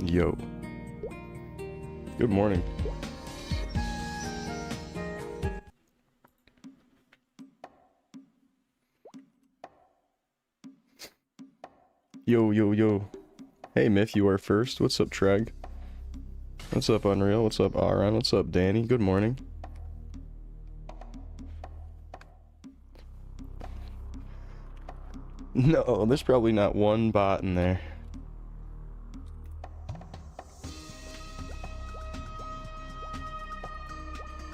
Yo. Good morning. Yo, yo, yo. Hey, Myth, you are first. What's up, Treg? What's up, Unreal? What's up, Aron? What's up, Danny? Good morning. No, there's probably not one bot in there.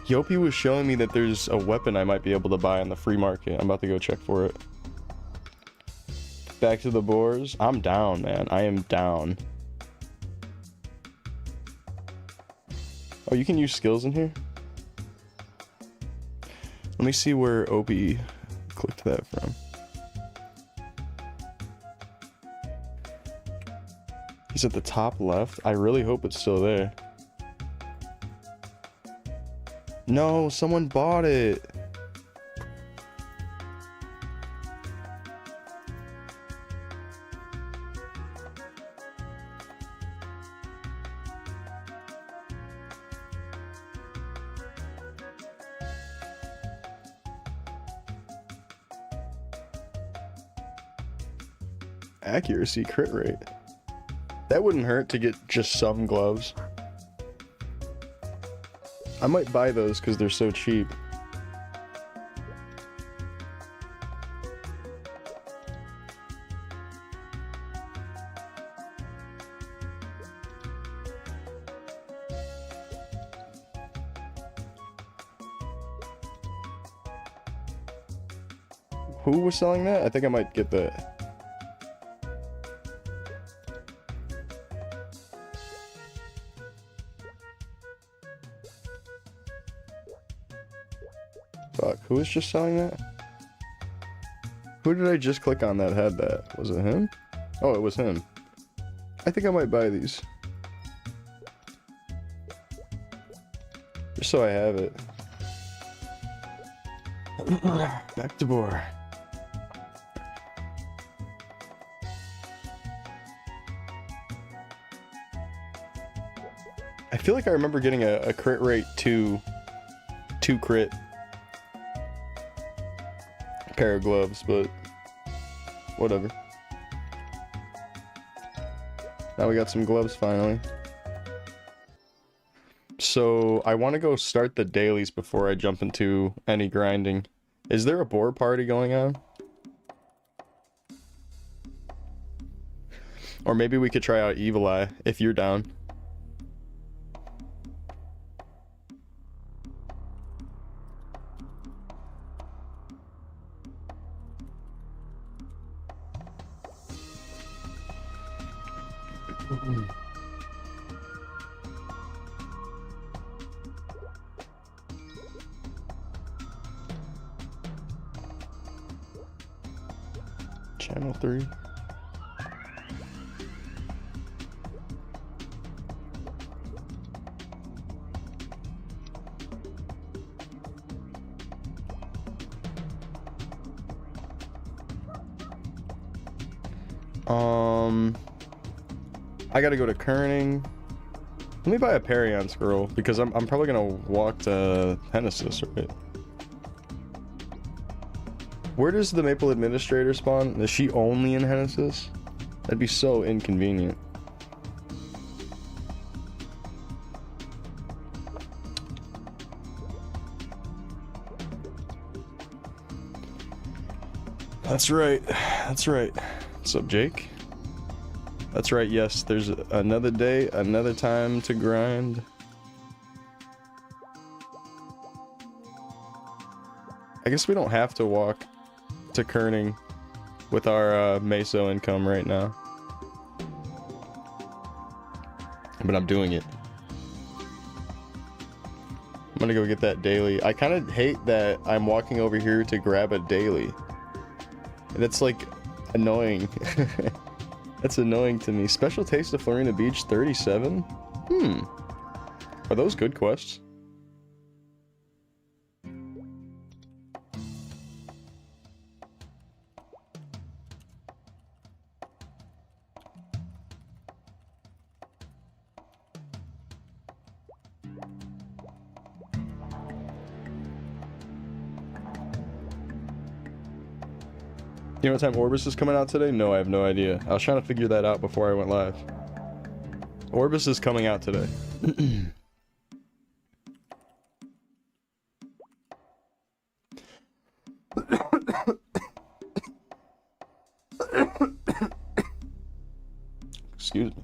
Yopi was showing me that there's a weapon I might be able to buy on the free market. I'm about to go check for it. Back to the boars. I'm down, man. I am down. Oh, you can use skills in here? Let me see where Opie clicked that from. He's at the top left. I really hope it's still there. No, someone bought it. Accuracy crit rate. That wouldn't hurt to get just some gloves. I might buy those because they're so cheap. Who was selling that? I think I might get that. Fuck, who was just selling that? Who did I just click on that had that? Was it him? Oh, it was him. I think I might buy these. Just so I have it. Back to boar. I feel like I remember getting a crit rate 2 crit pair of gloves, but whatever. Now we got some gloves finally. So I want to go start the dailies before I jump into any grinding. Is there a boar party going on? Or maybe we could try out Evil Eye if you're down. Channel 3. I gotta go to Kerning. Let me buy a Perion scroll because I'm probably gonna walk to Hennesis, right? Where does the Maple Administrator spawn? Is she only in Hennesis? That'd be so inconvenient. That's right. That's right. What's up, Jake? That's right, yes, there's another day, another time to grind. I guess we don't have to walk to Kerning with our Meso income right now. But I'm doing it. I'm gonna go get that daily. I kind of hate that I'm walking over here to grab a daily. That's like annoying. That's annoying to me. Special Taste of Florina Beach 37? Are those good quests? You know what time Orbis is coming out today? No, I have no idea. I was trying to figure that out before I went live. Orbis is coming out today. Excuse me.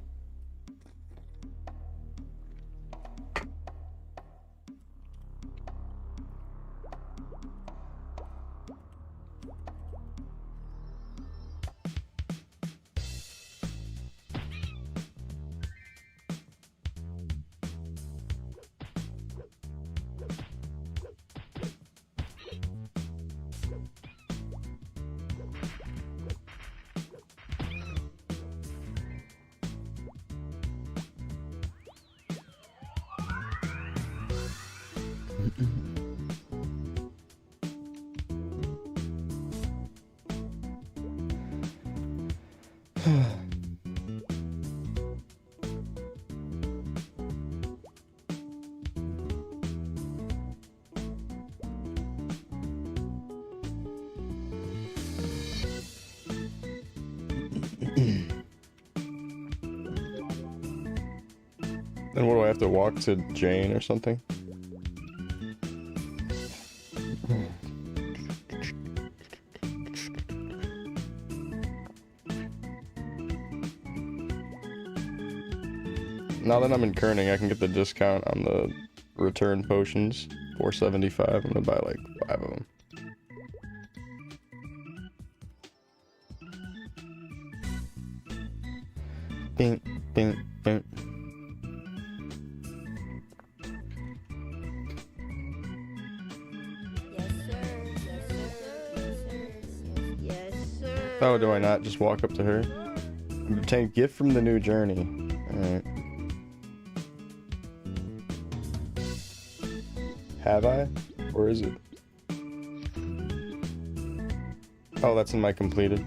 Then what do I have to walk to Jane or something? Now that I'm in Kerning, I can get the discount on the return potions, $4.75. I'm gonna buy like 5 of them. Bing, bing, bing. Oh, do I not just walk up to her? Obtain gift from the new journey. Alright. Have I? Or is it? Oh, that's in my completed.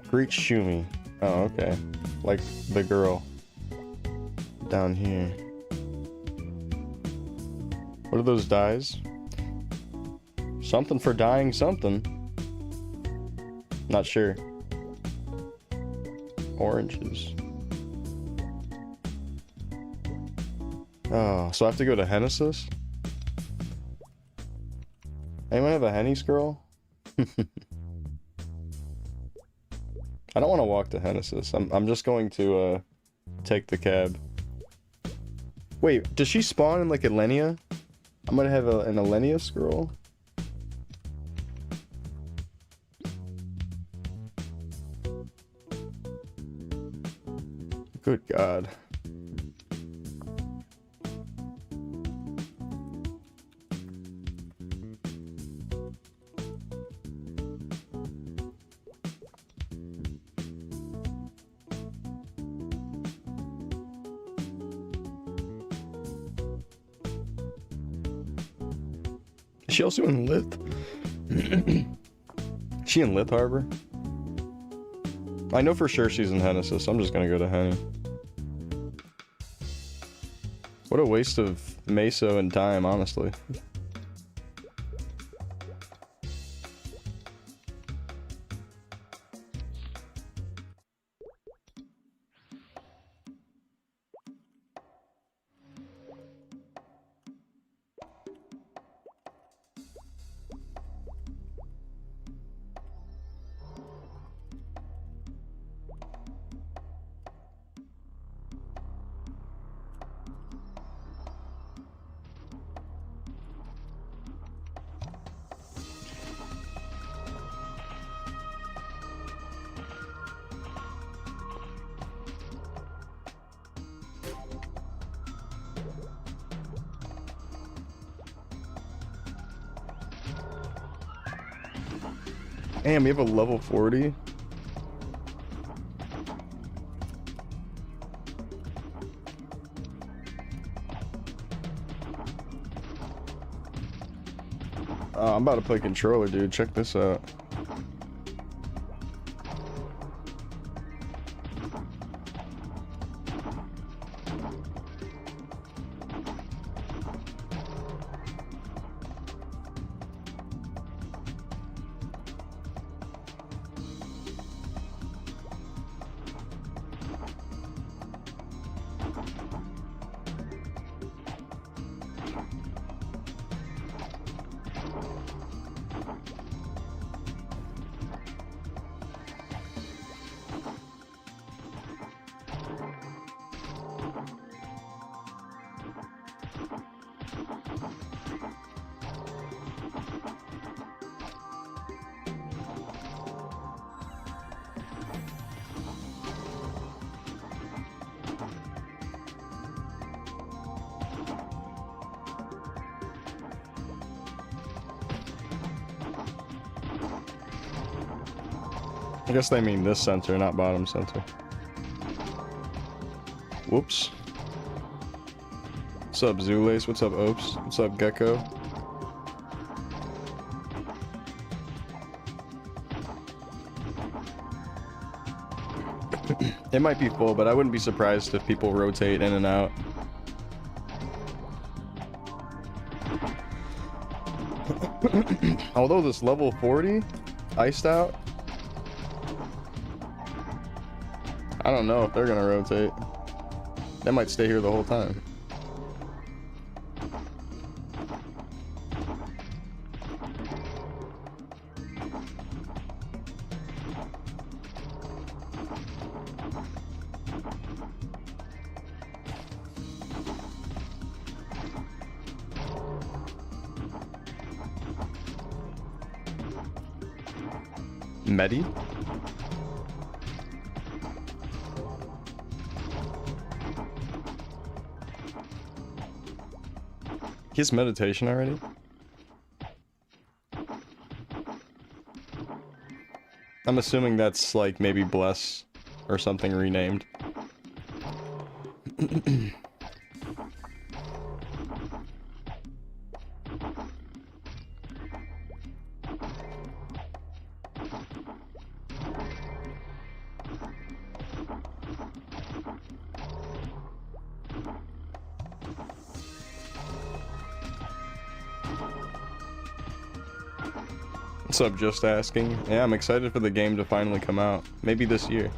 Greet Shumi. Oh, okay. Like the girl. Down here. What are those dyes? Something for dyeing something. Not sure. Oranges. Oh, so I have to go to Hennesis? Anyone have a Henny's girl? I don't want to walk to Hennesis. I'm just going to take the cab. Wait, does she spawn in like Elenia? I'm gonna have an Elenia scroll. Good God. Is she also in Lith? Is she in Lith Harbor? I know for sure she's in Hennesis, so I'm just gonna go to Henny. What a waste of meso and time, honestly. Damn, we have a level 40? Oh, I'm about to play controller, dude. Check this out. I guess they mean this center, not bottom center. Whoops. What's up, Zulace? What's up, Opes? What's up, Gecko? It might be full, but I wouldn't be surprised if people rotate in and out. Although this level 40 iced out, I don't know if they're gonna rotate. They might stay here the whole time. Medi? He has meditation already? I'm assuming that's like maybe Bless or something renamed. What's up, Just Asking? Yeah, I'm excited for the game to finally come out. Maybe this year.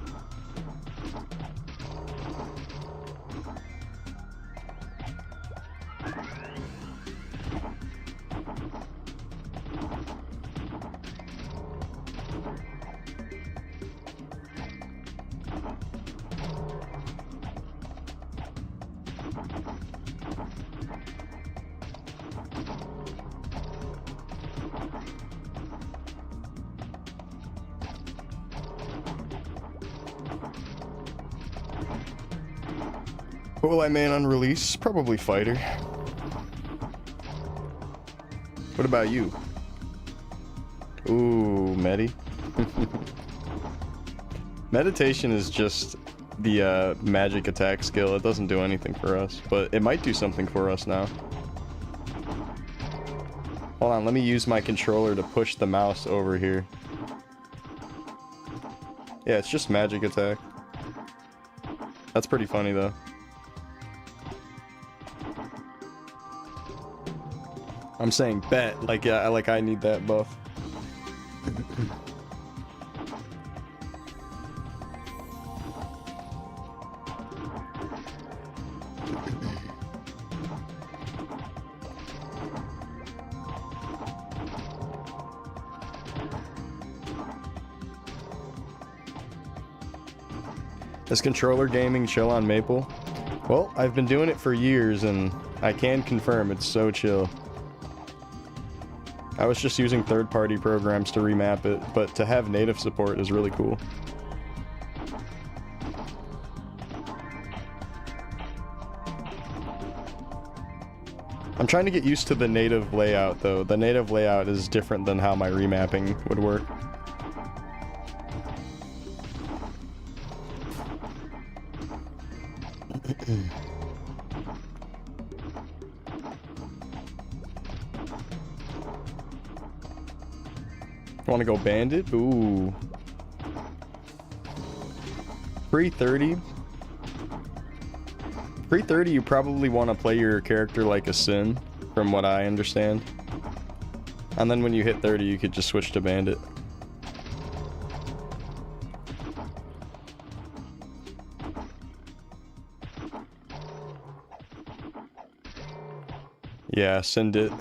What will I main on release? Probably Fighter. What about you? Ooh, Medi. Meditation is just the magic attack skill. It doesn't do anything for us, but it might do something for us now. Hold on, let me use my controller to push the mouse over here. Yeah, it's just magic attack. That's pretty funny though. I'm saying bet, like I need that buff. Is controller gaming chill on Maple? Well, I've been doing it for years and I can confirm it's so chill. I was just using third-party programs to remap it, but to have native support is really cool. I'm trying to get used to the native layout, though. The native layout is different than how my remapping would work. Want to go bandit? Ooh. Pre-30. Pre-30, you probably want to play your character like a Sin, from what I understand. And then when you hit 30, you could just switch to bandit. Yeah, send it.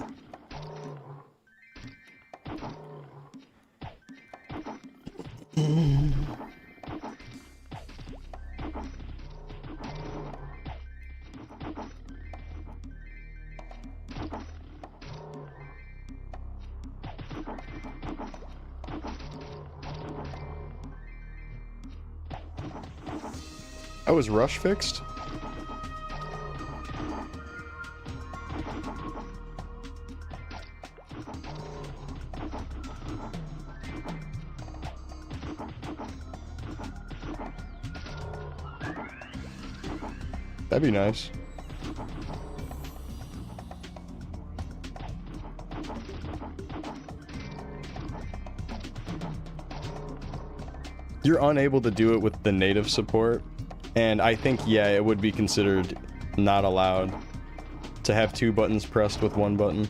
Oh, is Rush fixed? That'd be nice. You're unable to do it with the native support, and I think, yeah, it would be considered not allowed to have 2 buttons pressed with 1 button.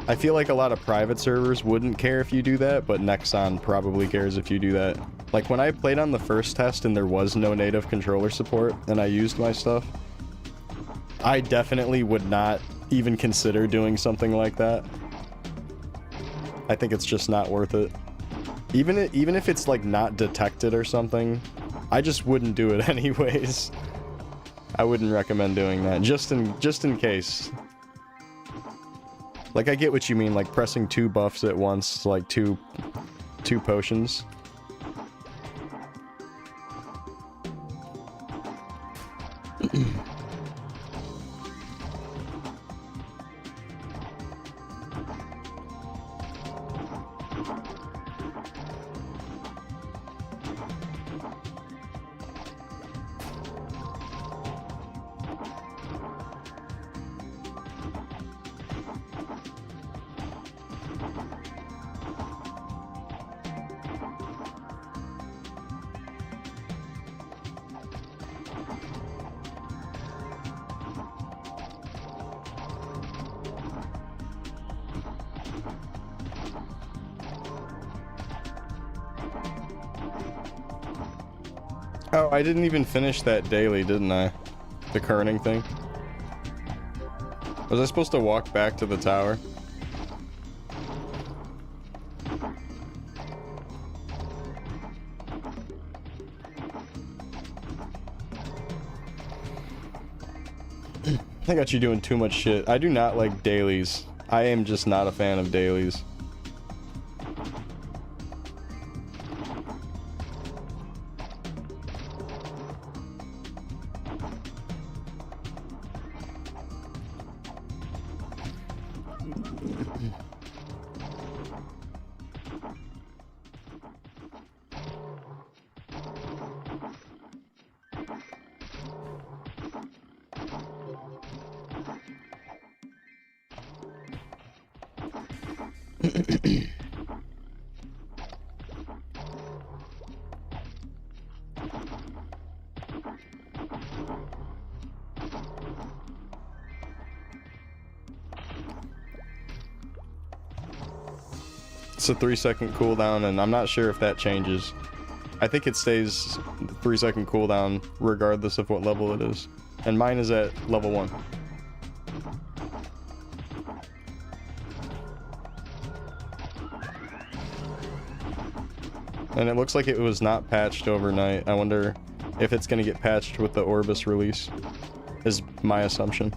I feel like a lot of private servers wouldn't care if you do that, but Nexon probably cares if you do that. Like, when I played on the first test and there was no native controller support, and I used my stuff, I definitely would not even consider doing something like that. I think it's just not worth it. Even if it's, like, not detected or something, I just wouldn't do it anyways. I wouldn't recommend doing that, just in case. Like, I get what you mean, like, pressing 2 buffs at once, like, two potions. Oh, I didn't even finish that daily, didn't I? The kerning thing. Was I supposed to walk back to the tower? I got you doing too much shit. I do not like dailies. I am just not a fan of dailies. It's a 3-second cooldown, and I'm not sure if that changes. I think it stays 3-second cooldown regardless of what level it is. And mine is at level 1. And it looks like it was not patched overnight. I wonder if it's going to get patched with the Orbis release, is my assumption.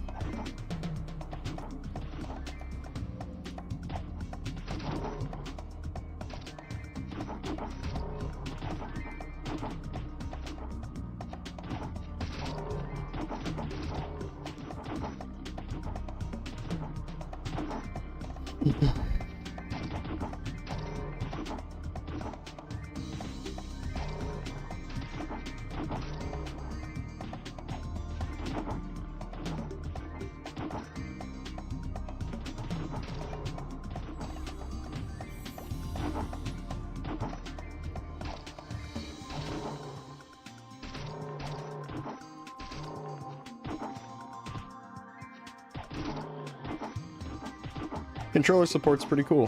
Controller support's pretty cool.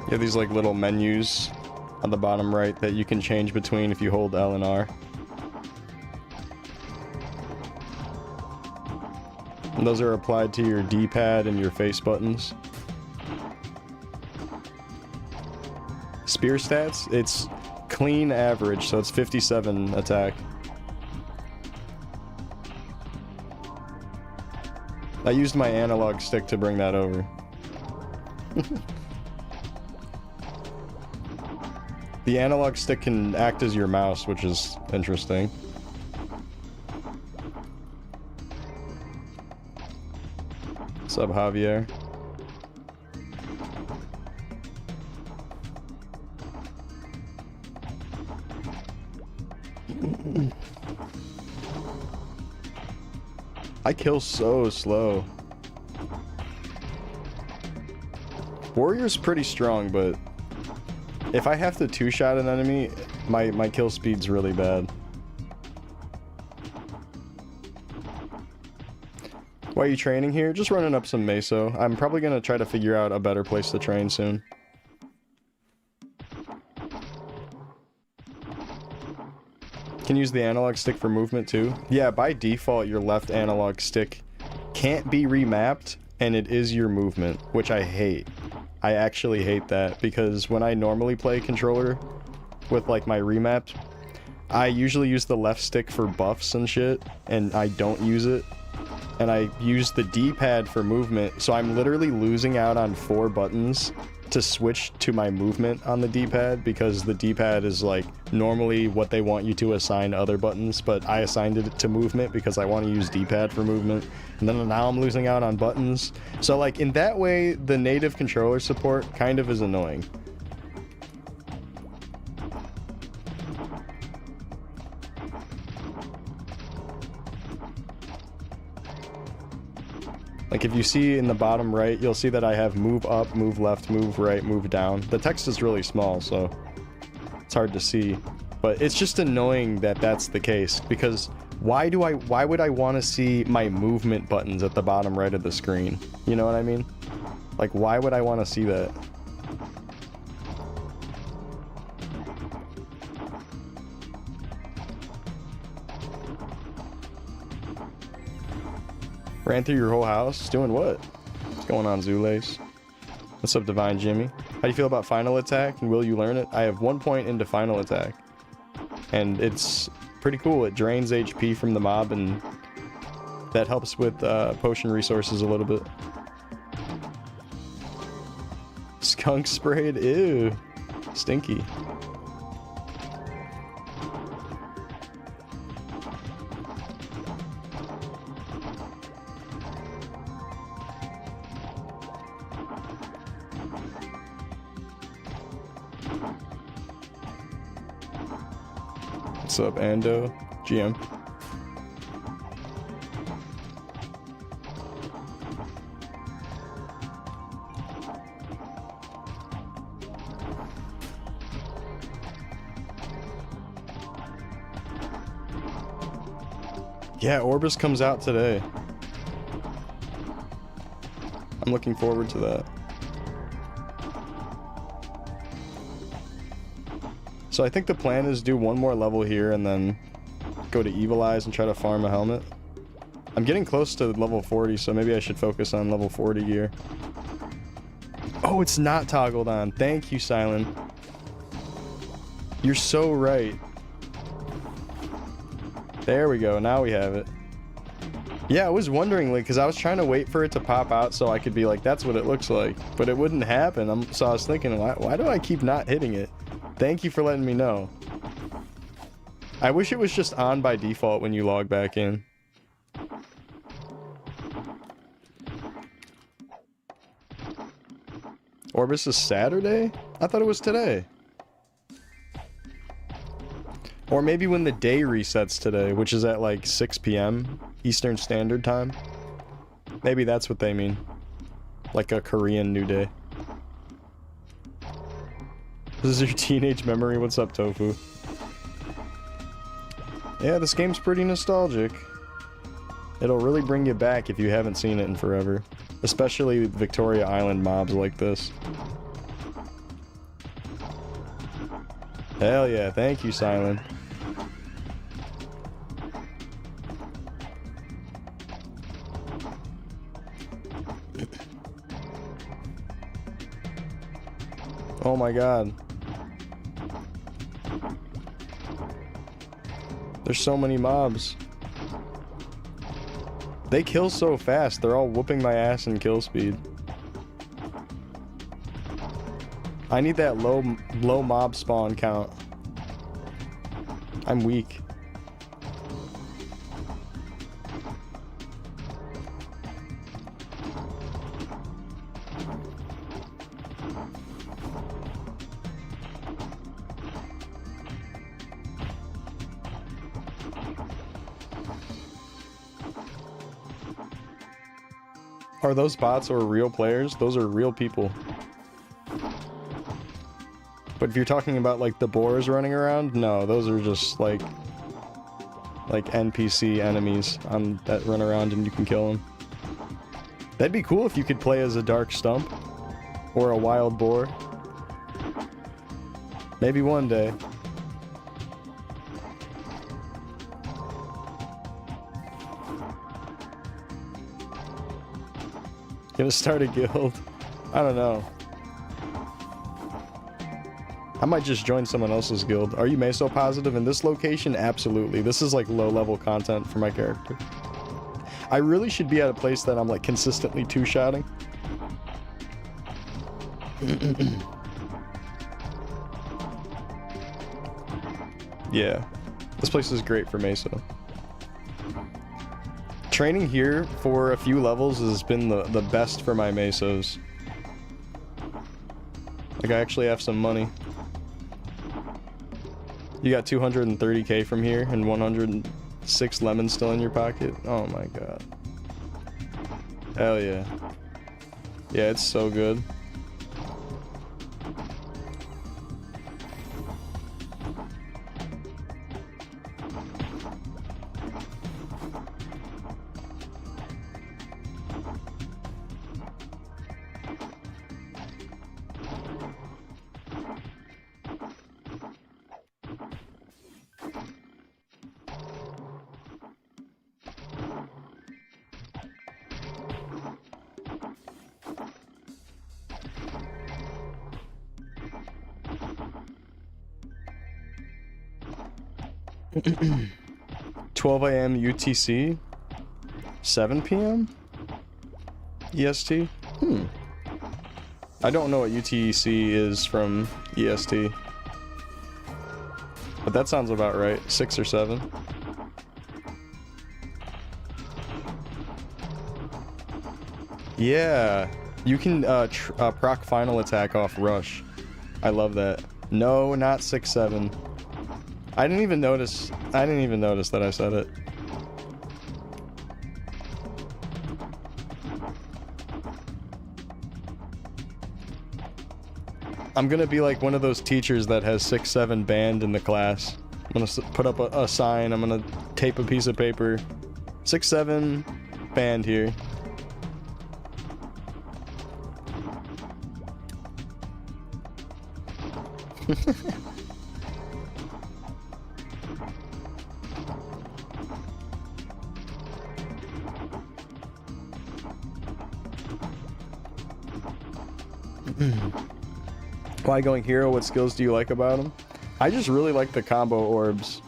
You have these like little menus on the bottom right that you can change between if you hold L and R. And those are applied to your D-pad and your face buttons. Spear stats, it's clean average, so it's 57 attack. I used my analog stick to bring that over. The analog stick can act as your mouse, which is interesting. What's up, Javier? I kill so slow. Warrior's pretty strong, but if I have to two-shot an enemy, my kill speed's really bad. Why are you training here? Just running up some meso. I'm probably gonna try to figure out a better place to train soon. Can use the analog stick for movement too? Yeah, by default your left analog stick can't be remapped, and it is your movement, which I hate. I actually hate that, because when I normally play controller with like my remapped, I usually use the left stick for buffs and shit, and I don't use it. And I use the D-pad for movement, so I'm literally losing out on 4 buttons to switch to my movement on the D-pad, because the D-pad is like normally what they want you to assign other buttons, but I assigned it to movement because I want to use D-pad for movement, and then now I'm losing out on buttons. So like in that way, the native controller support kind of is annoying. Like if you see in the bottom right, you'll see that I have move up, move left, move right, move down. The text is really small, so it's hard to see. But it's just annoying that that's the case, because why would I want to see my movement buttons at the bottom right of the screen? You know what I mean? Like, why would I want to see that? Ran through your whole house? Doing what? What's going on, Zulace? What's up, Divine Jimmy? How do you feel about Final Attack, and will you learn it? I have 1 point into Final Attack. And it's pretty cool. It drains HP from the mob, and that helps with potion resources a little bit. Skunk sprayed? Ew. Stinky. What's up, Ando? GM. Yeah, Orbis comes out today. I'm looking forward to that. So I think the plan is do 1 more level here and then go to Evil Eyes and try to farm a helmet. I'm getting close to level 40, so maybe I should focus on level 40 gear. Oh, it's not toggled on. Thank you, Silent. You're so right. There we go. Now we have it. Yeah, I was wondering, like, because I was trying to wait for it to pop out so I could be like, that's what it looks like. But it wouldn't happen. So I was thinking, why do I keep not hitting it? Thank you for letting me know. I wish it was just on by default when you log back in. Orbis is Saturday? I thought it was today. Or maybe when the day resets today, which is at like 6 p.m. Eastern Standard Time. Maybe that's what they mean. Like a Korean New Day. This is your teenage memory. What's up, Tofu? Yeah, this game's pretty nostalgic. It'll really bring you back if you haven't seen it in forever. Especially Victoria Island mobs like this. Hell yeah, thank you, Silent. Oh my god. There's so many mobs. They kill so fast. They're all whooping my ass in kill speed. I need that low mob spawn count. I'm weak. Are those bots or real players? Those are real people. But if you're talking about like the boars running around, no, those are just like NPC enemies that run around and you can kill them. That'd be cool if you could play as a dark stump or a wild boar. Maybe one day. Gonna start a guild? I don't know. I might just join someone else's guild. Are you Meso positive in this location? Absolutely. This is like low-level content for my character. I really should be at a place that I'm like consistently two-shotting. Yeah. This place is great for Meso. Training here for a few levels has been the best for my Mesos. Like, I actually have some money. You got 230k from here and 106 lemons still in your pocket? Oh my god. Hell yeah. Yeah, it's so good. Mm. 12 a.m. UTC, 7 p.m. EST. I don't know what UTC is from EST, but that sounds about right. 6 or 7. Yeah, you can proc final attack off rush. I love that. No, not 6-7. I didn't even notice that I said it. I'm gonna be like one of those teachers that has 6-7 banned in the class. I'm gonna put up a sign, I'm gonna tape a piece of paper. 6-7 banned here. Why going hero? What skills do you like about him? I just really like the combo orbs.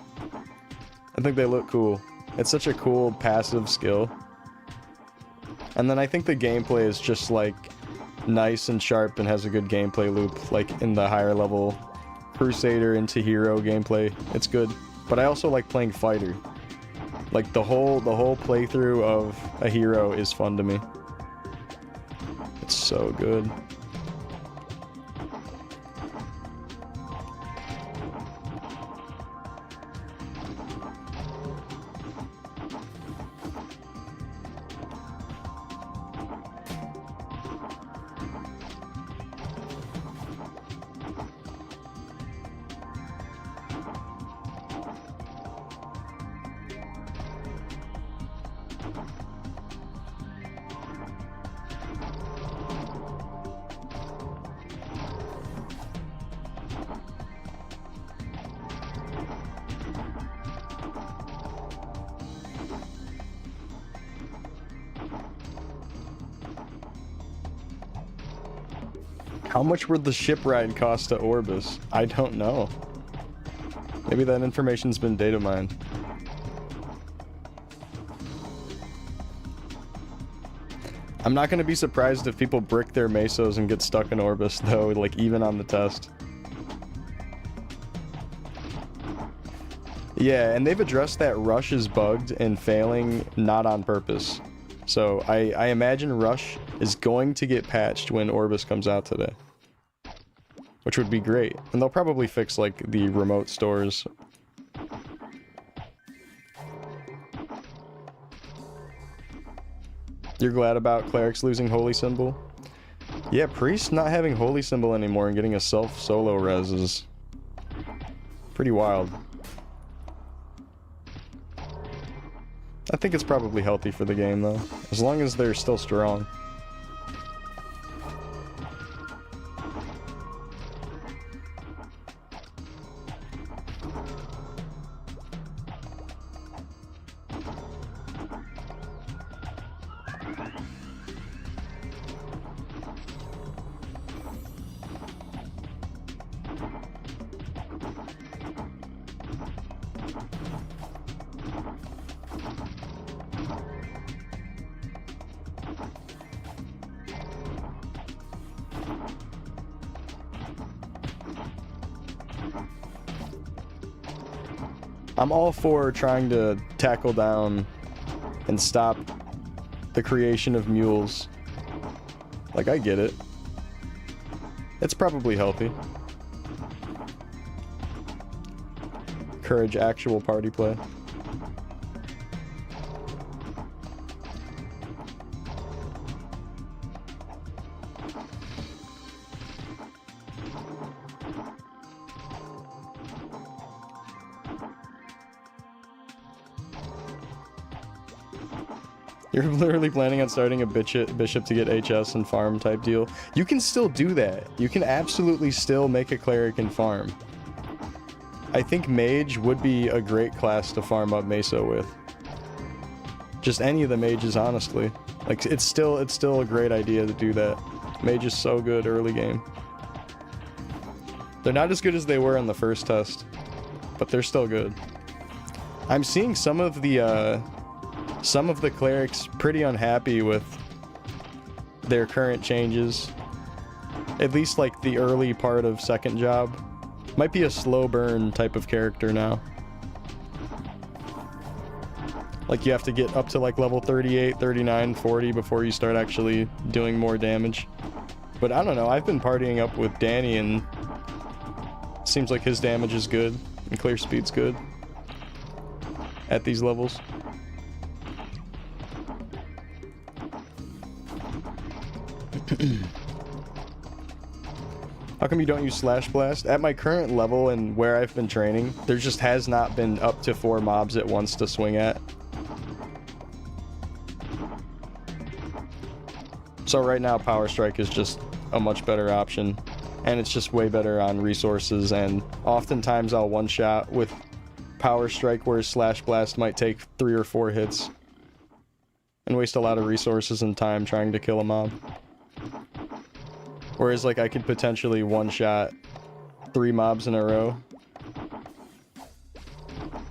I think they look cool. It's such a cool passive skill. And then I think the gameplay is just like nice and sharp and has a good gameplay loop, like in the higher level Crusader into hero gameplay. It's good. But I also like playing fighter. Like the whole playthrough of a hero is fun to me. It's so good. How much would the ship ride cost to Orbis? I don't know. Maybe that information's been data mined. I'm not going to be surprised if people brick their mesos and get stuck in Orbis, though, like, even on the test. Yeah, and they've addressed that Rush is bugged and failing not on purpose. So I imagine Rush is going to get patched when Orbis comes out today. Which would be great. And they'll probably fix, like, the remote stores. You're glad about Clerics losing Holy Symbol? Yeah, Priest not having Holy Symbol anymore and getting a self-solo res is pretty wild. I think it's probably healthy for the game, though. As long as they're still strong. I'm all for trying to tackle down and stop the creation of mules. Like, I get it. It's probably healthy. Encourage actual party play. You're literally planning on starting a bishop to get HS and farm type deal. You can still do that. You can absolutely still make a cleric and farm. I think mage would be a great class to farm up Meso with. Just any of the mages, honestly. Like, it's still a great idea to do that. Mage is so good early game. They're not as good as they were on the first test, but they're still good. I'm seeing some of the clerics pretty unhappy with their current changes. At least like the early part of second job. Might be a slow burn type of character now. Like you have to get up to like level 38, 39, 40 before you start actually doing more damage. But I don't know, I've been partying up with Danny and seems like his damage is good and clear speed's good at these levels. How come you don't use Slash Blast? At my current level and where I've been training, there just has not been up to 4 mobs at once to swing at. So right now Power Strike is just a much better option, and it's just way better on resources, and oftentimes I'll one-shot with Power Strike, whereas Slash Blast might take 3 or 4 hits and waste a lot of resources and time trying to kill a mob. Whereas, like, I could potentially one-shot 3 mobs in a row.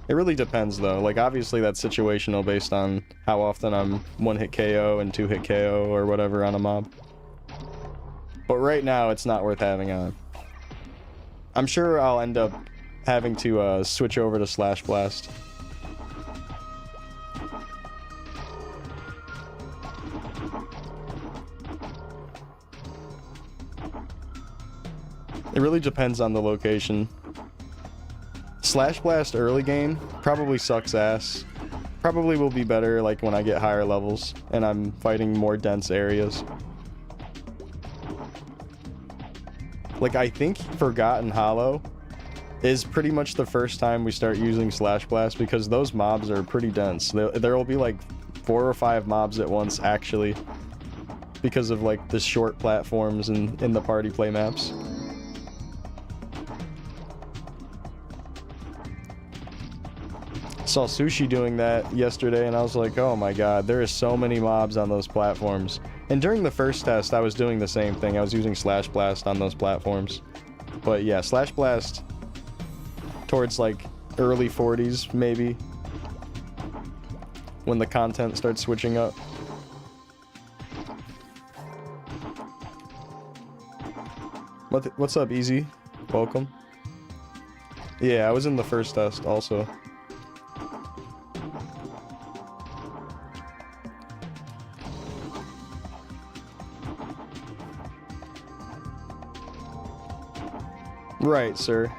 It really depends, though. Like, obviously that's situational based on how often I'm 1-hit KO and 2-hit KO or whatever on a mob. But right now, it's not worth having on. I'm sure I'll end up having to switch over to Slash Blast. It really depends on the location. Slash Blast early game probably sucks ass. Probably will be better like when I get higher levels and I'm fighting more dense areas. Like, I think Forgotten Hollow is pretty much the first time we start using Slash Blast because those mobs are pretty dense. There will be like 4 or 5 mobs at once actually because of like the short platforms in the party play maps. Saw Sushi doing that yesterday and I was like, oh my god, there is so many mobs on those platforms. And during the first test I was doing the same thing. I was using Slash Blast on those platforms. But yeah, Slash Blast towards like early 40s maybe, when the content starts switching up. What's up, Easy? Welcome. Yeah, I was in the first test also. Right, sir.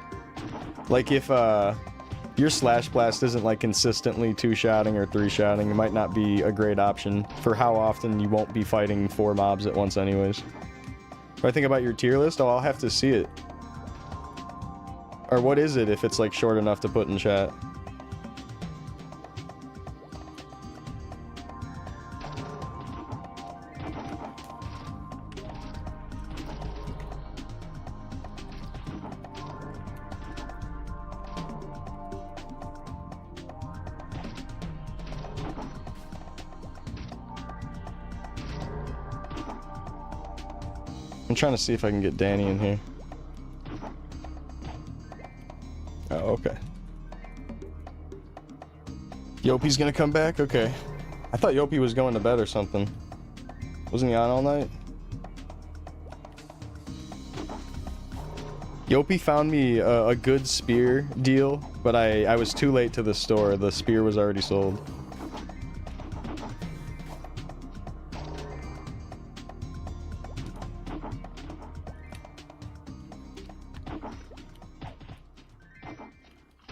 Like if your slash blast isn't like consistently 2-shotting or 3-shotting, it might not be a great option for how often you won't be fighting 4 mobs at once anyways. If I think about your tier list, oh, I'll have to see it. Or what is it if it's like short enough to put in chat? I'm trying to see if I can get Danny in here. Oh, okay. Yopi's gonna come back? Okay. I thought Yopi was going to bed or something. Wasn't he on all night? Yopi found me a good spear deal, but I was too late to the store. The spear was already sold.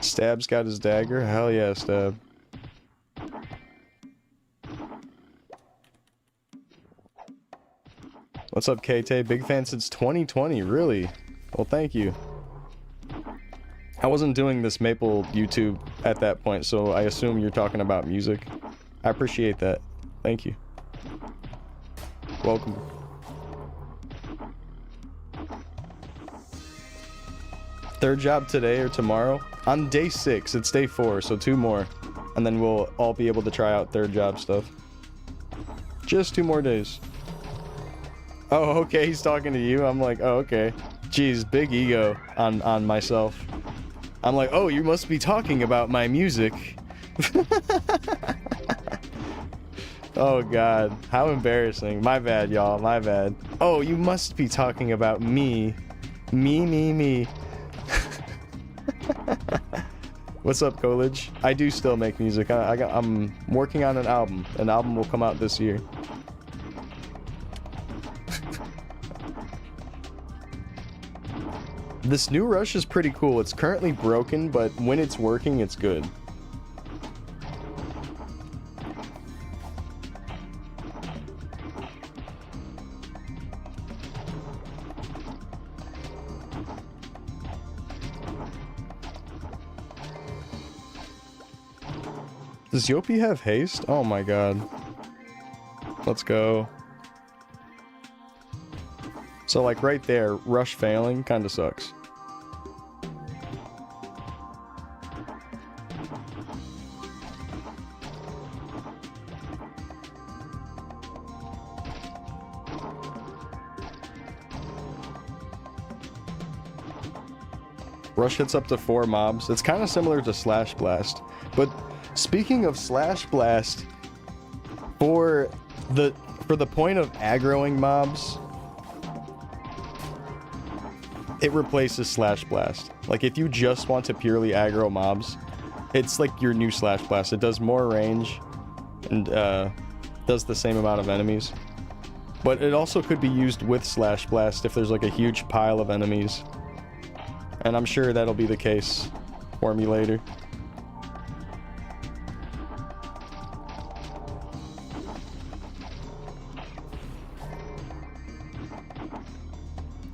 Stab's got his dagger? Hell yeah, Stab. What's up, KT? Big fan since 2020, really? Well, thank you. I wasn't doing this Maple YouTube at that point, so I assume you're talking about music. I appreciate that. Thank you. Welcome. Third job today or tomorrow? On day 6, it's day 4, so 2 more. And then we'll all be able to try out third job stuff. Just 2 more days. Oh, okay, he's talking to you. I'm like, oh, okay. Jeez, big ego on myself. I'm like, oh, you must be talking about my music. Oh, God. How embarrassing. My bad, y'all. My bad. Oh, you must be talking about me. Me. What's up, Coolidge? I do still make music. I'm working on an album. An album will come out this year. This new rush is pretty cool. It's currently broken, but when it's working, it's good. Does Yopi have haste? Oh my god. Let's go. So like right there, rush failing kinda sucks. Rush hits up to 4 mobs. It's kind of similar to Slash Blast. But speaking of Slash Blast, for the point of aggroing mobs, it replaces Slash Blast. Like if you just want to purely aggro mobs, it's like your new Slash Blast. It does more range and does the same amount of enemies. But it also could be used with Slash Blast if there's like a huge pile of enemies. And I'm sure that'll be the case for me later.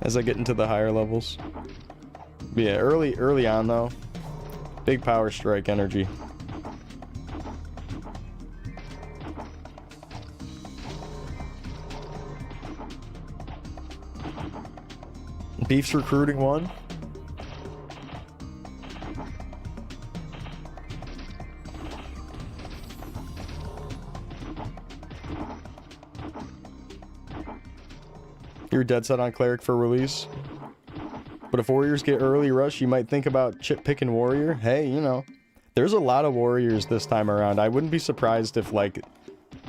As I get into the higher levels. But yeah, early on though, big power strike energy. Beef's recruiting one. You're dead set on Cleric for release. But if Warriors get early rush, you might think about chip picking Warrior. Hey, you know, there's a lot of Warriors this time around. I wouldn't be surprised if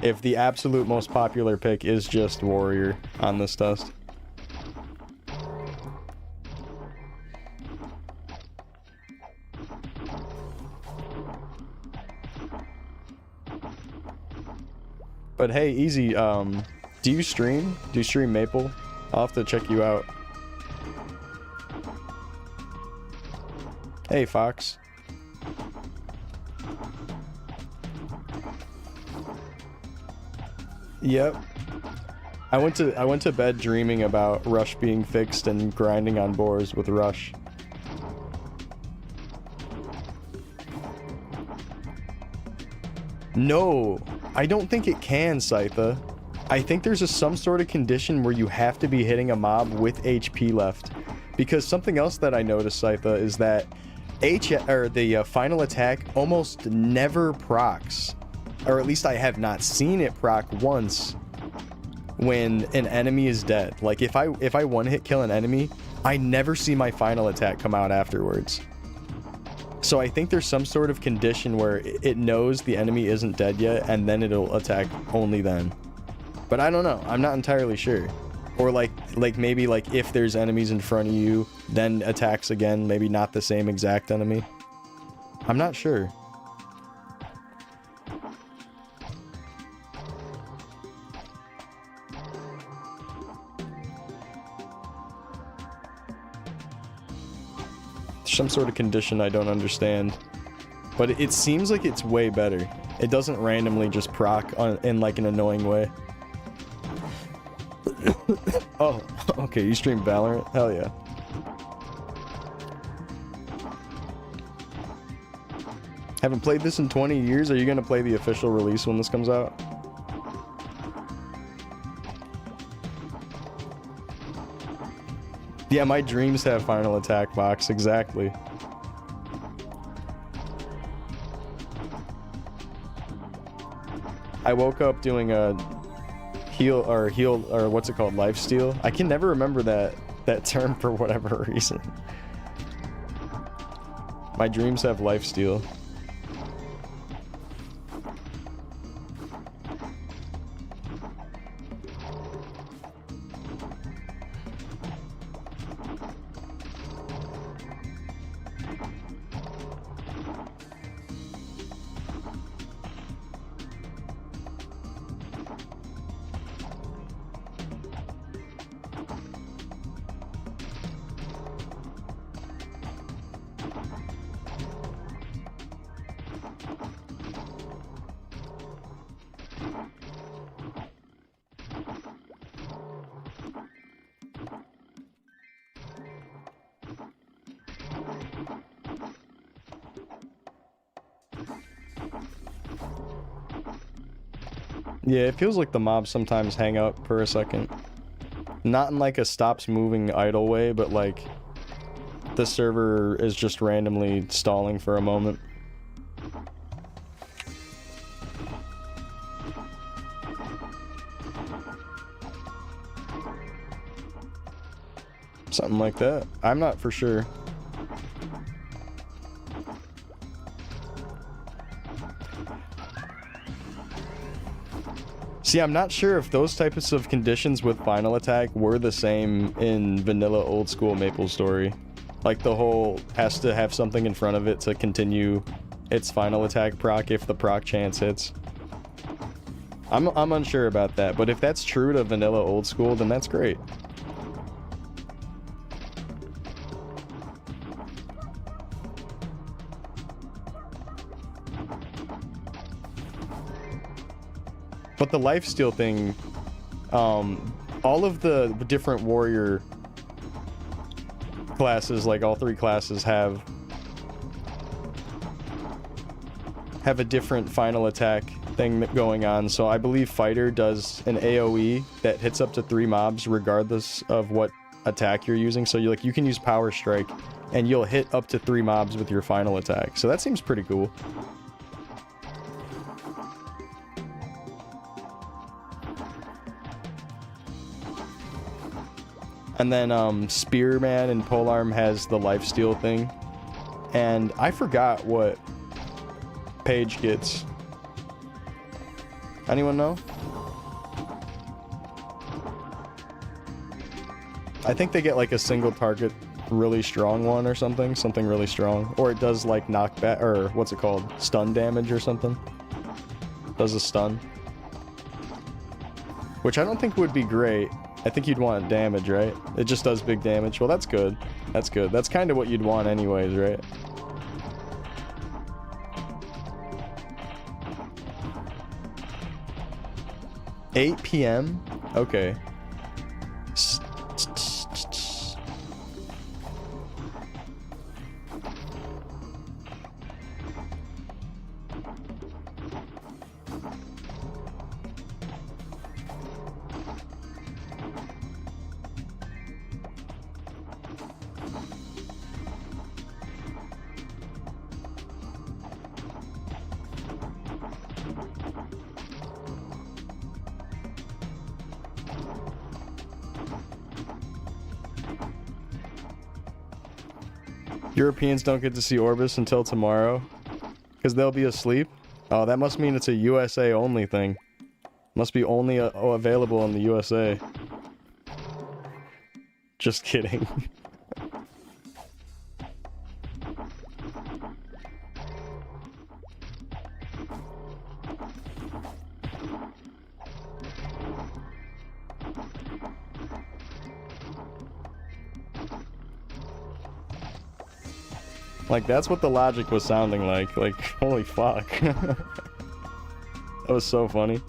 if the absolute most popular pick is just Warrior on this test. But hey, easy. Do you stream? Do you stream Maple? I'll have to check you out. Hey, Fox. Yep. I went to bed dreaming about Rush being fixed and grinding on boars with Rush. No, I don't think it can, Scytha. I think there's some sort of condition where you have to be hitting a mob with HP left. Because something else that I noticed, Scytha, is that the final attack almost never procs. Or at least I have not seen it proc once when an enemy is dead. Like if I one-hit kill an enemy, I never see my final attack come out afterwards. So I think there's some sort of condition where it knows the enemy isn't dead yet, and then it'll attack only then. But I don't know. I'm not entirely sure. Or like maybe like if there's enemies in front of you, then attacks again. Maybe not the same exact enemy. I'm not sure. Some sort of condition I don't understand, but it seems like it's way better. It doesn't randomly just proc in like an annoying way. Oh, okay, you stream Valorant? Hell yeah. Haven't played this in 20 years. Are you gonna play the official release when this comes out? Yeah, my dreams have final attack box, exactly. I woke up doing a heal or what's it called, lifesteal. I can never remember that term for whatever reason. My dreams have lifesteal. Yeah, it feels like the mobs sometimes hang up for a second. Not in like a stops moving idle way, but like the server is just randomly stalling for a moment. Something like that. I'm not for sure. See, I'm not sure if those types of conditions with final attack were the same in vanilla old school Maplestory. Like the whole has to have something in front of it to continue its final attack proc if the proc chance hits. I'm unsure about that, but if that's true to vanilla old school, then that's great. But the lifesteal thing, all of the different warrior classes, like all three classes, have a different final attack thing going on. So I believe fighter does an AoE that hits up to 3 mobs regardless of what attack you're using. So you can use power strike and you'll hit up to 3 mobs with your final attack. So that seems pretty cool. And then Spearman and Polearm has the lifesteal thing. And I forgot what Page gets. Anyone know? I think they get like a single target really strong one or something. Something really strong. Or it does like knockback, or what's it called? Stun damage or something. Does a stun. which I don't think would be great. I think you'd want damage, right? It just does big damage. Well, that's good. That's good. That's kind of what you'd want anyways, right? $8 p.m.? Okay. Europeans don't get to see Orbis until tomorrow because they'll be asleep. Oh, that must mean it's a USA only thing. Must be only available in the USA. Just kidding. Like, that's what the logic was sounding like. Like, holy fuck. That was so funny.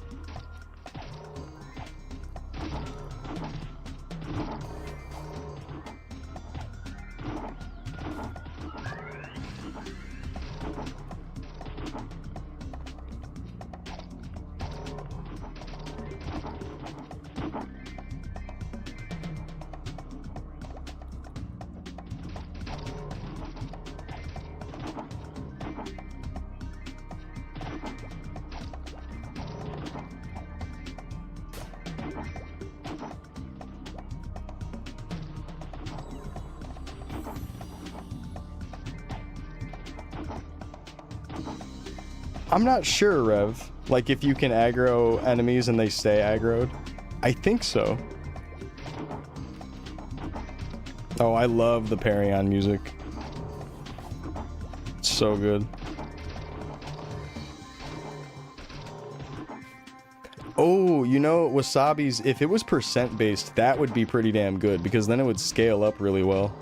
I'm not sure, Rev. Like, if you can aggro enemies and they stay aggroed. I think so. Oh, I love the Parry-on music. It's so good. Oh, you know, Wasabi's, if it was percent based, that would be pretty damn good, because then it would scale up really well.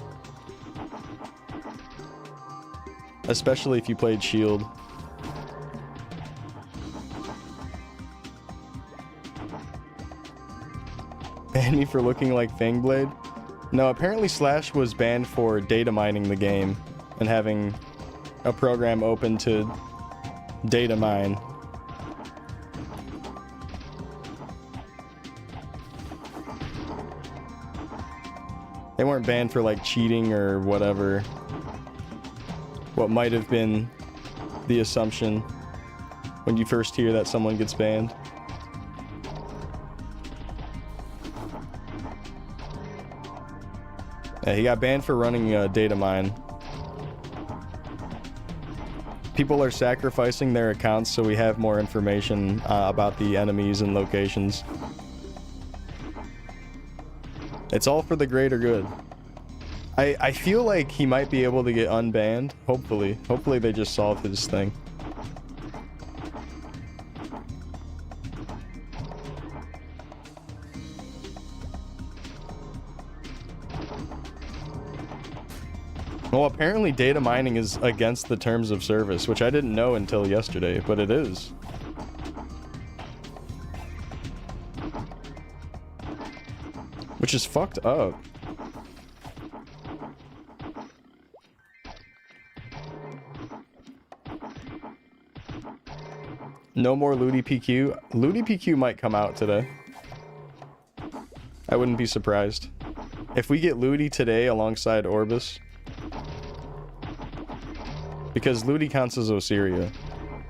Especially if you played Shield. Banned me for looking like Fangblade? No, apparently Slash was banned for data mining the game and having a program open to data mine. They weren't banned for like cheating or whatever. What might have been the assumption when you first hear that someone gets banned. Yeah, he got banned for running a data mine. People are sacrificing their accounts so we have more information about the enemies and locations. It's all for the greater good. I feel like he might be able to get unbanned. Hopefully. Hopefully they just solve his thing. Well, apparently data mining is against the terms of service, which I didn't know until yesterday, but it is. Which is fucked up. No more Looty PQ. Looty PQ might come out today. I wouldn't be surprised. If we get Looty today alongside Orbis. Because Looty counts as Osiria.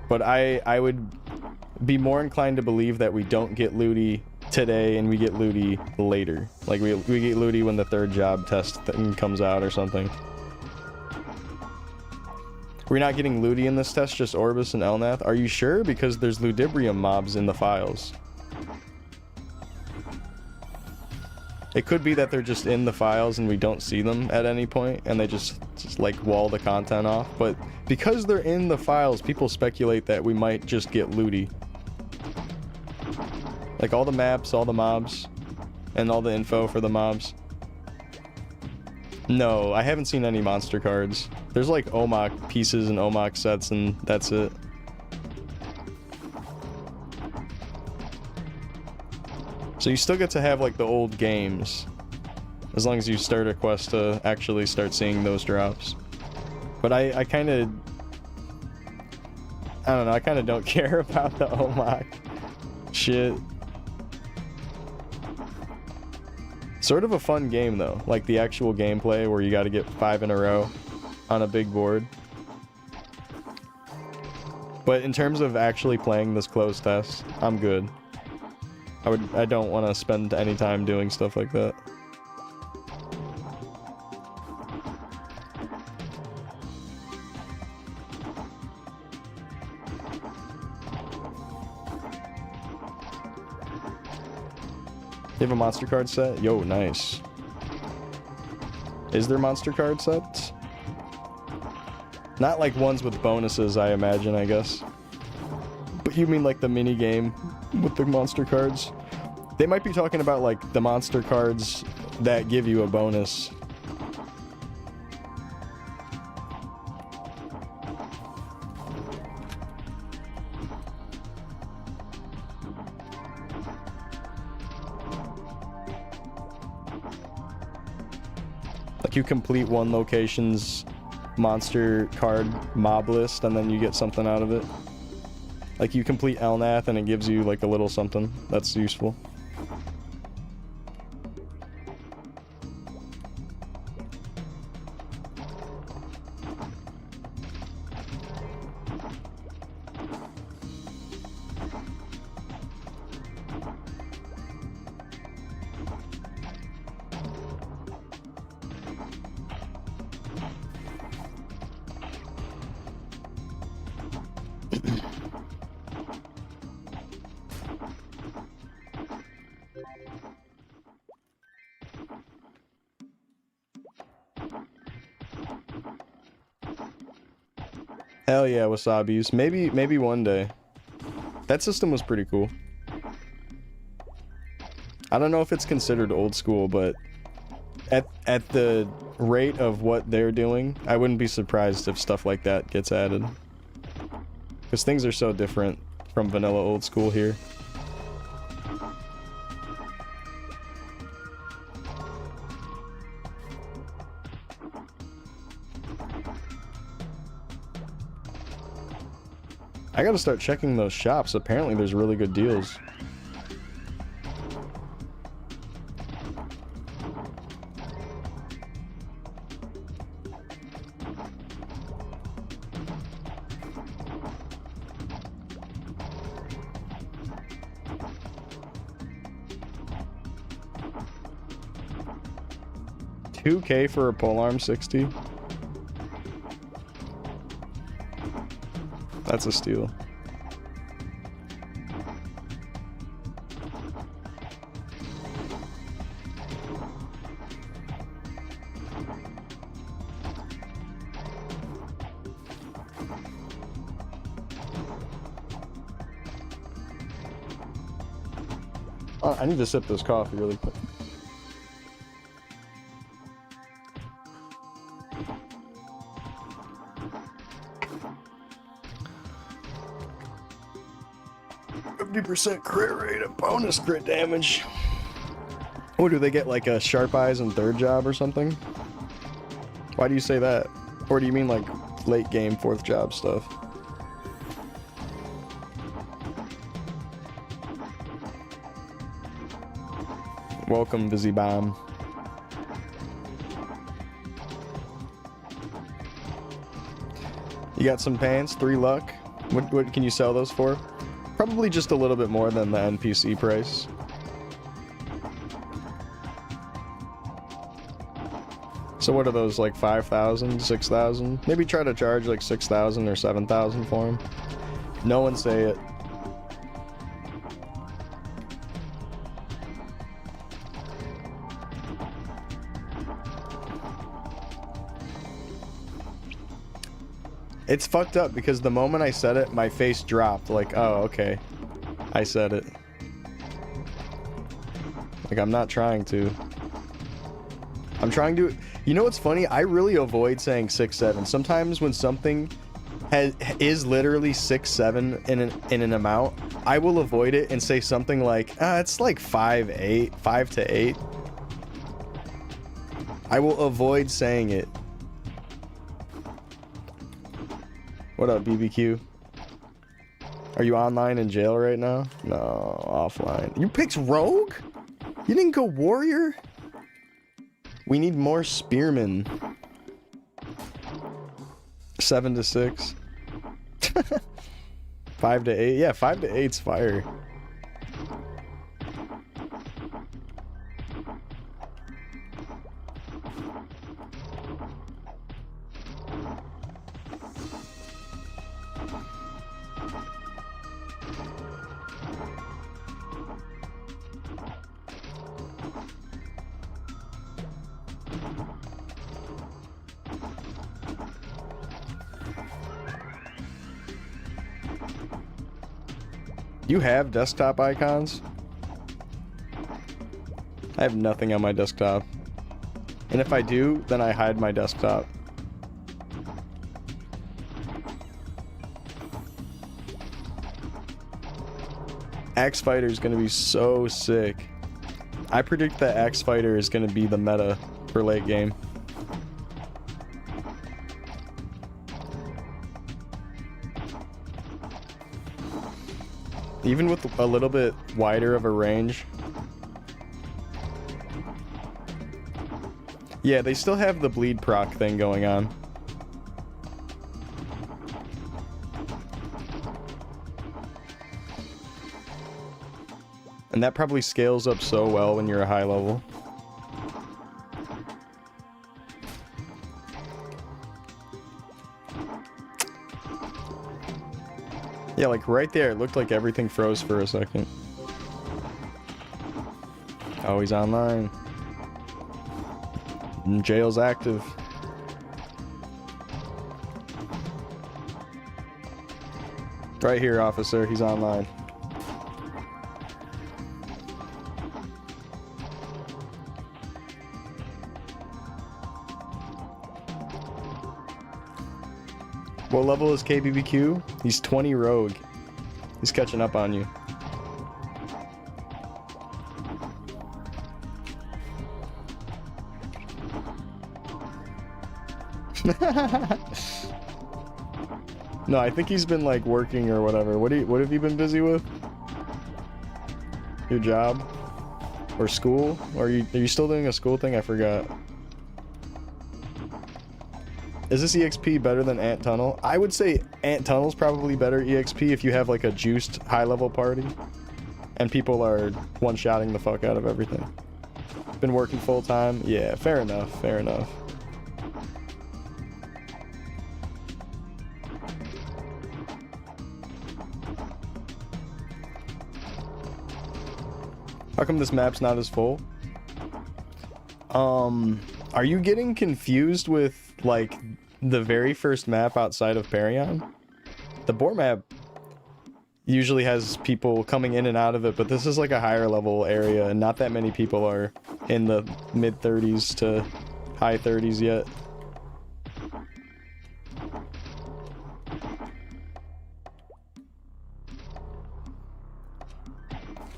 But I would be more inclined to believe that we don't get Looty today and we get Looty later. Like we get Looty when the third job test thing comes out or something. We're not getting Looty in this test, just Orbis and Elnath. Are you sure? Because there's Ludibrium mobs in the files. It could be that they're just in the files and we don't see them at any point and they just like wall the content off. But because they're in the files, people speculate that we might just get Looty. Like all the maps, all the mobs, and all the info for the mobs. No, I haven't seen any monster cards. There's like OMOC pieces and OMOC sets, and that's it. So you still get to have like the old games, as long as you start a quest to actually start seeing those drops. But I kind of, I don't know, I kind of don't care about the OMOC shit. Sort of a fun game though, like the actual gameplay where you got to get 5 in a row on a big board. But in terms of actually playing this closed test, I'm good. I don't want to spend any time doing stuff like that. You have a monster card set? Yo, nice. Is there monster card sets? Not like ones with bonuses, I imagine, I guess. But you mean like the mini game with the monster cards? They might be talking about like the monster cards that give you a bonus. Like you complete one location's monster card mob list and then you get something out of it. Like you complete Elnath and it gives you like a little something that's useful. Hell yeah, Wasabis. Maybe one day. That system was pretty cool. I don't know if it's considered old school, but at the rate of what they're doing, I wouldn't be surprised if stuff like that gets added. Because things are so different from vanilla old school here. I gotta start checking those shops. Apparently there's really good deals. $2K for a polearm 60? That's a steal. Oh, I need to sip this coffee really quick. % crit rate of bonus crit damage. What do they get, like a sharp eyes and third job or something? Why do you say that? Or do you mean like late game fourth job stuff? Welcome, Busy Bomb. You got some pants, 3 luck. What can you sell those for? Probably just a little bit more than the NPC price. So what are those, like 5,000, 6,000? Maybe try to charge like 6,000 or 7,000 for them. No one say it. It's fucked up because the moment I said it, my face dropped. Like, oh, okay. I said it. Like, I'm not trying to. I'm trying to... You know what's funny? I really avoid saying 6'7". Sometimes when something is literally 6'7" in an amount, I will avoid it and say something like, it's like 5'8", 5 to 8. I will avoid saying it. What up, BBQ? Are you online in jail right now? No, offline. You picked Rogue? You didn't go Warrior? We need more Spearmen. 7 to 6. 5 to 8. Yeah, 5 to 8's fire. You have desktop icons? I have nothing on my desktop. And if I do, then I hide my desktop. Axe Fighter is going to be so sick. I predict that Axe Fighter is going to be the meta for late game. Even with a little bit wider of a range. Yeah, they still have the bleed proc thing going on. And that probably scales up so well when you're a high level. Yeah, like right there, it looked like everything froze for a second. Oh, he's online. Jail's active. Right here, officer. He's online. What level is KBBQ? He's 20 rogue. He's catching up on you. No, I think he's been like working or whatever. What have you been busy with? Your job? Or school? Or are you still doing a school thing? I forgot. Is this EXP better than Ant Tunnel? I would say Ant Tunnel's probably better EXP if you have like a juiced high-level party and people are one-shotting the fuck out of everything. Been working full-time? Yeah, fair enough, fair enough. How come this map's not as full? Are you getting confused with, like, the very first map outside of Parion? The Boar map usually has people coming in and out of it, but this is like a higher level area, and not that many people are in the mid-30s to high 30s yet.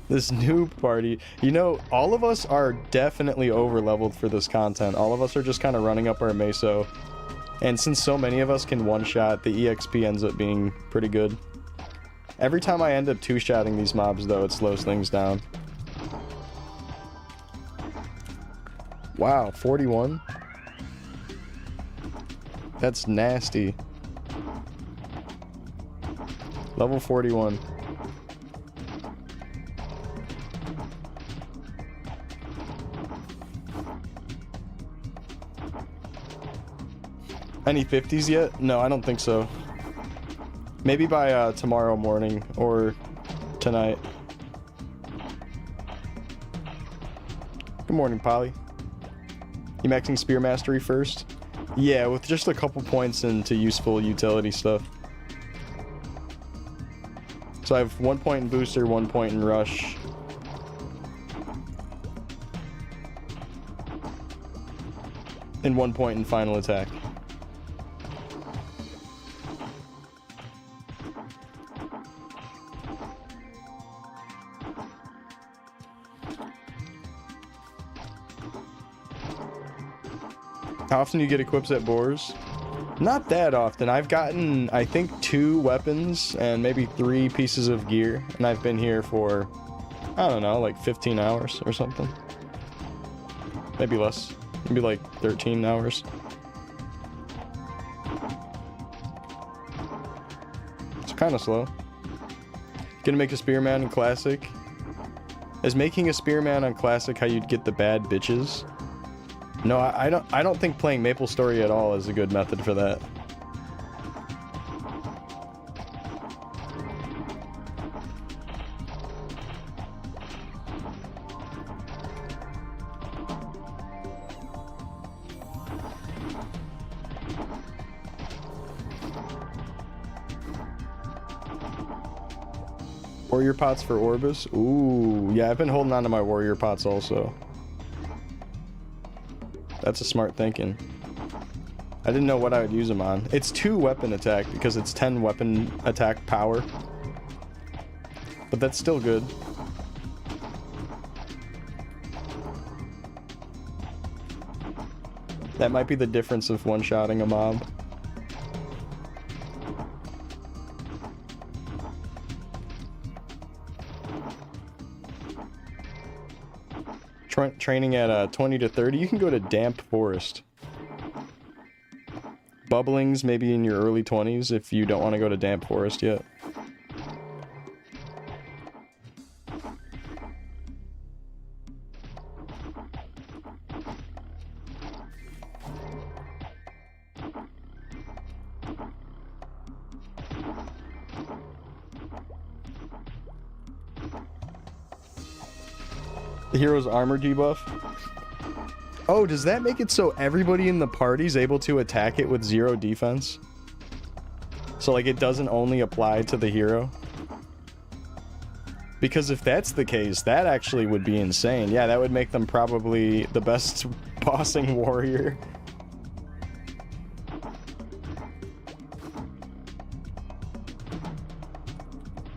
This noob party. You know, all of us are definitely over-leveled for this content. All of us are just kind of running up our meso. And since so many of us can one-shot, the EXP ends up being pretty good. Every time I end up two-shotting these mobs, though, it slows things down. Wow, 41? That's nasty. Level 41. Any 50s yet? No, I don't think so. Maybe by tomorrow morning or tonight. Good morning, Polly. You maxing Spear Mastery first? Yeah, with just a couple points into useful utility stuff. So I have 1 point in Booster, 1 point in Rush. in 1 point in final attack. How often do you get equips at Boars? Not that often. I've gotten, I think, 2 weapons and maybe 3 pieces of gear, and I've been here for, I don't know, like 15 hours or something. Maybe less. Maybe like 13 hours. It's kind of slow. Gonna make a spearman in Classic. Is making a spearman on Classic how you'd get the bad bitches? No, I don't think playing Maplestory at all is a good method for that. Warrior pots for Orbis? Ooh, yeah, I've been holding on to my warrior pots also. That's a smart thinking. I didn't know what I would use them on. It's 2 weapon attack because it's 10 weapon attack power. But that's still good. That might be the difference of one-shotting a mob. Training at 20 to 30, you can go to Damp Forest. Bubblings maybe in your early 20s if you don't want to go to Damp Forest yet. The hero's armor debuff. Oh, does that make it so everybody in the party's able to attack it with 0 defense? So like it doesn't only apply to the hero? Because if that's the case, that actually would be insane. Yeah, that would make them probably the best bossing warrior.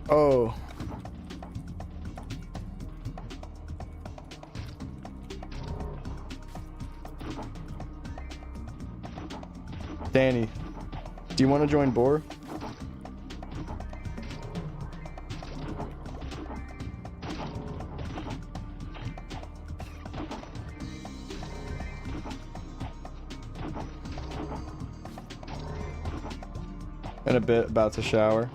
Oh. Danny, do you want to join Boar? In a bit, about to shower.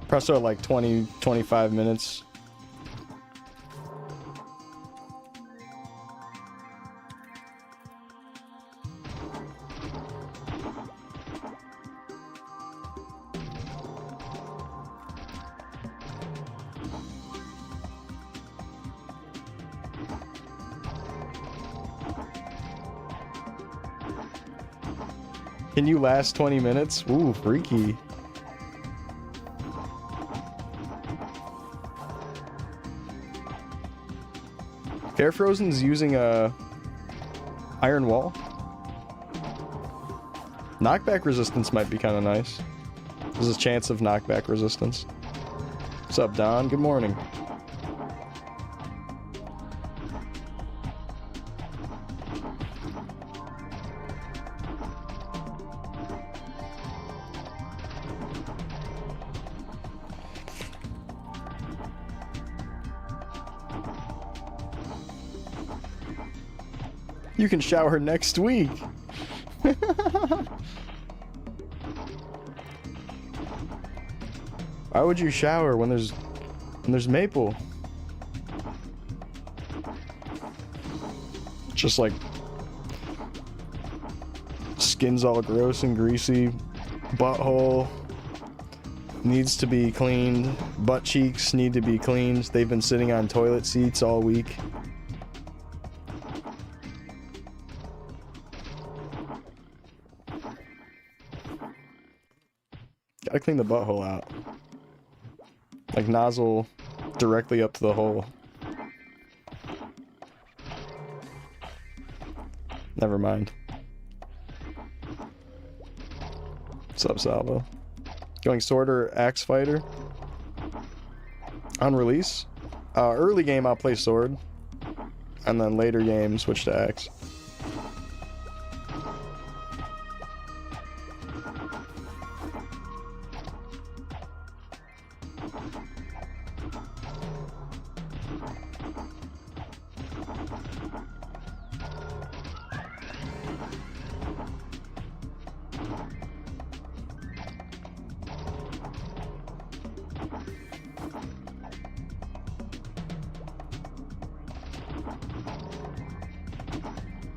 Presto at like 20-25 minutes. Can you last 20 minutes? Ooh, freaky. Fair Frozen's using a iron wall. Knockback resistance might be kind of nice. There's a chance of knockback resistance. What's up, Don? Good morning. You can shower next week. Why would you shower when there's maple? Just like skin's all gross and greasy, butthole needs to be cleaned, butt cheeks need to be cleaned. They've been sitting on toilet seats all week. Gotta clean the butthole out. Like nozzle directly up to the hole. Never mind. What's up, Salvo? Going sword or axe fighter? On release? Early game I'll play sword. And then later game switch to axe.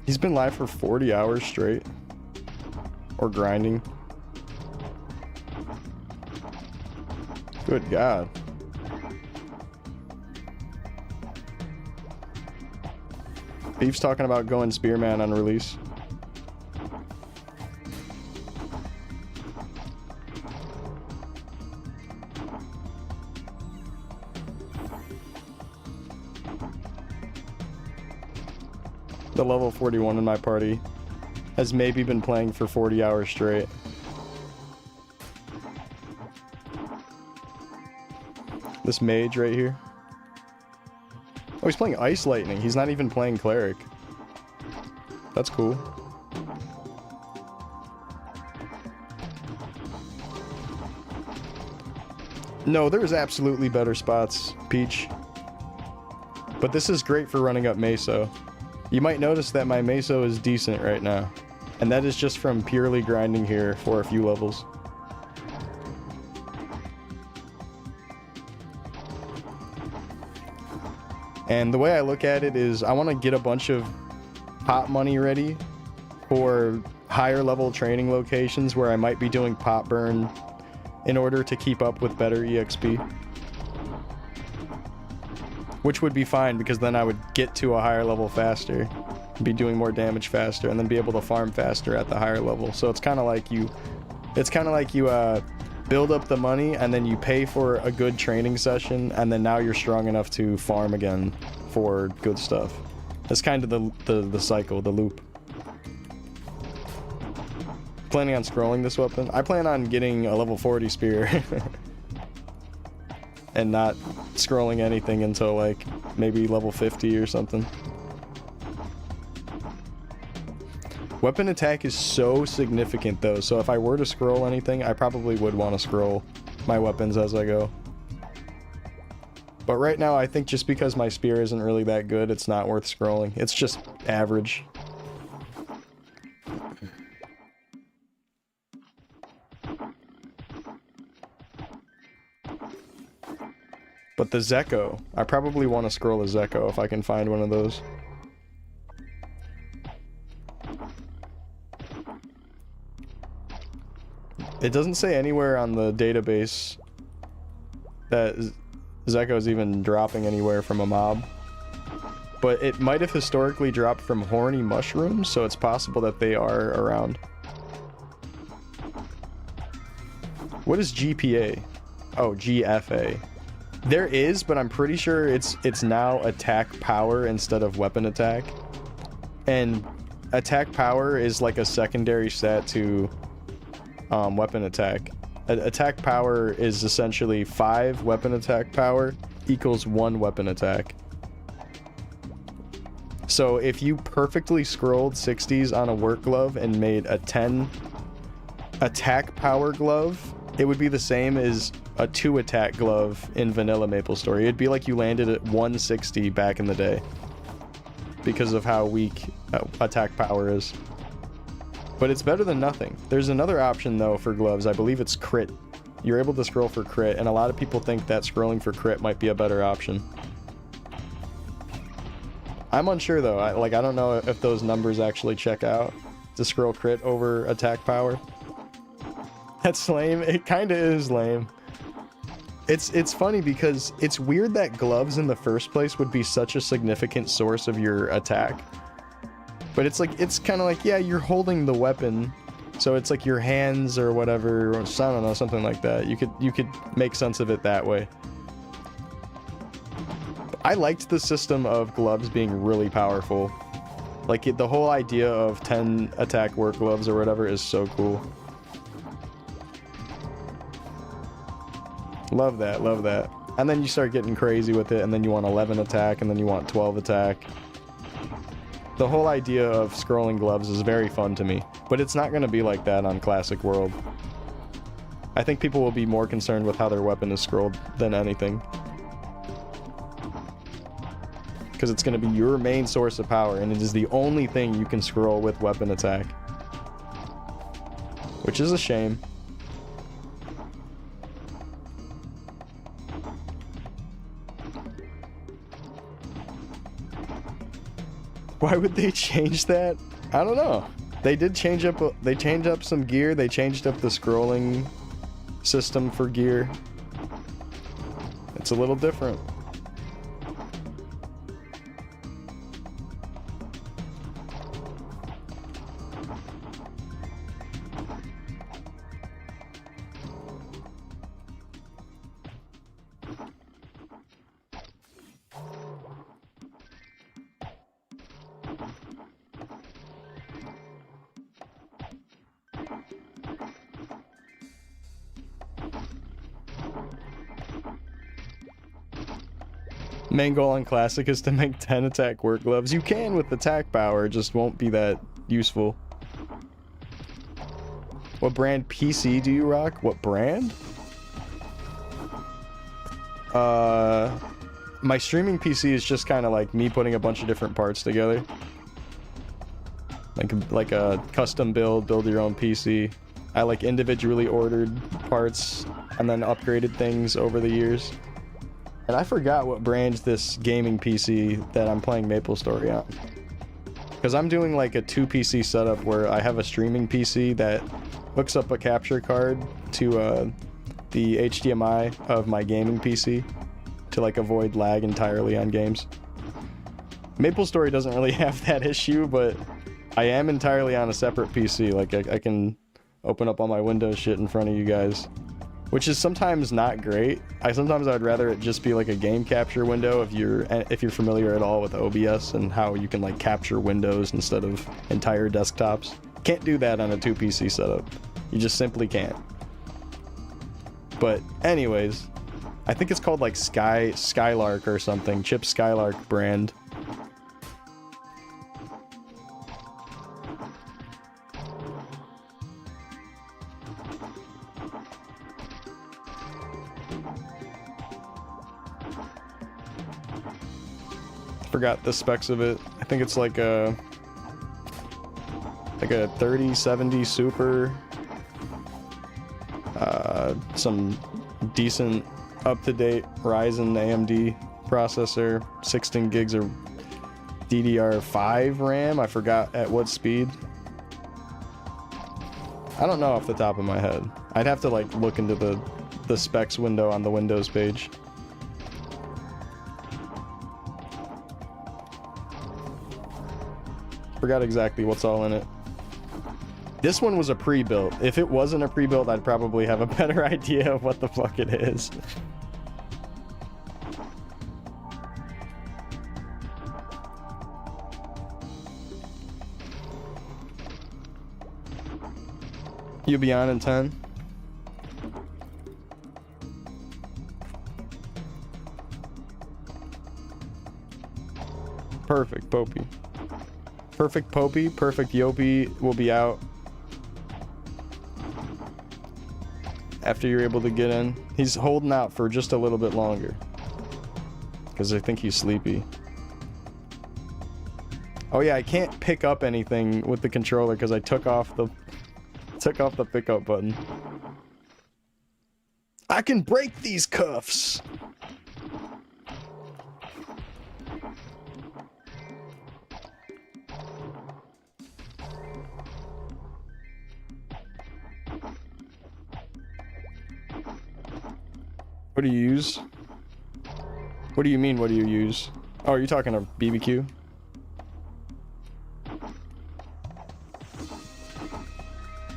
He's been live for 40 hours straight. Or grinding. Good God. Beef's talking about going Spearman on release. The level 41 in my party has maybe been playing for 40 hours straight. This mage right here. Oh, he's playing Ice Lightning. He's not even playing Cleric. That's cool. No, there's absolutely better spots, Peach. But this is great for running up Meso. You might notice that my Meso is decent right now. And that is just from purely grinding here for a few levels. And the way I look at it is I want to get a bunch of pop money ready for higher level training locations where I might be doing pop burn in order to keep up with better EXP. Which would be fine because then I would get to a higher level faster, be doing more damage faster, and then be able to farm faster at the higher level. So it's kind of like you build up the money and then you pay for a good training session, and then now you're strong enough to farm again for good stuff. That's kind of the cycle, the loop. Planning on scrolling this weapon? I plan on getting a level 40 spear. And not scrolling anything until like maybe level 50 or something. Weapon attack is so significant though, so if I were to scroll anything, I probably would want to scroll my weapons as I go. But right now I think just because my spear isn't really that good, it's not worth scrolling. It's just average. But the Zeko, I probably want to scroll a Zeko if I can find one of those. It doesn't say anywhere on the database that Zeko is even dropping anywhere from a mob. But it might have historically dropped from horny mushrooms, so it's possible that they are around. What is GPA? Oh, GFA. There is, but I'm pretty sure it's now attack power instead of weapon attack. And attack power is like a secondary stat to weapon attack. Attack power is essentially 5 weapon attack power equals 1 weapon attack. So if you perfectly scrolled 60s on a work glove and made a 10 attack power glove, it would be the same as a 2 attack glove in vanilla Maplestory. It'd be like you landed at 160 back in the day because of how weak attack power is. But it's better than nothing. There's another option though for gloves. I believe it's crit. You're able to scroll for crit, and a lot of people think that scrolling for crit might be a better option. I'm unsure though. I don't know if those numbers actually check out to scroll crit over attack power. That's lame. It kind of is lame. It's funny because it's weird that gloves in the first place would be such a significant source of your attack. But it's like, it's kind of like, yeah, you're holding the weapon, so it's like your hands or whatever, or I don't know, something like that. You could make sense of it that way. I liked the system of gloves being really powerful. Like, the whole idea of 10 attack work gloves or whatever is so cool. Love that, love that. And then you start getting crazy with it, and then you want 11 attack, and then you want 12 attack. The whole idea of scrolling gloves is very fun to me, but it's not going to be like that on Classic World. I think people will be more concerned with how their weapon is scrolled than anything. Because it's going to be your main source of power, and it is the only thing you can scroll with weapon attack. Which is a shame. Why would they change that? I don't know. They did change up, they changed up some gear, they changed up the scrolling system for gear. It's a little different. Main goal on Classic is to make 10 attack work gloves. You can with attack power, it just won't be that useful. What brand PC do you rock? What brand? My streaming PC is just kind of like me putting a bunch of different parts together. Like a custom build your own PC. I like individually ordered parts and then upgraded things over the years. And I forgot what brand this gaming PC that I'm playing Maplestory on. Because I'm doing like a 2 PC setup where I have a streaming PC that hooks up a capture card to the HDMI of my gaming PC to like avoid lag entirely on games. Maplestory doesn't really have that issue, but I am entirely on a separate PC. Like I can open up all my Windows shit in front of you guys. Which is sometimes not great. Sometimes I'd rather it just be like a game capture window if you're familiar at all with OBS and how you can like capture windows instead of entire desktops. Can't do that on a 2 PC setup. You just simply can't. But anyways, I think it's called like Skylark or something. Chip Skylark brand. Forgot the specs of it. I think it's like a 3070 Super, some decent up-to-date Ryzen AMD processor, 16 gigs of DDR5 RAM. I forgot at what speed. I don't know off the top of my head. I'd have to like look into the specs window on the Windows page. Forgot exactly what's all in it. This one was a pre-built. If it wasn't a pre-built, I'd probably have a better idea of what the fuck it is. You'll be on in 10? Perfect, Popey. Perfect Popey, Perfect Yopi will be out after you're able to get in. He's holding out for just a little bit longer because I think he's sleepy. Oh yeah, I can't pick up anything with the controller because I took off the pickup button. I can break these cuffs. What do you use? What do you mean, what do you use? Oh, are you talking to BBQ?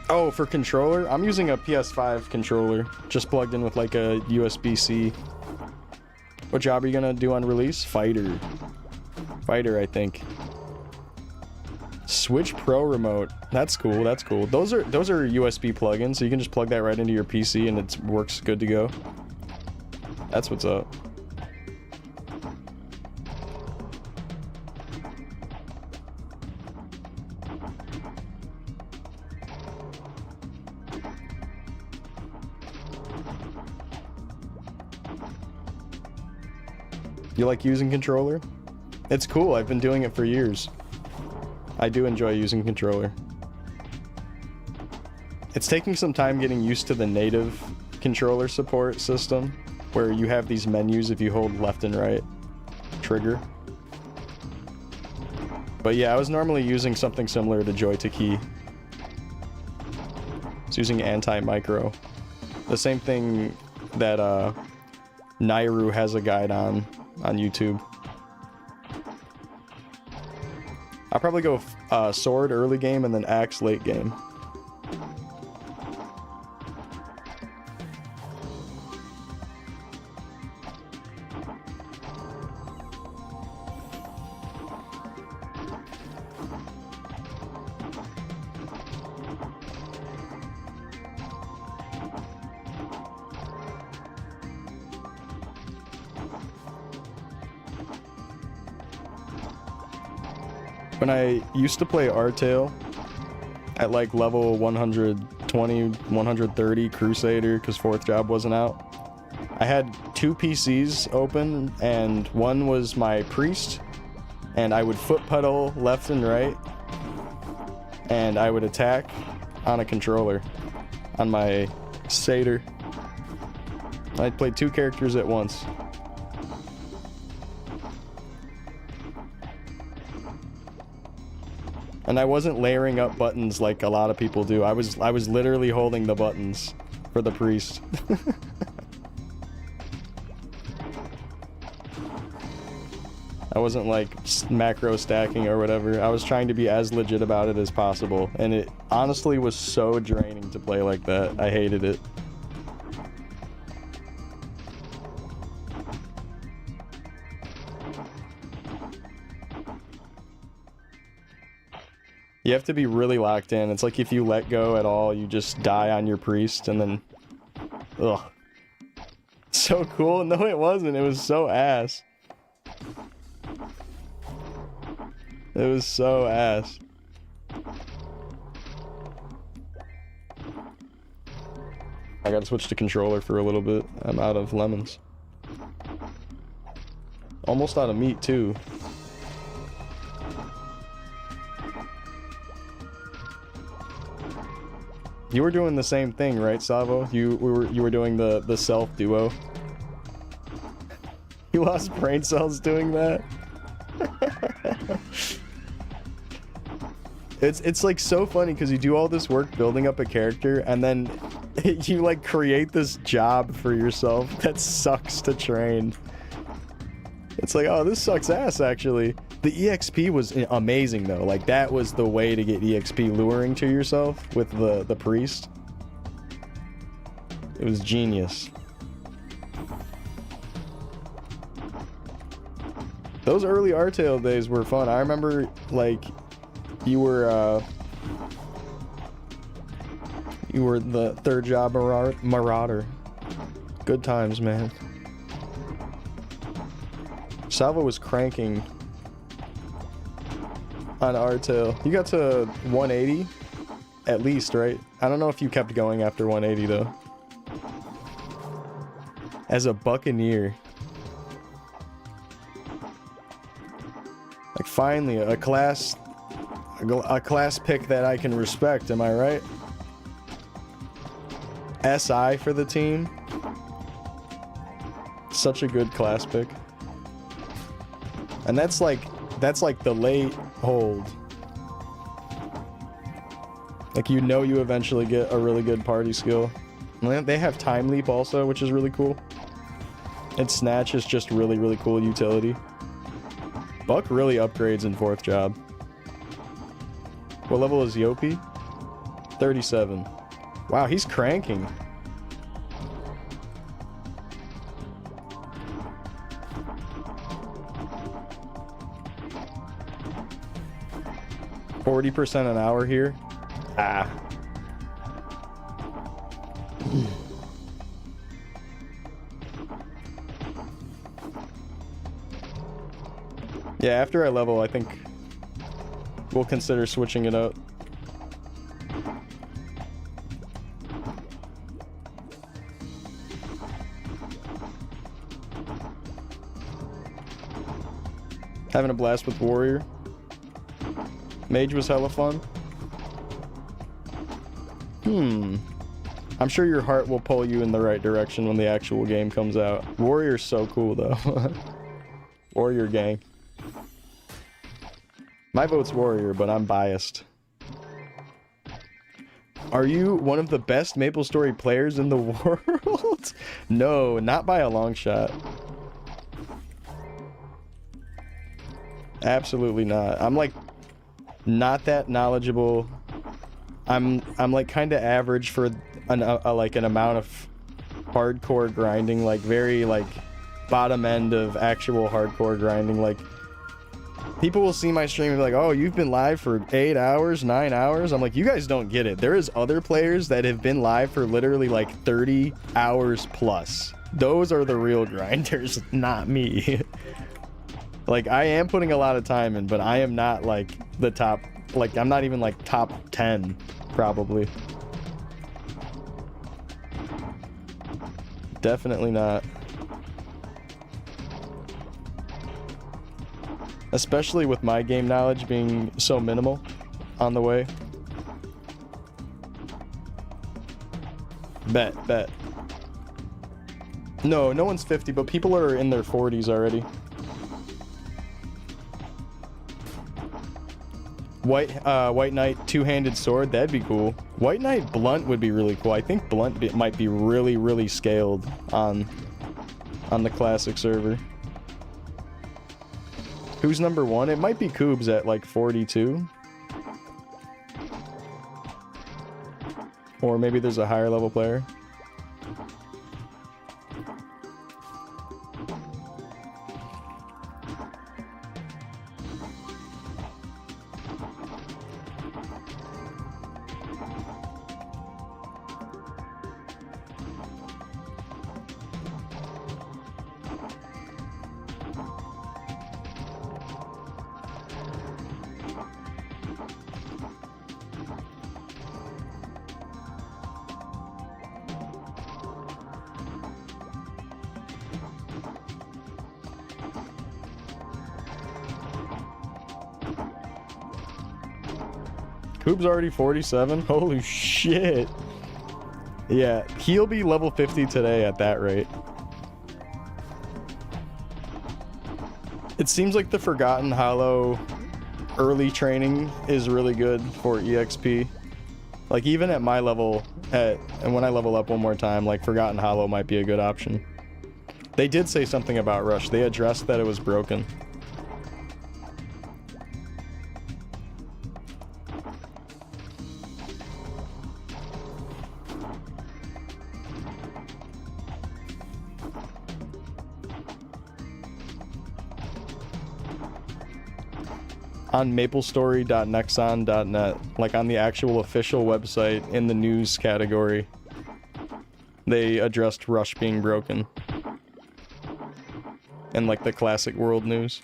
Oh, for controller? I'm using a PS5 controller, just plugged in with like a USB-C. What job are you gonna do on release? Fighter. Fighter, I think. Switch Pro remote. That's cool. That's cool. Those are USB plugins, so you can just plug that right into your PC and it works good to go. That's what's up. You like using controller? It's cool. I've been doing it for years. I do enjoy using controller. It's taking some time getting used to the native controller support system, where you have these menus if you hold left and right trigger. But yeah, I was normally using something similar to Joy-to-Key. I was using anti-micro. The same thing that Nairu has a guide on YouTube. I'll probably go sword early game and then axe late game. When I used to play Artale at like level 120, 130 Crusader, because 4th job wasn't out, I had 2 PCs open, and one was my priest, and I would foot pedal left and right, and I would attack on a controller on my satyr. I'd play 2 characters at once. And I wasn't layering up buttons like a lot of people do. I was literally holding the buttons for the priest. I wasn't like macro stacking or whatever. I was trying to be as legit about it as possible. And it honestly was so draining to play like that. I hated it. You have to be really locked in. It's like if you let go at all, you just die on your priest, and then... Ugh. So cool. No, it wasn't. It was so ass. It was so ass. I gotta switch to controller for a little bit. I'm out of lemons. Almost out of meat, too. You were doing the same thing, right, Savo? You were doing the self duo. You lost brain cells doing that? It's like so funny because you do all this work building up a character, and then you like create this job for yourself that sucks to train. It's like, oh, this sucks ass, actually. The EXP was amazing, though. Like, that was the way to get EXP, luring to yourself with the priest. It was genius. Those early Artale days were fun. I remember, like, you were the 3rd job marauder. Good times, man. Salvo was cranking on Artale. You got to 180 at least, right? I don't know if you kept going after 180 though. As a buccaneer. Like finally a class pick that I can respect, am I right? SI for the team. Such a good class pick. And that's like the late hold. Like, you know, you eventually get a really good party skill. And they have time leap also, which is really cool. And snatch is just really, really cool utility. Buck really upgrades in 4th job. What level is Yopi? 37. Wow, he's cranking. 40% an hour here. Ah. Yeah, after I level, I think we'll consider switching it up. Having a blast with Warrior. Mage was hella fun. I'm sure your heart will pull you in the right direction when the actual game comes out. Warrior's so cool, though. Warrior gang. My vote's Warrior, but I'm biased. Are you one of the best Maplestory players in the world? No, not by a long shot. Absolutely not. I'm like not that knowledgeable. I'm like kind of average for like an amount of hardcore grinding, like very like bottom end of actual hardcore grinding. Like people will see my stream and be like, "Oh, you've been live for 8 hours, 9 hours." I'm like, "You guys don't get it. There is other players that have been live for literally like 30 hours plus. Those are the real grinders, not me." Like, I am putting a lot of time in, but I am not, like, the top... Like, I'm not even, like, top 10, probably. Definitely not. Especially with my game knowledge being so minimal on the way. Bet. No, no one's 50, but people are in their 40s already. White Knight two-handed sword, that'd be cool. White Knight blunt would be really cool. I think blunt might be really scaled on the classic server. Who's number one? It might be Koobs at like 42. Or maybe there's a higher level player. Koob's already 47? Holy shit. Yeah, he'll be level 50 today at that rate. It seems like the Forgotten Hollow early training is really good for EXP. Like, even at my level, and when I level up one more time, like, Forgotten Hollow might be a good option. They did say something about Rush. They addressed that it was broken. On maplestory.nexon.net, like on the actual official website in the news category, they addressed Rush being broken. And like the classic world news.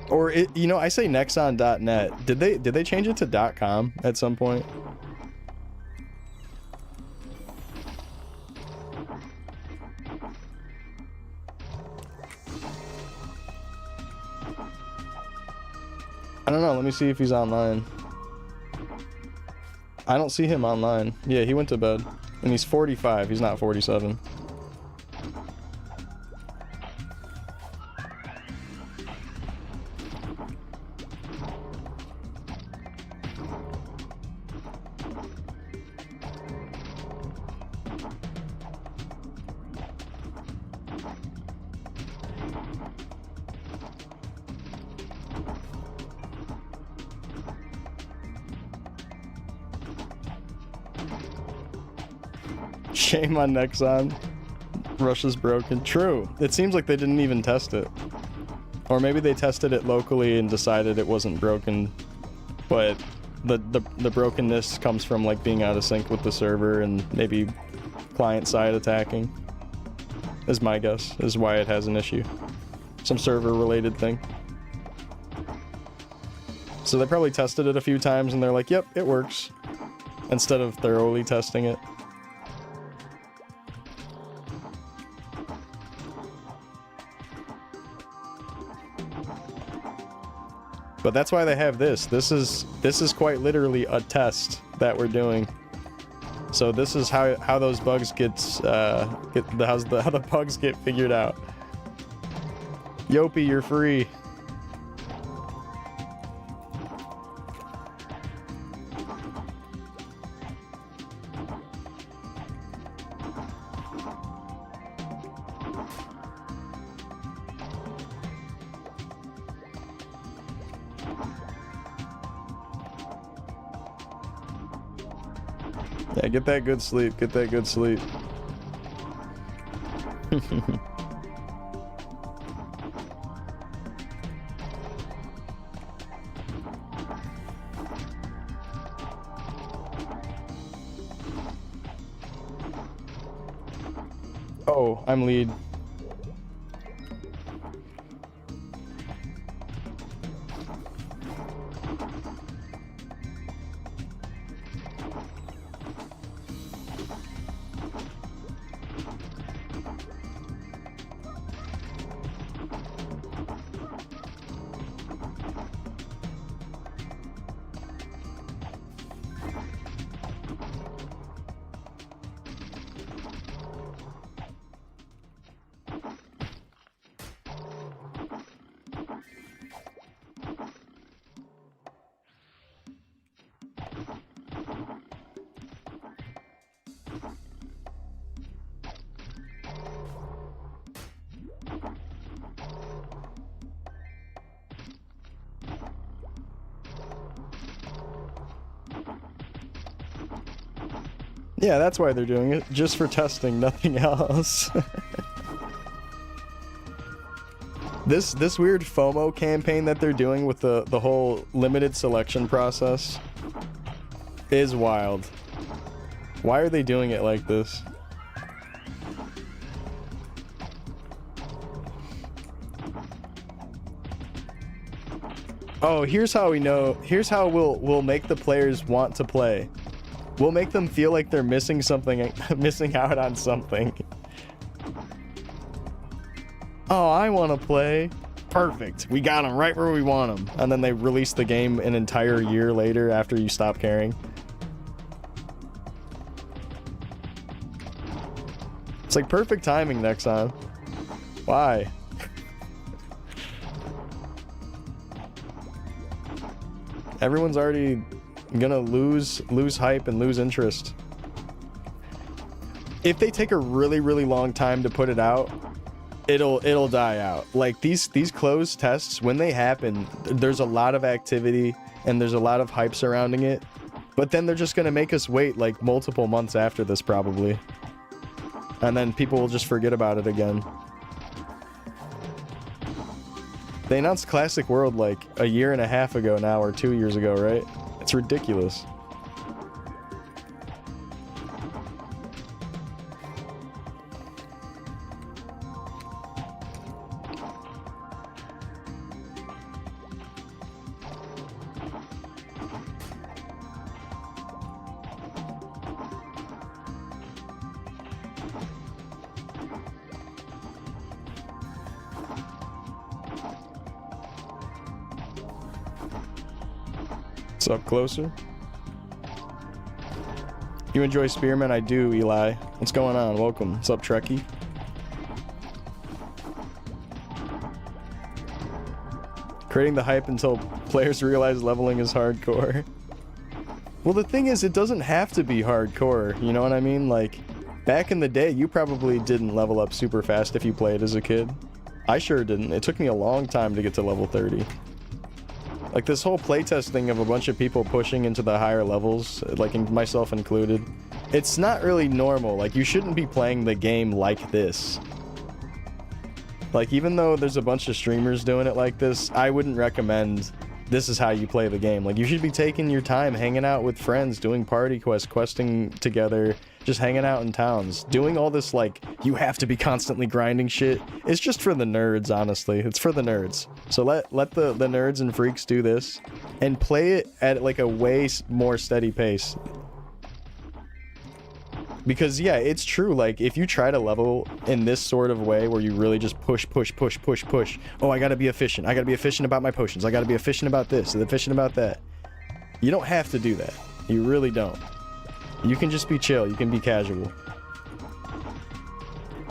Or it, you know, I say nexon.net. Did they change it to .com at some point? I don't know, let me see if he's online. I don't see him online. Yeah, he went to bed. And he's 45, he's not 47. Shame on Nexon. Russia's broken. True. It seems like they didn't even test it. Or maybe they tested it locally and decided it wasn't broken. But the brokenness comes from like being out of sync with the server and maybe client side attacking. Is my guess. Is why it has an issue. Some server related thing. So they probably tested it a few times and they're like, yep, it works. Instead of thoroughly testing it. But that's why they have this. This is quite literally a test that we're doing. So this is how those bugs how the bugs get figured out. Yopi, you're free. Yeah, get that good sleep. Get that good sleep. Oh, I'm lead. Yeah, that's why they're doing it. Just for testing, nothing else. This weird FOMO campaign that they're doing with the whole limited selection process is wild. Why are they doing it like this? Oh, here's how we know. Here's how we'll make the players want to play. We'll make them feel like they're missing something, missing out on something. Oh, I want to play. Perfect. We got them right where we want them. And then they release the game an entire year later after you stop caring. It's like perfect timing, Nexon. Why? Everyone's already gonna lose hype and lose interest. If they take a really long time to put it out, it'll die out. Like these closed tests, when they happen, there's a lot of activity and there's a lot of hype surrounding it, but then they're just gonna make us wait like multiple months after this probably, and then people will just forget about it again. They announced Classic World like a year and a half ago now, or 2 years ago, right? It's ridiculous. What's up, Closer? You enjoy Spearman? I do, Eli. What's going on? Welcome. What's up, Trekkie? Creating the hype until players realize leveling is hardcore. Well, the thing is, it doesn't have to be hardcore, you know what I mean? Like, back in the day, you probably didn't level up super fast if you played as a kid. I sure didn't. It took me a long time to get to level 30. Like, this whole playtesting of a bunch of people pushing into the higher levels, like myself included, it's not really normal. Like, you shouldn't be playing the game like this. Like, even though there's a bunch of streamers doing it like this, I wouldn't recommend this is how you play the game. Like, you should be taking your time, hanging out with friends, doing party quests, questing together, just hanging out in towns. Doing all this, like, you have to be constantly grinding shit. It's just for the nerds, honestly. It's for the nerds. So let the nerds and freaks do this, and play it at, like, a way more steady pace. Because, yeah, it's true, like, if you try to level in this sort of way where you really just push, oh, I gotta be efficient, about my potions, I gotta be efficient about this, efficient about that. You don't have to do that. You really don't. You can just be chill, you can be casual.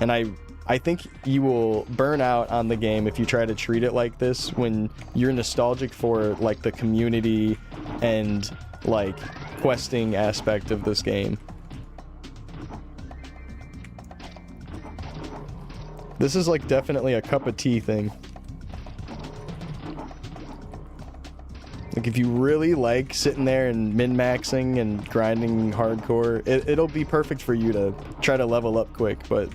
And I think you will burn out on the game if you try to treat it like this when you're nostalgic for, like, the community and, like, questing aspect of this game. This is, like, definitely a cup of tea thing. Like, if you really like sitting there and min-maxing and grinding hardcore, it'll be perfect for you to try to level up quick, but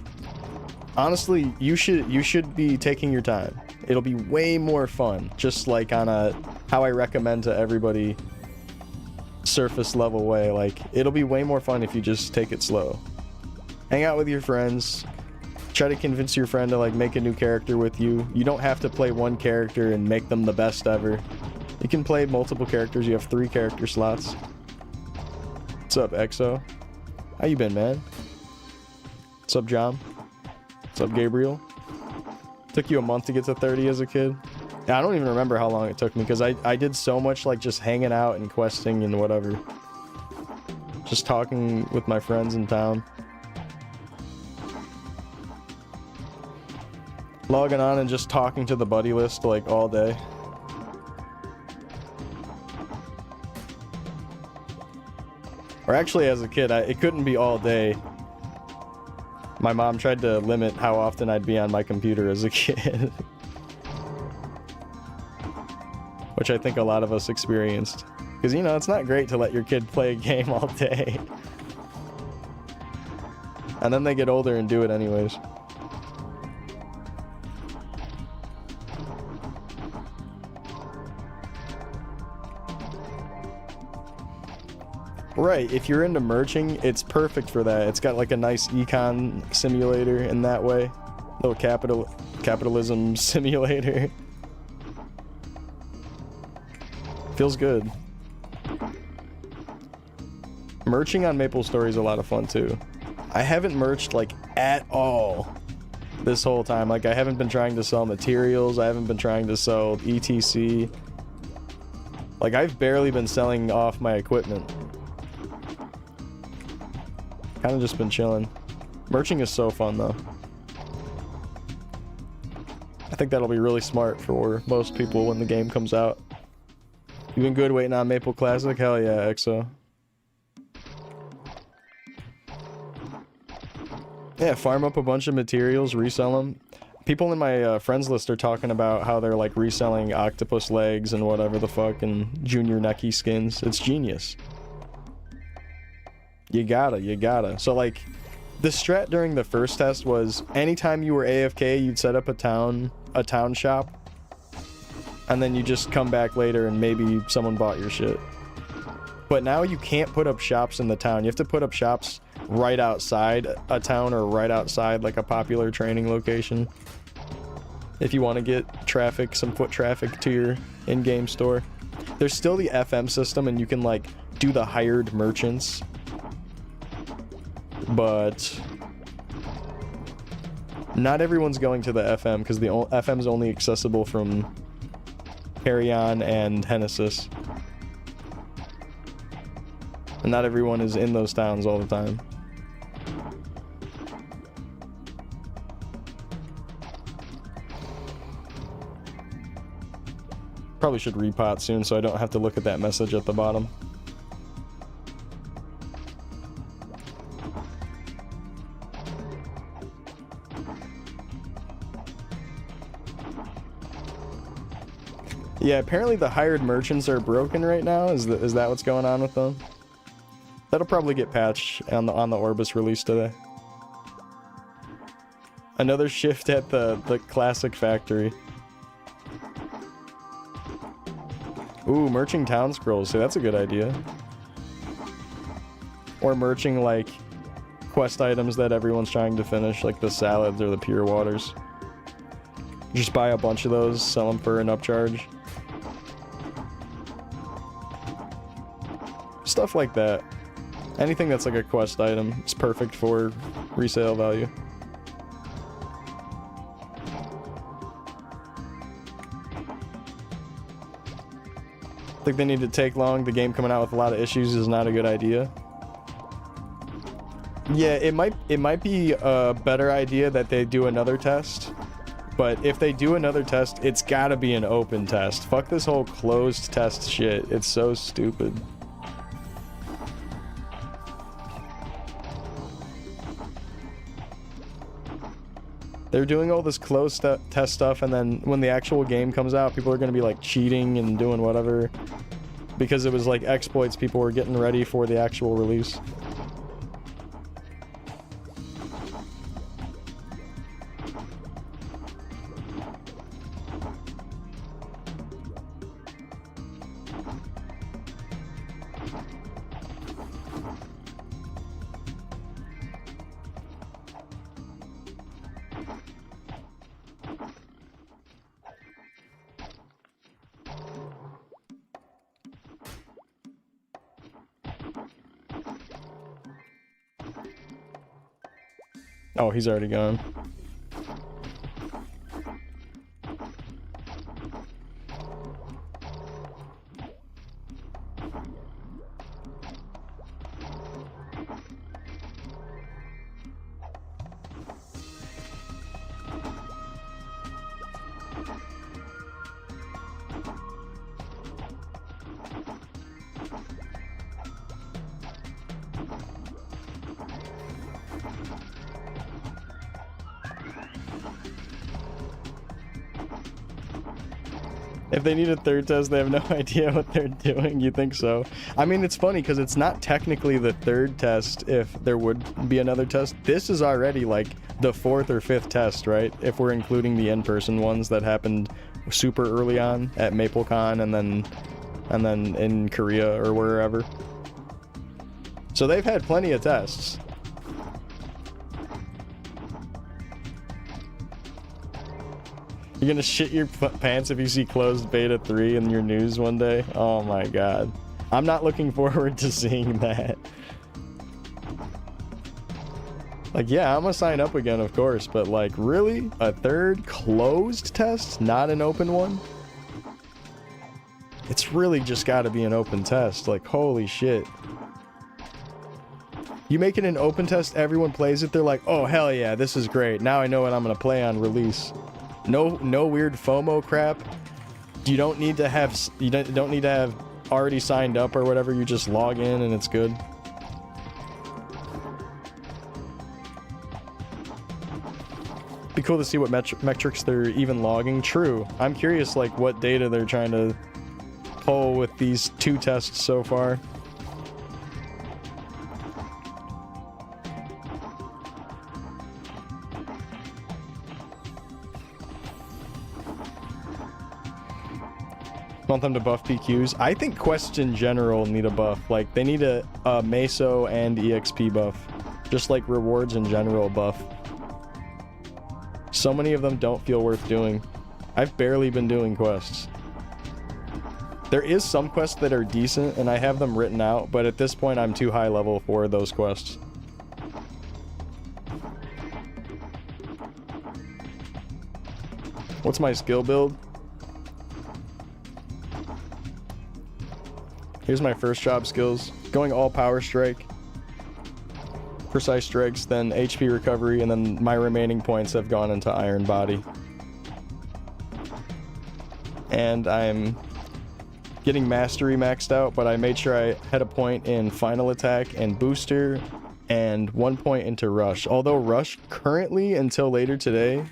honestly, you should be taking your time. It'll be way more fun, just like on a how I recommend to everybody surface level way. Like, it'll be way more fun if you just take it slow. Hang out with your friends. Try to convince your friend to, like, make a new character with you. You don't have to play one character and make them the best ever. You can play multiple characters. You have 3 character slots. What's up, EXO? How you been, man? What's up, John? What's up, Gabriel? Took you a month to get to 30 as a kid? Yeah, I don't even remember how long it took me, because I did so much, like, just hanging out and questing and whatever. Just talking with my friends in town. Logging on and just talking to the buddy list, like, all day. Or actually, as a kid, it couldn't be all day. My mom tried to limit how often I'd be on my computer as a kid. Which I think a lot of us experienced. Because, you know, it's not great to let your kid play a game all day. And then they get older and do it anyways. Right, if you're into merching, it's perfect for that. It's got, like, a nice econ simulator in that way. Little capitalism simulator. Feels good. Merching on Maplestory is a lot of fun too. I haven't merched, like, at all this whole time. Like, I haven't been trying to sell materials. I haven't been trying to sell ETC. Like, I've barely been selling off my equipment. Kind of just been chilling. Merching is so fun though. I think that'll be really smart for most people when the game comes out. You been good waiting on Maple Classic? Hell yeah, EXO. Yeah, farm up a bunch of materials, resell them. People in my friends list are talking about how they're, like, reselling octopus legs and whatever the fuck and junior Neki skins. It's genius. You gotta. So, like, the strat during the first test was anytime you were AFK, you'd set up a town shop, and then you just come back later and maybe someone bought your shit. But now you can't put up shops in the town. You have to put up shops right outside a town or right outside, like, a popular training location if you want to get traffic, some foot traffic to your in-game store. There's still the FM system, and you can, like, do the hired merchants. But not everyone's going to the FM because the FM is only accessible from Carrion and Hennesis. And not everyone is in those towns all the time. Probably should repot soon so I don't have to look at that message at the bottom. Yeah, apparently the hired merchants are broken right now. Is that what's going on with them? That'll probably get patched on the Orbis release today. Another shift at the classic factory. Ooh, merching town scrolls. So that's a good idea. Or merching like quest items that everyone's trying to finish, like the salads or the pure waters. Just buy a bunch of those, sell them for an upcharge. Stuff like that. Anything that's like a quest item is perfect for resale value. I think they need to take long. The game coming out with a lot of issues is not a good idea. Yeah, it might be a better idea that they do another test. But if they do another test, it's gotta be an open test. Fuck this whole closed test shit. It's so stupid. They're doing all this closed test stuff, and then when the actual game comes out, people are gonna be like cheating and doing whatever. Because it was like exploits people were getting ready for the actual release. Oh, he's already gone. If they need a third test, they have no idea what they're doing. You think so? I mean, it's funny because it's not technically the third test if there would be another test. This is already like the fourth or fifth test, right? If we're including the in-person ones that happened super early on at MapleCon and then in Korea or wherever. So they've had plenty of tests. You're gonna shit your pants if you see closed beta 3 in your news one day? Oh my god. I'm not looking forward to seeing that. Like, yeah, I'm gonna sign up again, of course, but like, really? A third closed test? Not an open one? It's really just gotta be an open test. Like, holy shit. You make it an open test, everyone plays it, they're like, oh hell yeah, this is great. Now I know what I'm gonna play on release. No weird FOMO crap. You don't need to have already signed up or whatever. You just log in and it's good. Be cool to see what metrics they're even logging. True. I'm curious like what data they're trying to pull with these 2 tests so far. Want them to buff PQs? I think quests in general need a buff. Like, they need a Meso and EXP buff. Just like rewards in general buff. So many of them don't feel worth doing. I've barely been doing quests. There is some quests that are decent, and I have them written out, but at this point I'm too high level for those quests. What's my skill build? Here's my first job skills. Going all power strike, precise strikes, then HP recovery, and then my remaining points have gone into iron body. And I'm getting mastery maxed out, but I made sure I had a point in final attack and booster and 1 point into rush. Although rush currently until later today,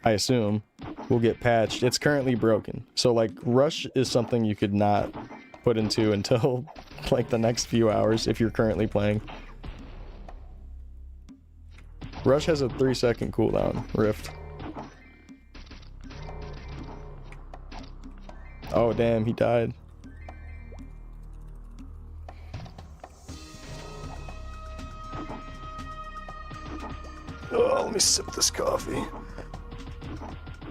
I assume, will get patched. It's currently broken. So like rush is something you could not put into until like the next few hours if you're currently playing. Rush has a 3-second cooldown. Rift. Oh damn, he died. Oh, let me sip this coffee.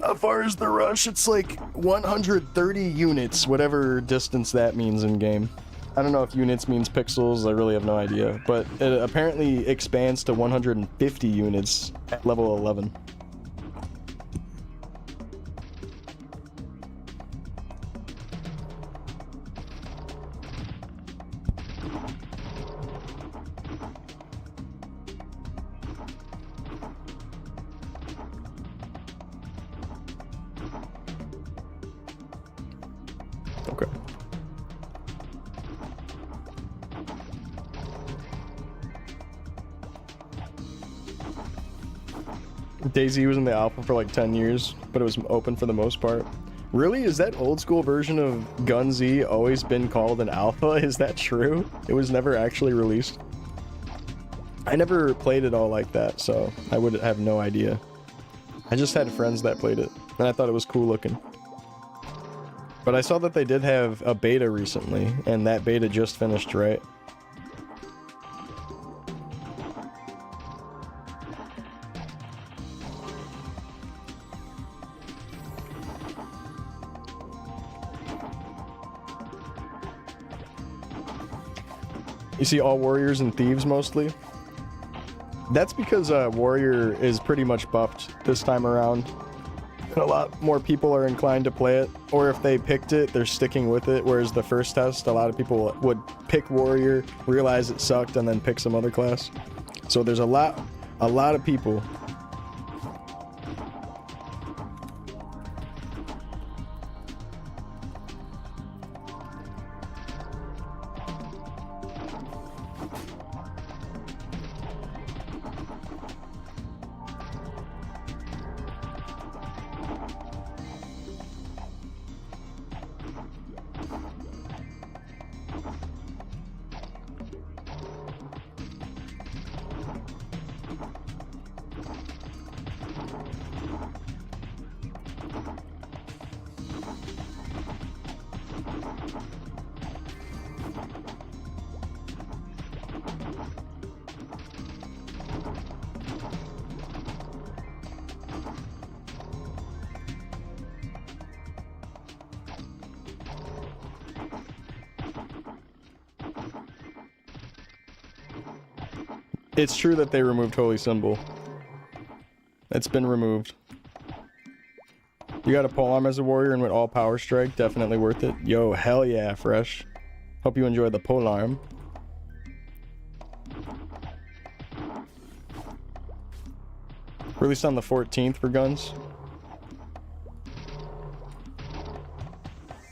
How far is the rush? It's like 130 units, whatever distance that means in game. I don't know if units means pixels, I really have no idea. But it apparently expands to 150 units at level 11. Okay. DayZ was in the alpha for like 10 years, but it was open for the most part. Really? Is that old school version of Gun Z always been called an alpha? Is that true? It was never actually released? I never played it all like that, so I would have no idea. I just had friends that played it, and I thought it was cool looking. But I saw that they did have a beta recently, and that beta just finished, right? You see all warriors and thieves mostly? That's because warrior is pretty much buffed this time around. And a lot more people are inclined to play it, or if they picked it, they're sticking with it, whereas the first test, a lot of people would pick warrior, realize it sucked, and then pick some other class. So there's a lot of people. It's true that they removed Holy Symbol. It's been removed. You got a polearm as a warrior and went all power strike. Definitely worth it. Yo, hell yeah, Fresh. Hope you enjoy the polearm. Released on the 14th for guns.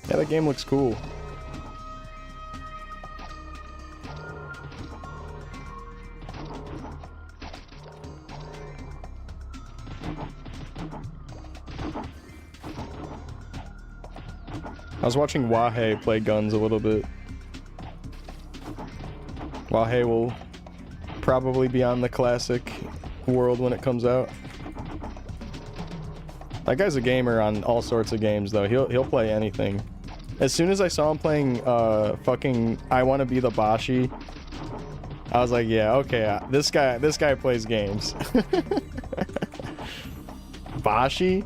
Yeah, that game looks cool. I was watching Wahe play guns a little bit. Wahe will probably be on the classic world when it comes out. That guy's a gamer on all sorts of games though. He'll play anything. As soon as I saw him playing fucking I Wanna Be the Bashi, I was like, yeah, okay, this guy plays games. Bashi?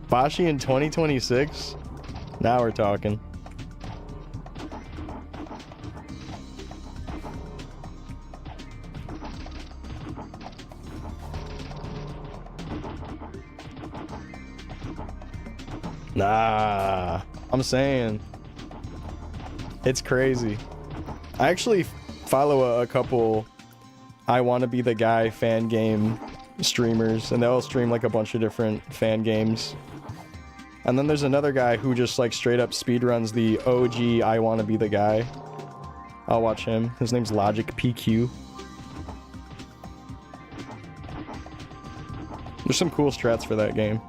Bashi in 2026? Now we're talking. Nah, I'm saying it's crazy. I actually follow a couple I Wanna Be the Guy fan game streamers, and they'll stream like a bunch of different fan games. And then there's another guy who just like straight up speedruns the OG I Wanna Be the Guy. I'll watch him. His name's Logic PQ. There's some cool strats for that game.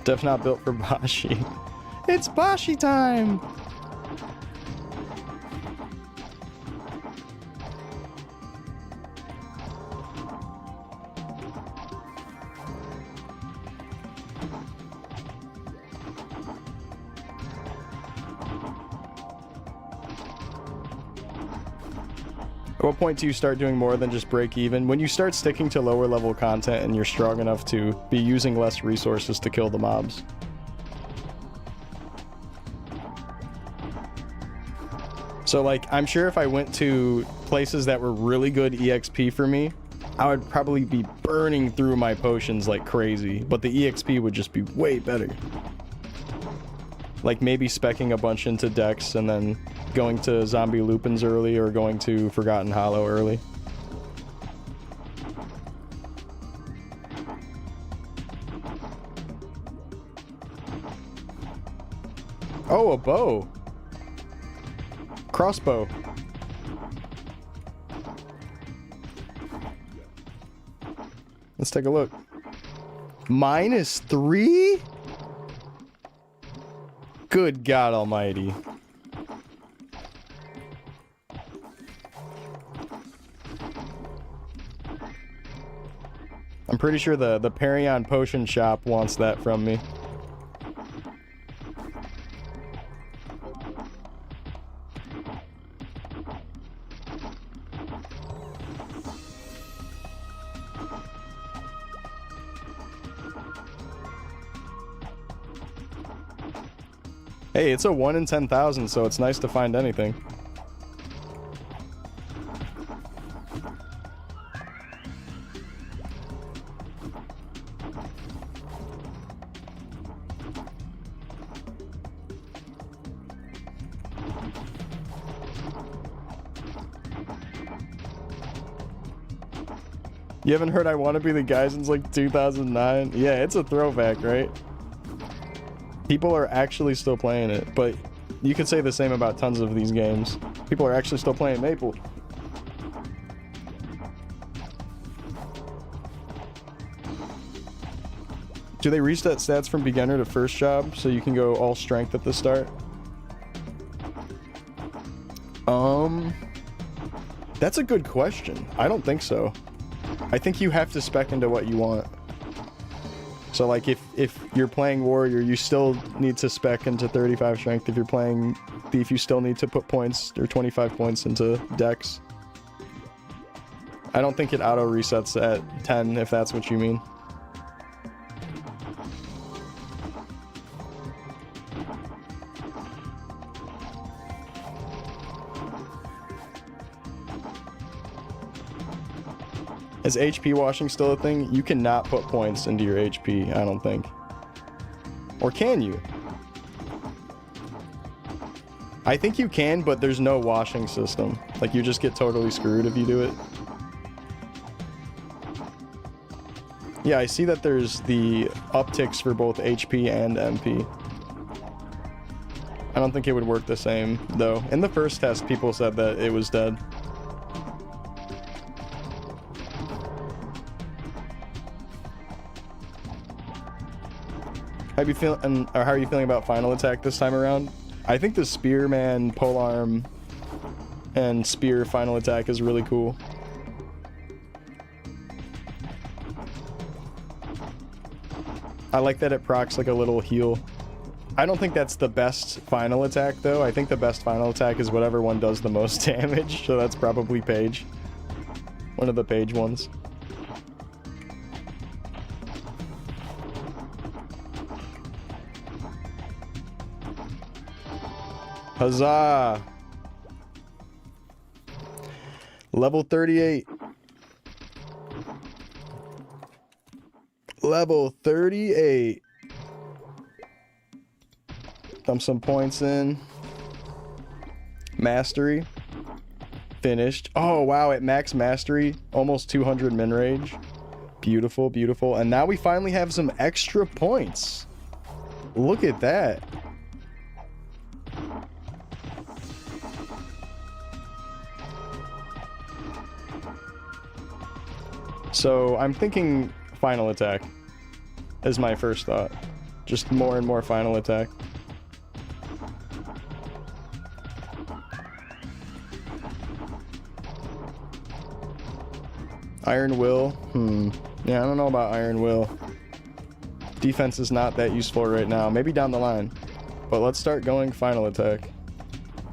Def not built for Bashi. It's Bashi time! At what point do you start doing more than just break even? When you start sticking to lower level content and you're strong enough to be using less resources to kill the mobs. So like, I'm sure if I went to places that were really good EXP for me, I would probably be burning through my potions like crazy, but the EXP would just be way better. Like maybe speccing a bunch into Dex and then going to Zombie Lupins early or going to Forgotten Hollow early. Oh, a bow. Crossbow. Let's take a look. -3? Good God Almighty. I'm pretty sure the Perion Potion Shop wants that from me. Hey, it's a 1 in 10,000, so it's nice to find anything. You haven't heard I Want to Be the Guy since like 2009? Yeah, it's a throwback, right? People are actually still playing it, but you could say the same about tons of these games. People are actually still playing Maple. Do they reset stats from beginner to first job so you can go all strength at the start? That's a good question. I don't think so. I think you have to spec into what you want. So like if you're playing warrior, you still need to spec into 35 strength. If you're playing thief, you still need to put points or 25 points into dex. I don't think it auto resets at 10 if that's what you mean. Is HP washing still a thing? You cannot put points into your HP, I don't think. Or can you? I think you can, but there's no washing system. Like, you just get totally screwed if you do it. Yeah, I see that there's the upticks for both HP and MP. I don't think it would work the same, though. In the first test, people said that it was dead. How are you feeling about final attack this time around? I think the Spearman, Polearm, and Spear final attack is really cool. I like that it procs like a little heal. I don't think that's the best final attack though. I think the best final attack is whatever one does the most damage, so that's probably Page. One of the Page ones. Huzzah! Level 38. Level 38. Dump some points in. Mastery. Finished. Oh, wow. At max mastery, almost 200 min rage. Beautiful, beautiful. And now we finally have some extra points. Look at that. So I'm thinking final attack is my first thought. Just more and more final attack. Iron Will. Yeah, I don't know about Iron Will. Defense is not that useful right now. Maybe down the line. But let's start going final attack.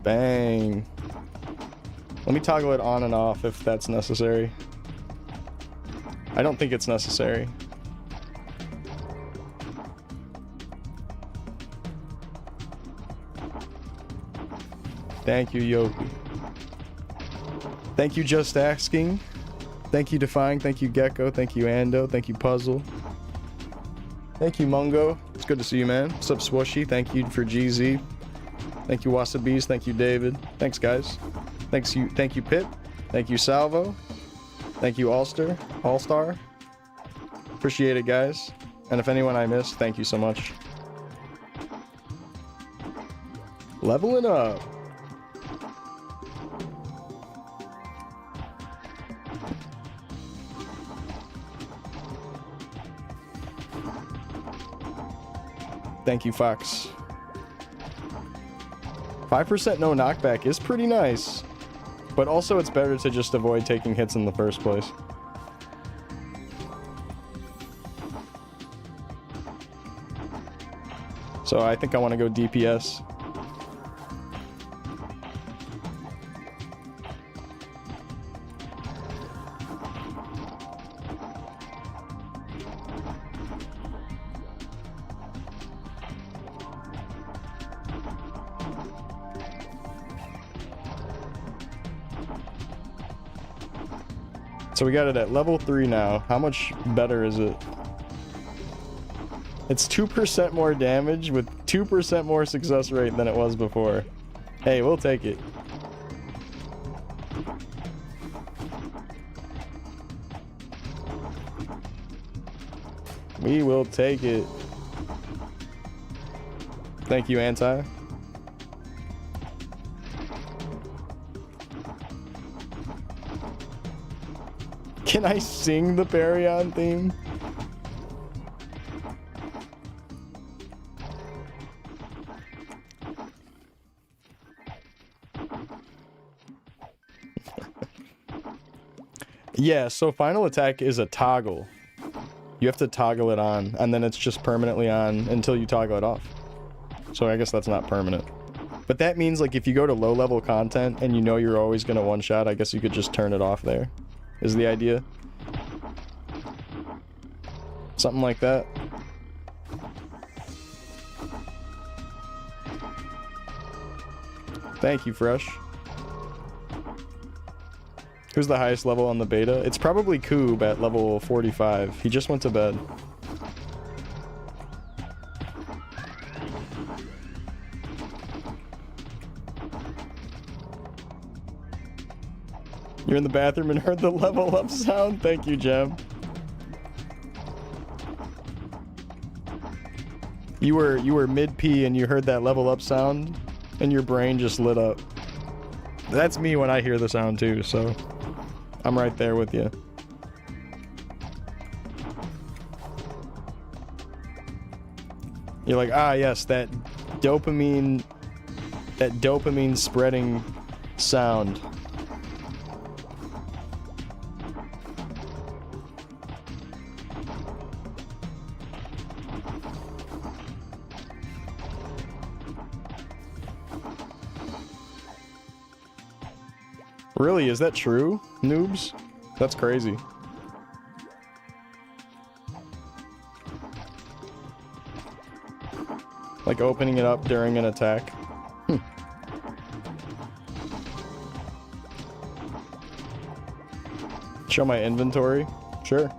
Bang. Let me toggle it on and off if that's necessary. I don't think it's necessary. Thank you, Yoki. Thank you, Just Asking. Thank you, Defying. Thank you, Gecko. Thank you, Ando. Thank you, Puzzle. Thank you, Mungo. It's good to see you, man. What's up, Swooshy? Thank you for GZ. Thank you, Wasabis. Thank you, David. Thanks, guys. Thank you, Pip. Thank you, Salvo. Thank you, All-Star. Appreciate it, guys. And if anyone I missed, thank you so much. Leveling up. Thank you, Fox. 5% no knockback is pretty nice. But also it's better to just avoid taking hits in the first place. So I think I want to go DPS. So we got it at level 3 now. How much better is it? It's 2% more damage with 2% more success rate than it was before. Hey, we'll take it. We will take it. Thank you, Anti. Can I sing the Paryon theme? Yeah, so final attack is a toggle. You have to toggle it on, and then it's just permanently on until you toggle it off. So I guess that's not permanent. But that means, like, if you go to low-level content and you know you're always gonna one-shot, I guess you could just turn it off there. Is the idea. Something like that. Thank you, Fresh. Who's the highest level on the beta? It's probably Koob at level 45. He just went to bed. You're in the bathroom and heard the level up sound? Thank you, Gem. You were mid-pee and you heard that level up sound and your brain just lit up. That's me when I hear the sound too, so I'm right there with you. You're like, ah yes, that dopamine spreading sound. Really? Is that true, noobs? That's crazy. Like opening it up during an attack. Show my inventory? Sure.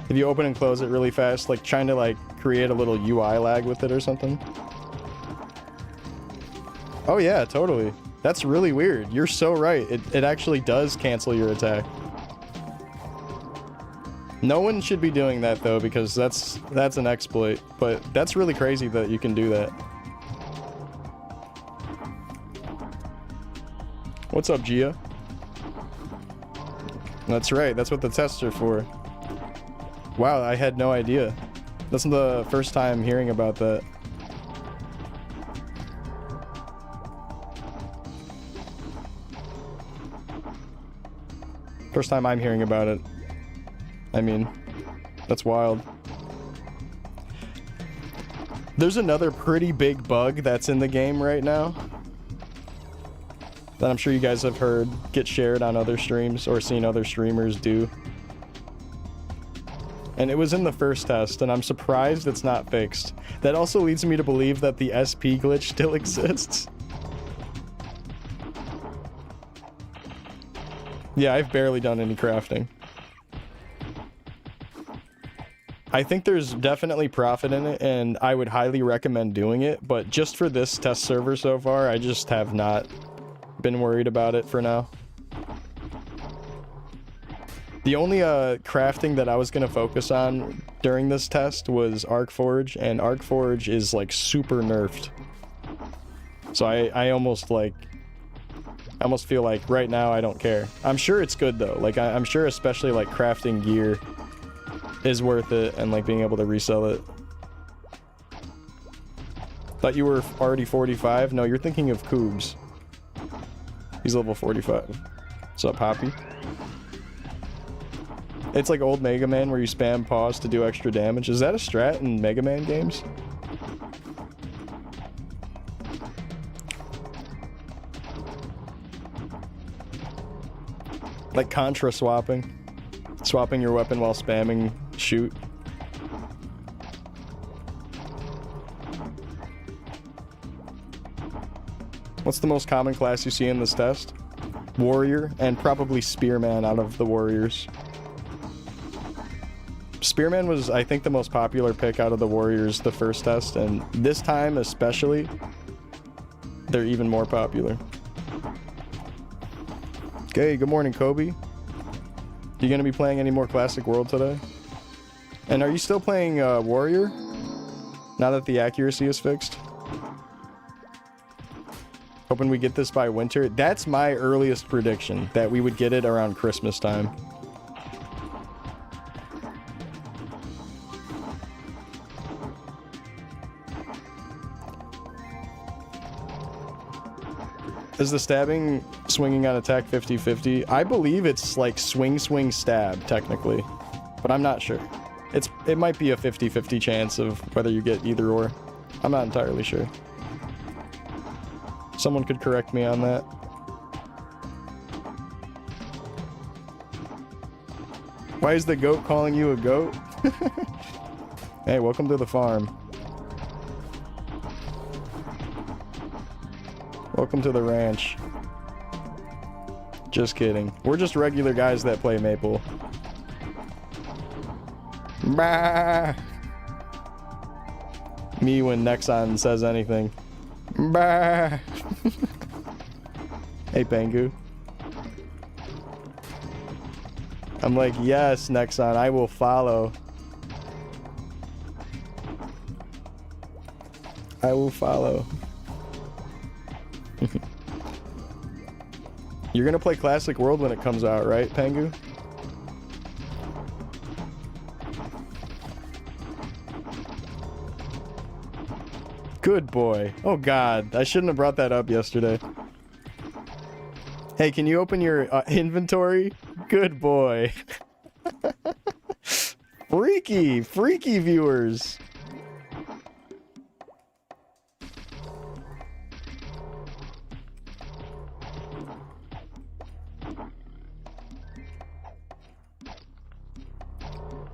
If you open and close it really fast, like trying to like create a little UI lag with it or something. Oh yeah, totally. That's really weird. You're so right. It actually does cancel your attack. No one should be doing that though, because that's an exploit. But that's really crazy that you can do that. What's up, Gia? That's right. That's what the tests are for. Wow, I had no idea. That's the first time hearing about that. First time I'm hearing about it. I mean, that's wild. There's another pretty big bug that's in the game right now that I'm sure you guys have heard get shared on other streams or seen other streamers do. And it was in the first test, and I'm surprised it's not fixed. That also leads me to believe that the SP glitch still exists. Yeah, I've barely done any crafting. I think there's definitely profit in it, and I would highly recommend doing it, but just for this test server so far, I just have not been worried about it for now. The only crafting that I was going to focus on during this test was Arcforge, and Arcforge is like super nerfed. So I almost feel like right now I don't care. I'm sure it's good though. Like I'm sure especially like crafting gear is worth it, and like being able to resell it. Thought you were already 45? No, you're thinking of Koobs. He's level 45. What's up, Hoppy? It's like old Mega Man where you spam pause to do extra damage. Is that a strat in Mega Man games? Like Contra swapping. Swapping your weapon while spamming shoot. What's the most common class you see in this test? Warrior, and probably Spearman out of the warriors. Spearman was, I think, the most popular pick out of the warriors the first test, and this time especially, they're even more popular. Okay, good morning, Kobe. You gonna be playing any more Classic World today? And are you still playing Warrior? Now that the accuracy is fixed? Hoping we get this by winter. That's my earliest prediction, that we would get it around Christmas time. Is the stabbing swinging on attack 50-50? I believe it's like swing stab technically, but I'm not sure. It might be a 50-50 chance of whether you get either or. I'm not entirely sure. Someone could correct me on that. Why is the goat calling you a goat? Hey, welcome to the farm. Welcome to the ranch. Just kidding. We're just regular guys that play Maple. Bah! Me when Nexon says anything. Bah! Hey, Pengu. I'm like, yes, Nexon, I will follow. I will follow. You're gonna play Classic World when it comes out, right, Pengu? Good boy. Oh god, I shouldn't have brought that up yesterday. Hey, can you open your inventory? Good boy. Freaky viewers.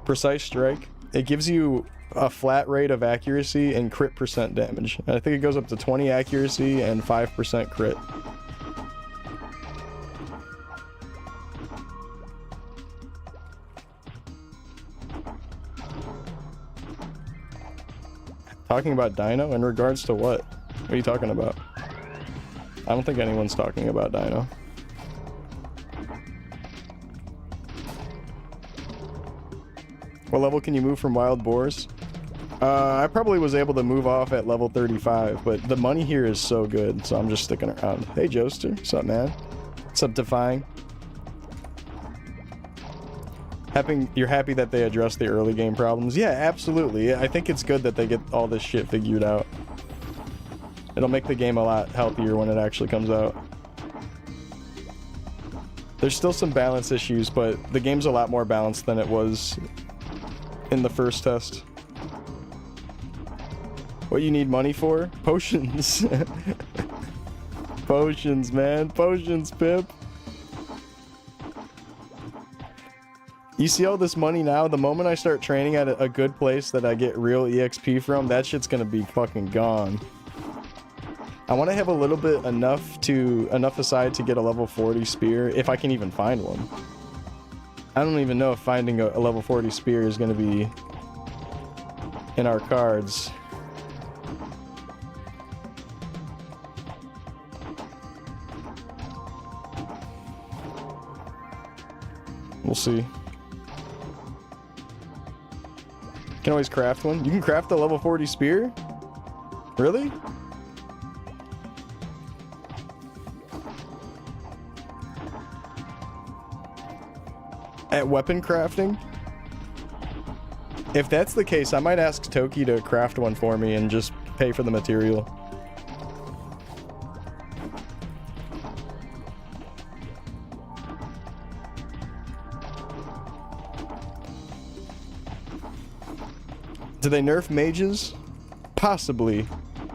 Precise strike. It gives you a flat rate of accuracy and crit percent damage. And I think it goes up to 20 accuracy and 5% crit. Talking about Dino? In regards to what? What are you talking about? I don't think anyone's talking about Dino. What level can you move from wild boars? I probably was able to move off at level 35, but the money here is so good, so I'm just sticking around. Hey, Joester. What's up, man? What's up, Defying? You're happy that they addressed the early game problems? Yeah, absolutely. I think it's good that they get all this shit figured out. It'll make the game a lot healthier when it actually comes out. There's still some balance issues, but the game's a lot more balanced than it was in the first test. What you need money for? Potions. Potions, man. Potions, pimp. You see all this money now? The moment I start training at a good place that I get real EXP from, that shit's gonna be fucking gone. I want to have a little bit enough aside to get a level 40 spear, if I can even find one. I don't even know if finding a level 40 spear is gonna be in our cards. We'll see. Can always craft one. You can craft the level 40 spear? Really? At weapon crafting? If that's the case, I might ask Toki to craft one for me and just pay for the material. Do they nerf mages? Possibly.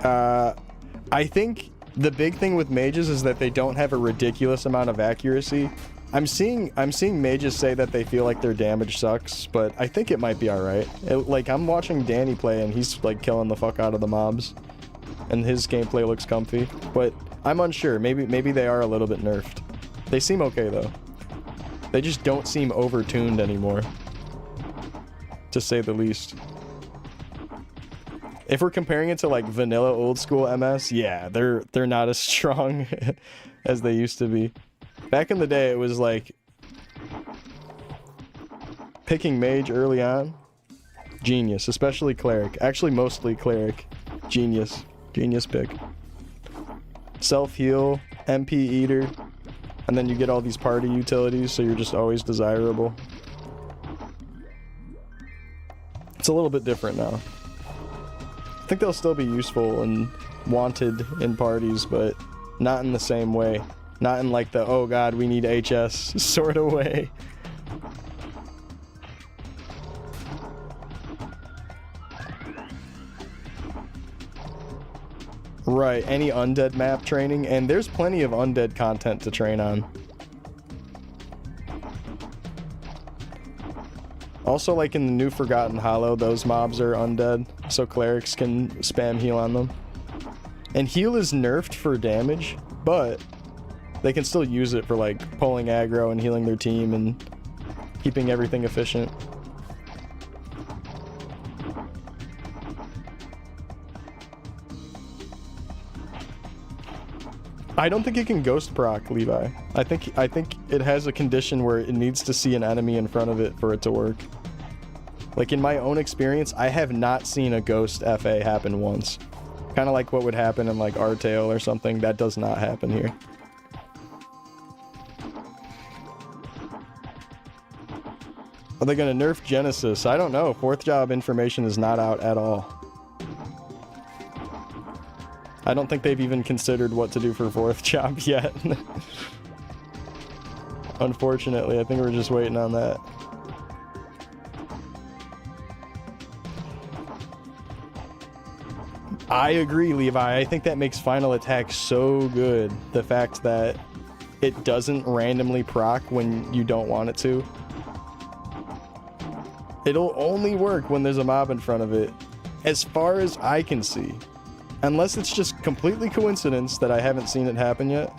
I think the big thing with mages is that they don't have a ridiculous amount of accuracy. I'm seeing mages say that they feel like their damage sucks, but I think it might be alright. Like, I'm watching Danny play and he's like killing the fuck out of the mobs. And his gameplay looks comfy. But I'm unsure. Maybe they are a little bit nerfed. They seem okay though. They just don't seem overtuned anymore. To say the least. If we're comparing it to like vanilla old school MS, yeah, they're not as strong as they used to be. Back in the day, it was like picking mage early on, genius, especially cleric. Actually, mostly cleric, genius pick. Self-heal, MP eater, and then you get all these party utilities, so you're just always desirable. It's a little bit different now. I think they'll still be useful and wanted in parties, but not in the same way. Not in like the, oh god, we need HS sort of way. Right, any undead map training, and there's plenty of undead content to train on. Also, like in the new Forgotten Hollow, those mobs are undead, so clerics can spam heal on them. And heal is nerfed for damage, but they can still use it for like pulling aggro and healing their team and keeping everything efficient. I don't think it can ghost proc, Levi. I think it has a condition where it needs to see an enemy in front of it for it to work. Like in my own experience, I have not seen a ghost FA happen once. Kind of like what would happen in like Artale or something. That does not happen here. Are they gonna nerf Genesis? I don't know. Fourth job information is not out at all. I don't think they've even considered what to do for fourth job yet. Unfortunately, I think we're just waiting on that. I agree, Levi. I think that makes Final Attack so good. The fact that it doesn't randomly proc when you don't want it to. It'll only work when there's a mob in front of it, as far as I can see. Unless it's just completely coincidence that I haven't seen it happen yet.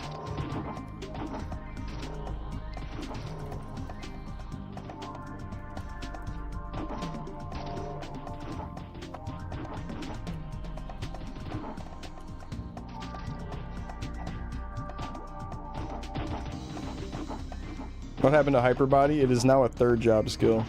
What happened to Hyperbody? It is now a third job skill.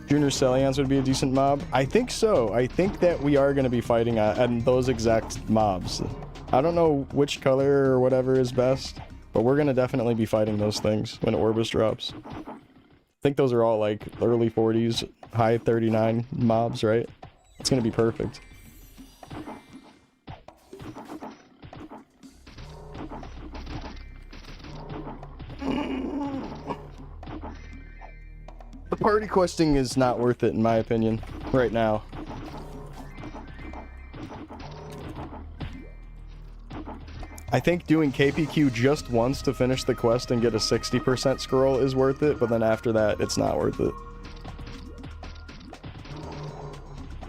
Junior Celians would be a decent mob. I think so. I think that we are going to be fighting on those exact mobs. I don't know which color or whatever is best, but we're gonna definitely be fighting those things when Orbis drops. I think those are all like early 40s, high 39 mobs, right? It's gonna be perfect. The party questing is not worth it in my opinion, right now. I think doing KPQ just once to finish the quest and get a 60% scroll is worth it, but then after that, it's not worth it.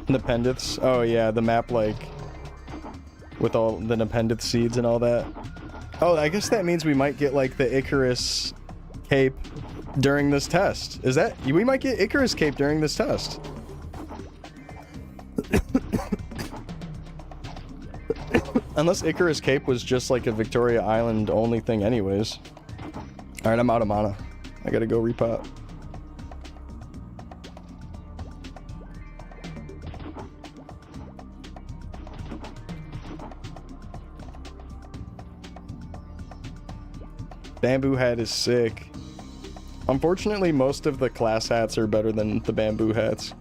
Nepenthes? Oh yeah, the map like with all the Nepenthe seeds and all that. Oh, I guess that means we might get like the Icarus cape during this test. Is that... we might get Icarus cape during this test. Unless Icarus cape was just like a Victoria Island only thing anyways. Alright, I'm out of mana. I gotta go repot. Bamboo hat is sick. Unfortunately, most of the class hats are better than the bamboo hats.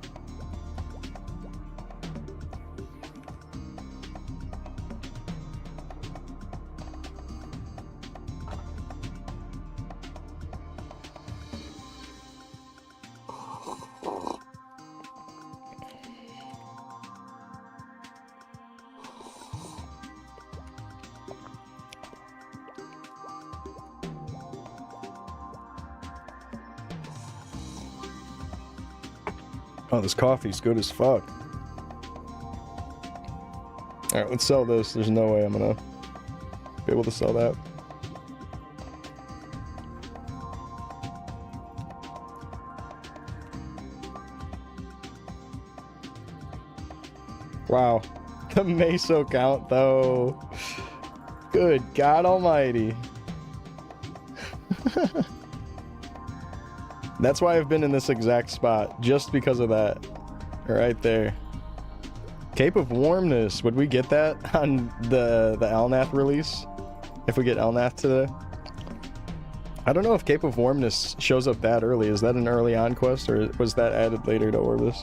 Oh, this coffee's good as fuck. Alright, let's sell this. There's no way I'm gonna be able to sell that. Wow. The meso count, though. Good God almighty. That's why I've been in this exact spot, just because of that. Right there. Cape of Warmness. Would we get that on the Elnath release? If we get Elnath today? I don't know if Cape of Warmness shows up that early. Is that an early on quest, or was that added later to Orbis?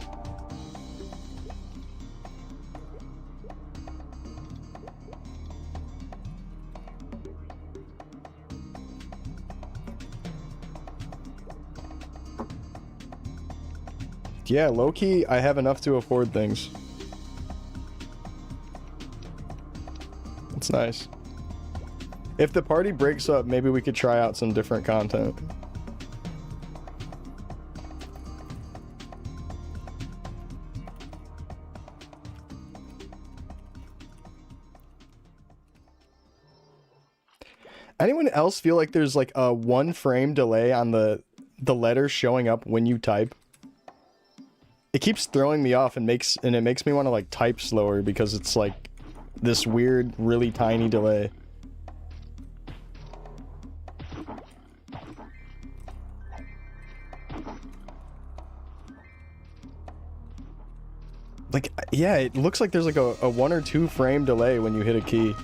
Yeah, low-key, I have enough to afford things. It's nice. If the party breaks up, maybe we could try out some different content. Anyone else feel like there's like a 1 frame delay on the letters showing up when you type? It keeps throwing me off and it makes me want to like type slower because it's like this weird, really tiny delay. Like, yeah, it looks like there's like a 1 or 2 frame delay when you hit a key.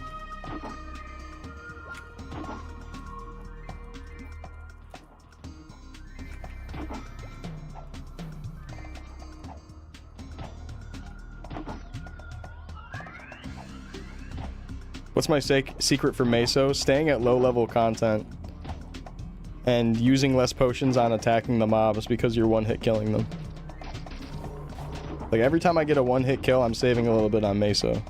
What's my secret for Meso? Staying at low level content and using less potions on attacking the mobs because you're one-hit killing them. Like every time I get a one-hit kill, I'm saving a little bit on Meso.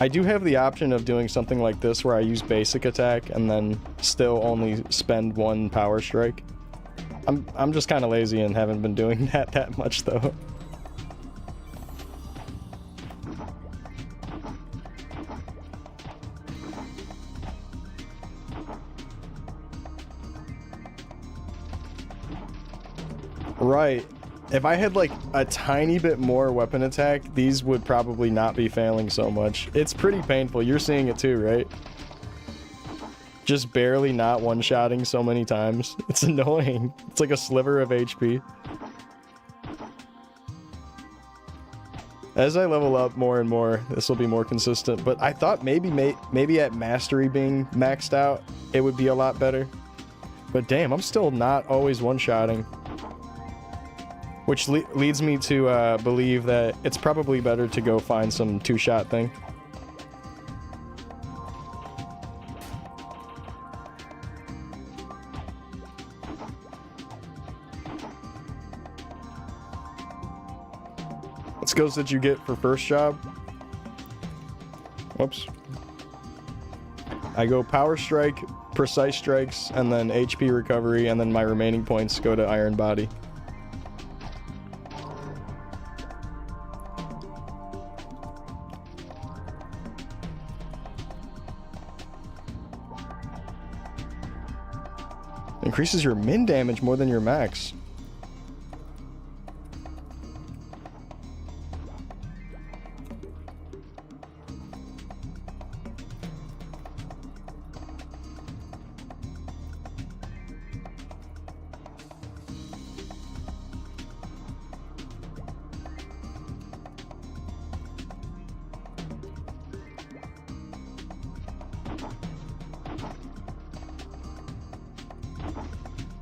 I do have the option of doing something like this where I use basic attack and then still only spend 1 power strike. I'm just kind of lazy and haven't been doing that much though. Right. If I had like a tiny bit more weapon attack, these would probably not be failing so much. It's pretty painful. You're seeing it too, right? Just barely not one-shotting so many times. It's annoying. It's like a sliver of HP. As I level up more and more, this will be more consistent. But I thought maybe at mastery being maxed out, it would be a lot better. But damn, I'm still not always one-shotting. Which leads me to believe that it's probably better to go find some two-shot thing. What skills did you get for first job? Whoops. I go power strike, precise strikes, and then HP recovery, and then my remaining points go to iron body. Increases your min damage more than your max.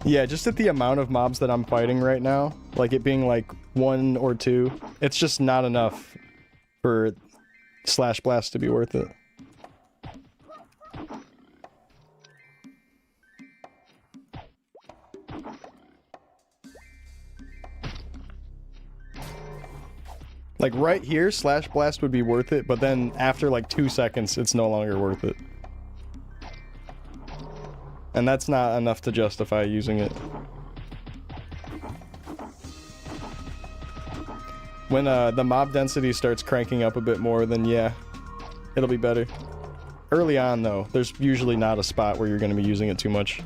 Yeah, just at the amount of mobs that I'm fighting right now, like it being like 1 or 2, it's just not enough for Slash Blast to be worth it. Like right here, Slash Blast would be worth it, but then after like 2 seconds, it's no longer worth it. And that's not enough to justify using it. When the mob density starts cranking up a bit more, then yeah, it'll be better. Early on though, there's usually not a spot where you're going to be using it too much.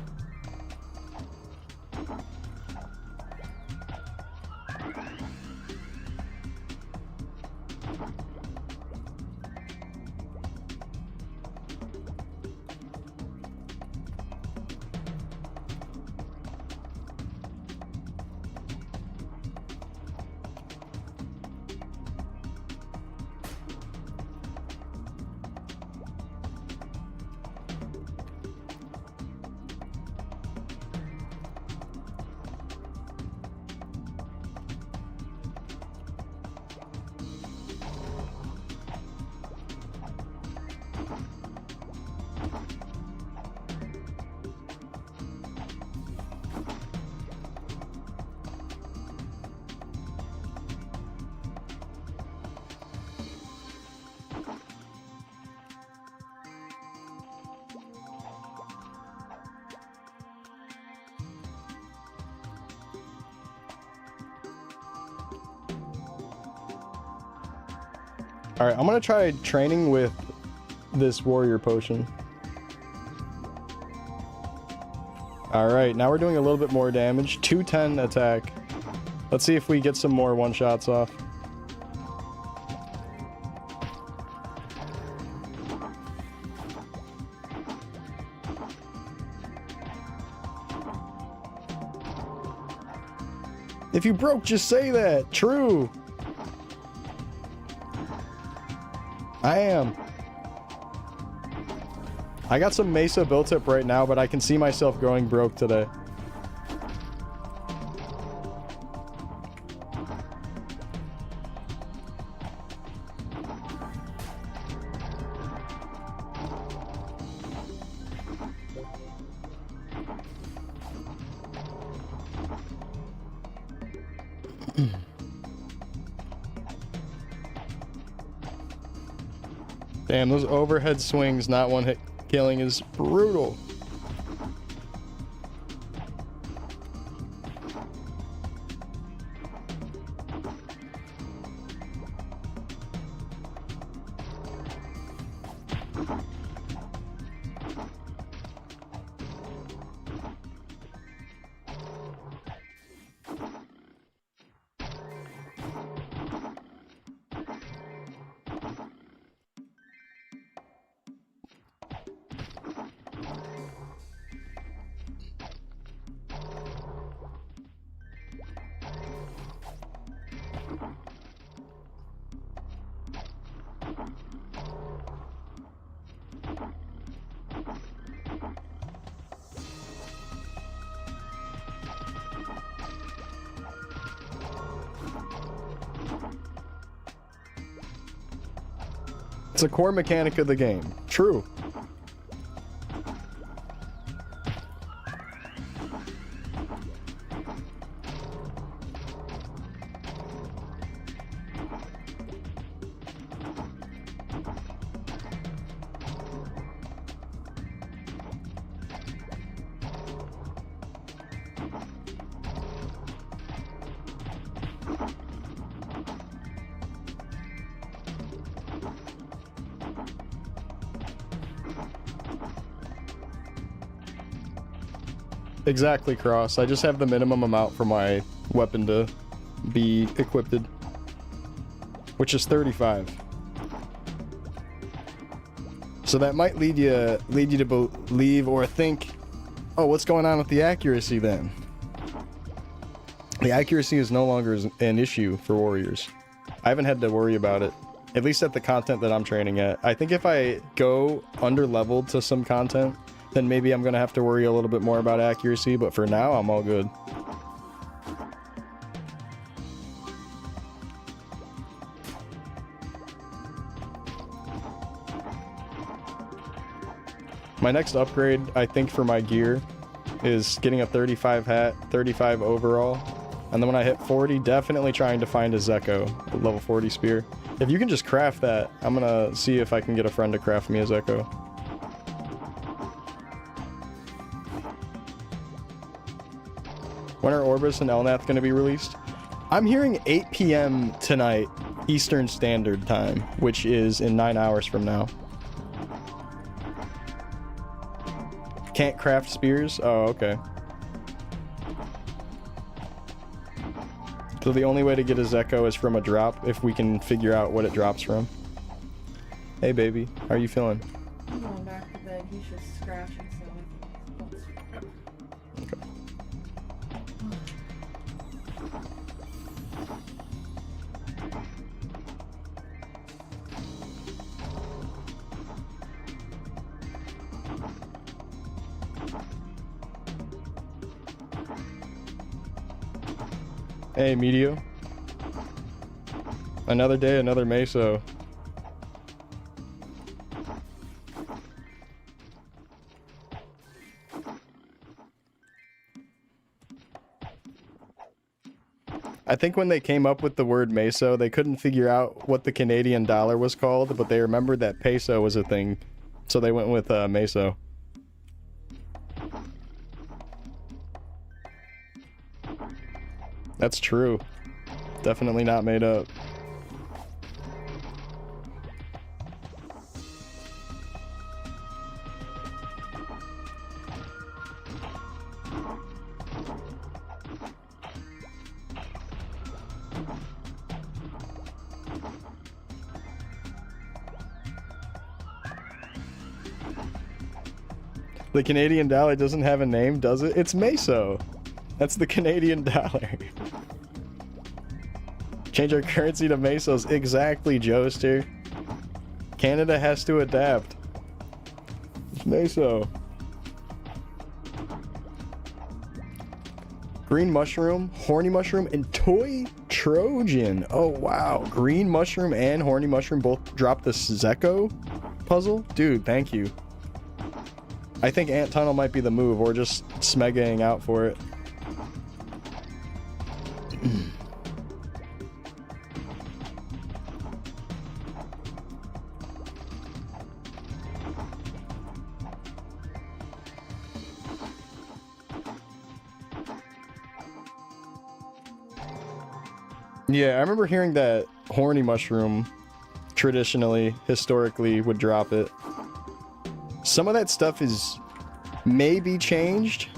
Alright, I'm gonna try training with this warrior potion. Alright, now we're doing a little bit more damage. 210 attack. Let's see if we get some more one-shots off. If you broke, just say that. True. I am. I got some Mesa built up right now, but I can see myself going broke today. Damn, those overhead swings, not one hit killing, is brutal. It's a core mechanic of the game. True. Exactly, Cross. I just have the minimum amount for my weapon to be equipped, which is 35. So that might lead you to believe or think, oh, what's going on with the accuracy then? The accuracy is no longer an issue for warriors. I haven't had to worry about it, at least at the content that I'm training at. I think if I go under-leveled to some content, then maybe I'm gonna have to worry a little bit more about accuracy, but for now, I'm all good. My next upgrade, I think, for my gear is getting a 35 hat, 35 overall, and then when I hit 40, definitely trying to find a Zeko, a level 40 spear. If you can just craft that, I'm gonna see if I can get a friend to craft me a Zeko. When are Orbis and Elnath going to be released? I'm hearing 8 p.m. tonight, Eastern Standard Time, which is in 9 hours from now. Can't craft spears? Oh, okay. So the only way to get a Zeko is from a drop, if we can figure out what it drops from. Hey baby, how are you feeling? I'm going back to bed. He's just scratching, so Okay. Hey, Medio. Another day, another Meso. I think when they came up with the word Meso, they couldn't figure out what the Canadian dollar was called, but they remembered that peso was a thing, so they went with Meso. That's true. Definitely not made up. The Canadian dollar doesn't have a name, does it? It's Meso. That's the Canadian dollar. Change our currency to Mesos. Exactly, Joester. Canada has to adapt. It's Meso. Green mushroom, horny mushroom, and toy Trojan. Oh, wow. Green mushroom and horny mushroom both dropped the Zeko puzzle? Dude, thank you. I think Ant Tunnel might be the move, or just smegaing out for it. Yeah, I remember hearing that horny mushroom traditionally, historically, would drop it. Some of that stuff is maybe changed,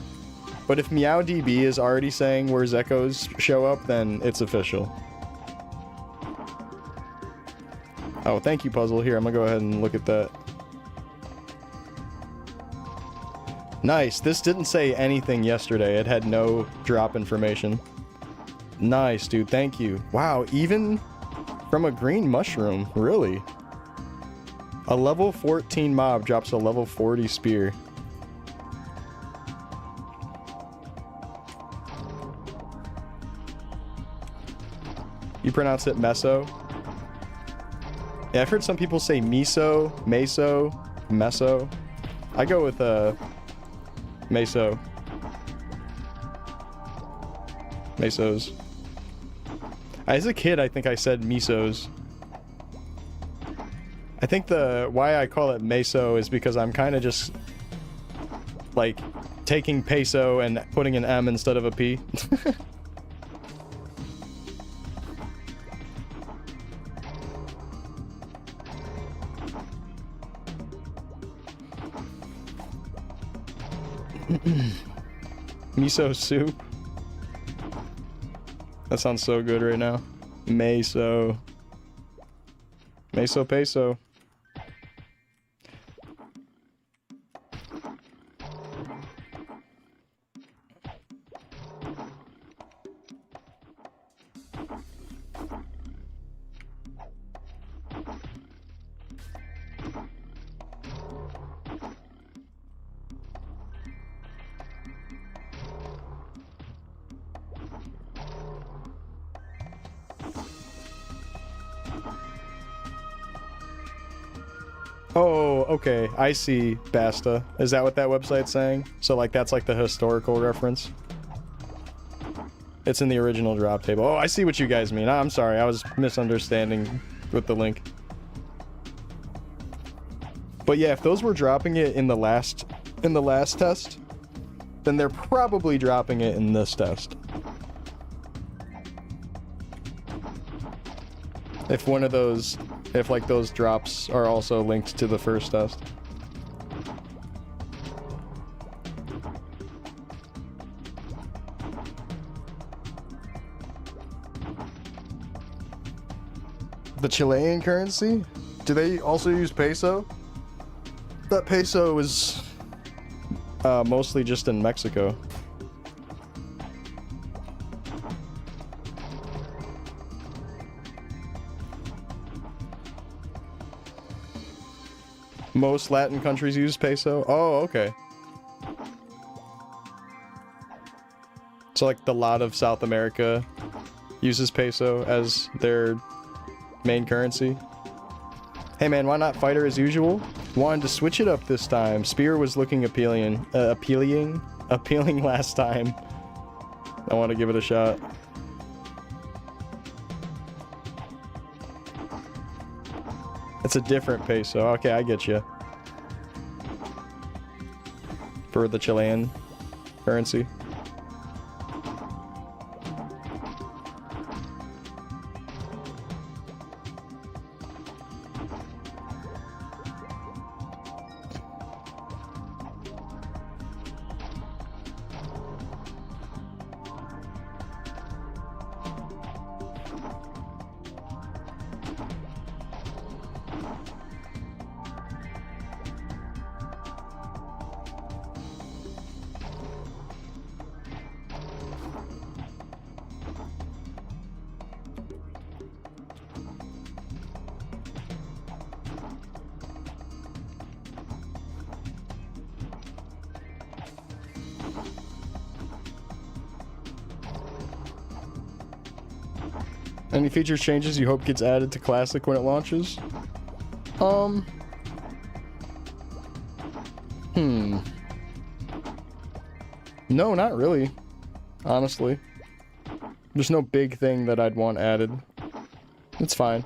but if MeowDB is already saying where Zekos show up, then it's official. Oh, thank you, Puzzle. Here, I'm gonna go ahead and look at that. Nice. This didn't say anything yesterday. It had no drop information. Nice, dude. Thank you. Wow, even from a green mushroom, really? A level 14 mob drops a level 40 spear. You pronounce it meso? Yeah, I've heard some people say miso, meso, meso. I go with meso. Mesos. As a kid, I think I said misos. I think why I call it meso is because I'm kind of just like taking peso and putting an M instead of a P. Miso soup. That sounds so good right now. Meso. Meso peso. Oh, okay. I see, Basta. Is that what that website's saying? So, like, that's like the historical reference? It's in the original drop table. Oh, I see what you guys mean. I'm sorry. I was misunderstanding with the link. But yeah, if those were dropping it in the last test, then they're probably dropping it in this test. If one of those, if like those drops are also linked to the first test. The Chilean currency? Do they also use peso? That peso is mostly just in Mexico. Most Latin countries use peso? Oh, okay. So like the lot of South America uses peso as their main currency. Hey man, why not fighter as usual? Wanted to switch it up this time. Spear was looking appealing last time. I want to give it a shot. It's a different peso. Okay, I get you. For the Chilean currency. Any features changes you hope gets added to Classic when it launches? No, not really. Honestly. There's no big thing that I'd want added. It's fine.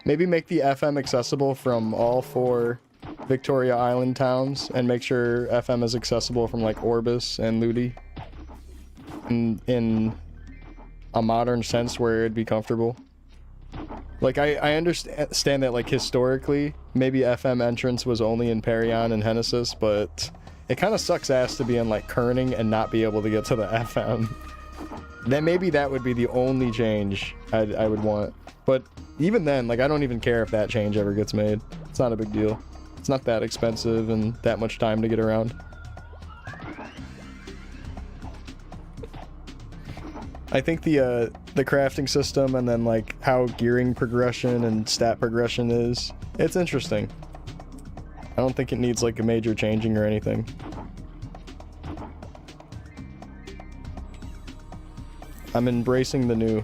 Maybe make the FM accessible from all 4 Victoria Island towns and make sure FM is accessible from like Orbis and Ludi. In a modern sense where it'd be comfortable. Like, I understand that, like, historically, maybe FM entrance was only in Perion and Hennesis, but it kind of sucks ass to be in, like, Kerning and not be able to get to the FM. Then maybe that would be the only change I would want. But even then, like, I don't even care if that change ever gets made. It's not a big deal. It's not that expensive and that much time to get around. I think the crafting system and then like how gearing progression and stat progression is, it's interesting. I don't think it needs like a major changing or anything. I'm embracing the new.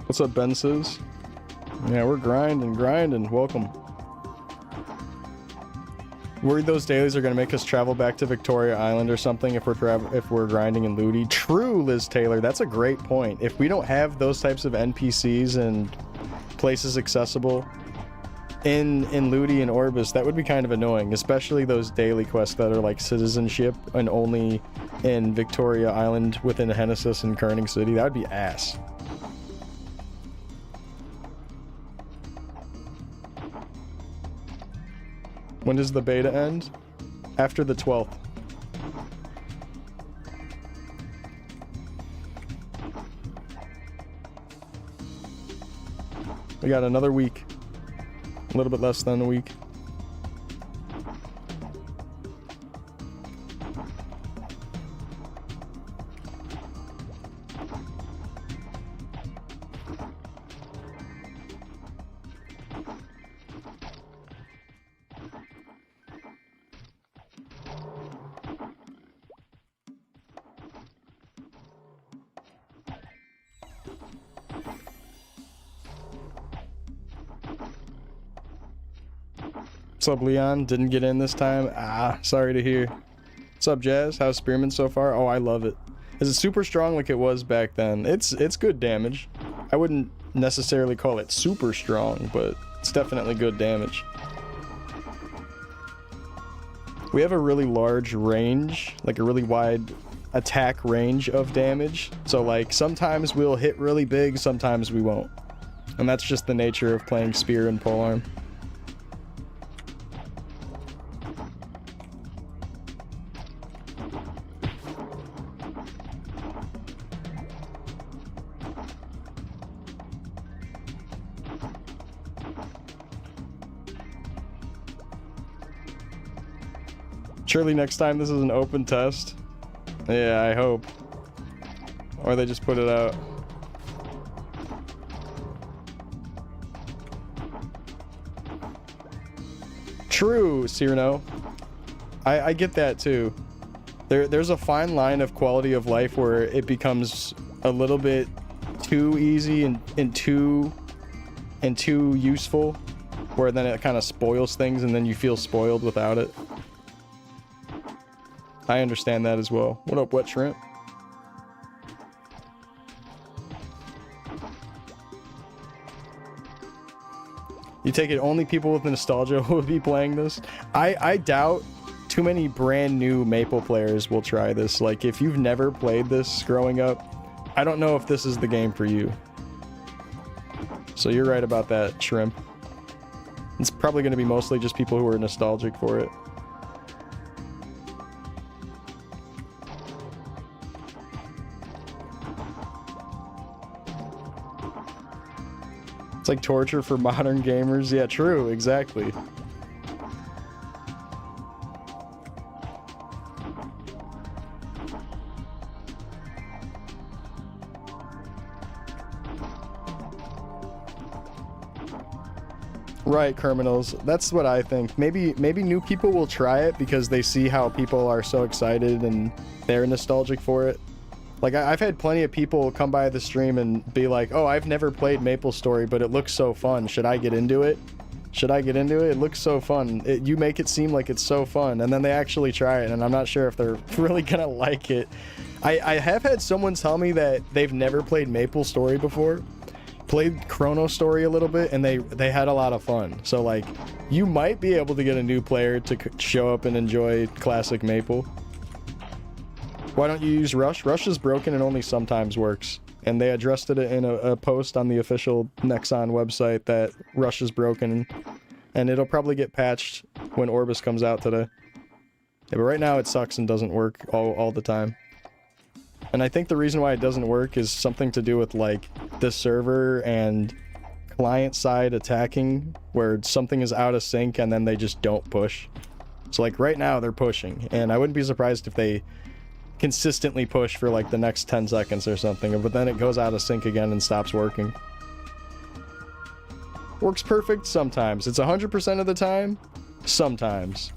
What's up, Ben Says? Yeah, we're grinding. Welcome. Worried those dailies are gonna make us travel back to Victoria Island or something if we're grinding in Ludi. True, Liz Taylor. That's a great point. If we don't have those types of NPCs and places accessible in Ludi and Orbis, that would be kind of annoying. Especially those daily quests that are like citizenship and only in Victoria Island within Hennesis and Kerning City. That would be ass. When does the beta end? After the 12th. We got another week. A little bit less than a week. What's up, Leon? Didn't get in this time. Ah, sorry to hear. What's up, Jazz? How's Spearman so far? Oh, I love it. Is it super strong like it was back then? It's good damage. I wouldn't necessarily call it super strong, but it's definitely good damage. We have a really large range, like a really wide attack range of damage. So like sometimes we'll hit really big, sometimes we won't. And that's just the nature of playing Spear and Polearm. Surely next time this is an open test. Yeah, I hope. Or they just put it out. True, Cyrano. I get that too. There's a fine line of quality of life where it becomes a little bit too easy and too useful, where then it kind of spoils things and then you feel spoiled without it. I understand that as well. What up, Wet Shrimp? You take it only people with nostalgia will be playing this? I doubt too many brand new Maple players will try this. Like, if you've never played this growing up, I don't know if this is the game for you. So you're right about that, Shrimp. It's probably going to be mostly just people who are nostalgic for it. It's like torture for modern gamers. Yeah, true, exactly. Right, criminals. That's what I think. Maybe new people will try it because they see how people are so excited and they're nostalgic for it. Like, I've had plenty of people come by the stream and be like, oh, I've never played Maplestory, but it looks so fun. Should I get into it? Should I get into it? It looks so fun. You make it seem like it's so fun, and then they actually try it, and I'm not sure if they're really gonna like it. I have had someone tell me that they've never played Maplestory before, played Chrono Story a little bit, and they had a lot of fun. So, like, you might be able to get a new player to show up and enjoy classic Maple. Why don't you use Rush? Rush is broken and only sometimes works. And they addressed it in a post on the official Nexon website that Rush is broken. And it'll probably get patched when Orbis comes out today. Yeah, but right now it sucks and doesn't work all the time. And I think the reason why it doesn't work is something to do with, like, the server and client-side attacking, where something is out of sync and then they just don't push. So, like, right now they're pushing. And I wouldn't be surprised if they consistently push for like the next 10 seconds or something, but then it goes out of sync again and stops working. Works perfect sometimes. It's 100% of the time, sometimes.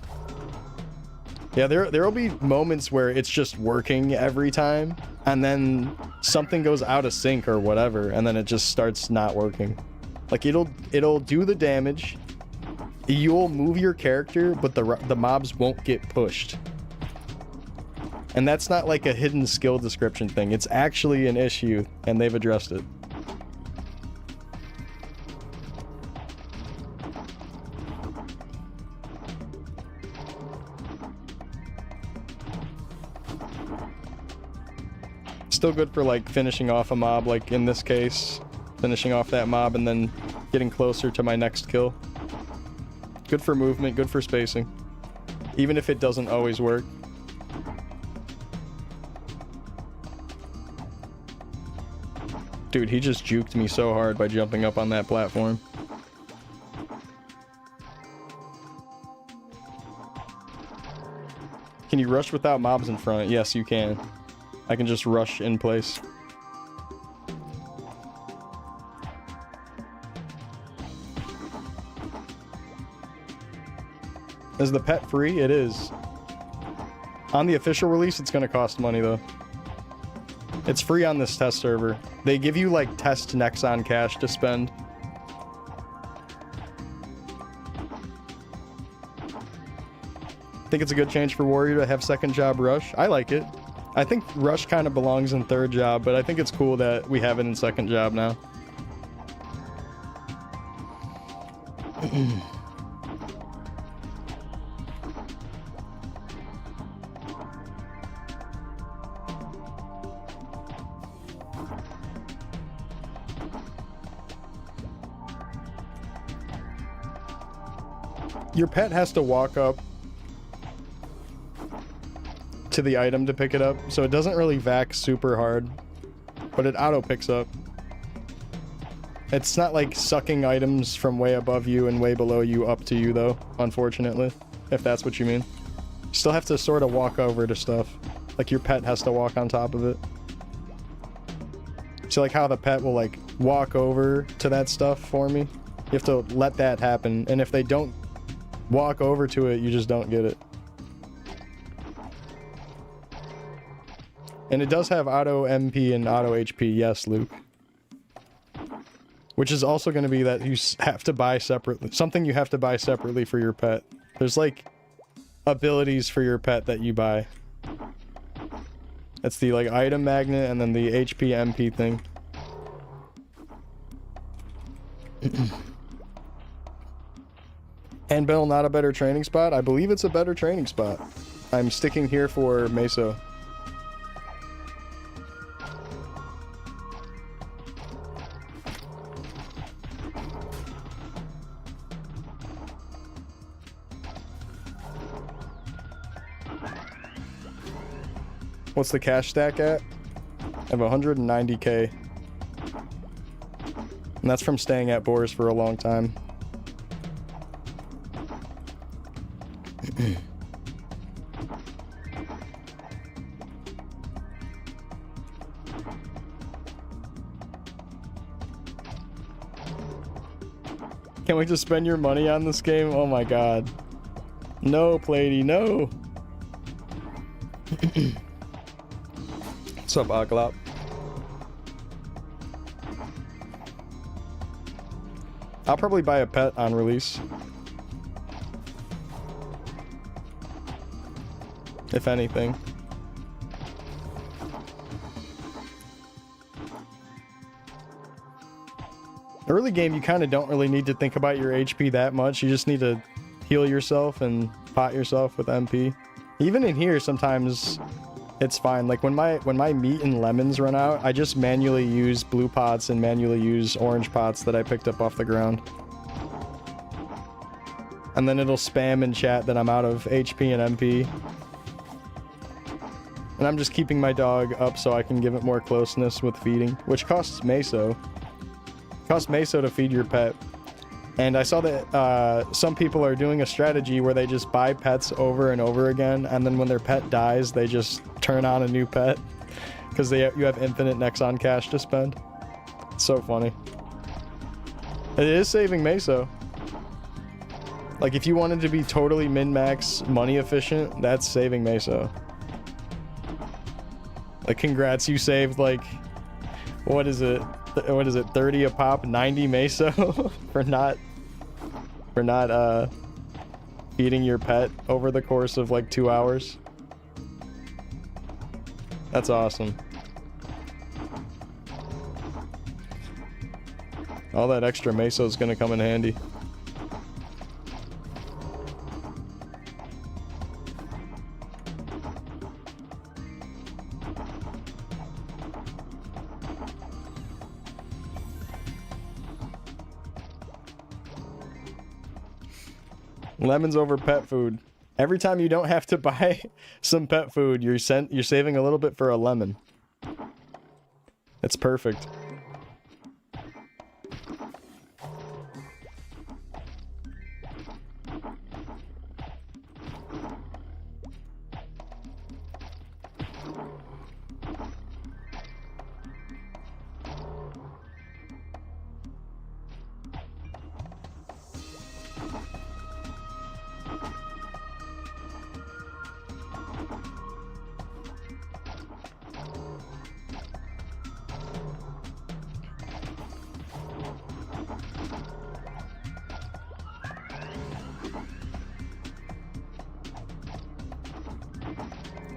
Yeah, there'll be moments where it's just working every time, and then something goes out of sync or whatever, and then it just starts not working. Like, it'll do the damage, you'll move your character, but the mobs won't get pushed. And that's not like a hidden skill description thing. It's actually an issue, and they've addressed it. Still good for, like, finishing off a mob, like in this case. Finishing off that mob and then getting closer to my next kill. Good for movement, good for spacing. Even if it doesn't always work. Dude, he just juked me so hard by jumping up on that platform. Can you rush without mobs in front? Yes, you can. I can just rush in place. Is the pet free? It is. On the official release, it's gonna cost money though. It's free on this test server. They give you, like, test Nexon cash to spend. Think it's a good change for Warrior to have second job Rush? I like it. I think Rush kind of belongs in third job, but I think it's cool that we have it in second job now. Your pet has to walk up to the item to pick it up, so it doesn't really vac super hard, but it auto picks up. It's not like sucking items from way above you and way below you up to you though, unfortunately, if that's what you mean. You still have to sort of walk over to stuff. Like, your pet has to walk on top of it. See, like, how the pet will, like, walk over to that stuff for me? You have to let that happen, and if they don't walk over to it, you just don't get it. And it does have auto MP and auto HP, yes, Luke. Which is also going to be that you have to buy separately. Something you have to buy separately for your pet. There's, like, abilities for your pet that you buy. It's the, like, item magnet and then the HP MP thing. Handbell, not a better training spot? I believe it's a better training spot. I'm sticking here for Meso. What's the cash stack at? I have 190k. And that's from staying at Boars for a long time. Can't wait to spend your money on this game. Oh my god. No, Plady, no. What's up, Aglop? I'll probably buy a pet on release. If anything. Early game, you kind of don't really need to think about your HP that much. You just need to heal yourself and pot yourself with MP. Even in here, sometimes it's fine. Like when my meat and lemons run out, I just manually use blue pots and manually use orange pots that I picked up off the ground. And then it'll spam in chat that I'm out of HP and MP. And I'm just keeping my dog up so I can give it more closeness with feeding, which costs meso. Costs meso to feed your pet. And I saw that some people are doing a strategy where they just buy pets over and over again, and then when their pet dies, they just turn on a new pet because you have infinite Nexon cash to spend. It's so funny. It is saving meso. Like if you wanted to be totally min-max money efficient, that's saving meso. Like congrats, you saved like, what is it, 30 a pop, 90 meso for not feeding your pet over the course of like 2 hours. That's awesome. All that extra meso is gonna come in handy. Lemons over pet food. Every time you don't have to buy some pet food, you're saving a little bit for a lemon. It's perfect.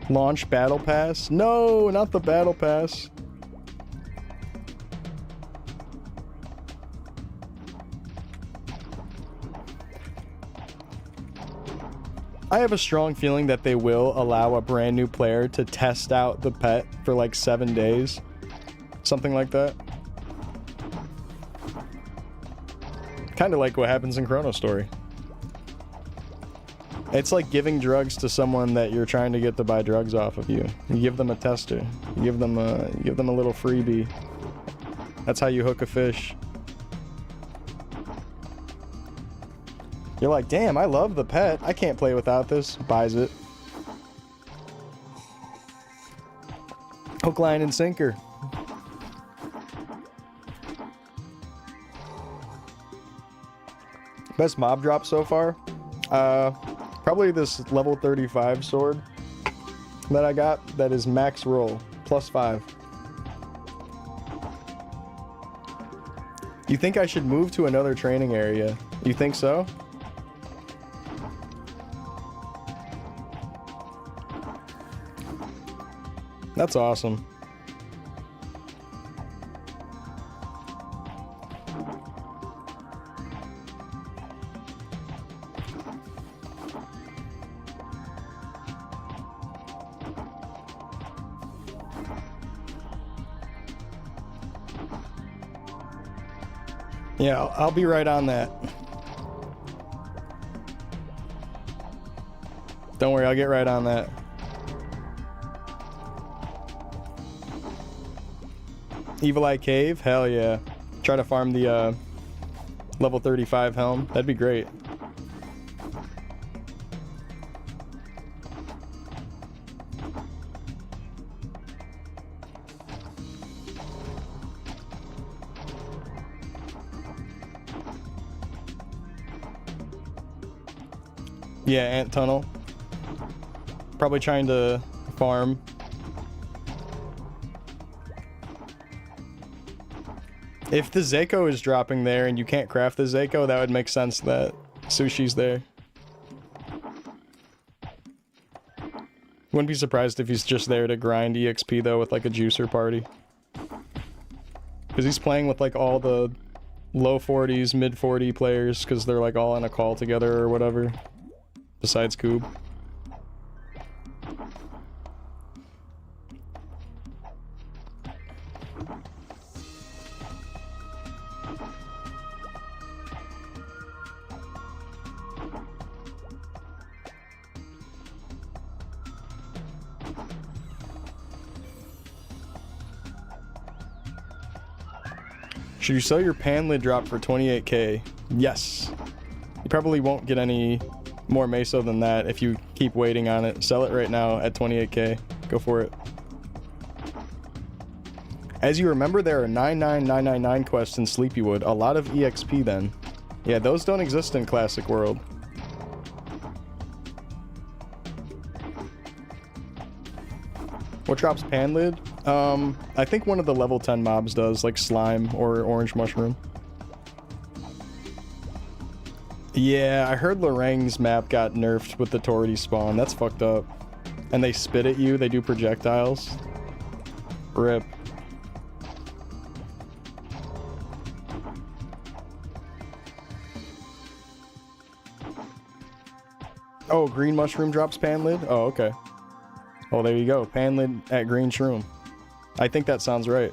Launch battle pass? No, not the battle pass. I have a strong feeling that they will allow a brand new player to test out the pet for like 7 days. Something like that. Kind of like what happens in Chrono Story. It's like giving drugs to someone that you're trying to get to buy drugs off of you. You give them a tester. You give them a little freebie. That's how you hook a fish. You're like, damn, I love the pet. I can't play without this. Buys it. Hook, line, and sinker. Best mob drop so far? Probably this level 35 sword that I got that is max roll, +5. You think I should move to another training area? You think so? That's awesome. Yeah, I'll be right on that. Don't worry, I'll get right on that. Evil Eye Cave? Hell yeah. Try to farm the level 35 helm. That'd be great. Yeah, ant tunnel. Probably trying to farm. If the Zako is dropping there and you can't craft the Zako, that would make sense that Sushi's there. Wouldn't be surprised if he's just there to grind EXP though with like a juicer party. Because he's playing with like all the low 40s, mid 40 players because they're like all on a call together or whatever. Besides Coob. Should you sell your pan lid drop for 28k? Yes. You probably won't get any more meso than that if you keep waiting on it. Sell it right now at 28k. Go for it. As you remember, there are 99999 quests in Sleepywood. A lot of EXP then. Yeah, those don't exist in Classic World. What drops pan lid? I think one of the level 10 mobs does, like slime or orange mushroom. Yeah, I heard Lorang's map got nerfed with the Tority spawn. That's fucked up. And they spit at you, they do projectiles. Rip. Oh, green mushroom drops pan lid? Oh, okay. Oh, there you go. Pan lid at green shroom. I think that sounds right.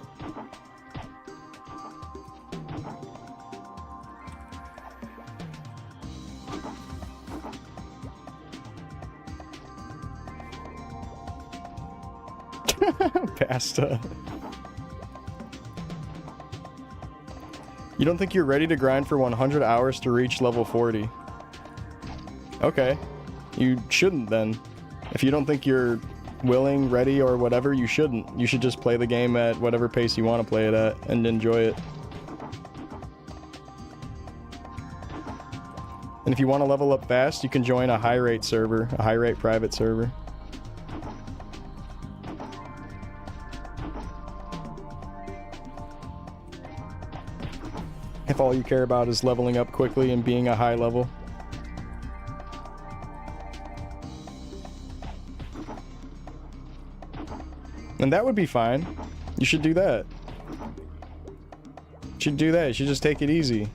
Pasta. You don't think you're ready to grind for 100 hours to reach level 40? Okay. You shouldn't then. If you don't think you're willing, ready, or whatever, you shouldn't. You should just play the game at whatever pace you want to play it at and enjoy it. And if you want to level up fast, you can join a high rate server, a high rate private server. If all you care about is leveling up quickly and being a high level. And that would be fine. You should do that. You should do that. You should just take it easy.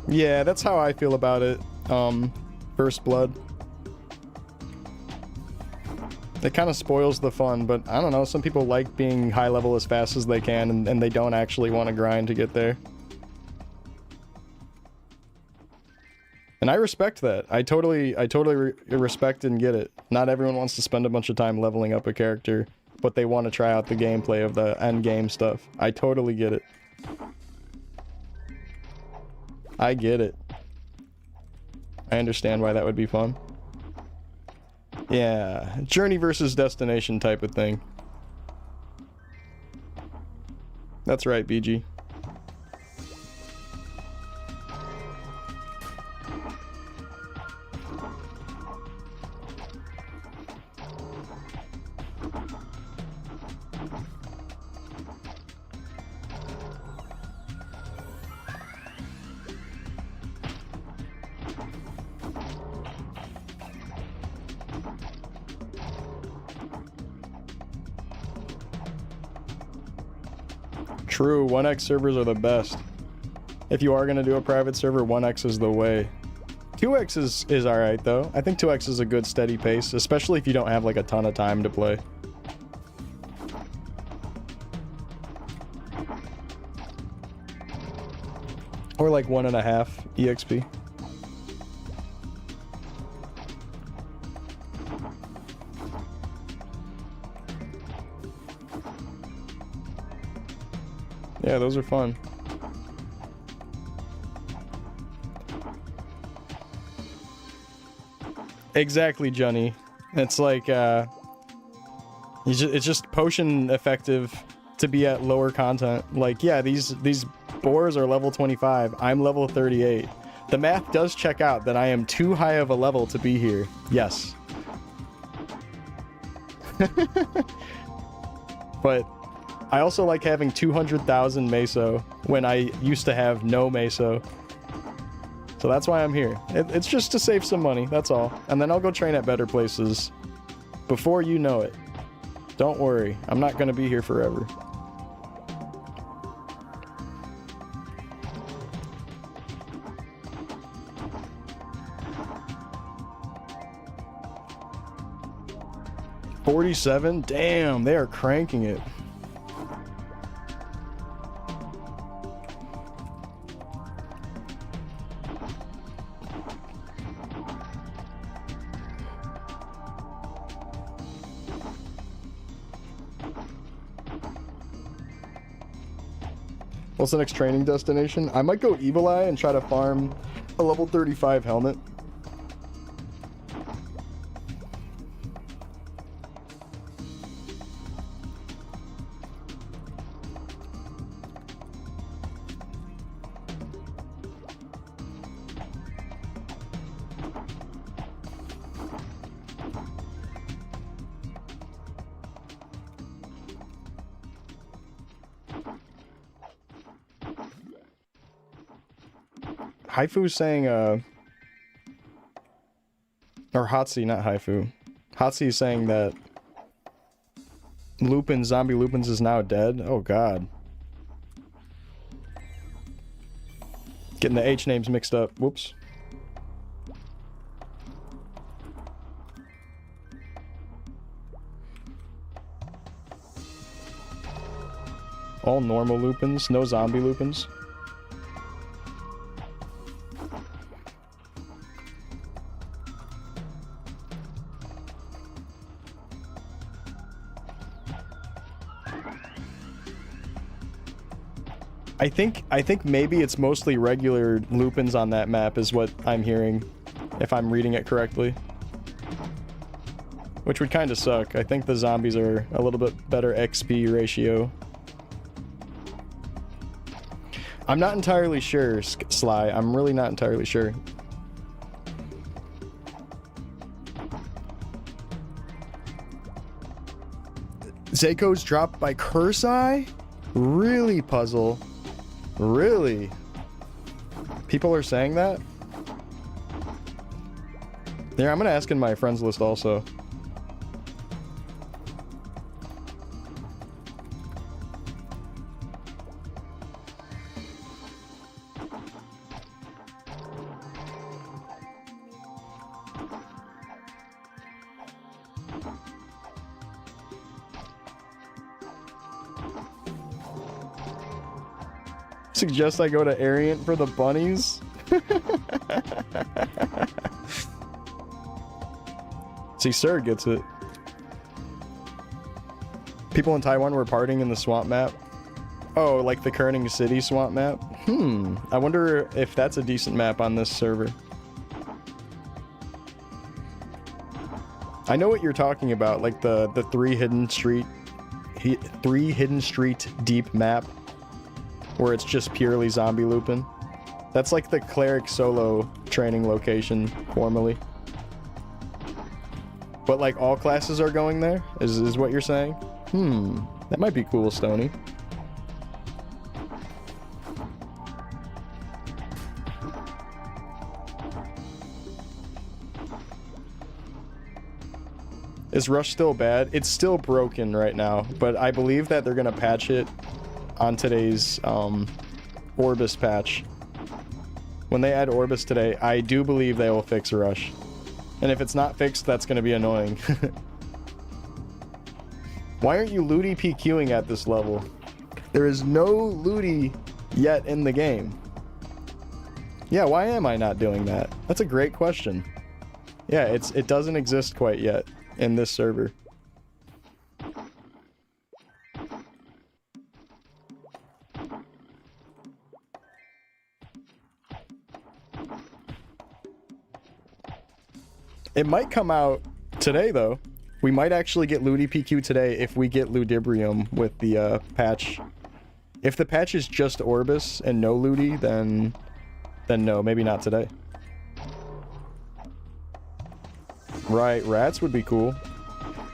Yeah, that's how I feel about it. First Blood. It kind of spoils the fun, but I don't know. Some people like being high level as fast as they can, and they don't actually want to grind to get there. And I respect that. I totally respect and get it. Not everyone wants to spend a bunch of time leveling up a character, but they want to try out the gameplay of the end game stuff. I totally get it. I get it. I understand why that would be fun. Yeah, journey versus destination type of thing. That's right, BG. True, 1x servers are the best. If you are going to do a private server, 1x is the way. 2x is alright though. I think 2x is a good steady pace, especially if you don't have like a ton of time to play. Or like 1.5 EXP. Yeah, those are fun. Exactly, Johnny. It's like, it's just potion effective to be at lower content. Like, yeah, these boars are level 25. I'm level 38. The math does check out that I am too high of a level to be here. Yes. But I also like having 200,000 meso when I used to have no meso. So that's why I'm here. It's just to save some money, that's all. And then I'll go train at better places before you know it. Don't worry, I'm not going to be here forever. $47? Damn, they are cranking it. What's the next training destination? I might go Evil Eye and try to farm a level 35 helmet. Haifu's saying, or Hatsi, not Haifu. Hatsi is saying that Lupin, Zombie Lupins is now dead. Oh god. Getting the H names mixed up. Whoops. All normal Lupins, no zombie Lupins. I think maybe it's mostly regular Lupins on that map is what I'm hearing, if I'm reading it correctly. Which would kind of suck. I think the zombies are a little bit better XP ratio. I'm not entirely sure, Sly. I'm really not entirely sure. Zeiko's dropped by Kursai? Really, Puzzle? Really? People are saying that? Yeah, I'm gonna ask in my friends list also. Suggest I go to Ariant for the bunnies? See, Sir gets it. People in Taiwan were partying in the swamp map. Oh, like the Kerning City swamp map? I wonder if that's a decent map on this server. I know what you're talking about, like the three hidden street deep map. Where it's just purely zombie Lupin. That's like the cleric solo training location formerly. But like all classes are going there, is what you're saying? That might be cool, Stony. Is Rush still bad? It's still broken right now, but I believe that they're gonna patch it on today's Orbis patch. When they add Orbis today, I do believe they will fix Rush. And if it's not fixed, that's going to be annoying. Why aren't you Looty PQing at this level? There is no Looty yet in the game. Yeah, why am I not doing that? That's a great question. Yeah, it doesn't exist quite yet in this server. It might come out today, though. We might actually get Ludi PQ today if we get Ludibrium with the patch. If the patch is just Orbis and no Ludi, then no, maybe not today. Right, rats would be cool.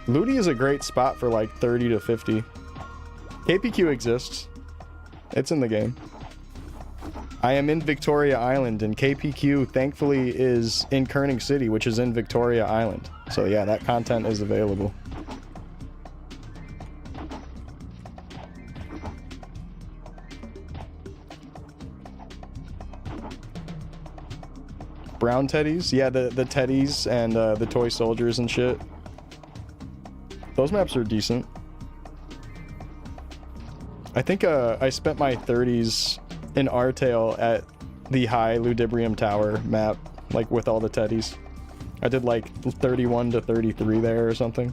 Ludi is a great spot for like 30 to 50. KPQ exists. It's in the game. I am in Victoria Island, and KPQ thankfully is in Kerning City, which is in Victoria Island. So yeah, that content is available. Brown teddies? Yeah, the teddies and the toy soldiers and shit. Those maps are decent. I think I spent my 30s in Artale at the high Ludibrium Tower map, like with all the teddies. I did like 31 to 33 there or something.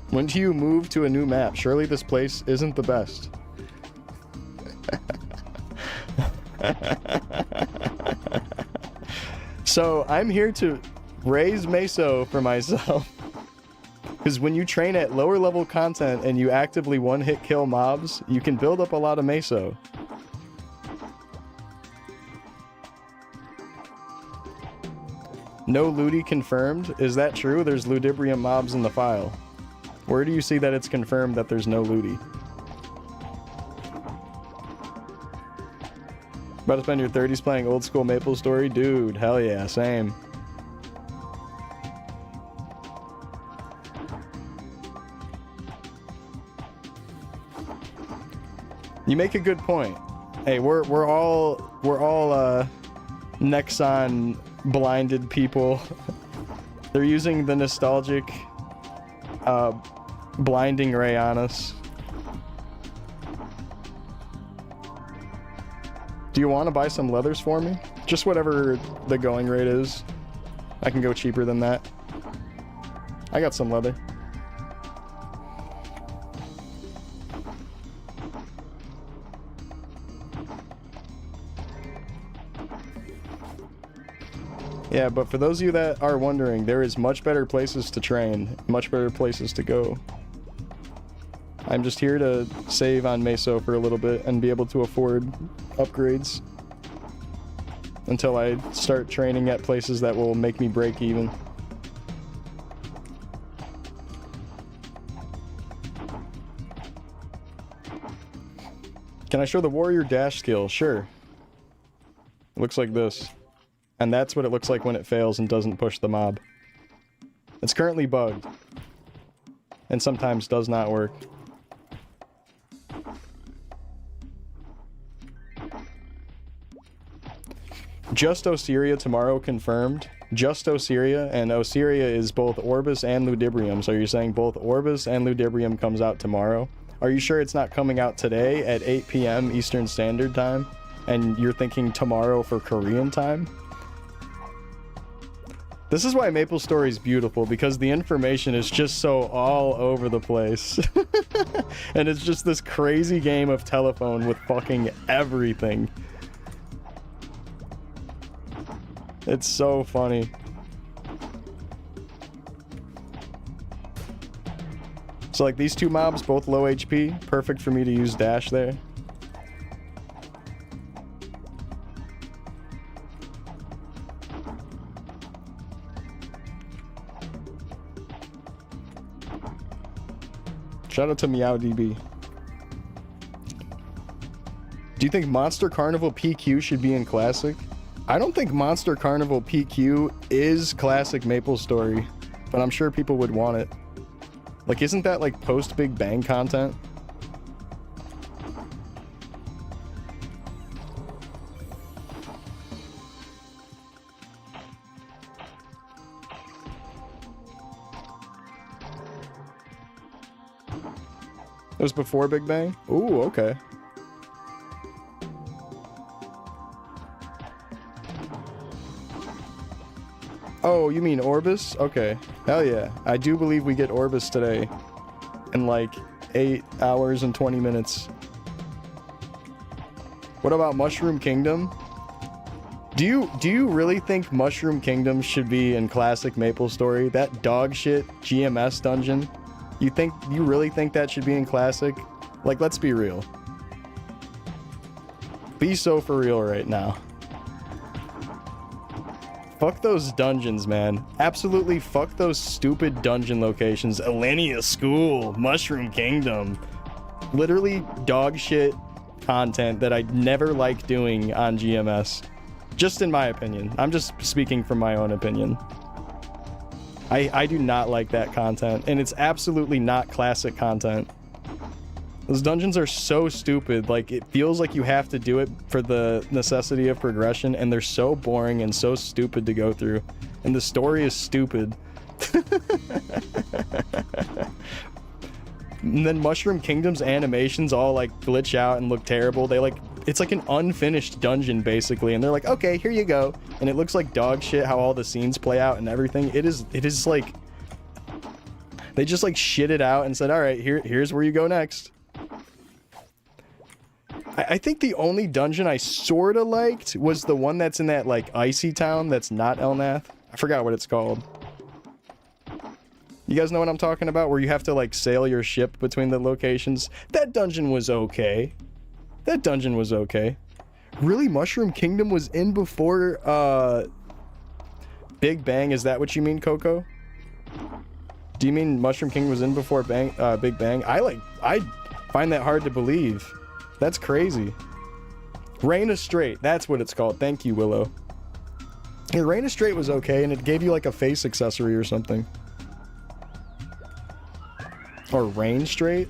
When do you move to a new map? Surely this place isn't the best. So I'm here to raise Meso for myself. Because when you train at lower level content and you actively one-hit kill mobs, you can build up a lot of Meso. No Ludi confirmed? Is that true? There's Ludibrium mobs in the file. Where do you see that it's confirmed that there's no Ludi? About to spend your 30s playing old school Maplestory? Dude, hell yeah, same. You make a good point. Hey, we're all Nexon blinded people. They're using the nostalgic blinding ray on us. Do you want to buy some leathers for me? Just whatever the going rate is. I can go cheaper than that. I got some leather. Yeah, but for those of you that are wondering, there is much better places to train, much better places to go. I'm just here to save on Meso for a little bit and be able to afford upgrades until I start training at places that will make me break even. Can I show the warrior dash skill? Sure. It looks like this. And that's what it looks like when it fails and doesn't push the mob. It's currently bugged. And sometimes does not work. Just Osiria tomorrow confirmed. Just Osiria, and Osiria is both Orbis and Ludibrium. So you're saying both Orbis and Ludibrium comes out tomorrow? Are you sure it's not coming out today at 8 PM Eastern Standard Time? And you're thinking tomorrow for Korean time? This is why Maplestory is beautiful, because the information is just so all over the place. And it's just this crazy game of telephone with fucking everything. It's so funny. So like these two mobs, both low HP, perfect for me to use dash there. Shout out to MeowDB. Do you think Monster Carnival PQ should be in Classic? I don't think Monster Carnival PQ is Classic Maplestory, but I'm sure people would want it. Like, isn't that like post Big Bang content? It was before Big Bang? Ooh, okay. Oh, you mean Orbis? Okay. Hell yeah. I do believe we get Orbis today. In like 8 hours and 20 minutes. What about Mushroom Kingdom? Do you really think Mushroom Kingdom should be in classic Maplestory? That dog shit GMS dungeon? You really think that should be in classic? Like, let's be real. Be so for real right now. Fuck those dungeons, man. Absolutely fuck those stupid dungeon locations. Alenia School, Mushroom Kingdom. Literally dog shit content that I'd never like doing on GMS. Just in my opinion. I'm just speaking from my own opinion. I do not like that content, and it's absolutely not classic content. Those dungeons are so stupid. Like, it feels like you have to do it for the necessity of progression, and they're so boring and so stupid to go through. And the story is stupid. And then Mushroom Kingdom's animations all like glitch out and look terrible. It's like an unfinished dungeon basically, and they're like, okay, here you go. And it looks like dog shit how all the scenes play out and everything. It is like they just like shit it out and said, all right, here's where you go next. I think the only dungeon I sorta liked was the one that's in that like icy town that's not Elnath. I forgot what it's called. You guys know what I'm talking about? Where you have to like sail your ship between the locations. That dungeon was okay. That dungeon was okay. Really? Mushroom Kingdom was in before Big Bang? Is that what you mean, Coco? Do you mean Mushroom Kingdom was in before Big Bang? I find that hard to believe. That's crazy. Reign Straight, that's what it's called. Thank you, Willow. Yeah, Reign Straight was okay, and it gave you like a face accessory or something. Or Reign Straight?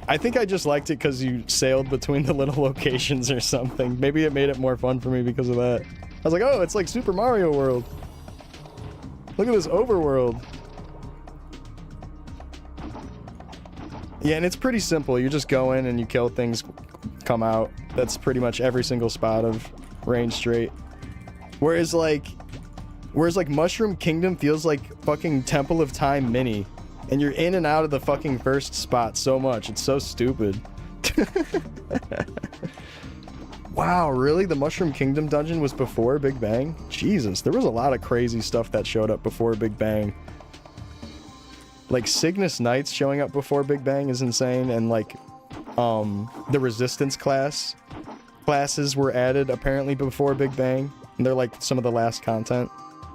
I think I just liked it because you sailed between the little locations or something. Maybe it made it more fun for me because of that. I was like, oh, it's like Super Mario World. Look at this overworld. Yeah, and it's pretty simple. You just go in and you kill things, come out. That's pretty much every single spot of Reign Straight. Whereas like Mushroom Kingdom feels like fucking Temple of Time mini. And you're in and out of the fucking first spot so much. It's so stupid. Wow, really? The Mushroom Kingdom dungeon was before Big Bang? Jesus, there was a lot of crazy stuff that showed up before Big Bang. Like Cygnus Knights showing up before Big Bang is insane, and like the Resistance classes were added apparently before Big Bang, and they're like some of the last content.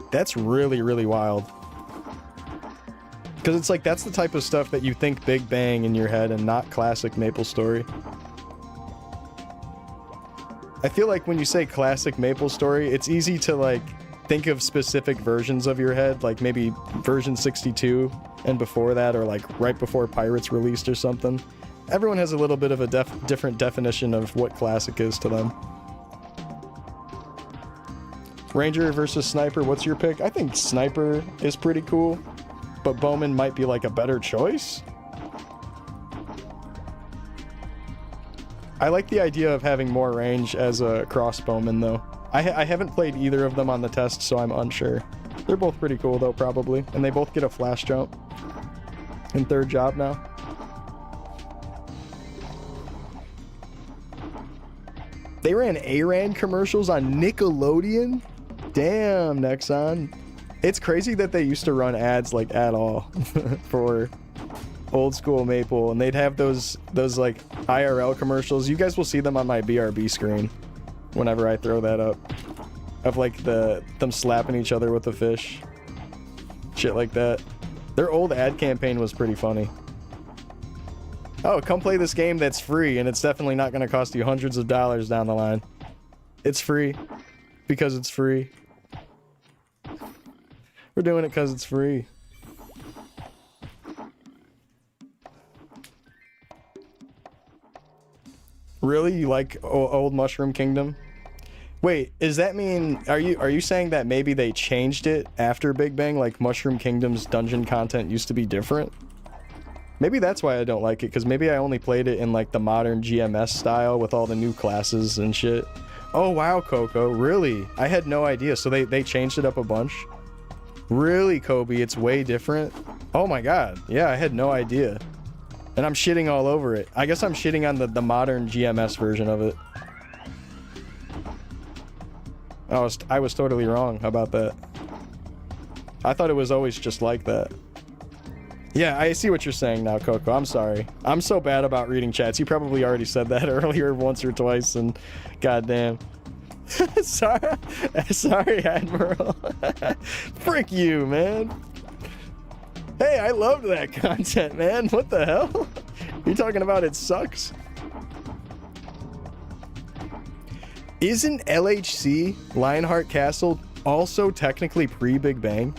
That's really, really wild. Because it's like, that's the type of stuff that you think Big Bang in your head and not classic Maplestory. I feel like when you say classic Maplestory, it's easy to like think of specific versions of your head, like maybe version 62 and before that, or like right before Pirates released or something. Everyone has a little bit of a different definition of what classic is to them. Ranger versus Sniper, what's your pick? I think Sniper is pretty cool, but Bowman might be like a better choice. I like the idea of having more range as a crossbowman though. I haven't played either of them on the test, so I'm unsure. They're both pretty cool though, probably. And they both get a flash jump. In third job now. They ran ARAN commercials on Nickelodeon? Damn, Nexon. It's crazy that they used to run ads like at all for old school Maple, and they'd have those like IRL commercials. You guys will see them on my BRB screen whenever I throw that up, of like them slapping each other with a fish, shit like that. Their old ad campaign was pretty funny. Oh, come play this game that's free, and it's definitely not going to cost you hundreds of dollars down the line. It's free because it's free. We're doing it because it's free. Really? You like old Mushroom Kingdom? Wait, does that mean, are you saying that maybe they changed it after Big Bang, like Mushroom Kingdom's dungeon content used to be different? Maybe that's why I don't like it, because maybe I only played it in like the modern GMS style with all the new classes and shit. Oh wow, Coco, really? I had no idea. So they changed it up a bunch? Really, Kobe, it's way different? Oh my god, yeah, I had no idea. And I'm shitting all over it. I guess I'm shitting on the modern GMS version of it. I was totally wrong about that. I thought it was always just like that. Yeah, I see what you're saying now, Coco. I'm sorry. I'm so bad about reading chats. You probably already said that earlier once or twice, and goddamn. Sorry, Admiral. Frick you, man. Hey, I loved that content, man. What the hell? You're talking about it sucks? Isn't LHC, Lionheart Castle, also technically pre-Big Bang?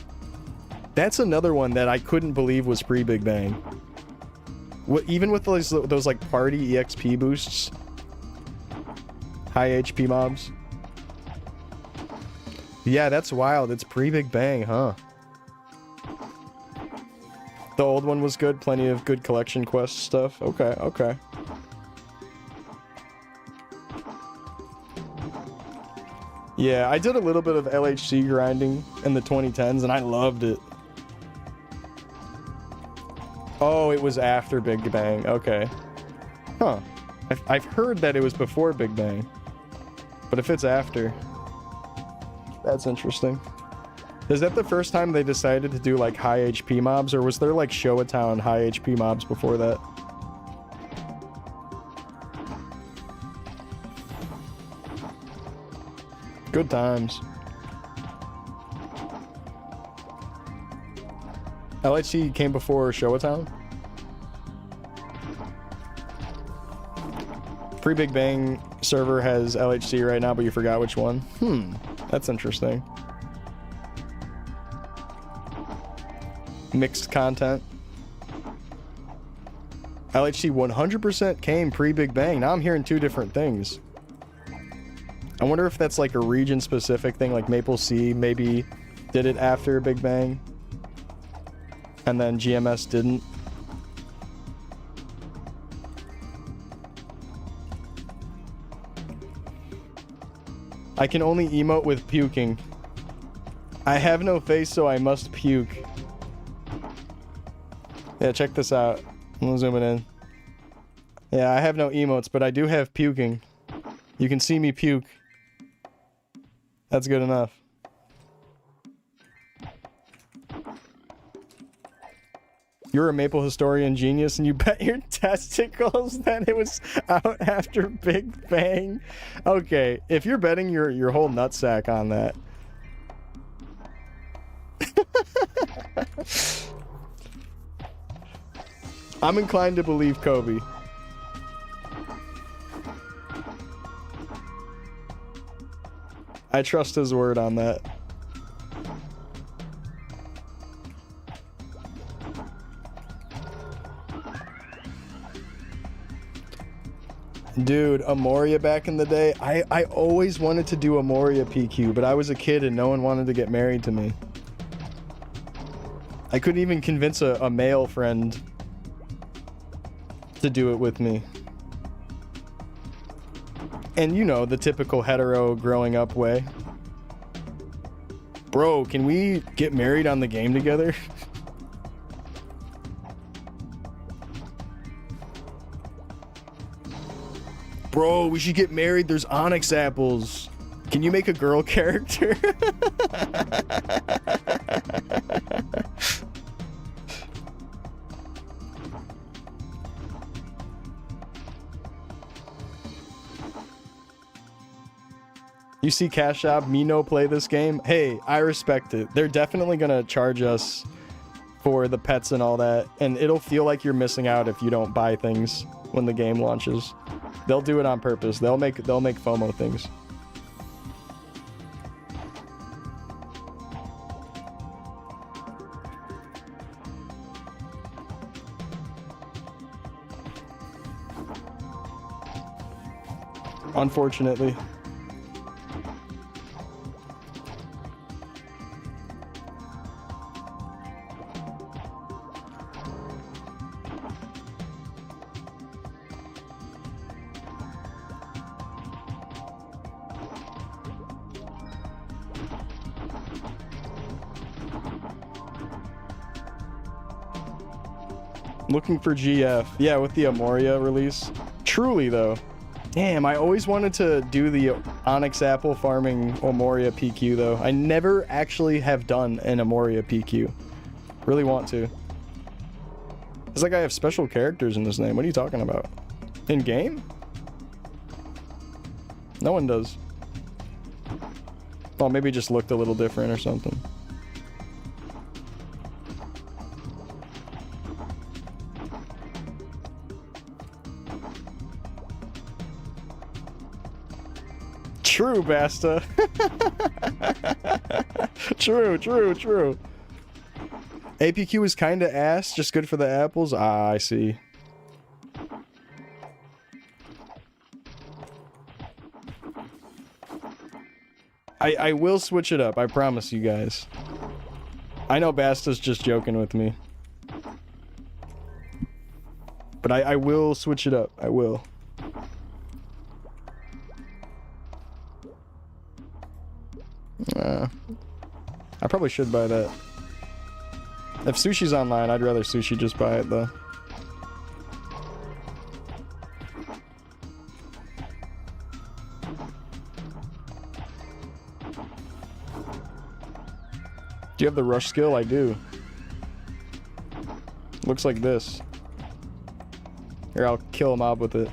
That's another one that I couldn't believe was pre-Big Bang. What, even with those like party EXP boosts? High HP mobs? Yeah, that's wild. It's pre-Big Bang, huh? The old one was good. Plenty of good collection quest stuff. Okay, okay. Yeah, I did a little bit of LHC grinding in the 2010s, and I loved it. Oh, it was after Big Bang. Okay. Huh. I've heard that it was before Big Bang. But if it's after... That's interesting. Is that the first time they decided to do, like, high HP mobs? Or was there, like, Showa-town high HP mobs before that? Good times. LHC came before Showa-town? Pre-Big Bang server has LHC right now, but you forgot which one? That's interesting. Mixed content. LHC 100% came pre-Big Bang. Now I'm hearing two different things. I wonder if that's like a region-specific thing, like Maple Sea maybe did it after Big Bang, and then GMS didn't. I can only emote with puking. I have no face, so I must puke. Yeah, check this out. I'm zooming in. Yeah, I have no emotes, but I do have puking. You can see me puke. That's good enough. You're a Maple historian genius, and you bet your testicles that it was out after Big Bang. Okay, if you're betting your whole nutsack on that. I'm inclined to believe Kobe. I trust his word on that. Dude, Amoria back in the day. I always wanted to do Amoria PQ, but I was a kid and no one wanted to get married to me. I couldn't even convince a male friend to do it with me. And you know, the typical hetero growing up way. Bro, can we get married on the game together? Bro, we should get married. There's onyx apples. Can you make a girl character? You see Cash Shop, me no play this game. Hey, I respect it. They're definitely gonna charge us for the pets and all that, and it'll feel like you're missing out if you don't buy things when the game launches. They'll do it on purpose. They'll make FOMO things. Unfortunately. Looking for GF. Yeah, with the Amoria release. Truly, though. Damn, I always wanted to do the Onyx Apple farming Amoria PQ, though. I never actually have done an Amoria PQ. Really want to. It's like I have special characters in this name. What are you talking about? In game? No one does. Oh, maybe it just looked a little different or something. True, Basta. True. APQ is kinda ass, just good for the apples. Ah, I see. I will switch it up, I promise you guys. I know Basta's just joking with me. But I will switch it up, I will. I probably should buy that. If Sushi's online, I'd rather Sushi just buy it, though. Do you have the rush skill? I do. Looks like this. Here, I'll kill a mob with it.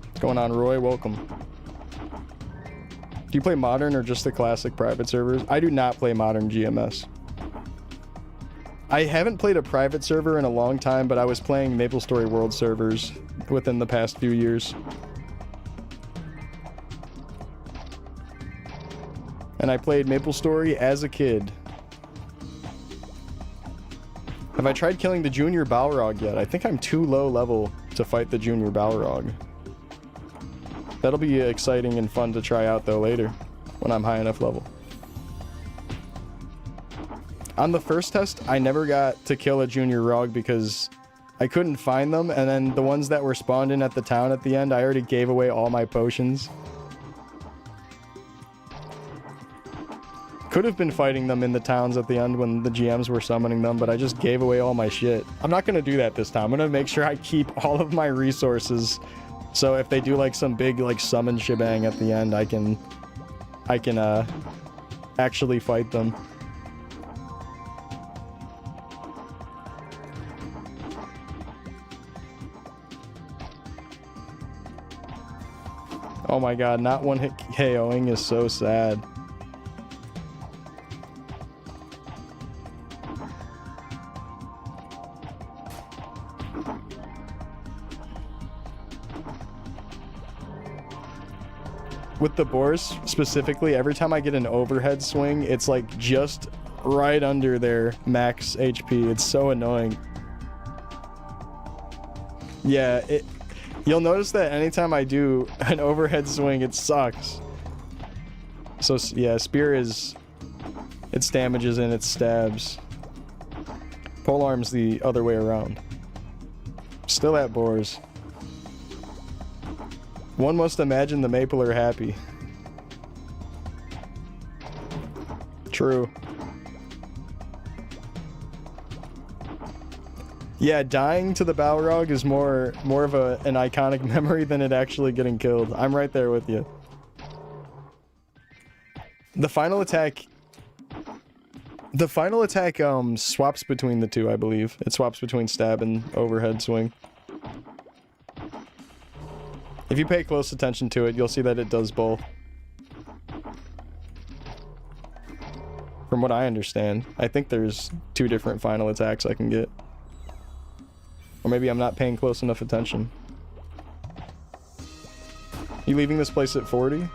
What's going on, Roy? Welcome. Do you play modern or just the classic private servers? I do not play modern GMS. I haven't played a private server in a long time, but I was playing Maplestory World servers within the past few years. And I played Maplestory as a kid. Have I tried killing the Junior Balrog yet? I think I'm too low level to fight the Junior Balrog. That'll be exciting and fun to try out, though, later, when I'm high enough level. On the first test, I never got to kill a Junior Rog because I couldn't find them, and then the ones that were spawned in at the town at the end, I already gave away all my potions. Could have been fighting them in the towns at the end when the GMs were summoning them, but I just gave away all my shit. I'm not going to do that this time. I'm going to make sure I keep all of my resources. So if they do like some big like summon shebang at the end, I can actually fight them. Oh my god, not one hit KOing is so sad. With the boars specifically, every time I get an overhead swing, it's like just right under their max HP. It's so annoying. Yeah, you'll notice that anytime I do an overhead swing, it sucks. So yeah, spear is its damages and its stabs. Polearm's the other way around. Still at boars. One must imagine the Maple are happy. True. Yeah, dying to the Balrog is more of an iconic memory than it actually getting killed. I'm right there with you. The final attack swaps between the two, I believe. It swaps between stab and overhead swing. If you pay close attention to it, you'll see that it does both. From what I understand, I think there's two different final attacks I can get. Or maybe I'm not paying close enough attention. You leaving this place at 40?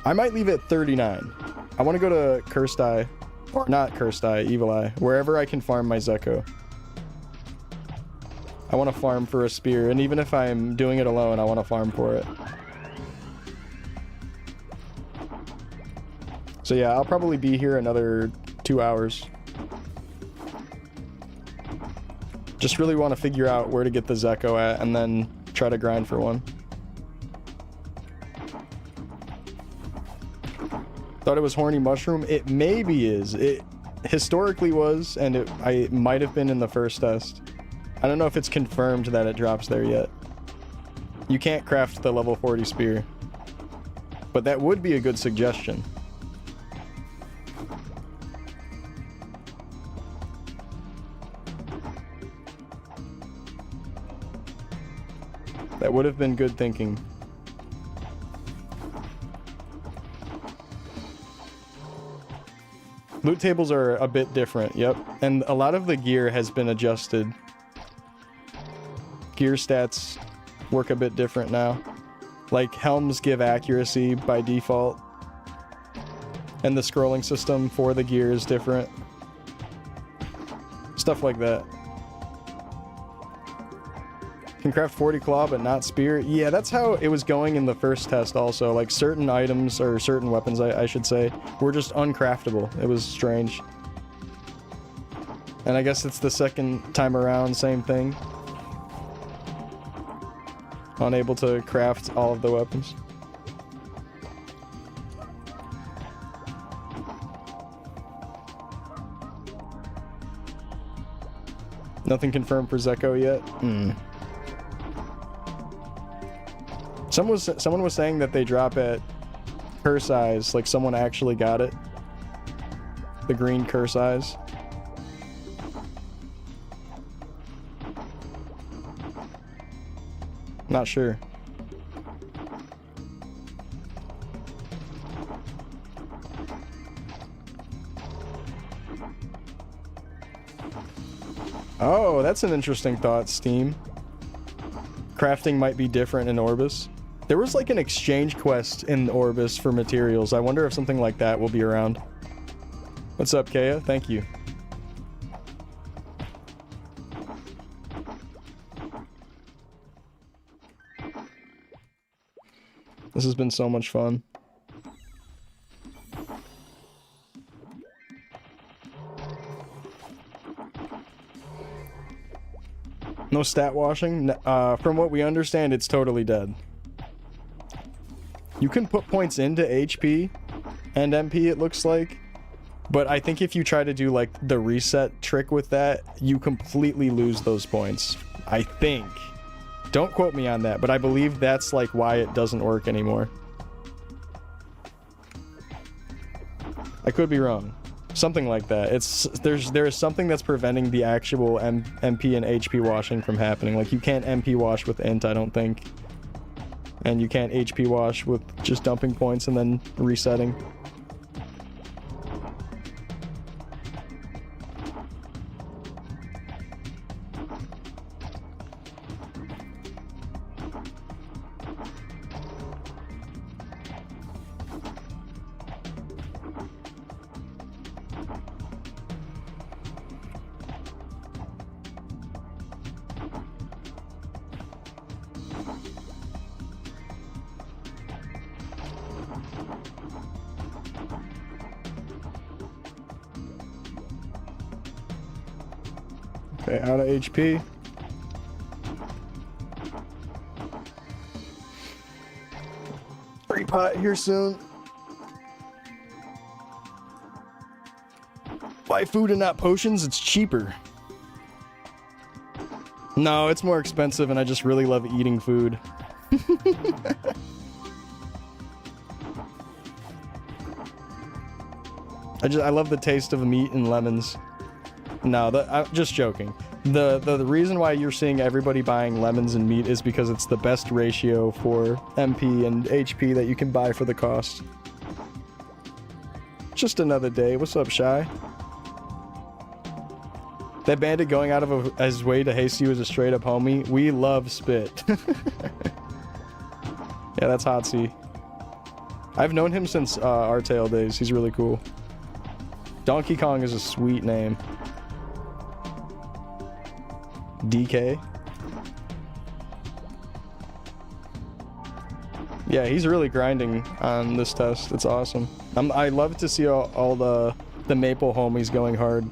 I might leave at 39. I want to go to Cursed Eye. Or not Cursed Eye, Evil Eye. Wherever I can farm my Zekko. I want to farm for a spear, and even if I'm doing it alone, I want to farm for it. So yeah, I'll probably be here another 2 hours. Just really want to figure out where to get the Zekko at, and then try to grind for one. Thought it was Horny Mushroom? It maybe is. historically was, and it might have been in the first test. I don't know if it's confirmed that it drops there yet. You can't craft the level 40 spear, but that would be a good suggestion. That would have been good thinking. Loot tables are a bit different, yep. And a lot of the gear has been adjusted. Gear stats work a bit different now. Like, helms give accuracy by default. And the scrolling system for the gear is different. Stuff like that. Can craft 40 claw but not spear. Yeah, that's how it was going in the first test also. Like, certain items, or certain weapons I should say, were just uncraftable. It was strange. And I guess it's the second time around, same thing. Unable to craft all of the weapons. Nothing confirmed for Zeko yet? Someone was saying that they drop at curse eyes, like someone actually got it. The green curse eyes. Not sure. Oh, that's an interesting thought, Steam. Crafting might be different in Orbis. There was like an exchange quest in Orbis for materials. I wonder if something like that will be around. What's up, Kea? Thank you. This has been so much fun. No stat washing? From what we understand, it's totally dead. You can put points into HP and MP, it looks like. But I think if you try to do, like, the reset trick with that, you completely lose those points. I think. Don't quote me on that, but I believe that's, like, why it doesn't work anymore. I could be wrong. Something like that. There is something that's preventing the actual MP and HP washing from happening. Like, you can't MP wash with int, I don't think. And you can't HP wash with just dumping points and then resetting. Okay, out of HP. Free pot here soon. Buy food and not potions, it's cheaper. No, it's more expensive and I just really love eating food. I love the taste of meat and lemons. No, I'm just joking. The reason why you're seeing everybody buying lemons and meat is because it's the best ratio for MP and HP that you can buy for the cost. Just another day. What's up, Shy? That bandit going out of his way to haste you is a straight up homie. We love Spit. Yeah, that's Hotsy. I've known him since Artale days. He's really cool. Donkey Kong is a sweet name. DK. Yeah, he's really grinding on this test. It's awesome. I love to see all the Maple homies going hard.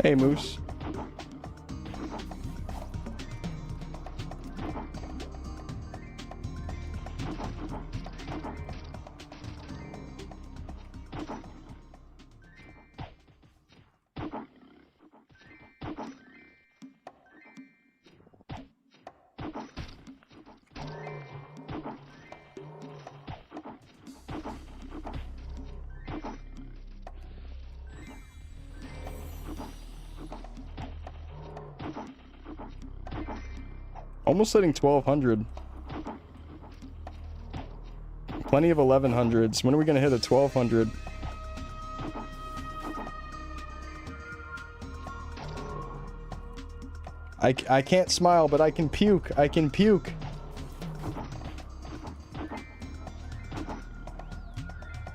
Hey, Moose. Almost hitting 1200. Plenty of 1100s. When are we gonna hit a 1200? I can't smile, but I can puke. I can puke.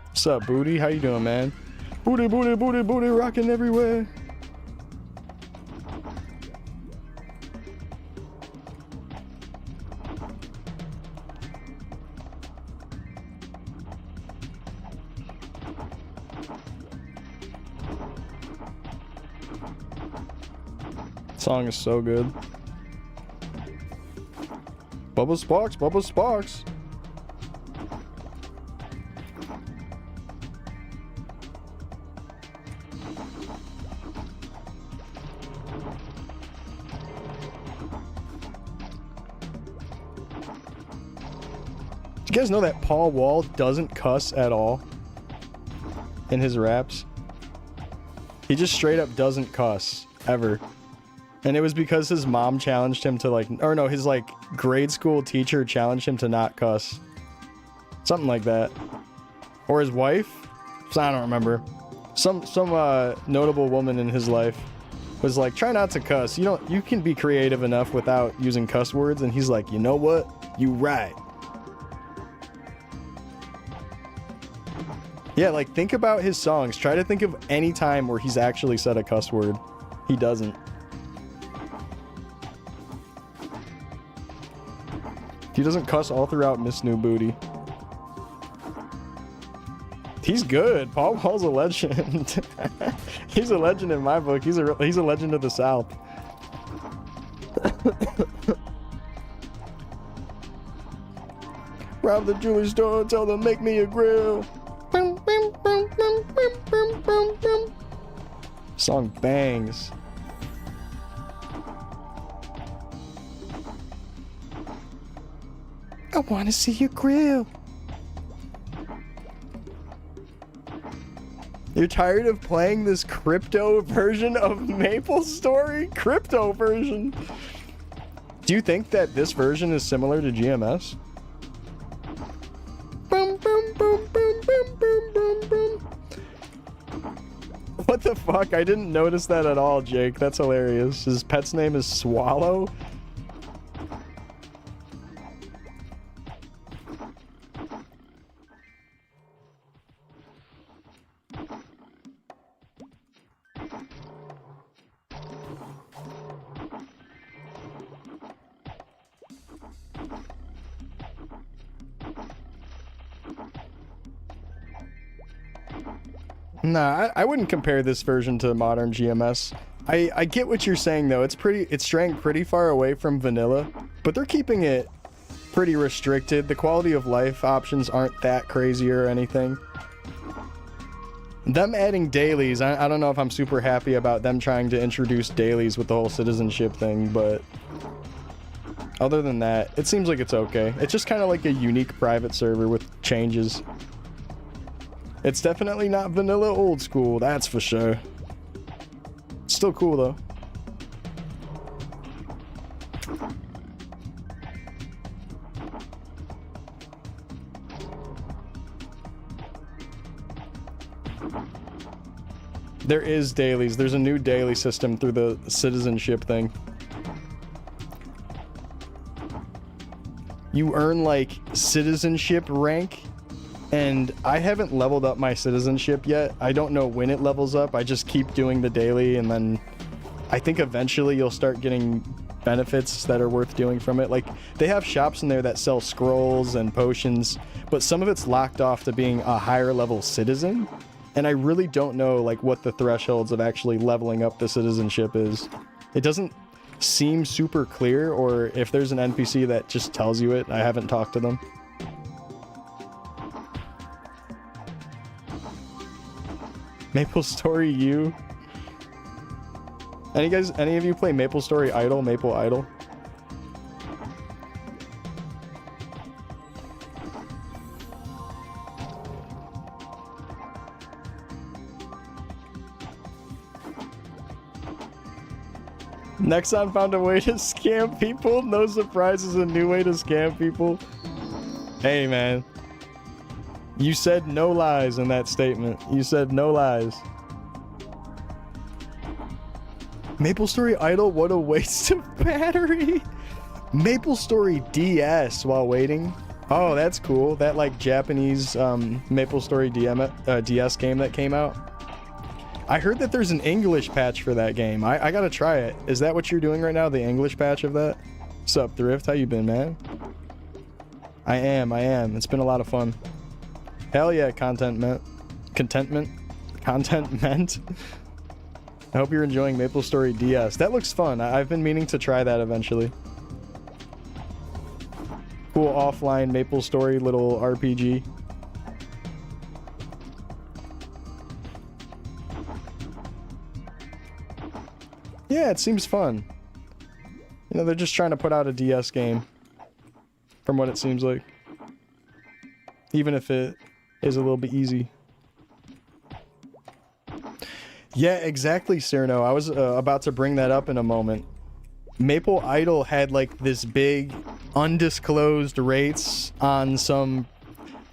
What's up, Booty? How you doing, man? Booty, booty, booty, booty, rocking everywhere. Song is so good. Bubba Sparks, Bubba Sparks. Do you guys know that Paul Wall doesn't cuss at all in his raps? He just straight up doesn't cuss ever. And it was because his mom challenged him to, like, or no, his, like, grade school teacher challenged him to not cuss. Something like that. Or his wife? I don't remember. Some notable woman in his life was like, try not to cuss. You can be creative enough without using cuss words. And he's like, you know what? You right. Yeah, like, think about his songs. Try to think of any time where he's actually said a cuss word. He doesn't. He doesn't cuss all throughout Miss New Booty. He's good. Paul Wall's a legend. He's a legend in my book. He's a legend of the South. Rob the jewelry store, tell them make me a grill. Song bangs. I want to see your grill. You're tired of playing this crypto version of Maplestory? Crypto version. Do you think that this version is similar to GMS? Boom, boom, boom, boom, boom, boom, boom, boom. What the fuck? I didn't notice that at all, Jake. That's hilarious. His pet's name is Swallow? Nah, I wouldn't compare this version to modern GMS. I get what you're saying though. It's straying pretty far away from vanilla, but they're keeping it pretty restricted. The quality of life options aren't that crazy or anything. Them adding dailies, I don't know if I'm super happy about them trying to introduce dailies with the whole citizenship thing, but other than that, it seems like it's okay. It's just kind of like a unique private server with changes. It's definitely not vanilla old school, that's for sure. Still cool though. There is dailies. There's a new daily system through the citizenship thing. You earn like citizenship rank, and I haven't leveled up my citizenship yet. I don't know when it levels up. I just keep doing the daily, and then I think eventually you'll start getting benefits that are worth doing from it. Like, they have shops in there that sell scrolls and potions, but some of it's locked off to being a higher level citizen. And I really don't know like what the thresholds of actually leveling up the citizenship is. It doesn't seem super clear, or if there's an NPC that just tells you it, I haven't talked to them. Maplestory U. Any of you play Maplestory Idol, Maple Idol? Nexon found a way to scam people. No surprises, a new way to scam people. Hey, man. You said no lies in that statement. You said no lies. Maplestory Idol, what a waste of battery. Maplestory DS while waiting. Oh, that's cool. That like Japanese Maplestory DS game that came out. I heard that there's an English patch for that game. I gotta try it. Is that what you're doing right now? The English patch of that? Sup, Thrift? How you been, man? I am. It's been a lot of fun. Hell yeah, contentment. I hope you're enjoying Maplestory DS. That looks fun. I've been meaning to try that eventually. Cool offline Maplestory little RPG. Yeah, it seems fun. You know, they're just trying to put out a DS game. From what it seems like. Even if it is a little bit easy. Yeah, exactly, Cyrano. I was about to bring that up in a moment. Maple Idol had like this big undisclosed rates on some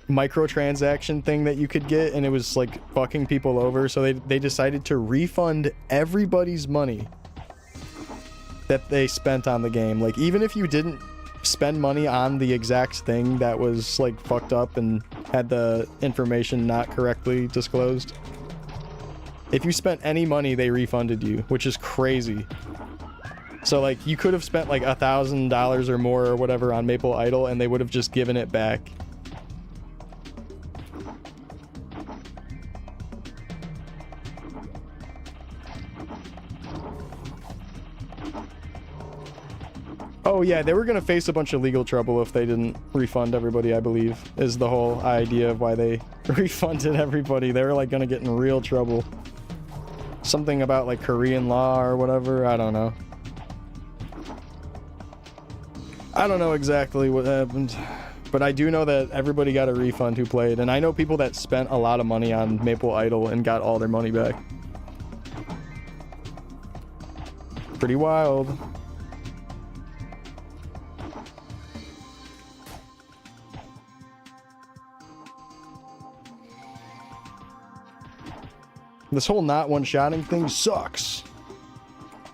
microtransaction thing that you could get, and it was like fucking people over, so they decided to refund everybody's money that they spent on the game. Like, even if you didn't spend money on the exact thing that was like fucked up and had the information not correctly disclosed, if you spent any money, they refunded you, which is crazy. So like, you could have spent like $1,000 or more or whatever on Maple Idol, and they would have just given it back. Oh yeah, they were gonna face a bunch of legal trouble if they didn't refund everybody, I believe, is the whole idea of why they refunded everybody. They were like gonna get in real trouble. Something about like Korean law or whatever, I don't know. I don't know exactly what happened, but I do know that everybody got a refund who played, and I know people that spent a lot of money on Maple Idol and got all their money back. Pretty wild. This whole not one-shotting thing sucks.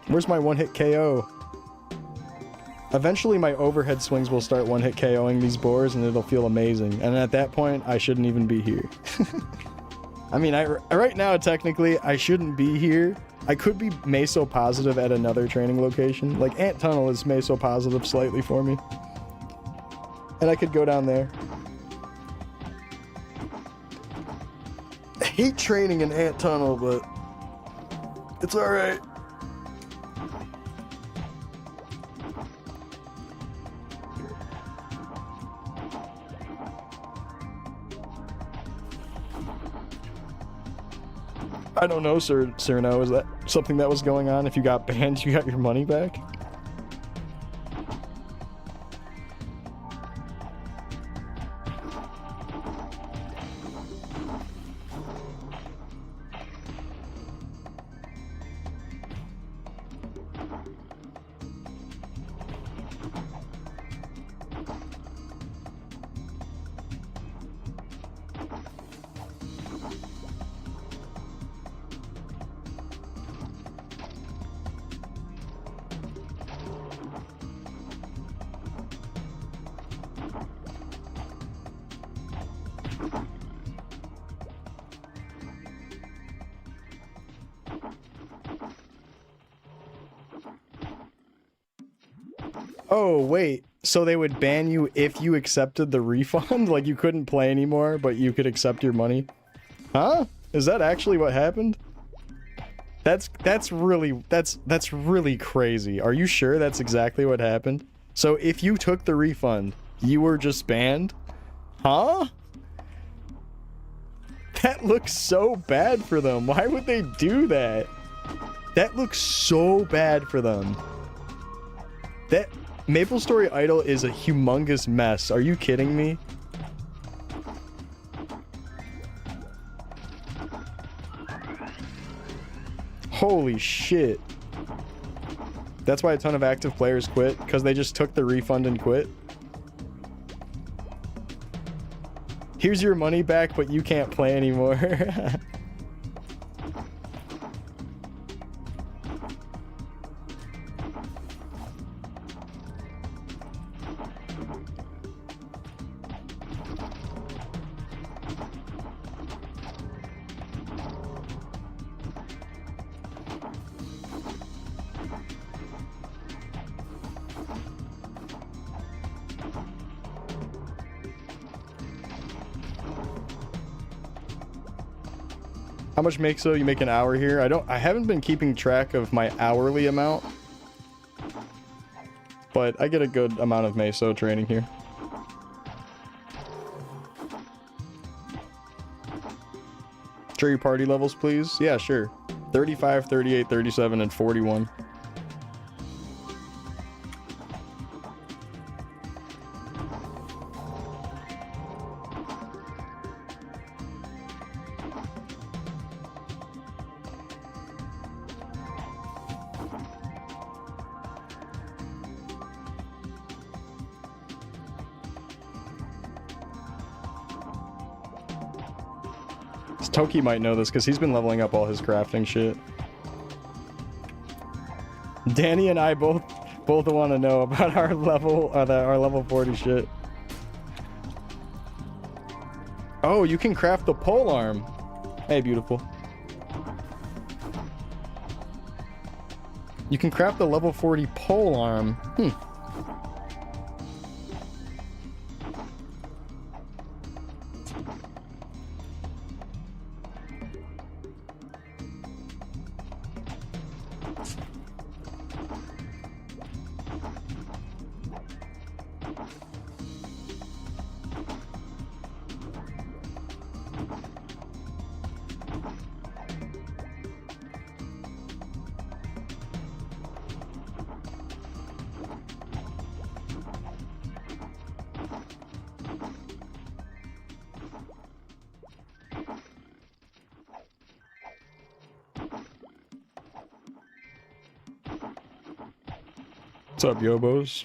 Where's my one-hit KO? Eventually my overhead swings will start one-hit KOing these boars, and it'll feel amazing. And at that point, I shouldn't even be here. I mean, right now, technically, I shouldn't be here. I could be meso positive at another training location. Like, Ant Tunnel is meso positive slightly for me. And I could go down there. I hate training in Ant Tunnel, but it's alright. I don't know, Cyrano. Is that something that was going on? If you got banned, you got your money back? Oh, wait. So they would ban you if you accepted the refund? Like, you couldn't play anymore, but you could accept your money? Huh? Is that actually what happened? That's really crazy. Are you sure that's exactly what happened? So if you took the refund, you were just banned? Huh? That looks so bad for them. Why would they do that? That looks so bad for them. That Maplestory Idol is a humongous mess. Are you kidding me? Holy shit. That's why a ton of active players quit, because they just took the refund and quit. Here's your money back, but you can't play anymore. How much so you make an hour here? I haven't been keeping track of my hourly amount, but I get a good amount of meso training here. Share your party levels, please. Yeah, sure. 35, 38, 37, and 41. Toki might know this because he's been leveling up all his crafting shit. Danny and I both want to know about our level 40 shit. Oh, you can craft the pole arm. Hey, beautiful. You can craft the level 40 pole arm. What's up, Yobos?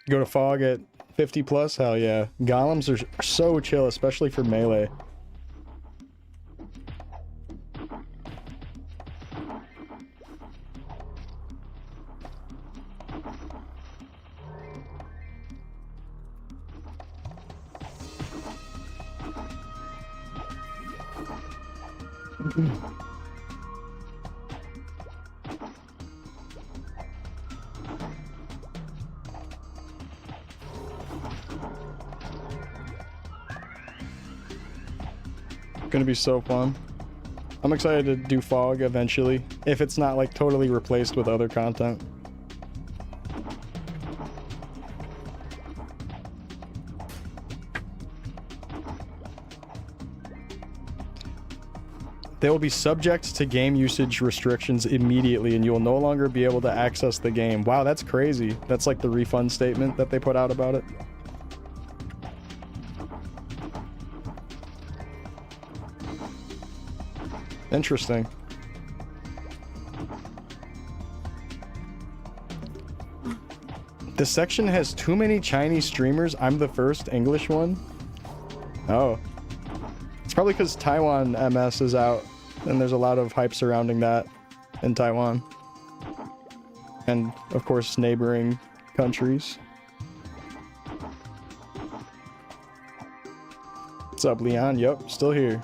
Go to Fog at 50 plus? Hell yeah. Golems are so chill, especially for melee. Gonna be so fun. I'm excited to do Fog eventually, if it's not like totally replaced with other content. They will be subject to game usage restrictions immediately, and you will no longer be able to access the game. Wow, that's crazy. That's like the refund statement that they put out about it. Interesting. This section has too many Chinese streamers. I'm the first English one. Oh. It's probably because Taiwan MS is out, and there's a lot of hype surrounding that in Taiwan. And, of course, neighboring countries. What's up, Leon? Yup, still here.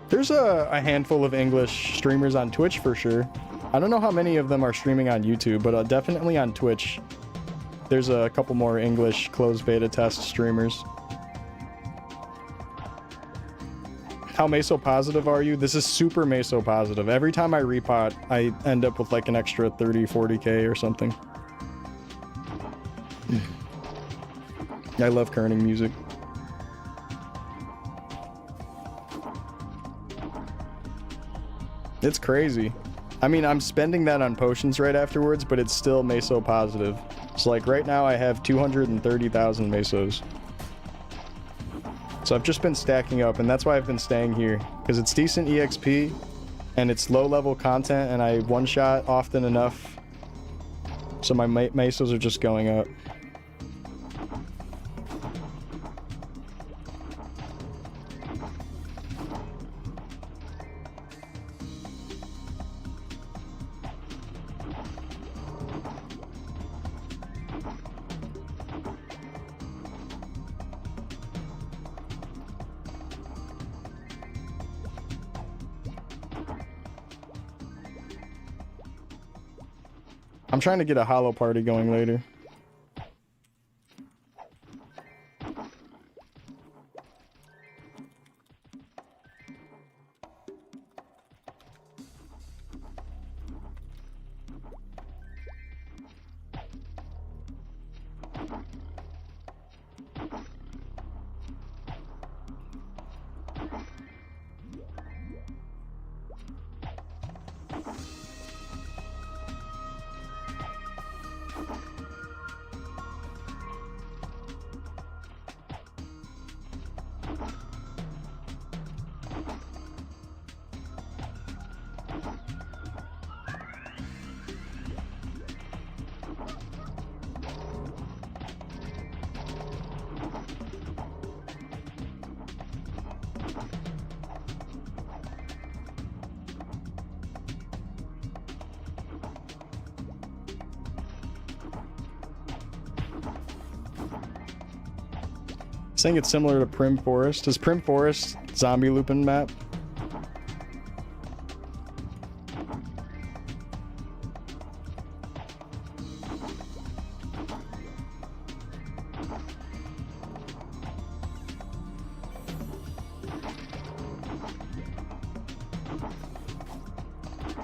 There's a handful of English streamers on Twitch for sure. I don't know how many of them are streaming on YouTube, but definitely on Twitch. There's a couple more English closed beta test streamers. how meso positive are you? This is super meso positive. Every time I repot, I end up with like an extra 30, 40k or something. I love kerning music. It's crazy. I mean, I'm spending that on potions right afterwards, but it's still meso positive. So like right now I have 230,000 mesos. So I've just been stacking up, and that's why I've been staying here, because it's decent EXP and it's low level content, and I one shot often enough, so my mesos are just going up. I'm trying to get a hollow party going later. I think it's similar to Prim Forest. Is Prim Forest zombie looping map?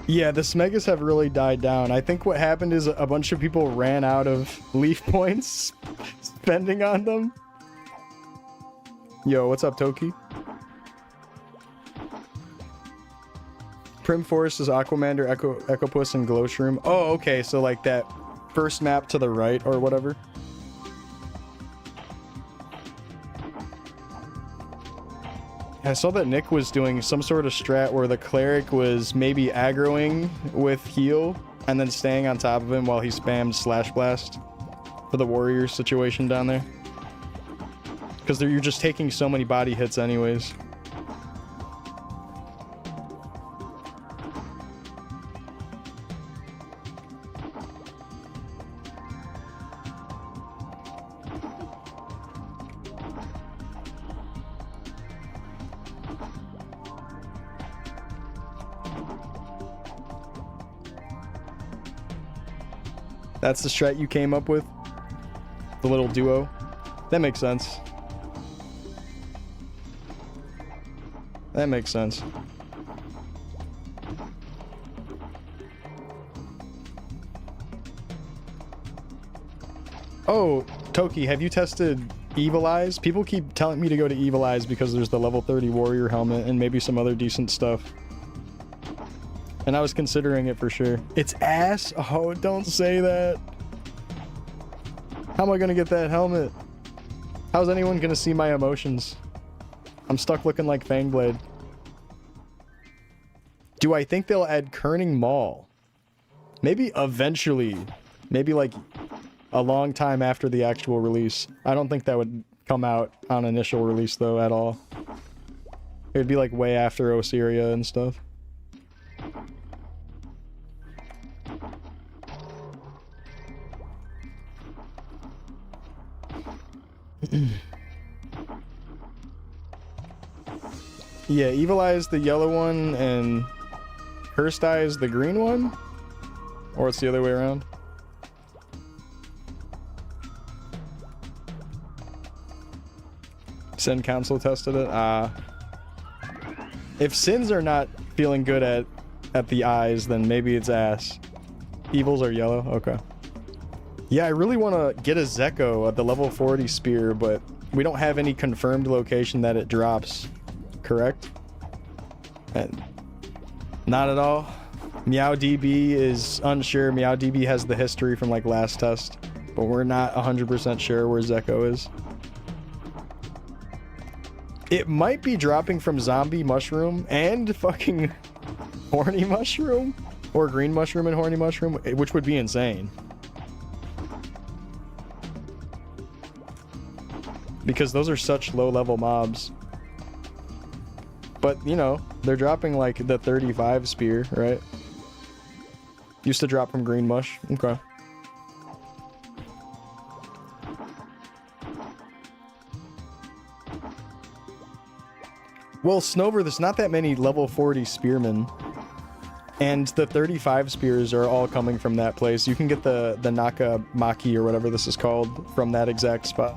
Yeah, the Smegas have really died down. I think what happened is a bunch of people ran out of leaf points spending on them. Yo, what's up, Toki? Prim Forest is Aquamander, Echopus, and Glowshroom. Oh, okay, so like that first map to the right or whatever. I saw that Nick was doing some sort of strat where the cleric was maybe aggroing with heal and then staying on top of him while he spammed Slash Blast for the warrior situation down there. Because you're just taking so many body hits anyways. That's the strat you came up with? The little duo? That makes sense. That makes sense. Oh, Toki, have you tested Evil Eyes? People keep telling me to go to Evil Eyes because there's the level 30 warrior helmet and maybe some other decent stuff. And I was considering it for sure. It's ass? Oh, don't say that. How am I gonna get that helmet? How's anyone gonna see my emotions? I'm stuck looking like Fangblade. Do I think they'll add Kerning Mall? Maybe eventually. Maybe like a long time after the actual release. I don't think that would come out on initial release though at all. It would be like way after Osiria and stuff. Yeah, Evil Eye is the yellow one and Cursed Eye is the green one? Or it's the other way around? Zen Council tested it? If sins are not feeling good at the eyes, then maybe it's ass. Evils are yellow? Okay. Yeah, I really want to get a Zeko at the level 40 spear, but we don't have any confirmed location that it drops. Correct? And not at all. MeowDB is unsure. MeowDB has the history from like last test, but we're not 100% sure where Zeko is. It might be dropping from Zombie Mushroom and fucking Horny Mushroom, or Green Mushroom and Horny Mushroom, which would be insane. Because those are such low-level mobs. But, you know, they're dropping like the 35 spear, right? Used to drop from Green Mush. Okay. Well, Snover, there's not that many level 40 spearmen. And the 35 spears are all coming from that place. You can get the Nakamaki or whatever this is called from that exact spot.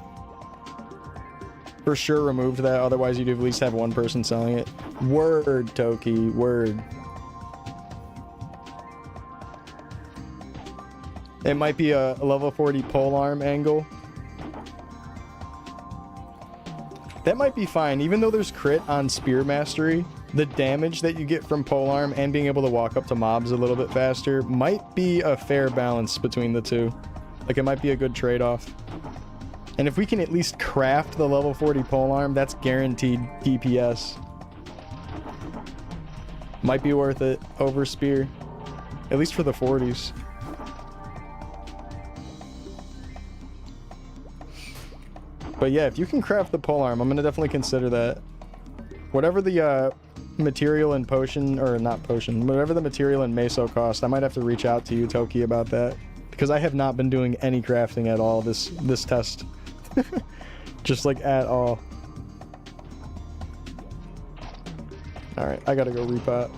For sure removed that, otherwise you'd at least have one person selling it. Word, Toki, word. It might be a level 40 polearm angle. That might be fine, even though there's crit on Spear Mastery. The damage that you get from polearm and being able to walk up to mobs a little bit faster might be a fair balance between the two. Like, it might be a good trade-off. And if we can at least craft the level 40 polearm, that's guaranteed DPS. Might be worth it over Spear. At least for the 40s. But yeah, if you can craft the polearm, I'm gonna definitely consider that. Whatever the material and potion, or not potion, whatever the material and meso cost, I might have to reach out to you, Toki, about that. Because I have not been doing any crafting at all this test. Just like at all. Alright, I gotta go repot.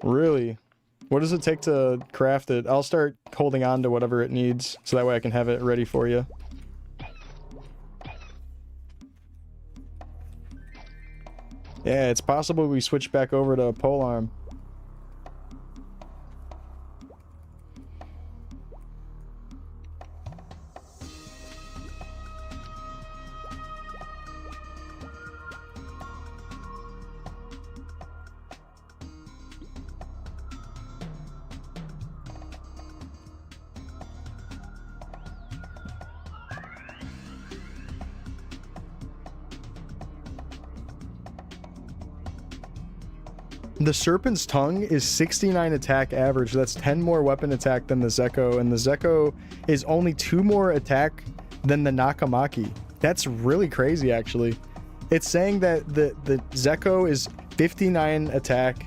Really? What does it take to craft it? I'll start holding on to whatever it needs, so that way I can have it ready for you. Yeah, it's possible we switch back over to polearm. The Serpent's Tongue is 69 attack average. That's 10 more weapon attack than the Zeko, and the Zeko is only 2 more attack than the Nakamaki. That's really crazy, actually. It's saying that the Zeko is 59 attack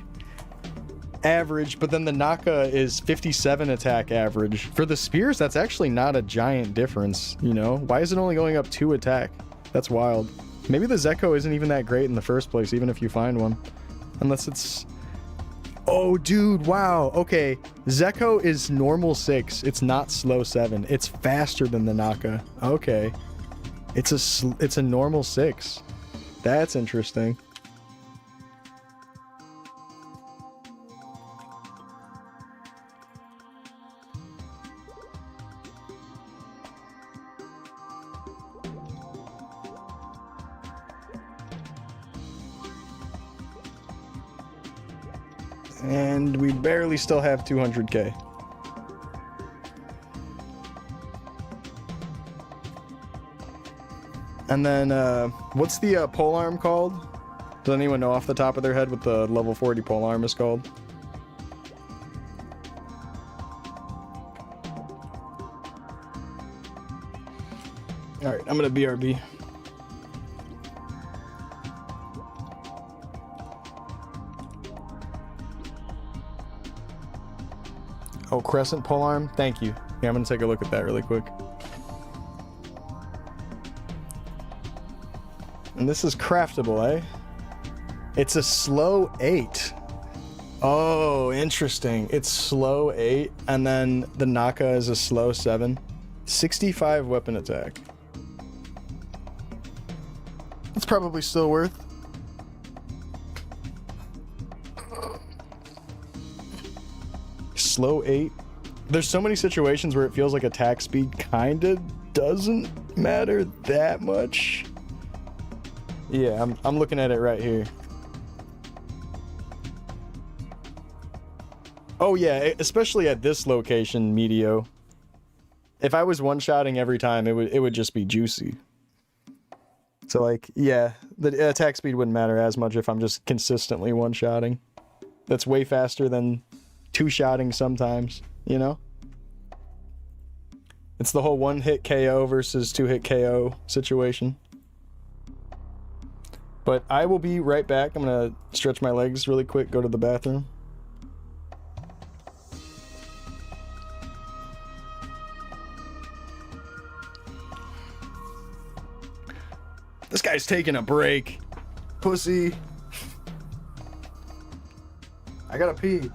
average, but then the Naka is 57 attack average. For the spears, that's actually not a giant difference, you know? Why is it only going up 2 attack? That's wild. Maybe the Zeko isn't even that great in the first place, even if you find one. Unless it's... Oh, dude, wow. Okay, Zeko is normal 6. It's not slow 7. It's faster than the Naka. Okay. It's a normal 6. That's interesting. And we barely still have 200k. And then, what's the polearm called? Does anyone know off the top of their head what the level 40 polearm is called? Alright, I'm gonna BRB. Oh, Crescent polearm? Thank you. Yeah, I'm gonna take a look at that really quick. And this is craftable, eh? It's a slow 8. Oh, interesting. It's slow 8, and then the Naka is a slow 7. 65 weapon attack. It's probably still worth. Slow 8. There's so many situations where it feels like attack speed kinda doesn't matter that much. Yeah, I'm looking at it right here. Oh yeah, especially at this location, Meteo. If I was one-shotting every time, it would just be juicy. So like, yeah, the attack speed wouldn't matter as much if I'm just consistently one-shotting. That's way faster than two-shotting sometimes, you know? It's the whole one-hit KO versus two-hit KO situation. But I will be right back. I'm gonna stretch my legs really quick, go to the bathroom. This guy's taking a break. Pussy. I gotta pee.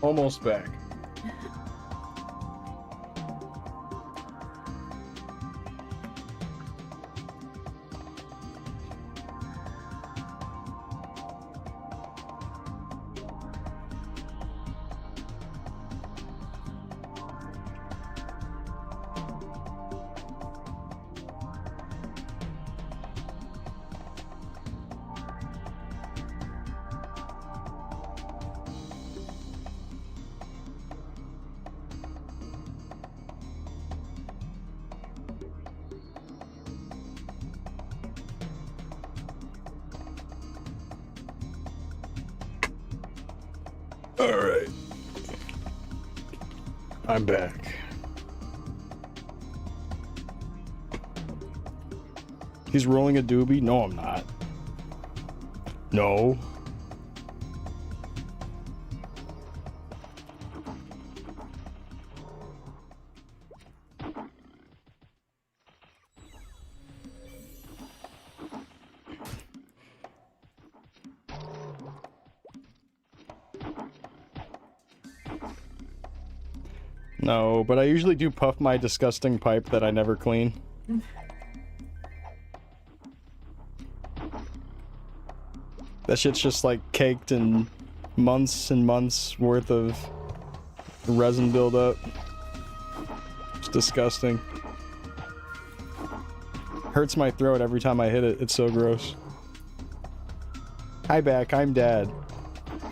Almost back. Alright. I'm back. He's rolling a doobie? No, I'm not. No. No, but I usually do puff my disgusting pipe that I never clean. That shit's just like caked in months and months worth of resin buildup. It's disgusting. Hurts my throat every time I hit it. It's so gross. Hi back, I'm Dad.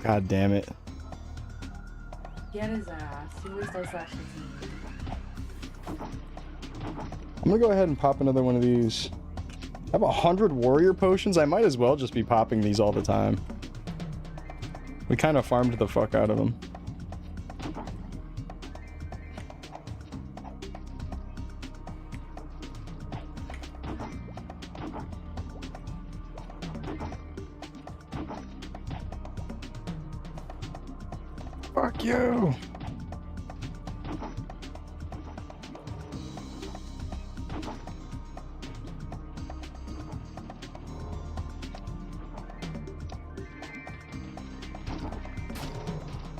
God damn it. Get his ass. He always does that shit to me. I'm gonna go ahead and pop another one of these. I have 100 warrior potions. I might as well just be popping these all the time. We kind of farmed the fuck out of them. Fuck you!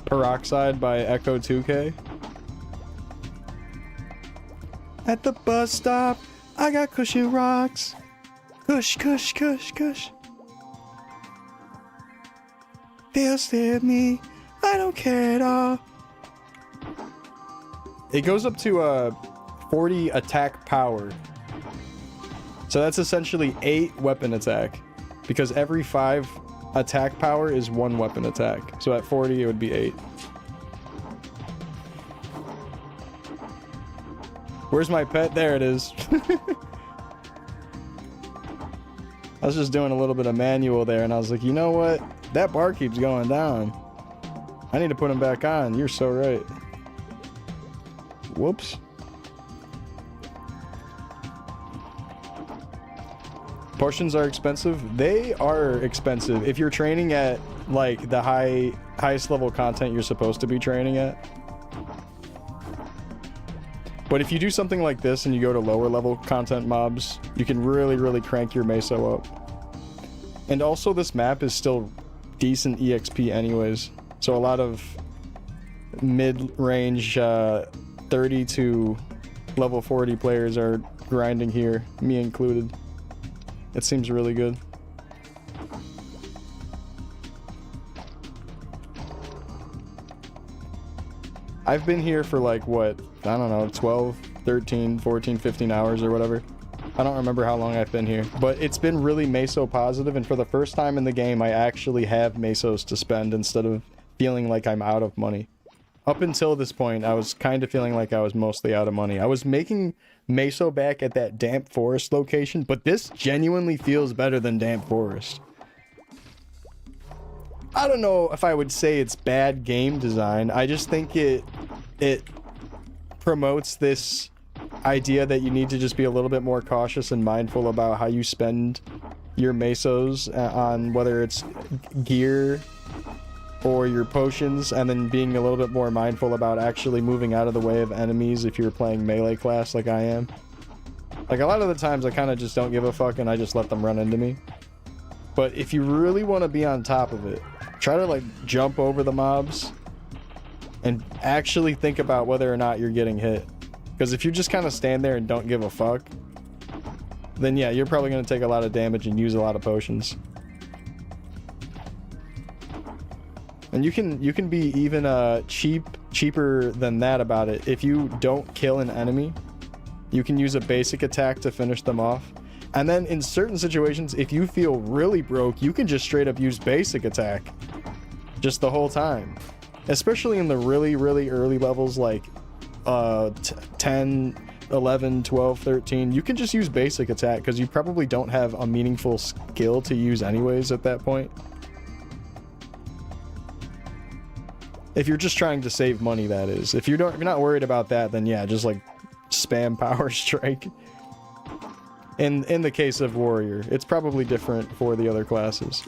Peroxide by Echo 2K. At the bus stop, I got cushion rocks. Kush, kush, kush, kush. They'll stare at me. I don't care at all. It goes up to 40 attack power. So that's essentially 8 weapon attack. Because every 5 attack power is 1 weapon attack. So at 40 it would be 8. Where's my pet? There it is. I was just doing a little bit of manual there and I was like, you know what? That bar keeps going down. I need to put him back on. You're so right. Whoops. Potions are expensive. They are expensive. If you're training at like the highest level content you're supposed to be training at. But if you do something like this and you go to lower level content mobs, you can really crank your meso up. And also this map is still decent EXP anyways. So a lot of mid-range 30 to level 40 players are grinding here, me included. It seems really good. I've been here for like, what, I don't know, 12, 13, 14, 15 hours or whatever. I don't remember how long I've been here, but it's been really meso positive, and for the first time in the game, I actually have mesos to spend instead of feeling like I'm out of money. Up until this point, I was kind of feeling like I was mostly out of money. I was making meso back at that damp forest location, but this genuinely feels better than damp forest. I don't know if I would say it's bad game design. I just think it promotes this idea that you need to just be a little bit more cautious and mindful about how you spend your mesos on whether it's gear or your potions, and then being a little bit more mindful about actually moving out of the way of enemies if you're playing melee class like I am. Like a lot of the times I kind of just don't give a fuck and I just let them run into me. But if you really want to be on top of it, try to like jump over the mobs and actually think about whether or not you're getting hit. Because if you just kind of stand there and don't give a fuck, then yeah, you're probably going to take a lot of damage and use a lot of potions. And you can be even cheaper than that about it. If you don't kill an enemy, you can use a basic attack to finish them off. And then in certain situations, if you feel really broke, you can just straight up use basic attack just the whole time. Especially in the really, really early levels like 10, 11, 12, 13, you can just use basic attack because you probably don't have a meaningful skill to use anyways at that point. If you're just trying to save money, that is. If you're not worried about that, then yeah, just like spam power strike. In the case of warrior, it's probably different for the other classes.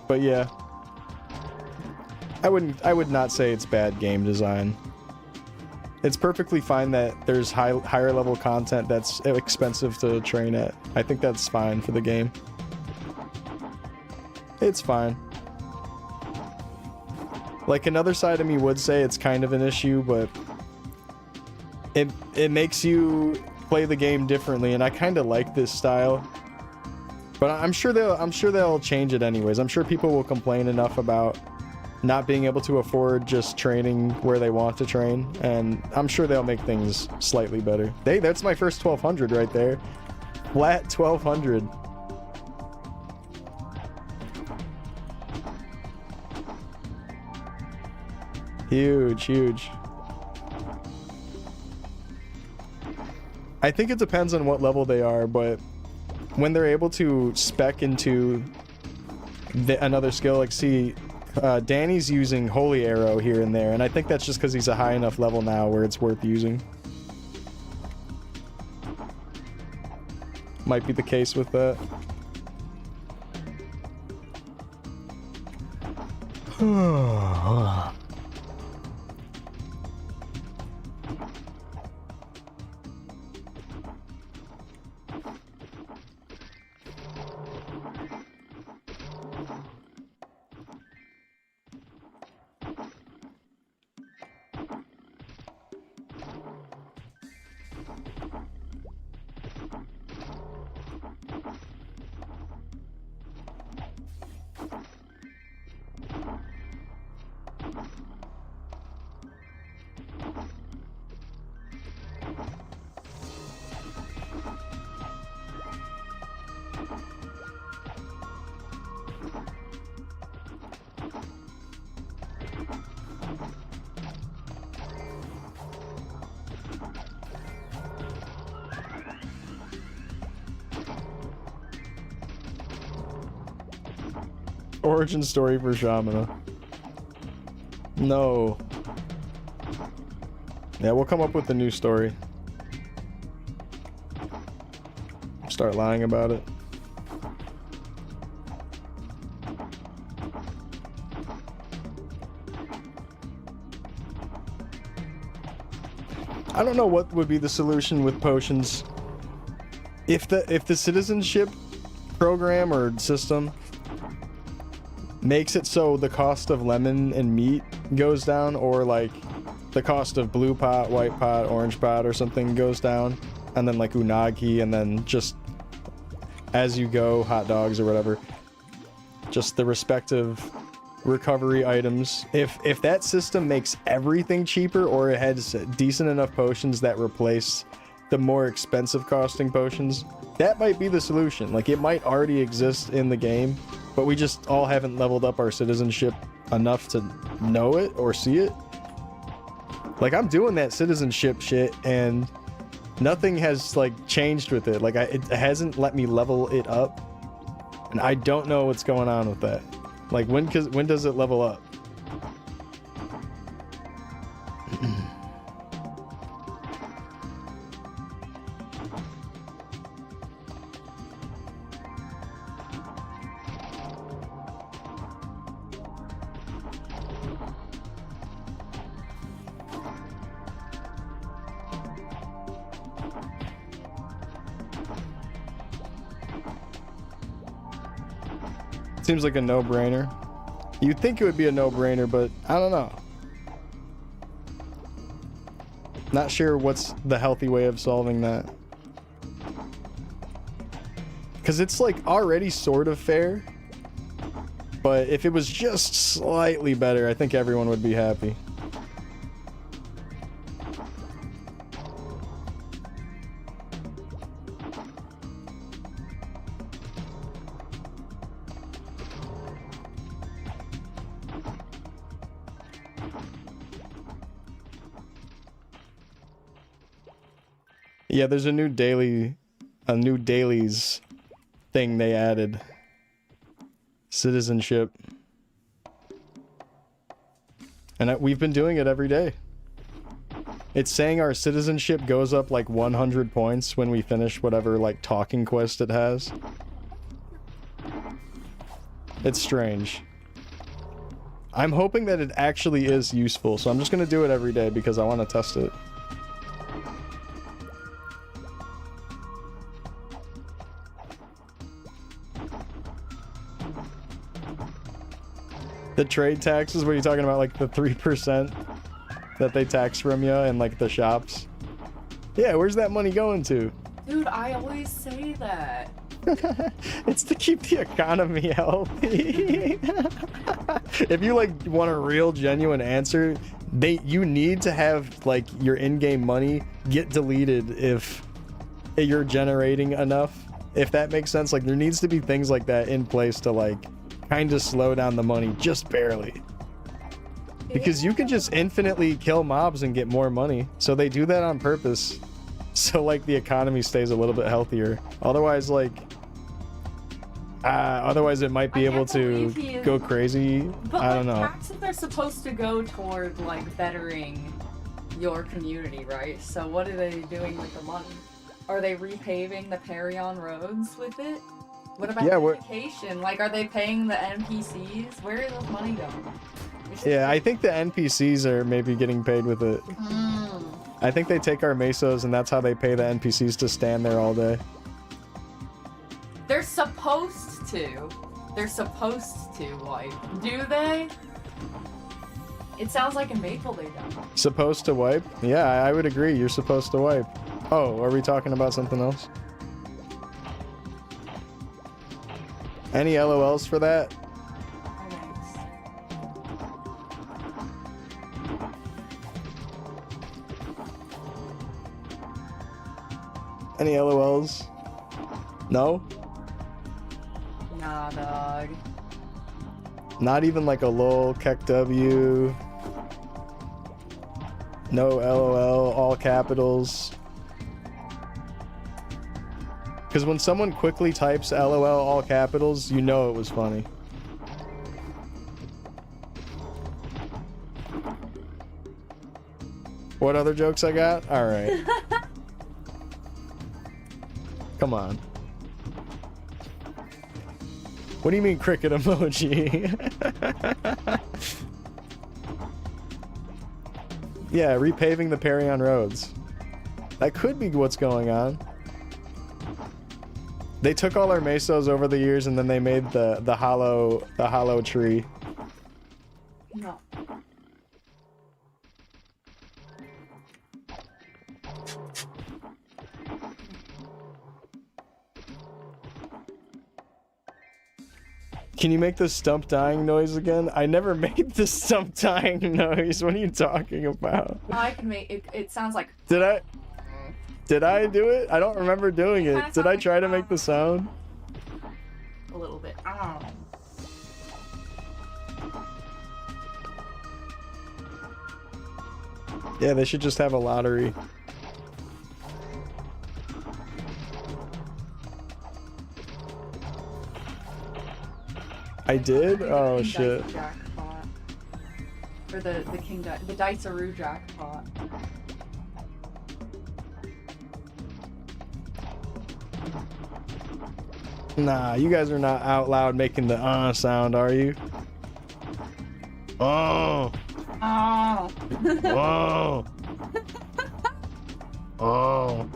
But yeah, I would not say it's bad game design. It's perfectly fine that there's higher level content that's expensive to train at. I think that's fine for the game. It's fine. Like, another side of me would say it's kind of an issue, but it makes you play the game differently, and I kind of like this style. But I'm sure they'll change it anyways. I'm sure people will complain enough about not being able to afford just training where they want to train, and I'm sure they'll make things slightly better. Hey, that's my first 1200 right there. Flat 1200. Huge, huge. I think it depends on what level they are, but when they're able to spec into another skill, like see, Danny's using Holy Arrow here and there, and I think that's just because he's a high enough level now where it's worth using. Might be the case with that. Origin story for Shamana. No. Yeah, we'll come up with a new story. Start lying about it. I don't know what would be the solution with potions. If the citizenship program or system makes it so the cost of lemon and meat goes down, or like the cost of blue pot, white pot, orange pot or something goes down, and then like unagi, and then just as you go hot dogs or whatever, just the respective recovery items. If that system makes everything cheaper, or it has decent enough potions that replace the more expensive costing potions, that might be the solution. Like, it might already exist in the game, but we just all haven't leveled up our citizenship enough to know it or see it. Like, I'm doing that citizenship shit and nothing has like changed with it. Like, it hasn't let me level it up, and I don't know what's going on with that. Like, when does it level up? Seems like a no-brainer. You'd think it would be a no-brainer, but I don't know. Not sure what's the healthy way of solving that. Because it's like already sort of fair. But if it was just slightly better, I think everyone would be happy. Yeah, there's a new dailies thing they added. Citizenship. And we've been doing it every day. It's saying our citizenship goes up like 100 points when we finish whatever like talking quest it has. It's strange. I'm hoping that it actually is useful, so I'm just gonna do it every day because I want to test it. The trade taxes, what are you talking about? Like the 3% that they tax from you in like the shops? Yeah, where's that money going to? Dude, I always say that. It's to keep the economy healthy. If you like want a real genuine answer, you need to have like your in-game money get deleted if you're generating enough. If that makes sense, like there needs to be things like that in place to like kind of slow down the money just barely, because you can just infinitely kill mobs and get more money, so they do that on purpose so like the economy stays a little bit healthier. Otherwise like otherwise it might be able to go crazy. But I don't know. Taxes are supposed to go toward like bettering your community, right? So what are they doing with the money? Are they repaving the Perion roads with it? What about education? Like, are they paying the NPCs? Where is this money going? Yeah, I think the NPCs are maybe getting paid with it. I think they take our mesos and that's how they pay the NPCs to stand there all day. They're supposed to. They're supposed to, like, do they? It sounds like in Maple they don't. Supposed to wipe? Yeah, I would agree. You're supposed to wipe. Oh, are we talking about something else? Any LOLs for that? Any LOLs? No? Nah, dog. Not even like a lol, kek W. No LOL, all capitals. Because when someone quickly types LOL all capitals, you know it was funny. What other jokes I got? Alright. Come on. What do you mean cricket emoji? Yeah, repaving the Perion roads. That could be what's going on. They took all our mesos over the years and then they made the hollow tree. No. Can you make the stump dying noise again? I never made the stump dying noise. What are you talking about? I can make it. It sounds like. Did I do it? I don't remember doing it. Did I try to make the sound? A little bit. Yeah, they should just have a lottery. I did? Oh shit. Jackpot. Or the Diceroo jackpot. Nah, you guys are not out loud making the sound, are you? Oh. Oh. Oh. Oh.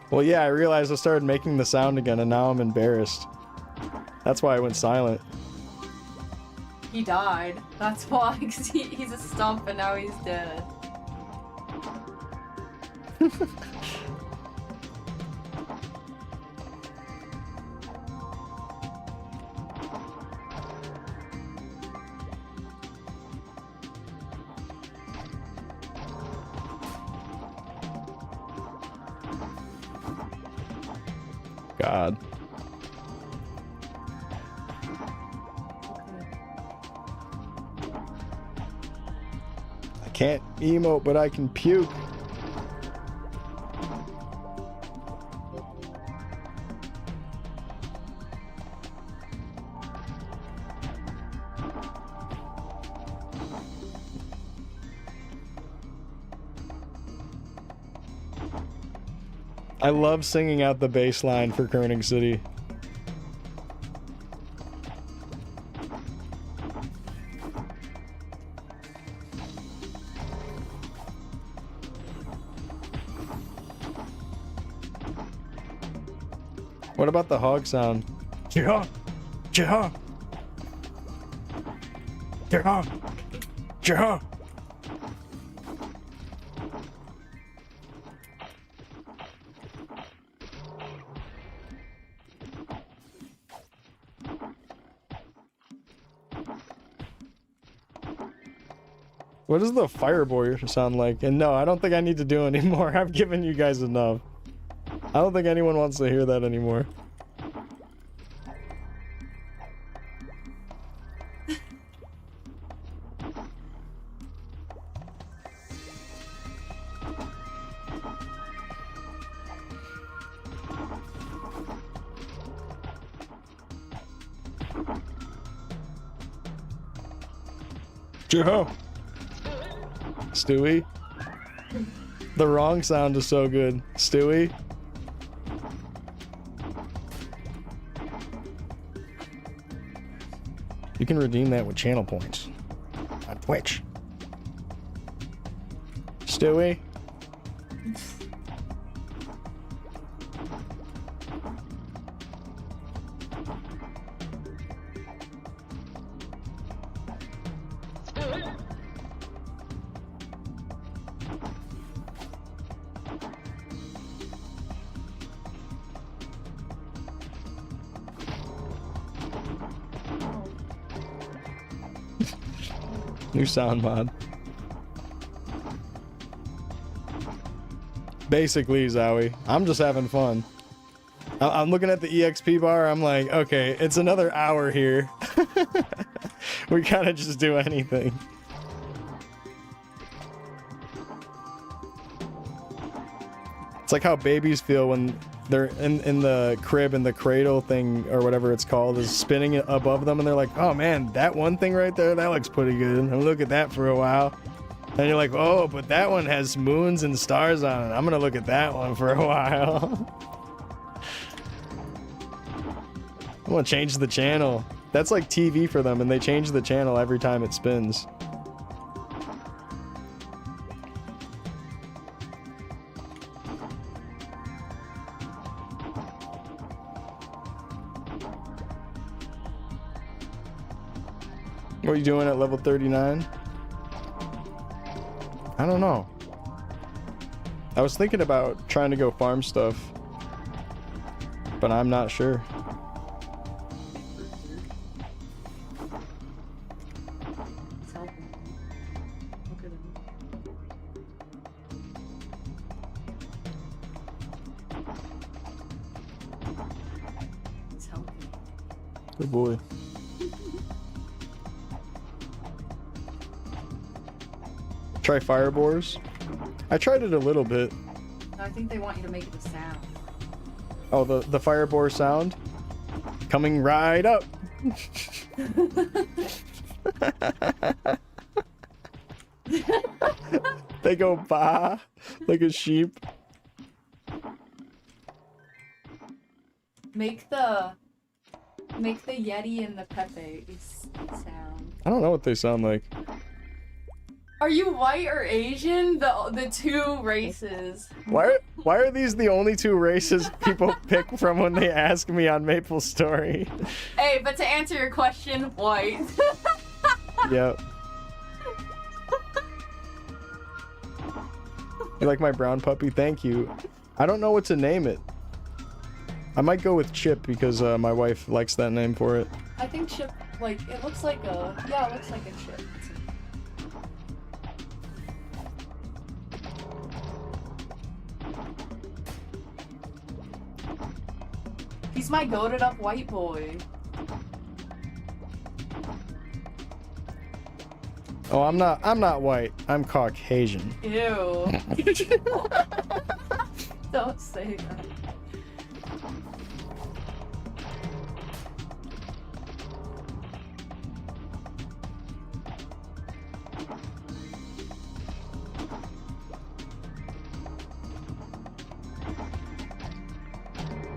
Well, yeah, I realized I started making the sound again, and now I'm embarrassed. That's why I went silent. He died. That's why. 'Cause he's a stump and now he's dead. God. I can't emote, but I can puke. I love singing out the bass line for Koenig City. What about the hog sound? Jiha! Jiha! Jiha! Jiha! What does the fireboy sound like? And no, I don't think I need to do anymore. I've given you guys enough. I don't think anyone wants to hear that anymore. Joe! Stewie? The wrong sound is so good. Stewie? You can redeem that with channel points on Twitch. Stewie? New sound mod. Basically, Zowie, I'm just having fun. I'm looking at the EXP bar, I'm like, okay, it's another hour here. We kind of just do anything. It's like how babies feel when they're in the crib and the cradle thing or whatever it's called is spinning above them and they're like, oh man, that one thing right there, that looks pretty good. And look at that for a while. And you're like, oh, but that one has moons and stars on it. I'm gonna look at that one for a while. I'm gonna change the channel. That's like TV for them and they change the channel every time it spins. What are you doing at level 39? I don't know. I was thinking about trying to go farm stuff, but I'm not sure. It's helping. Look at him. It's helping. Good boy. Try firebores. I tried it a little bit. I think they want you to make it a sound. Oh, the firebore sound? Coming right up. They go bah like a sheep. Make the Yeti and the Pepe sound. I don't know what they sound like. Are you white or Asian? The two races. Why are these the only two races people pick from when they ask me on Maplestory? Hey, but to answer your question, white. Yep. You like my brown puppy? Thank you. I don't know what to name it. I might go with Chip because my wife likes that name for it. I think Chip, like, it looks like a... Yeah, it looks like a Chip. He's my goated up white boy. Oh, I'm not white. I'm Caucasian. Ew. Don't say that.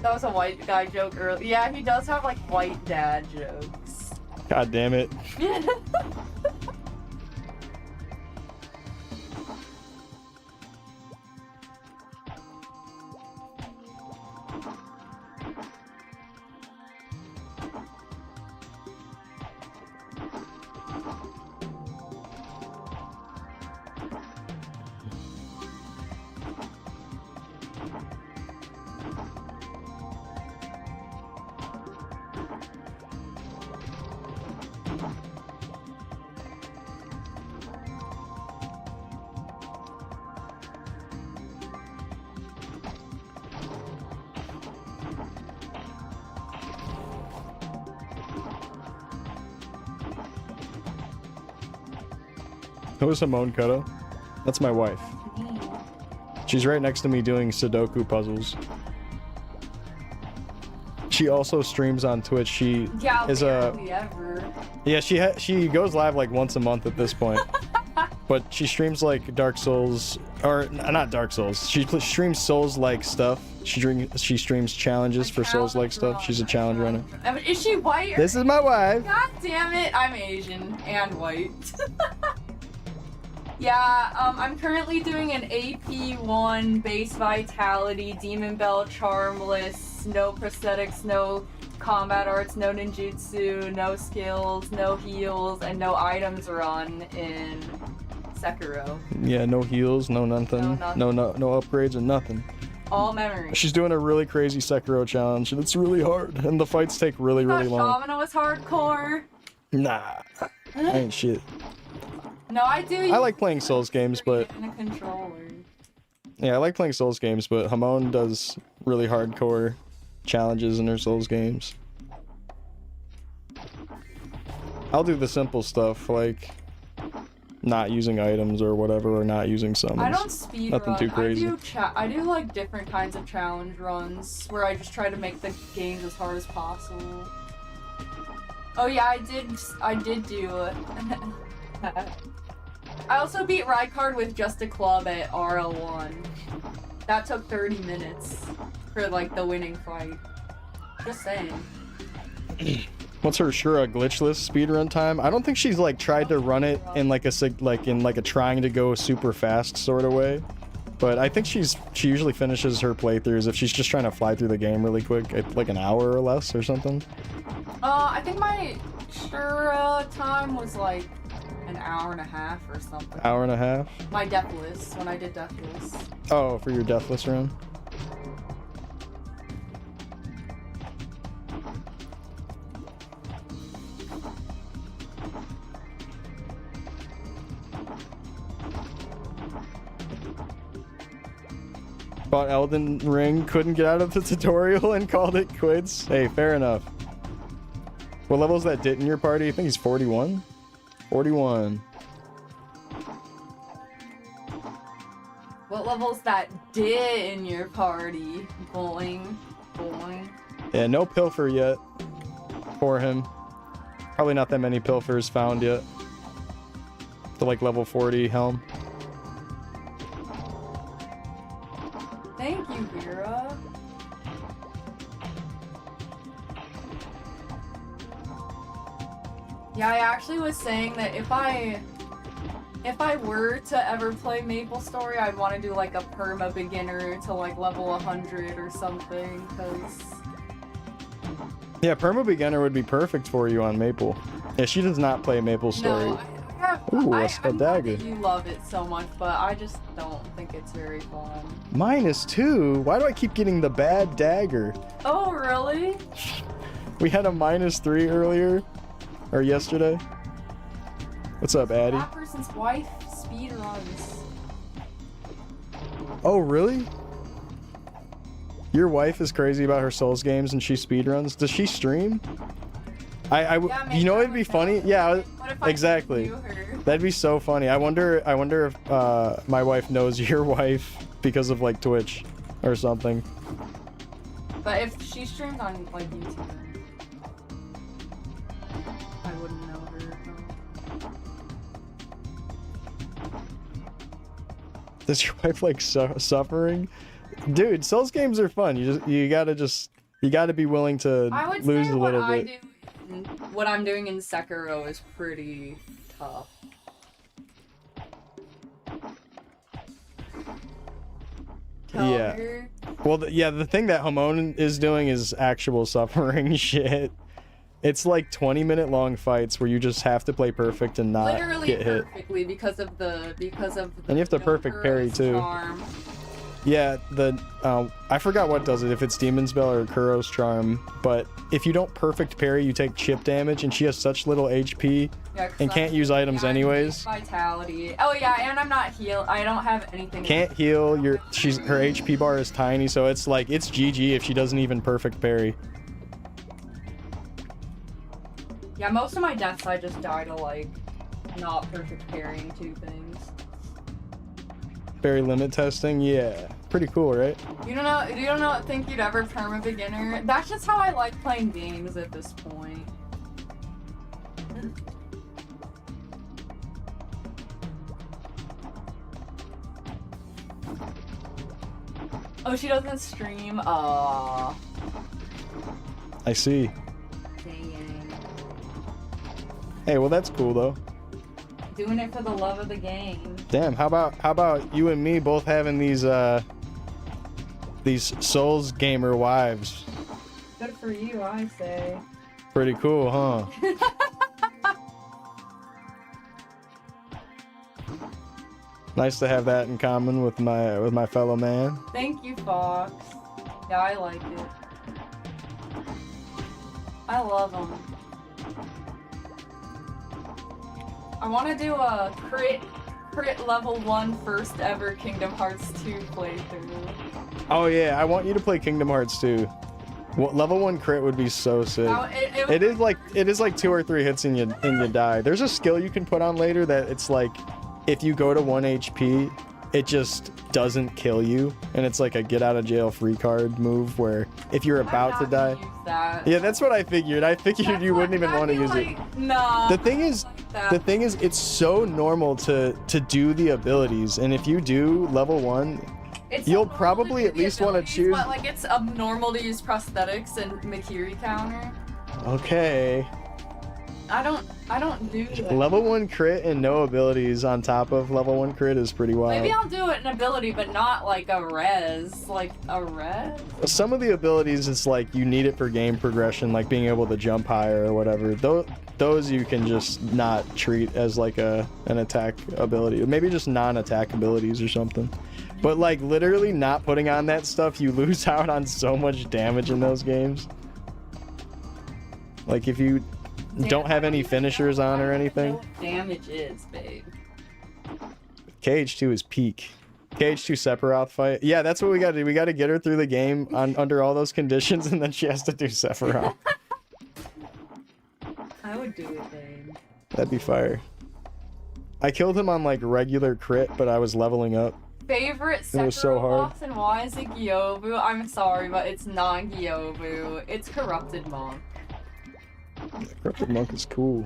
That was a white guy joke earlier. Yeah, he does have like white dad jokes. God damn it. Who is Simone Cotto? That's my wife. She's right next to me doing Sudoku puzzles. She also streams on Twitch. She is a... Yeah, she goes live like once a month at this point. But she streams like Dark Souls, or not Dark Souls. She streams Souls-like stuff. She streams challenges for Souls-like stuff. She's a challenge runner. Is she white? This is my wife. God damn it! I'm Asian and white. Yeah, I'm currently doing an AP1 base vitality, demon bell, charmless, no prosthetics, no combat arts, no ninjutsu, no skills, no heals, and no items run in Sekiro. Yeah, no heals, no nothing, no upgrades or nothing. All memory. She's doing a really crazy Sekiro challenge, and it's really hard, and the fights take really long. Shamana was hardcore. Nah, I ain't shit. No, I do. I like playing Souls games, but in a controller. Yeah, I like playing Souls games, but Hamon does really hardcore challenges in her Souls games. I'll do the simple stuff, like not using items or whatever, or not using summons. I don't speed Nothing run. too crazy. I do like different kinds of challenge runs where I just try to make the games as hard as possible. Oh yeah, I did do it. I also beat Rykard with just a club at RL1. That took 30 minutes for like the winning fight. Just saying. What's her Shura glitchless speedrun time? I don't think she's like tried to run it in like a trying to go super fast sort of way. But I think she usually finishes her playthroughs if she's just trying to fly through the game really quick, at like an hour or less or something. I think my Shura time was like an hour and a half or something. Hour and a half? My Deathless, when I did Deathless. Oh, for your Deathless run? Bought Elden Ring, couldn't get out of the tutorial and called it quits. Hey, fair enough. What level is that Dit in your party? I think he's 41? 41. What level's that Dit in your party? Boing. Boing. Yeah, no pilfer yet for him. Probably not that many pilfers found yet. To like level 40 helm. Thank you, Vera. Yeah, I actually was saying that if I If I were to ever play Maplestory, I'd want to do like a perma beginner to like level 100 or something, because... Yeah, perma beginner would be perfect for you on Maple. Yeah, she does not play Maplestory. No, Ooh, I a dagger. know that you love it so much, but I just don't think it's very fun. -2? Why do I keep getting the bad dagger? Oh, really? We had a -3 earlier. Or yesterday. What's up, Addie? That person's wife speedruns. Oh, really? Your wife is crazy about her Souls games and she speedruns? Does she stream? Yeah, you know it'd be funny? Yeah, what if I exactly. knew her? That'd be so funny. I wonder if my wife knows your wife because of like Twitch or something. But if she streamed on like YouTube, I wouldn't know her. Does your wife like suffering? Dude, Souls games are fun. You gotta be willing to I would lose say a little bit. what I'm doing in Sekiro is pretty tough. Tell Yeah. her. Well, the thing that Hamon is doing is actual suffering shit. It's like 20-minute long fights where you just have to play perfect and not Literally get hit. perfectly because of the And you have to perfect parry too. Charm. Yeah, I forgot what does it, if it's Demon's Bell or Kuro's Charm, but if you don't perfect parry, you take chip damage, and she has such little HP and can't use items anyways. Vitality. Oh yeah, and I'm not heal. I don't have anything. Can't heal. Her HP bar is tiny, so it's like it's GG if she doesn't even perfect parry. Yeah, most of my deaths I just die to like not perfect parrying two things. Parry limit testing, yeah, pretty cool, right? You don't think you'd ever perma beginner? That's just how I like playing games at this point. Oh, she doesn't stream. Aww. I see. Dang. Hey, well that's cool though. Doing it for the love of the game. Damn, how about you and me both having these Souls gamer wives? Good for you, I say. Pretty cool, huh? Nice to have that in common with my fellow man. Thank you, Fox. Yeah, I like it. I love them. I want to do a crit level 1 first ever Kingdom Hearts 2 playthrough. Oh yeah, I want you to play Kingdom Hearts 2. Well, level 1 crit would be so sick. Now, it is like 2 or 3 hits and you die. There's a skill you can put on later that it's like if you go to 1 HP, it just doesn't kill you, and it's like a get out of jail free card move where if you're about to die. Yeah, that's what I figured. I figured you wouldn't even want to use it. No. The thing is, it's so normal to do the abilities, and if you do level 1, you'll probably at least want to choose. But like it's abnormal to use prosthetics and Makiri counter. Okay. I don't do that. Level 1 crit and no abilities on top of level 1 crit is pretty wild. Maybe I'll do it an ability, but not like a res. Like a res? Some of the abilities, it's like you need it for game progression, like being able to jump higher or whatever. Those you can just not treat as like an attack ability. Maybe just non-attack abilities or something. But like literally not putting on that stuff, you lose out on so much damage in those games. Like if you don't have any finishers on or anything. Damage is, babe. KH2 is peak. KH2 Sephiroth fight. Yeah, that's what we gotta do. We gotta get her through the game under all those conditions, and then she has to do Sephiroth. I would do it, babe. That'd be fire. I killed him on like regular crit, but I was leveling up. Favorite Sekiro boss and why is it Gyobu? I'm sorry, but it's not Gyobu. It's Corrupted Monk. Corrupted Monk is cool.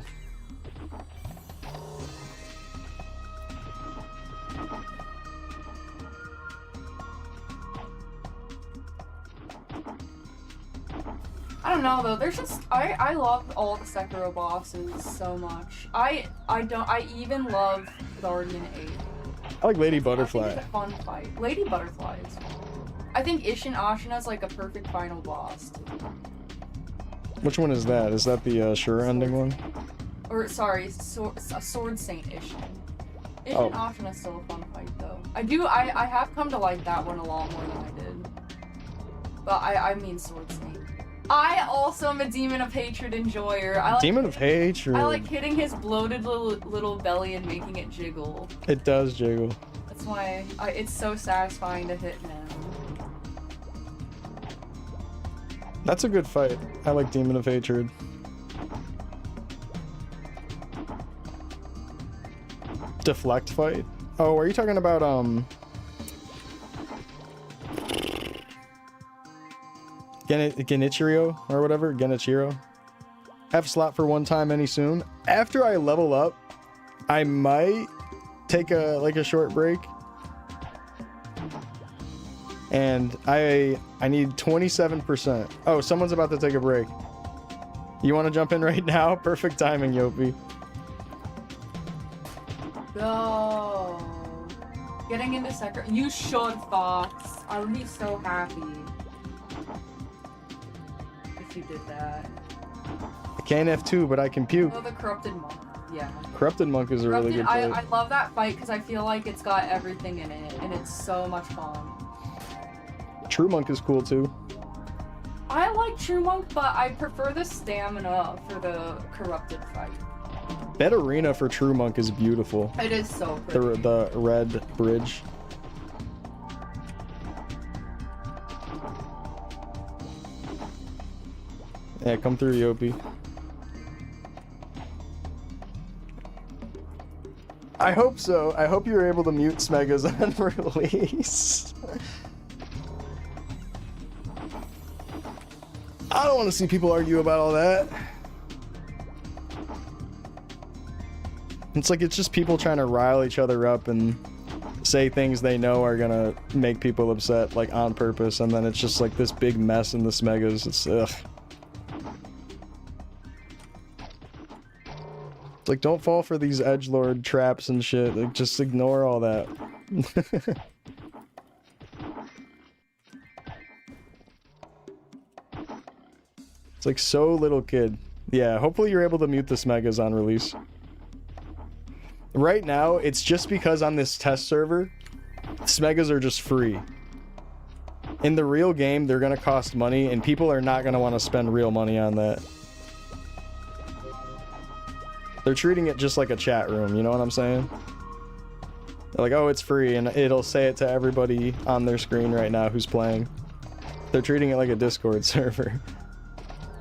I don't know though. There's just I love all the Sekiro bosses so much. I even love Guardian 8. I like Lady I think Butterfly. it's a fun fight. Lady Butterfly is fun. I think Ishin Ashina's like a perfect final boss. Which one is that? Is that the sure ending one? Or sorry, Sword Saint Ishin. Oh. Ishin Ashina's still a fun fight though. I have come to like that one a lot more than I did. But I mean Sword Saint. I also am a Demon of Hatred enjoyer. I like Demon of Hatred. I like hitting his bloated little belly and making it jiggle. It does jiggle. That's why it's so satisfying to hit him. That's a good fight. I like Demon of Hatred. Deflect fight? Oh, are you talking about Genichiro or whatever? Genichiro? Have slot for one time any soon. After I level up, I might take a short break. And I need 27%. Oh, someone's about to take a break. You want to jump in right now? Perfect timing, Yopi. Go. Getting into second. You should, Fox. I would be so happy if you did that. I can't F2, but I can puke. Oh, the Corrupted Monk. Yeah. Corrupted Monk is a really good fight. I love that fight because I feel like it's got everything in it, and it's so much fun. True Monk is cool too. I like True Monk, but I prefer the stamina for the Corrupted fight. That arena for True Monk is beautiful. It is so pretty. The red bridge. Yeah, come through, Yopi. I hope so. I hope you were able to mute Smegas on release. I don't want to see people argue about all that. It's like it's just people trying to rile each other up and say things they know are gonna make people upset, like on purpose, and then it's just like this big mess in the Smegas. It's ugh. It's like, don't fall for these edgelord traps and shit. Like, just ignore all that. It's like so little kid. Yeah, hopefully you're able to mute the Smegas on release. Right now, it's just because on this test server, Smegas are just free. In the real game, they're gonna cost money, and people are not gonna want to spend real money on that. They're treating it just like a chat room, you know what I'm saying? They're like, oh, it's free, and it'll say it to everybody on their screen right now who's playing. They're treating it like a Discord server.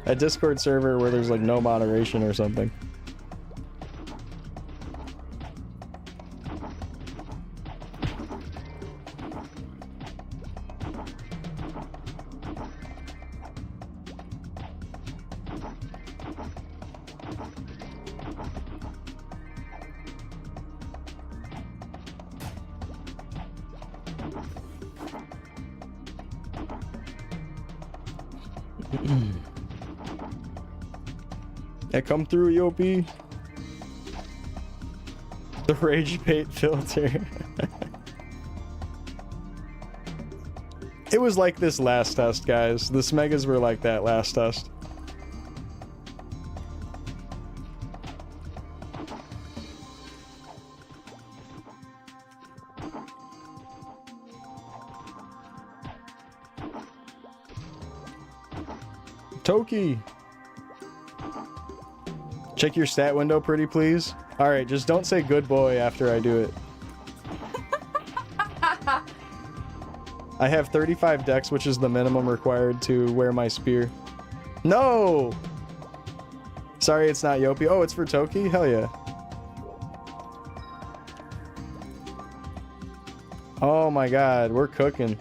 A Discord server where there's like no moderation or something. Yeah, come through, Yopi. The rage bait filter. It was like this last test, guys. The Smegas were like that last test. Toki! Check your stat window, pretty please. Alright, just don't say good boy after I do it. I have 35 dex, which is the minimum required to wear my spear. No! Sorry, it's not Yopi. Oh, it's for Toki? Hell yeah. Oh my god, we're cooking.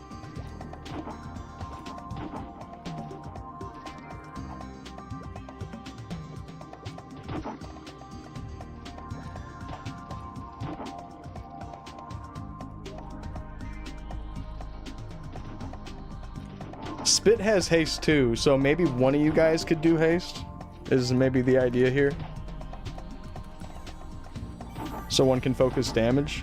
Spit has haste too, so maybe one of you guys could do haste, is maybe the idea here. So one can focus damage.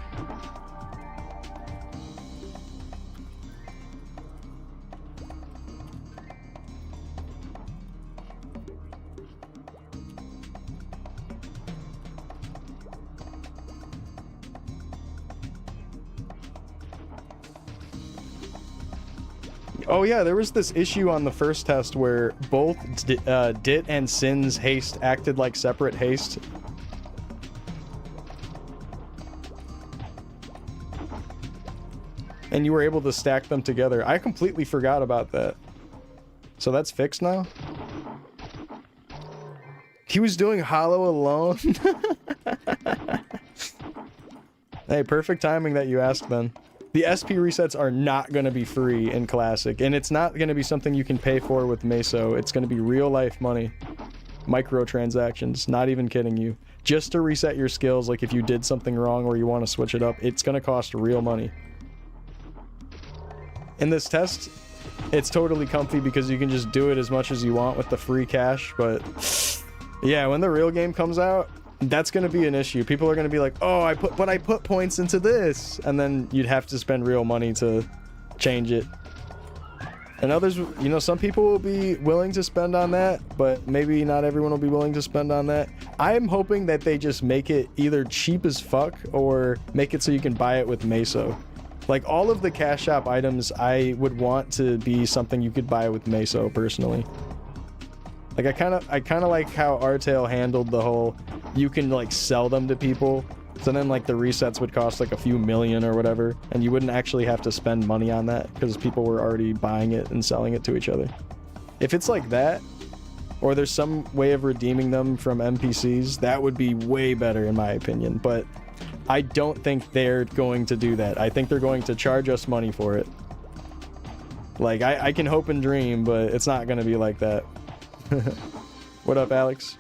Oh yeah, there was this issue on the first test where both Dit and Sin's haste acted like separate haste. And you were able to stack them together. I completely forgot about that. So that's fixed now? He was doing Hollow alone? Hey, perfect timing that you asked then. The SP resets are not going to be free in Classic, and it's not going to be something you can pay for with Meso. It's going to be real life money. Microtransactions, not even kidding you. Just to reset your skills, like if you did something wrong or you want to switch it up, it's going to cost real money. In this test, it's totally comfy because you can just do it as much as you want with the free cash, but yeah, when the real game comes out, that's going to be an issue. People are going to be like, oh, I put points into this, and then you'd have to spend real money to change it. And others, you know, some people will be willing to spend on that, but maybe not everyone will be willing to spend on that. I'm hoping that they just make it either cheap as fuck or make it so you can buy it with Meso. Like all of the cash shop items, I would want to be something you could buy with Meso personally. Like I kind of like how Artale handled the whole, you can like sell them to people, so then like the resets would cost like a few million or whatever, and you wouldn't actually have to spend money on that because people were already buying it and selling it to each other. If it's like that, or there's some way of redeeming them from NPCs, that would be way better in my opinion, but I don't think they're going to do that. I think they're going to charge us money for it. Like I can hope and dream, but it's not going to be like that. What up, Alex?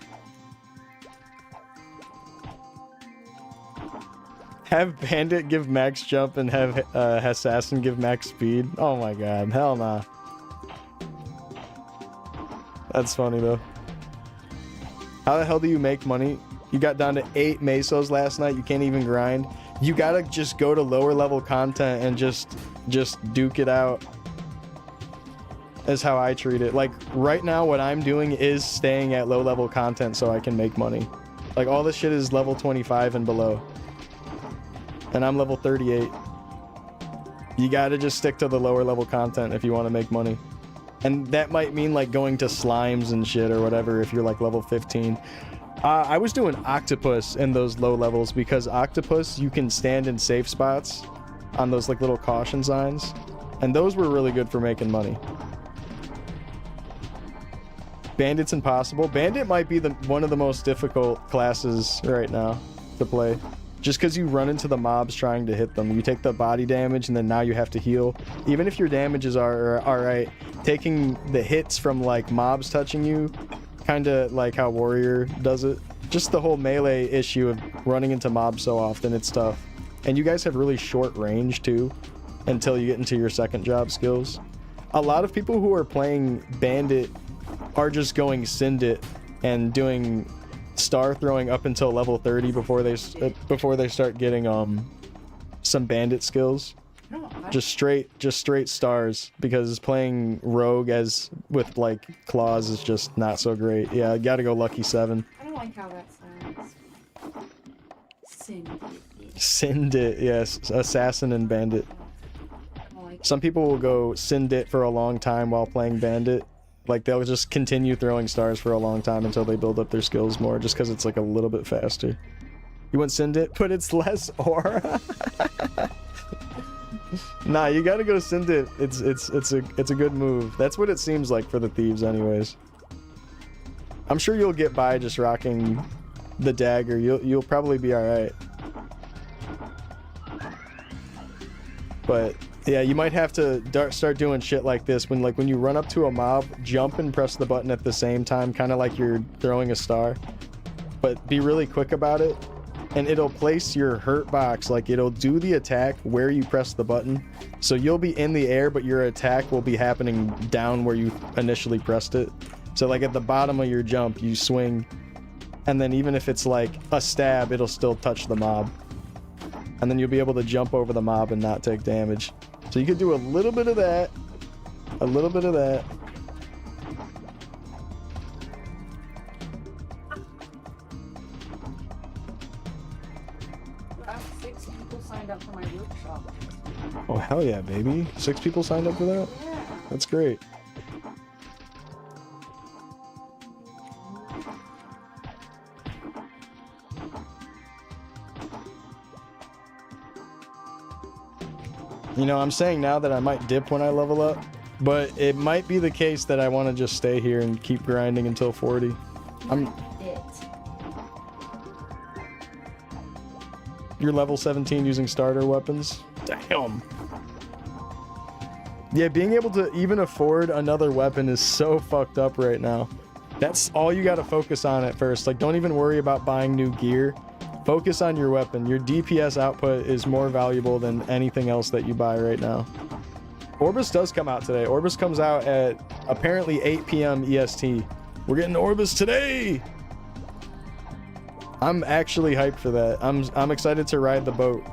Have Bandit give max jump and have Assassin give max speed? Oh my god, hell nah. That's funny though. How the hell do you make money? You got down to 8 mesos last night, you can't even grind. You gotta just go to lower level content and just duke it out. Is how I treat it. Like right now what I'm doing is staying at low level content so I can make money. Like all this shit is level 25 and below, and I'm level 38. You gotta just stick to the lower level content if you want to make money, and that might mean like going to slimes and shit or whatever if you're like level 15. I was doing octopus in those low levels because octopus you can stand in safe spots on those like little caution signs, and those were really good for making money. Bandit's impossible. Bandit might be one of the most difficult classes right now to play. Just because you run into the mobs trying to hit them. You take the body damage and then now you have to heal. Even if your damages are alright, taking the hits from like mobs touching you, kind of like how Warrior does it. Just the whole melee issue of running into mobs so often, it's tough. And you guys have really short range too, until you get into your second job skills. A lot of people who are playing Bandit are just going Syndit and doing star throwing up until level 30 before they start getting some bandit skills. Just straight stars, because playing rogue as with like claws is just not so great. Yeah, you gotta go lucky 7. I don't like how that sounds. Syndit, yes, assassin and bandit. Some people will go Syndit for a long time while playing bandit. Like they'll just continue throwing stars for a long time until they build up their skills more, just because it's like a little bit faster. You want Syndit, but it's less aura. Nah, you gotta go Syndit. It's a good move. That's what it seems like for the thieves, anyways. I'm sure you'll get by just rocking the dagger. You'll probably be all right. But yeah, you might have to start doing shit like this when you run up to a mob, jump and press the button at the same time, kind of like you're throwing a star, but be really quick about it, and it'll place your hurt box, like it'll do the attack where you press the button, so you'll be in the air but your attack will be happening down where you initially pressed it. So like at the bottom of your jump you swing and then even if it's like a stab, it'll still touch the mob. And then you'll be able to jump over the mob and not take damage. So you could do a little bit of that. A little bit of that. I have 6 people signed up for my workshop. Oh, hell yeah, baby. 6 people signed up for that? Yeah. That's great. You know, I'm saying now that I might dip when I level up, but it might be the case that I want to just stay here and keep grinding until 40. You're level 17 using starter weapons? Damn. Yeah, being able to even afford another weapon is so fucked up right now. That's all you gotta focus on at first. Like, don't even worry about buying new gear. Focus on your weapon. Your DPS output is more valuable than anything else that you buy right now. Orbis does come out today. Orbis comes out at apparently 8 p.m. EST. We're getting Orbis today! I'm actually hyped for that. I'm excited to ride the boat.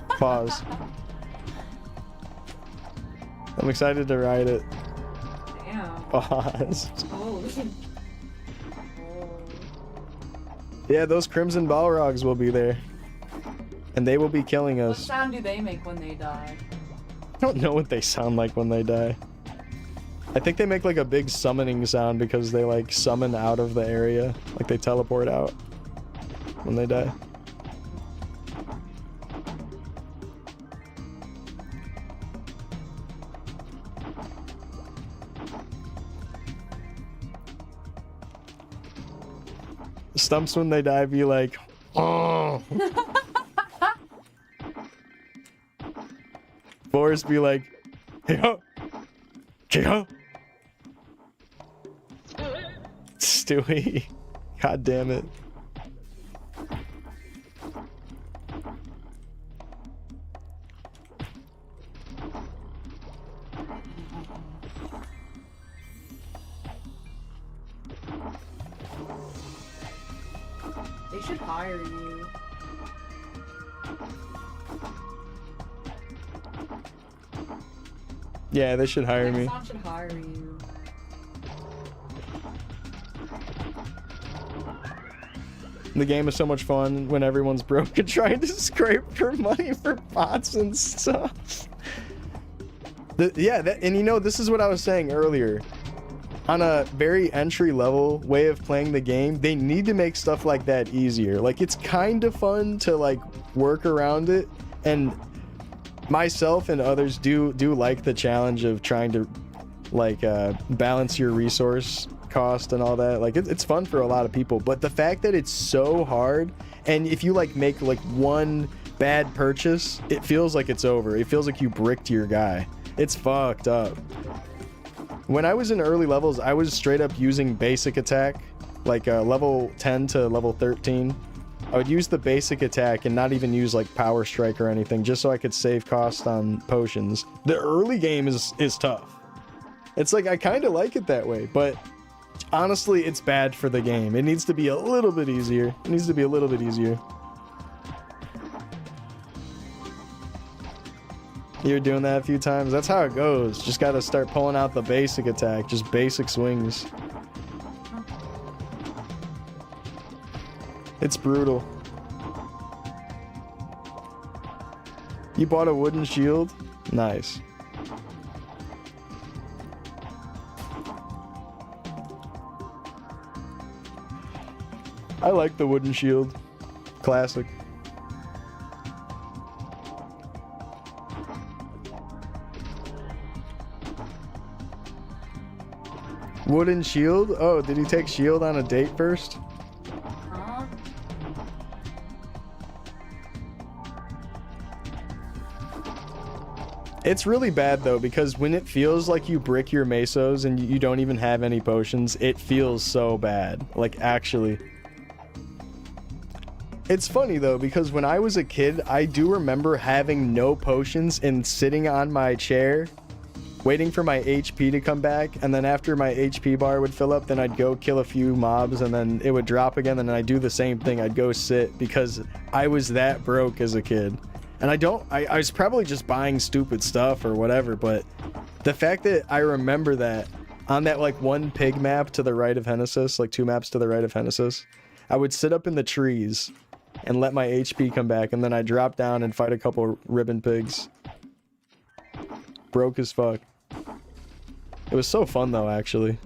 Pause. I'm excited to ride it. Damn. Pause. Oh. Yeah, those Crimson Balrogs will be there. And they will be killing What us. sound do they make when they die? I don't know what they sound like when they die. I think they make like a big summoning sound because they like summon out of the area. Like they teleport out when they die. Stumps when they die be like, oh. Boars be like, hey-ho, hey-ho. Stewie. God damn it. They should hire you. Yeah, they should hire me. Amazon should hire you. The game is so much fun when everyone's broke and trying to scrape for money for bots and stuff. And you know, this is what I was saying earlier. On a very entry-level way of playing the game, they need to make stuff like that easier. Like, it's kind of fun to, like, work around it, and myself and others do like the challenge of trying to, like, balance your resource cost and all that. Like, it's fun for a lot of people, but the fact that it's so hard, and if you, like, make, like, one bad purchase, it feels like it's over. It feels like you bricked your guy. It's fucked up. When I was in early levels, I was straight up using basic attack, like level 10 to level 13. I would use the basic attack and not even use like power strike or anything, just so I could save cost on potions. The early game is tough. It's like, I kind of like it that way, but honestly, it's bad for the game. It needs to be a little bit easier. It needs to be a little bit easier. You're doing that a few times. That's how it goes. Just gotta start pulling out the basic attack. Just basic swings. It's brutal. You bought a wooden shield? Nice. I like the wooden shield. Classic. Wooden shield? Oh, did he take shield on a date first? Huh? It's really bad though, because when it feels like you brick your mesos and you don't even have any potions, it feels so bad. Like, actually. It's funny though, because when I was a kid, I do remember having no potions and sitting on my chair waiting for my HP to come back, and then after my HP bar would fill up, then I'd go kill a few mobs, and then it would drop again, and then I'd do the same thing. I'd go sit because I was that broke as a kid. And I was probably just buying stupid stuff or whatever, but the fact that I remember that on that like one pig map to the right of Hennesis, like 2 maps to the right of Hennesis, I would sit up in the trees and let my HP come back, and then I'd drop down and fight a couple ribbon pigs. Broke as fuck. It was so fun though, actually.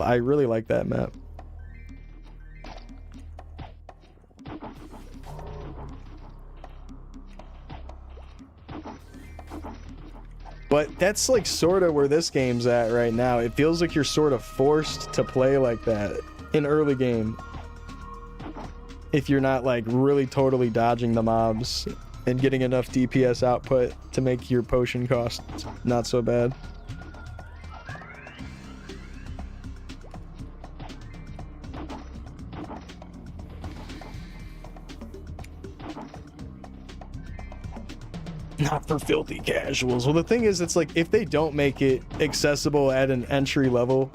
I really like that map. But that's like sort of where this game's at right now. It feels like you're sort of forced to play like that in early game. If you're not like really totally dodging the mobs and getting enough DPS output to make your potion cost not so bad. Not for filthy casuals. Well, the thing is, it's like if they don't make it accessible at an entry level,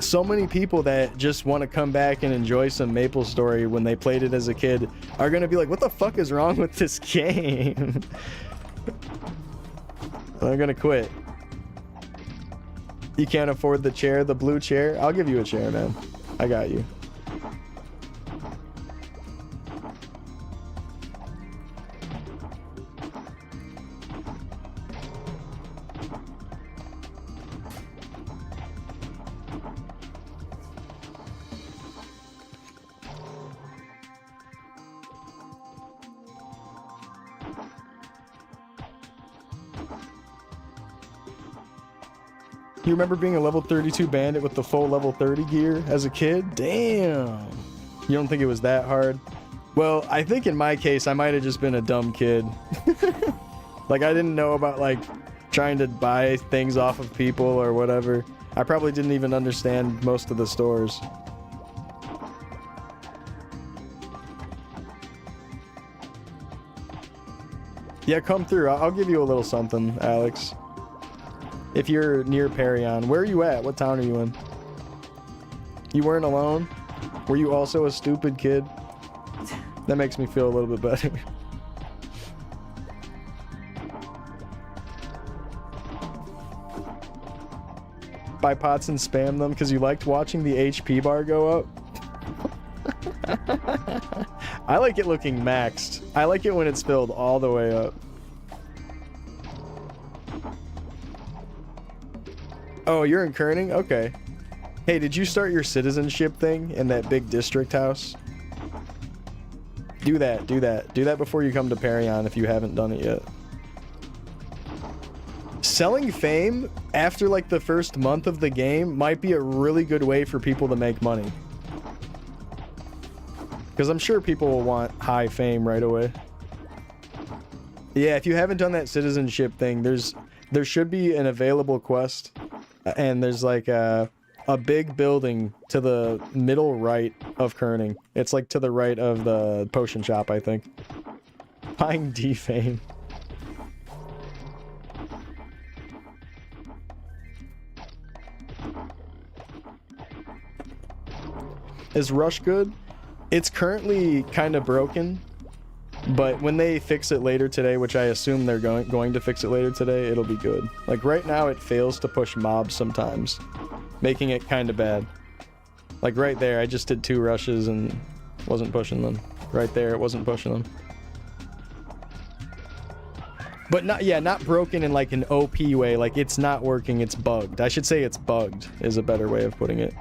so many people that just want to come back and enjoy some Maplestory when they played it as a kid are gonna be like, what the fuck is wrong with this game? They're gonna quit. You can't afford the chair, the blue chair? I'll give you a chair, man. I got you. You remember being a level 32 bandit with the full level 30 gear as a kid? Damn. You don't think it was that hard? Well, I think in my case, I might have just been a dumb kid. Like, I didn't know about, like, trying to buy things off of people or whatever. I probably didn't even understand most of the stores. Yeah, come through. I'll give you a little something, Alex. If you're near Perion. Where are you at? What town are you in? You weren't alone? Were you also a stupid kid? That makes me feel a little bit better. Buy pots and spam them because you liked watching the HP bar go up? I like it looking maxed. I like it when it's filled all the way up. Oh, you're in Kerning? Okay. Hey, did you start your citizenship thing in that big district house? Do that, do that. Do that before you come to Perion if you haven't done it yet. Selling fame after like the first month of the game might be a really good way for people to make money. Because I'm sure people will want high fame right away. Yeah, if you haven't done that citizenship thing, there should be an available quest. And there's like a big building to the middle right of Kerning. It's like to the right of the potion shop, I think. Buying D-Fame. Is Rush good? It's currently kind of broken. But when they fix it later today, which I assume they're going to fix it later today, it'll be good. Like right now it fails to push mobs sometimes, making it kind of bad. Like right there, I just did 2 rushes and wasn't pushing them. Right there, it wasn't pushing them. But not broken in like an OP way, like it's not working, it's bugged. I should say it's bugged is a better way of putting it.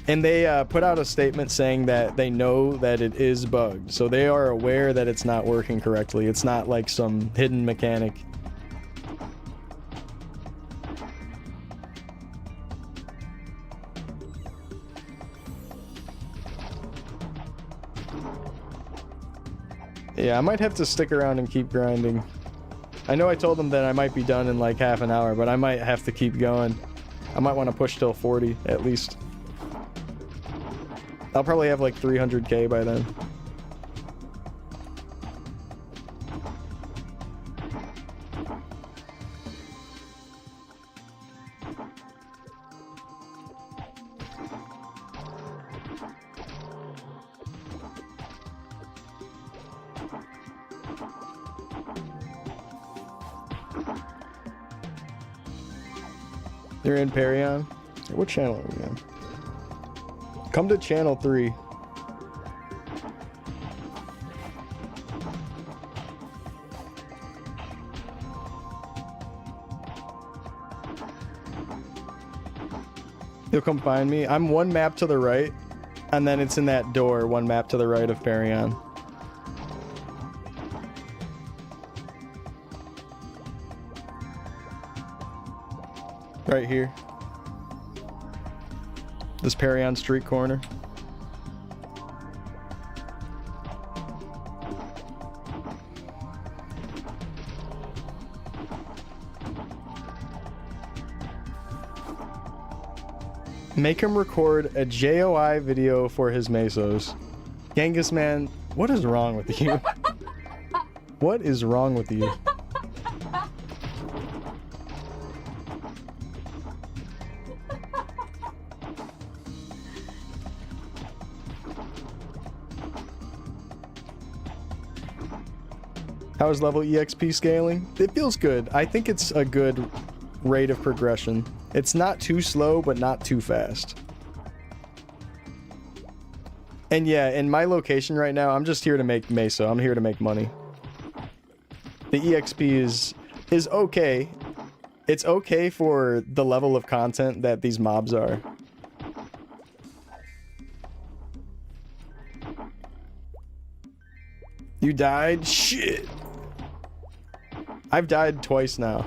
And they put out a statement saying that they know that it is bugged. So they are aware that it's not working correctly. It's not like some hidden mechanic. Yeah, I might have to stick around and keep grinding. I know I told them that I might be done in like half an hour, but I might have to keep going. I might want to push till 40 at least. I'll probably have like 300k by then. They're in Perion. What channel are we on? Come to channel 3. You'll come find me. I'm one map to the right, and then it's in that door, one map to the right of Perion. Right here. This Perion street corner. Make him record a JOI video for his mesos. Genghis man, what is wrong with you? What is wrong with you? How is level EXP scaling? It feels good. I think it's a good rate of progression. It's not too slow, but not too fast. And yeah, in my location right now, I'm just here to make meso. I'm here to make money. The EXP is okay. It's okay for the level of content that these mobs are. You died? Shit. I've died twice now.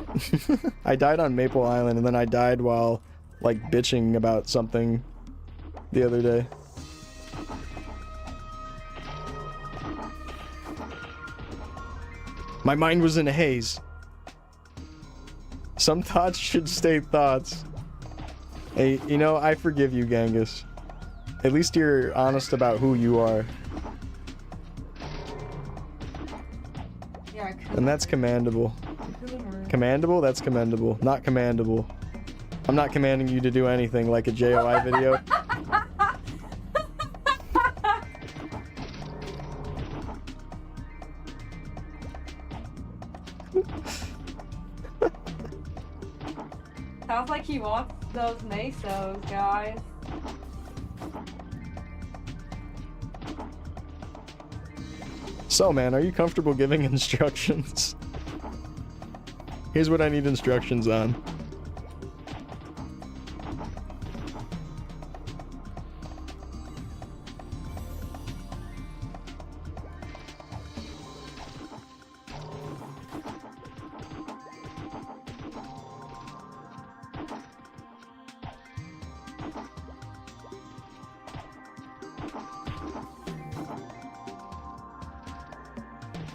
I died on Maple Island, and then I died while, like, bitching about something the other day. My mind was in a haze. Some thoughts should stay thoughts. Hey, you know, I forgive you, Genghis. At least you're honest about who you are. And that's commendable. Commendable? That's commendable. Not commendable. I'm not commanding you to do anything like a JOI video. Sounds like he wants those mesos, guys. So, man, are you comfortable giving instructions? Here's what I need instructions on.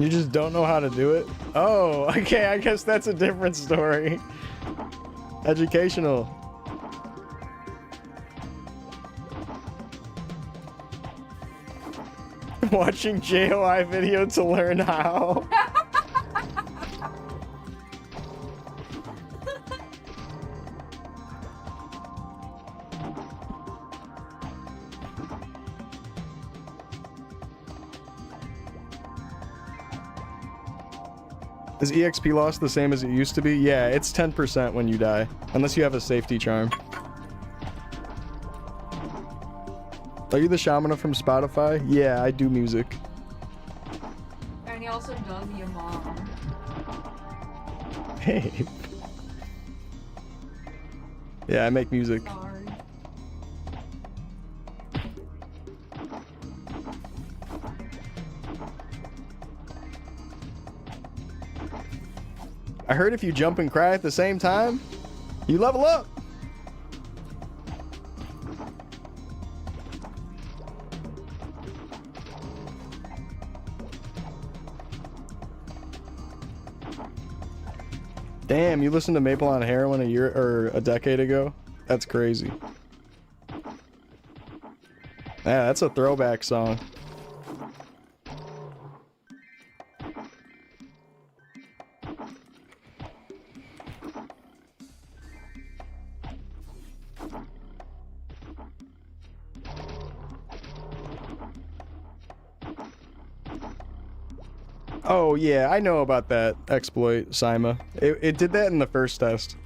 You just don't know how to do it? Oh, okay, I guess that's a different story. Educational. Watching JOI video to learn how. Is EXP loss the same as it used to be? Yeah, it's 10% when you die. Unless you have a safety charm. Are you the shamana from Spotify? Yeah, I do music. And he also does your mom. Hey. Yeah, I make music. Sorry. I heard if you jump and cry at the same time, you level up. Damn, you listened to Maple on Heroin a year or a decade ago? That's crazy. Yeah, that's a throwback song. Oh yeah, I know about that exploit, Sima. It did that in the first test.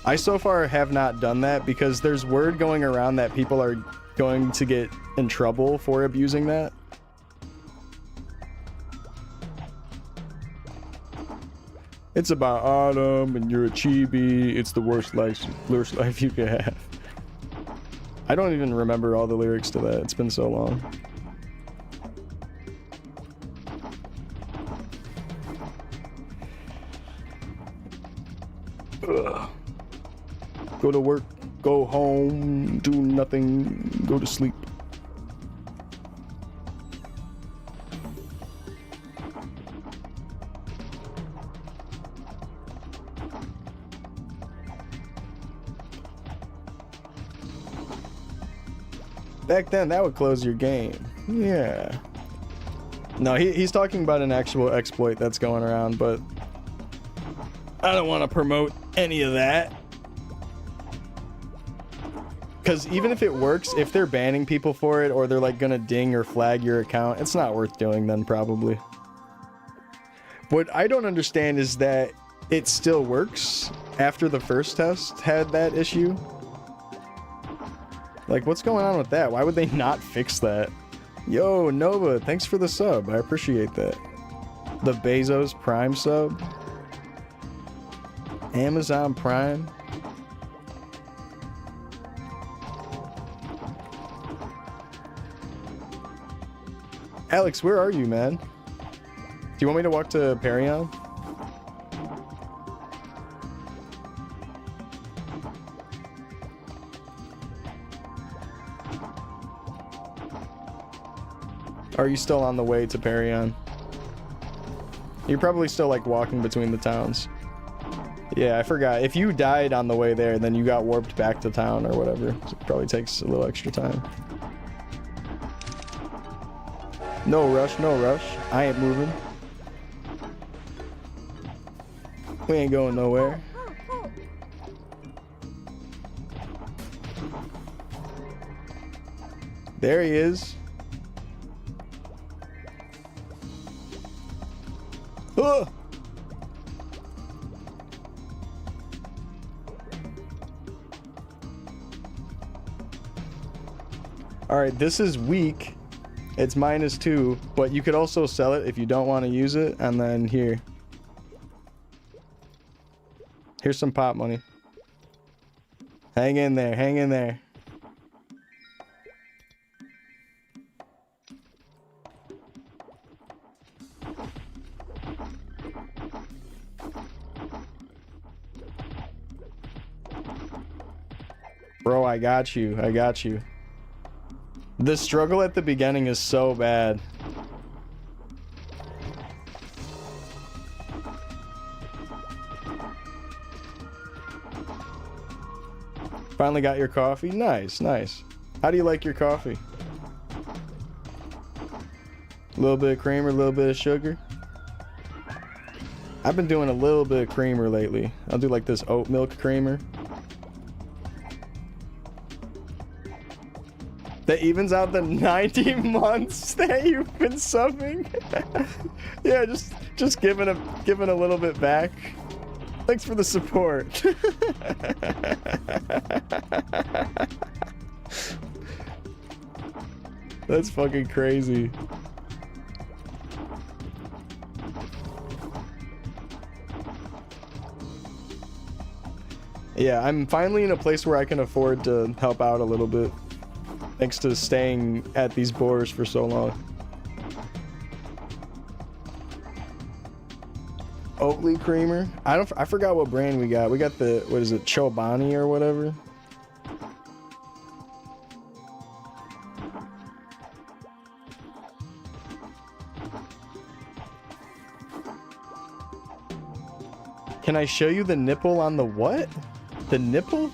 I so far have not done that because there's word going around that people are going to get in trouble for abusing that. It's about autumn and you're a chibi. It's the worst life you could have. I don't even remember all the lyrics to that. It's been so long. Ugh. Go to work, go home, do nothing, go to sleep. Back then, that would close your game. Yeah. No, he's talking about an actual exploit that's going around, but I don't want to promote any of that. Because even if it works, if they're banning people for it, or they're like gonna ding or flag your account, it's not worth doing then, probably. What I don't understand is that it still works after the first test had that issue. Like, what's going on with that? Why would they not fix that? Yo, Nova, thanks for the sub. I appreciate that. The Bezos Prime sub. Amazon Prime. Alex, where are you, man? Do you want me to walk to Perion? Are you still on the way to Perion? You're probably still like walking between the towns. Yeah, I forgot. If you died on the way there, then you got warped back to town or whatever. So it probably takes a little extra time. No rush, no rush. I ain't moving. We ain't going nowhere. There he is. Oh! Alright, this is weak. It's -2, but you could also sell it if you don't want to use it, and then here. Here's some pot money. Hang in there, hang in there. Bro, I got you. I got you. The struggle at the beginning is so bad. Finally got your coffee? Nice, nice. How do you like your coffee? A little bit of creamer, a little bit of sugar? I've been doing a little bit of creamer lately. I'll do like this oat milk creamer. That evens out the 90 months that you've been subbing. Yeah, just giving a little bit back. Thanks for the support. That's fucking crazy. Yeah, I'm finally in a place where I can afford to help out a little bit. Thanks to staying at these boars for so long. Oatly creamer. I forgot what brand we got. We got the, what is it, Chobani or whatever. Can I show you the nipple on the what? The nipple?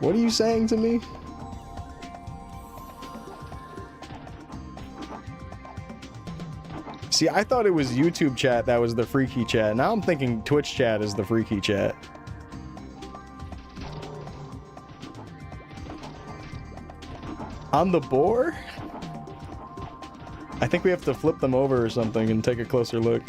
What are you saying to me? See, I thought it was YouTube chat that was the freaky chat. Now I'm thinking Twitch chat is the freaky chat. On the boar? I think we have to flip them over or something and take a closer look.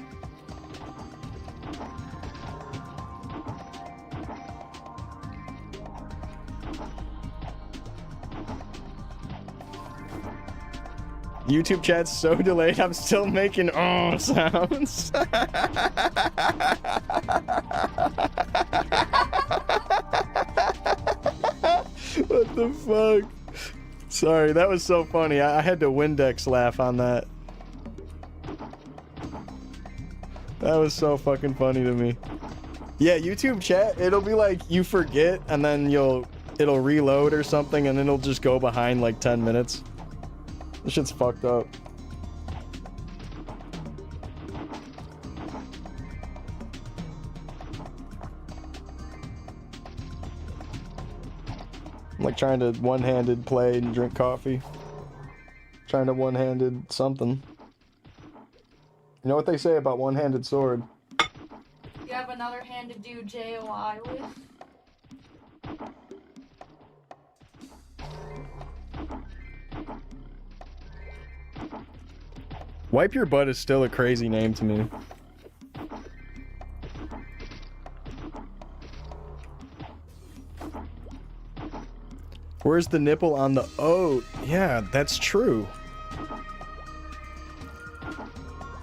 YouTube chat's so delayed, I'm still making sounds. What the fuck? Sorry, that was so funny. I had to Windex laugh on that. That was so fucking funny to me. Yeah, YouTube chat, it'll be like you forget and then it'll reload or something and then it'll just go behind like 10 minutes. This shit's fucked up. I'm like trying to one-handed play and drink coffee. Trying to one-handed something. You know what they say about one-handed sword? You have another hand to do JOI with? Wipe Your Butt is still a crazy name to me. Where's the nipple on the oat? Yeah, that's true.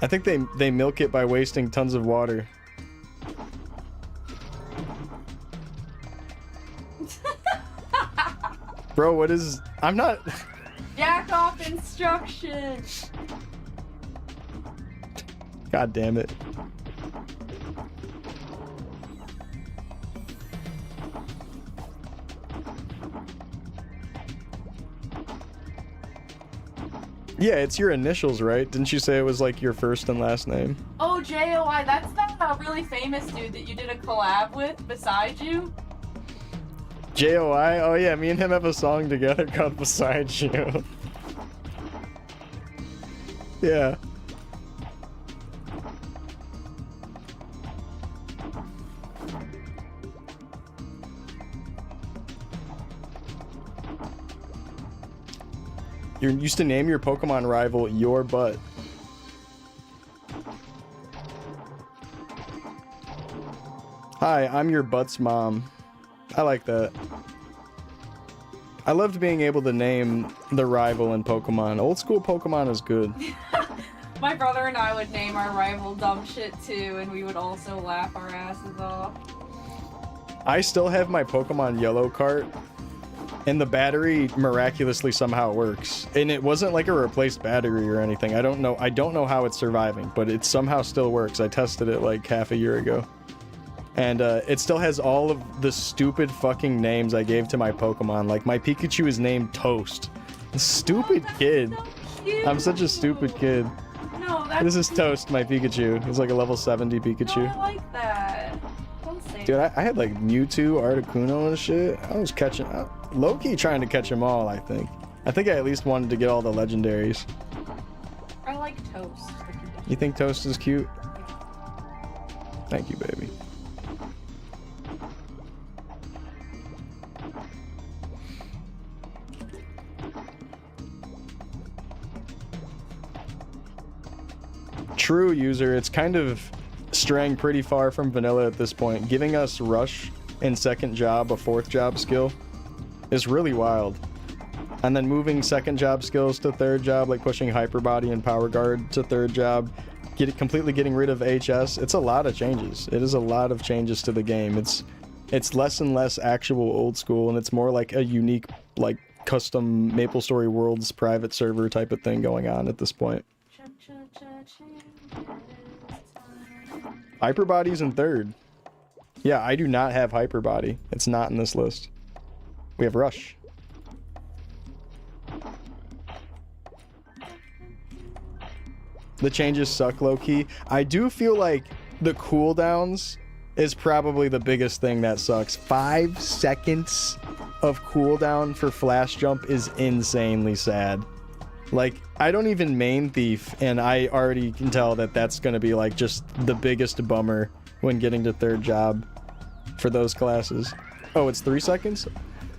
I think they milk it by wasting tons of water. Bro, what is... I'm not... Jack off instructions! God damn it. Yeah, it's your initials, right? Didn't you say it was like your first and last name? Oh, JOI, that's that really famous dude that you did a collab with beside you? JOI? Oh yeah, me and him have a song together called Beside You. Yeah. You used to name your Pokemon rival Your Butt. Hi, I'm your butt's mom. I like that. I loved being able to name the rival in Pokemon. Old school Pokemon is good. My brother and I would name our rival dumb shit too, and we would also laugh our asses off. I still have my Pokemon Yellow cart, and the battery miraculously somehow works. And it wasn't like a replaced battery or anything. I don't know how it's surviving, but it somehow still works. I tested it like half a year ago. And it still has all of the stupid fucking names I gave to my Pokemon. Like my Pikachu is named Toast. Stupid kid. So I'm such a stupid kid. No, that's This is Toast, my Pikachu. He's like a level 70 Pikachu. No, I like that. Don't say Dude, I had like Mewtwo, Articuno and shit. I was catching... low-key trying to catch them all, I think. I think I at least wanted to get all the legendaries. I like Toast. You think Toast is cute? Thank you, baby. True, user. It's kind of straying pretty far from vanilla at this point. Giving us Rush in second job, a fourth job skill, is really wild. And then moving second job skills to third job, like pushing Hyper Body and Power Guard to third job, completely getting rid of HS. It's a lot of changes. It is a lot of changes to the game. It's less and less actual old school, and it's more like a unique, like custom Maplestory Worlds private server type of thing going on at this point. Hyper Body's in third. Yeah, I do not have Hyper Body. It's not in this list. We have Rush. The changes suck low-key. I do feel like the cooldowns is probably the biggest thing that sucks. 5 seconds of cooldown for Flash Jump is insanely sad. Like, I don't even main Thief, and I already can tell that that's going to be like just the biggest bummer when getting to third job for those classes. Oh, it's 3 seconds?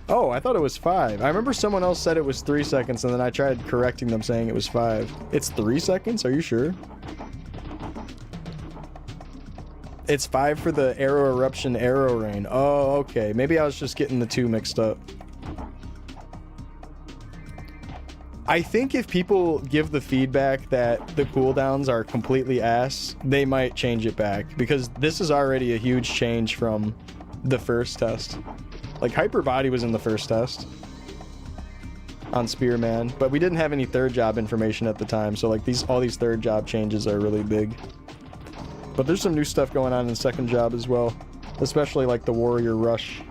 Oh, I thought it was 5. I remember someone else said it was 3 seconds, and then I tried correcting them saying it was 5. It's 3 seconds? Are you sure? It's 5 for the Arrow Eruption Arrow Rain. Oh, okay. Maybe I was just getting the two mixed up. I think if people give the feedback that the cooldowns are completely ass, they might change it back, because this is already a huge change from the first test. Like, Hyper Body was in the first test on Spearman, but we didn't have any third job information at the time, so like all these third job changes are really big. But there's some new stuff going on in second job as well, especially like the Warrior Rush.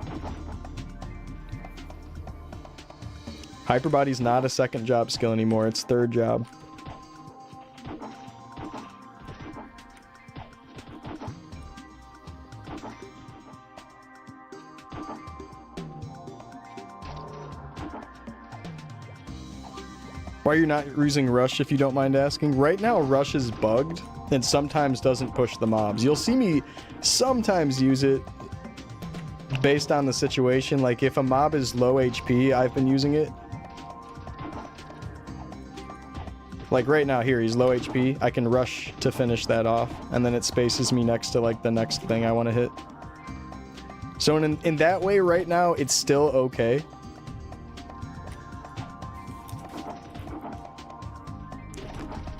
Hyper Body's not a second job skill anymore, it's third job. Why are you not using Rush, if you don't mind asking? Right now, Rush is bugged and sometimes doesn't push the mobs. You'll see me sometimes use it based on the situation. Like, if a mob is low HP, I've been using it. Like right now here, he's low HP. I can rush to finish that off, and then it spaces me next to like the next thing I want to hit. So in that way, right now, it's still okay.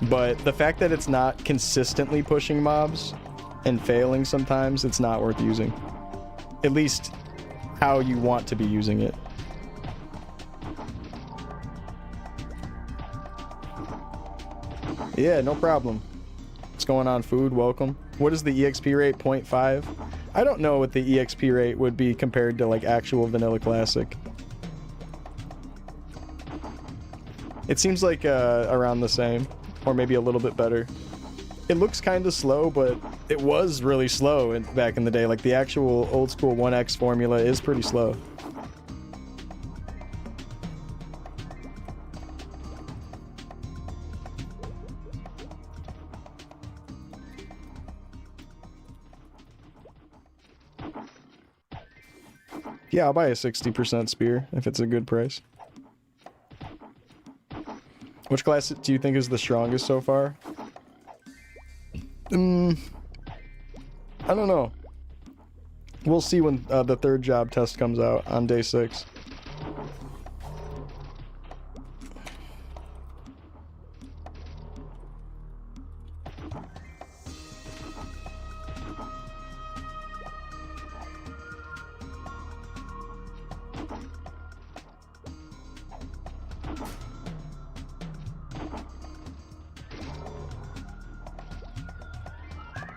But the fact that it's not consistently pushing mobs and failing sometimes, it's not worth using. At least how you want to be using it. Yeah, no problem. What's going on, Food? Welcome. What is the EXP rate? 0.5? I don't know what the EXP rate would be compared to like actual Vanilla Classic. It seems like around the same, or maybe a little bit better. It looks kind of slow, but it was really slow back in the day. Like the actual old school 1x formula is pretty slow. Yeah, I'll buy a 60% spear if it's a good price. Which class do you think is the strongest so far? I don't know. We'll see when the third job test comes out on day 6.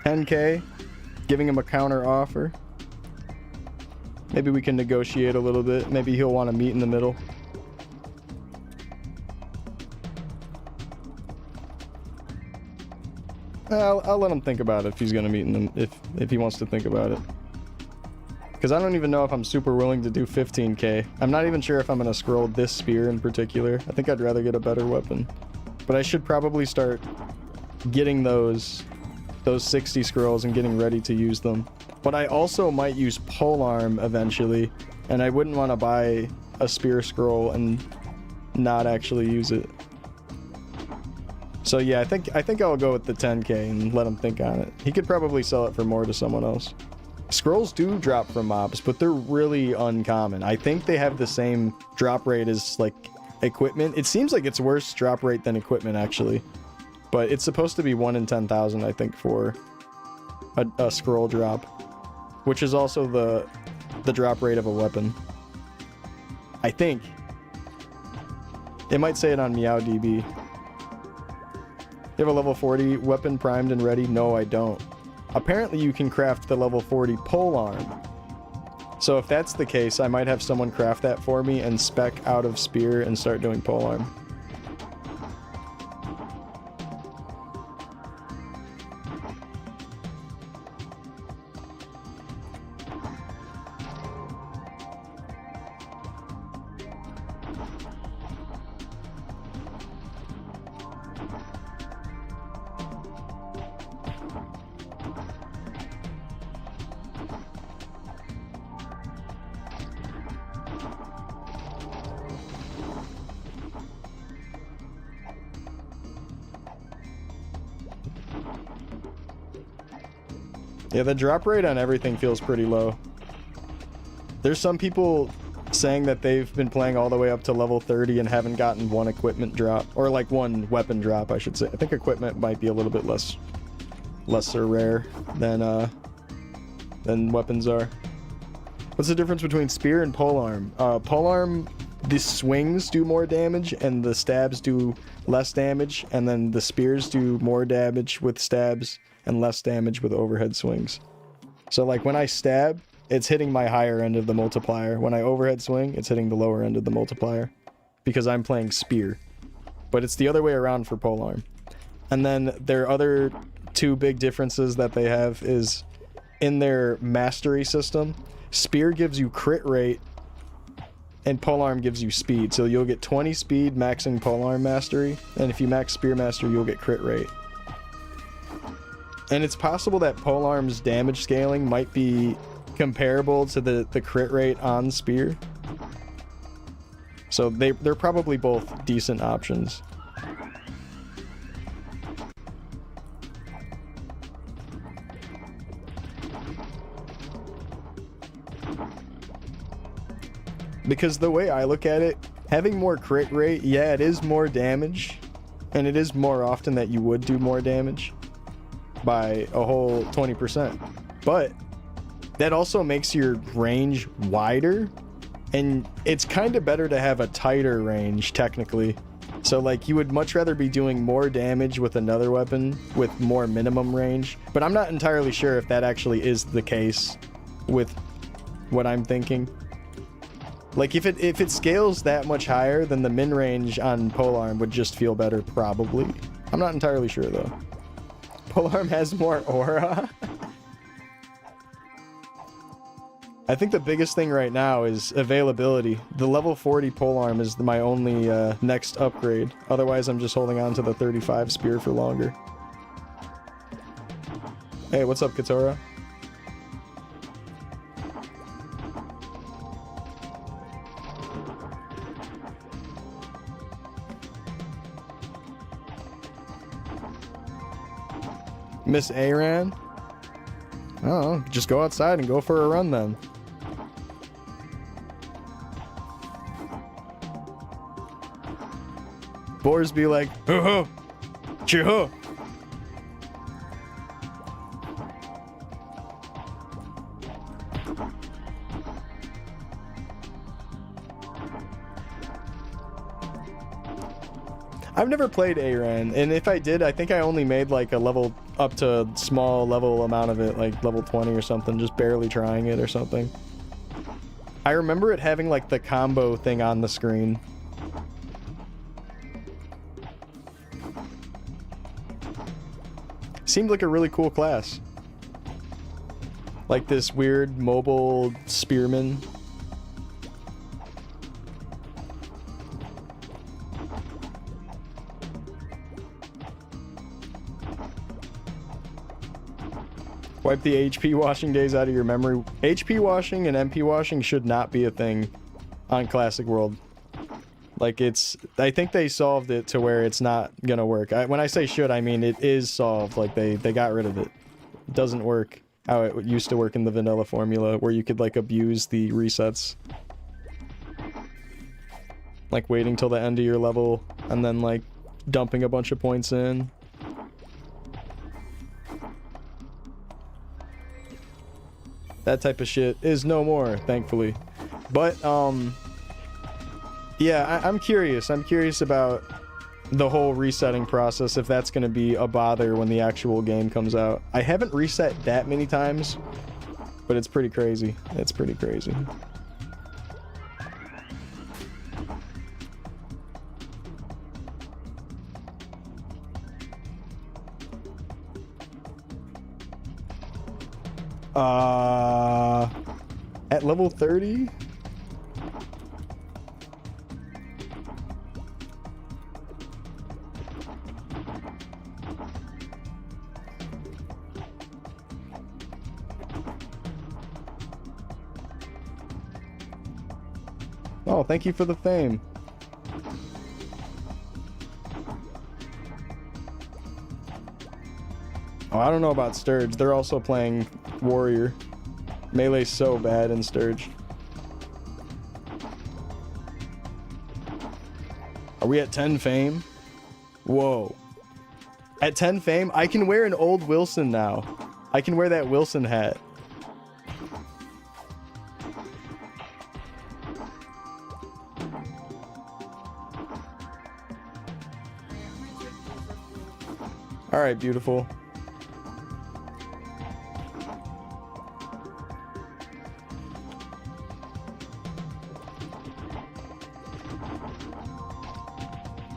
$10K, giving him a counter offer. Maybe we can negotiate a little bit. Maybe he'll want to meet in the middle. I'll let him think about it if he's gonna meet in the, if he wants to think about it. Because I don't even know if I'm super willing to do 15K. I'm not even sure if I'm gonna scroll this spear in particular. I think I'd rather get a better weapon. But I should probably start getting those 60 scrolls and getting ready to use them. But I also might use polearm eventually, and I wouldn't want to buy a spear scroll and not actually use it. So yeah, I think I'll go with the 10K and let him think on it. He could probably sell it for more to someone else. Scrolls do drop from mobs, but they're really uncommon. I think they have the same drop rate as like equipment. It seems like it's worse drop rate than equipment actually. But it's supposed to be 1 in 10,000, I think, for a scroll drop, which is also the drop rate of a weapon. I think. It might say it on MeowDB. You have a level 40 weapon primed and ready? No, I don't. Apparently you can craft the level 40 polearm. So if that's the case, I might have someone craft that for me and spec out of spear and start doing polearm. Yeah, the drop rate on everything feels pretty low. There's some people saying that they've been playing all the way up to level 30 and haven't gotten one equipment drop, or like one weapon drop, I should say. I think equipment might be a little bit lesser rare than weapons are. What's the difference between spear and polearm? Polearm, the swings do more damage and the stabs do less damage, and then the spears do more damage with stabs and less damage with overhead swings. So like when I stab, it's hitting my higher end of the multiplier. When I overhead swing, it's hitting the lower end of the multiplier because I'm playing spear. But it's the other way around for polearm. And then their other two big differences that they have is in their mastery system, spear gives you crit rate and polearm gives you speed. So you'll get 20 speed maxing polearm mastery, and if you max spear mastery, you'll get crit rate. And it's possible that polearm's damage scaling might be comparable to the crit rate on spear. So they're probably both decent options. Because the way I look at it, having more crit rate, yeah, it is more damage, and it is more often that you would do more damage by a whole 20%. But that also makes your range wider, and it's kind of better to have a tighter range, technically. So like you would much rather be doing more damage with another weapon with more minimum range, but I'm not entirely sure if that actually is the case with what I'm thinking. Like if it scales that much higher, then the min range on polearm would just feel better, probably. I'm not entirely sure though. Polearm has more aura. I think the biggest thing right now is availability. The level 40 polearm is my only next upgrade. Otherwise, I'm just holding on to the 35 spear for longer. Hey, what's up, Katora? Miss Aran? Oh, just go outside and go for a run then. Boars be like, ho ho, chiho. I've never played Aran, and if I did, I think I only made like a level up to small level amount of it, like level 20 or something, just barely trying it or something. I remember it having like the combo thing on the screen. Seemed like a really cool class. Like this weird mobile spearman. Wipe the HP washing days out of your memory. HP washing and MP washing should not be a thing on Classic World. Like I think they solved it to where it's not gonna work. When I say should, I mean it is solved. Like they got rid of it. It doesn't work how it used to work in the vanilla formula, where you could like abuse the resets. Like waiting till the end of your level and then like dumping a bunch of points in. That type of shit is no more, thankfully. But, yeah, I'm curious. I'm curious about the whole resetting process, if that's going to be a bother when the actual game comes out. I haven't reset that many times, but it's pretty crazy. It's pretty crazy. At level 30? Oh, thank you for the fame. Oh, I don't know about Sturge. They're also playing Warrior. Melee's so bad in Sturge. Are we at 10 fame? Whoa. At 10 fame, I can wear an old Wilson now. I can wear that Wilson hat. All right, beautiful.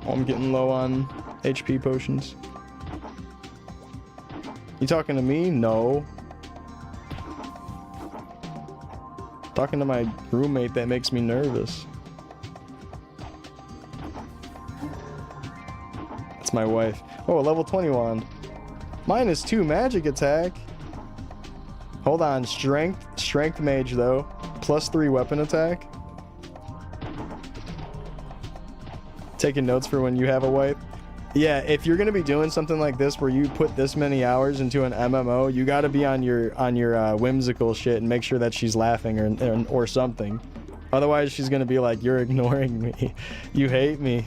I'm getting low on HP potions. You talking to me? No. Talking to my roommate, that makes me nervous. That's my wife. Oh, a level 20 wand. Mine is 2 magic attack. Hold on, strength mage though. Plus 3 weapon attack. Taking notes for when you have a wife. Yeah, if you're gonna be doing something like this where you put this many hours into an MMO, you gotta be on your whimsical shit and make sure that she's laughing or something. Otherwise, she's gonna be like, "You're ignoring me. You hate me."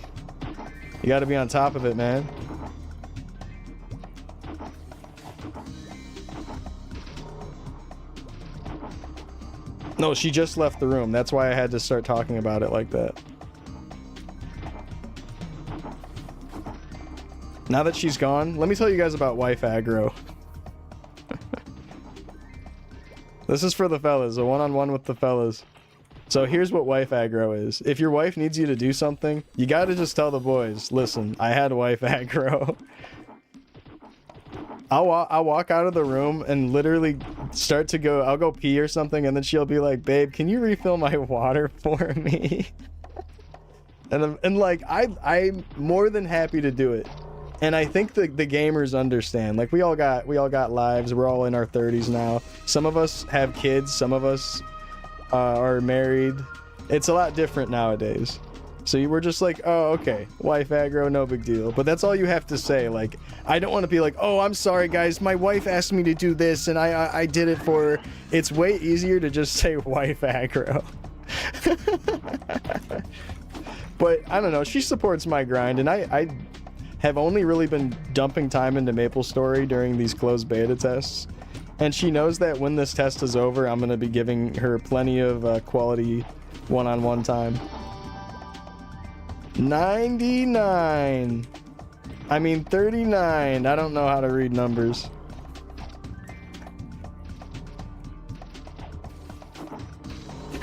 You gotta be on top of it, man. No, she just left the room. That's why I had to start talking about it like that. Now that she's gone, let me tell you guys about wife aggro. This is for the fellas, a one-on-one with the fellas. So here's what wife aggro is. If your wife needs you to do something, you gotta just tell the boys, listen, I had wife aggro. I'll walk out of the room and literally start to go, I'll go pee or something, and then she'll be like, babe, can you refill my water for me? and like, I'm more than happy to do it. And I think the gamers understand. Like, we all got lives. We're all in our 30s now. Some of us have kids. Some of us are married. It's a lot different nowadays. So you were just like, oh, okay, wife aggro, no big deal. But that's all you have to say. Like, I don't want to be like, oh, I'm sorry, guys. My wife asked me to do this, and I did it for her. It's way easier to just say wife aggro. But I don't know. She supports my grind, and I have only really been dumping time into Maplestory during these closed beta tests. And she knows that when this test is over, I'm going to be giving her plenty of quality one-on-one time. 99. I mean 39. I don't know how to read numbers.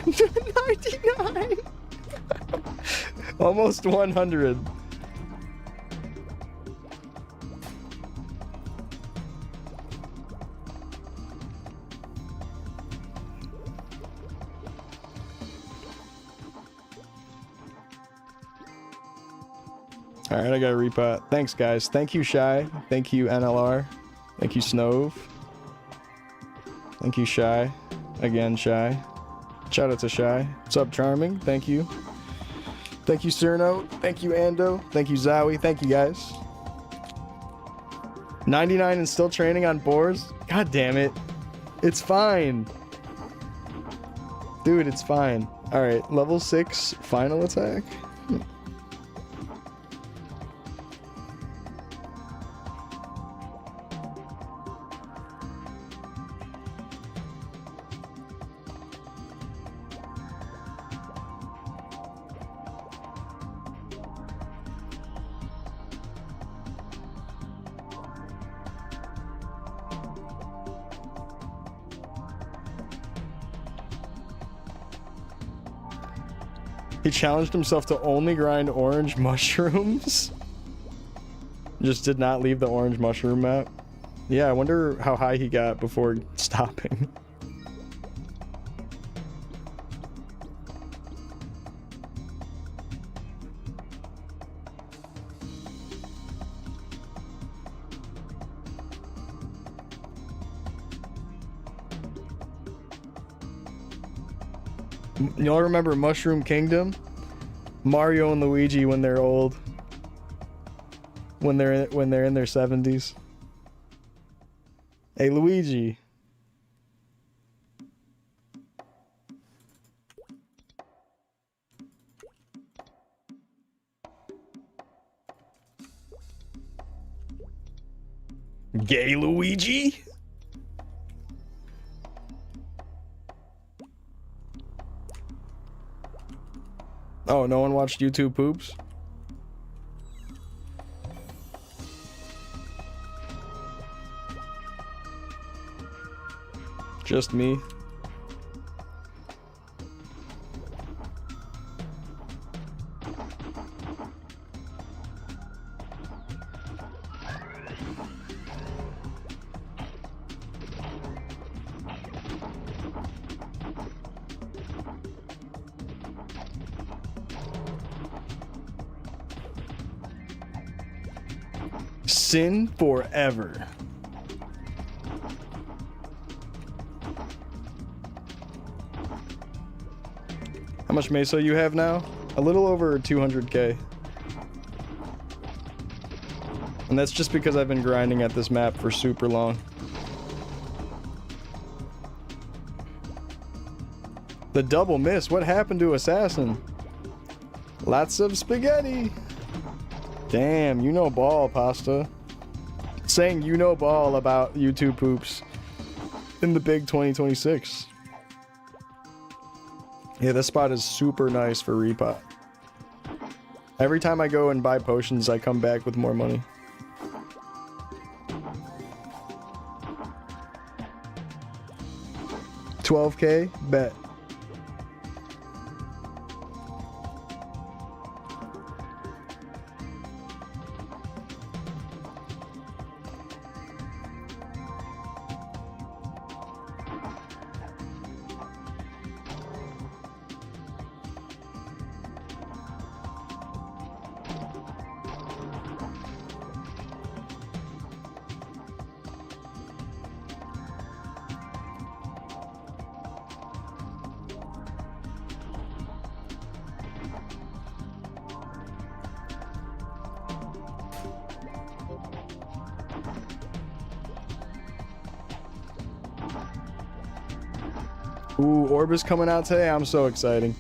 $99. Almost 100. All right, I got a repot. Thanks, guys. Thank you, Shy. Thank you, NLR. Thank you, Snove. Thank you, Shy. Again, Shy. Shout out to Shy. What's up, Charming? Thank you. Thank you, Cerno. Thank you, Ando. Thank you, Zowie. Thank you, guys. 99 and still training on boars? God damn it. It's fine. Dude, it's fine. All right, level 6 final attack. He challenged himself to only grind orange mushrooms. Just did not leave the orange mushroom map. Yeah, I wonder how high he got before stopping. Y'all remember Mushroom Kingdom? Mario and Luigi when they're old. When they're in their 70s. Hey, Luigi. Gay Luigi? Oh, no one watched YouTube poops? Just me. Sin forever. How much Meso you have now? A little over 200k. And that's just because I've been grinding at this map for super long. The double miss. What happened to Assassin? Lots of spaghetti. Damn, you know ball, Pasta. Saying you know ball about YouTube poops in the big 2026. Yeah, this spot is super nice for repot. Every time I go and buy potions, I come back with more money. $12K? Bet. Ooh, Orb is coming out today. I'm so excited.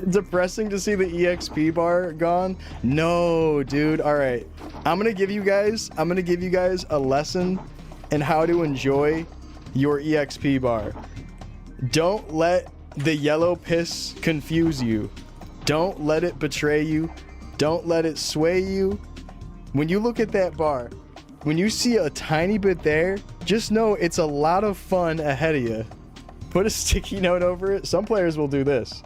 Depressing to see the EXP bar gone. No, dude. All right. I'm going to give you guys a lesson in how to enjoy your EXP bar. Don't let the yellow piss confuse you. Don't let it betray you. Don't let it sway you. When you look at that bar, when you see a tiny bit there, just know it's a lot of fun ahead of you. Put a sticky note over it. Some players will do this.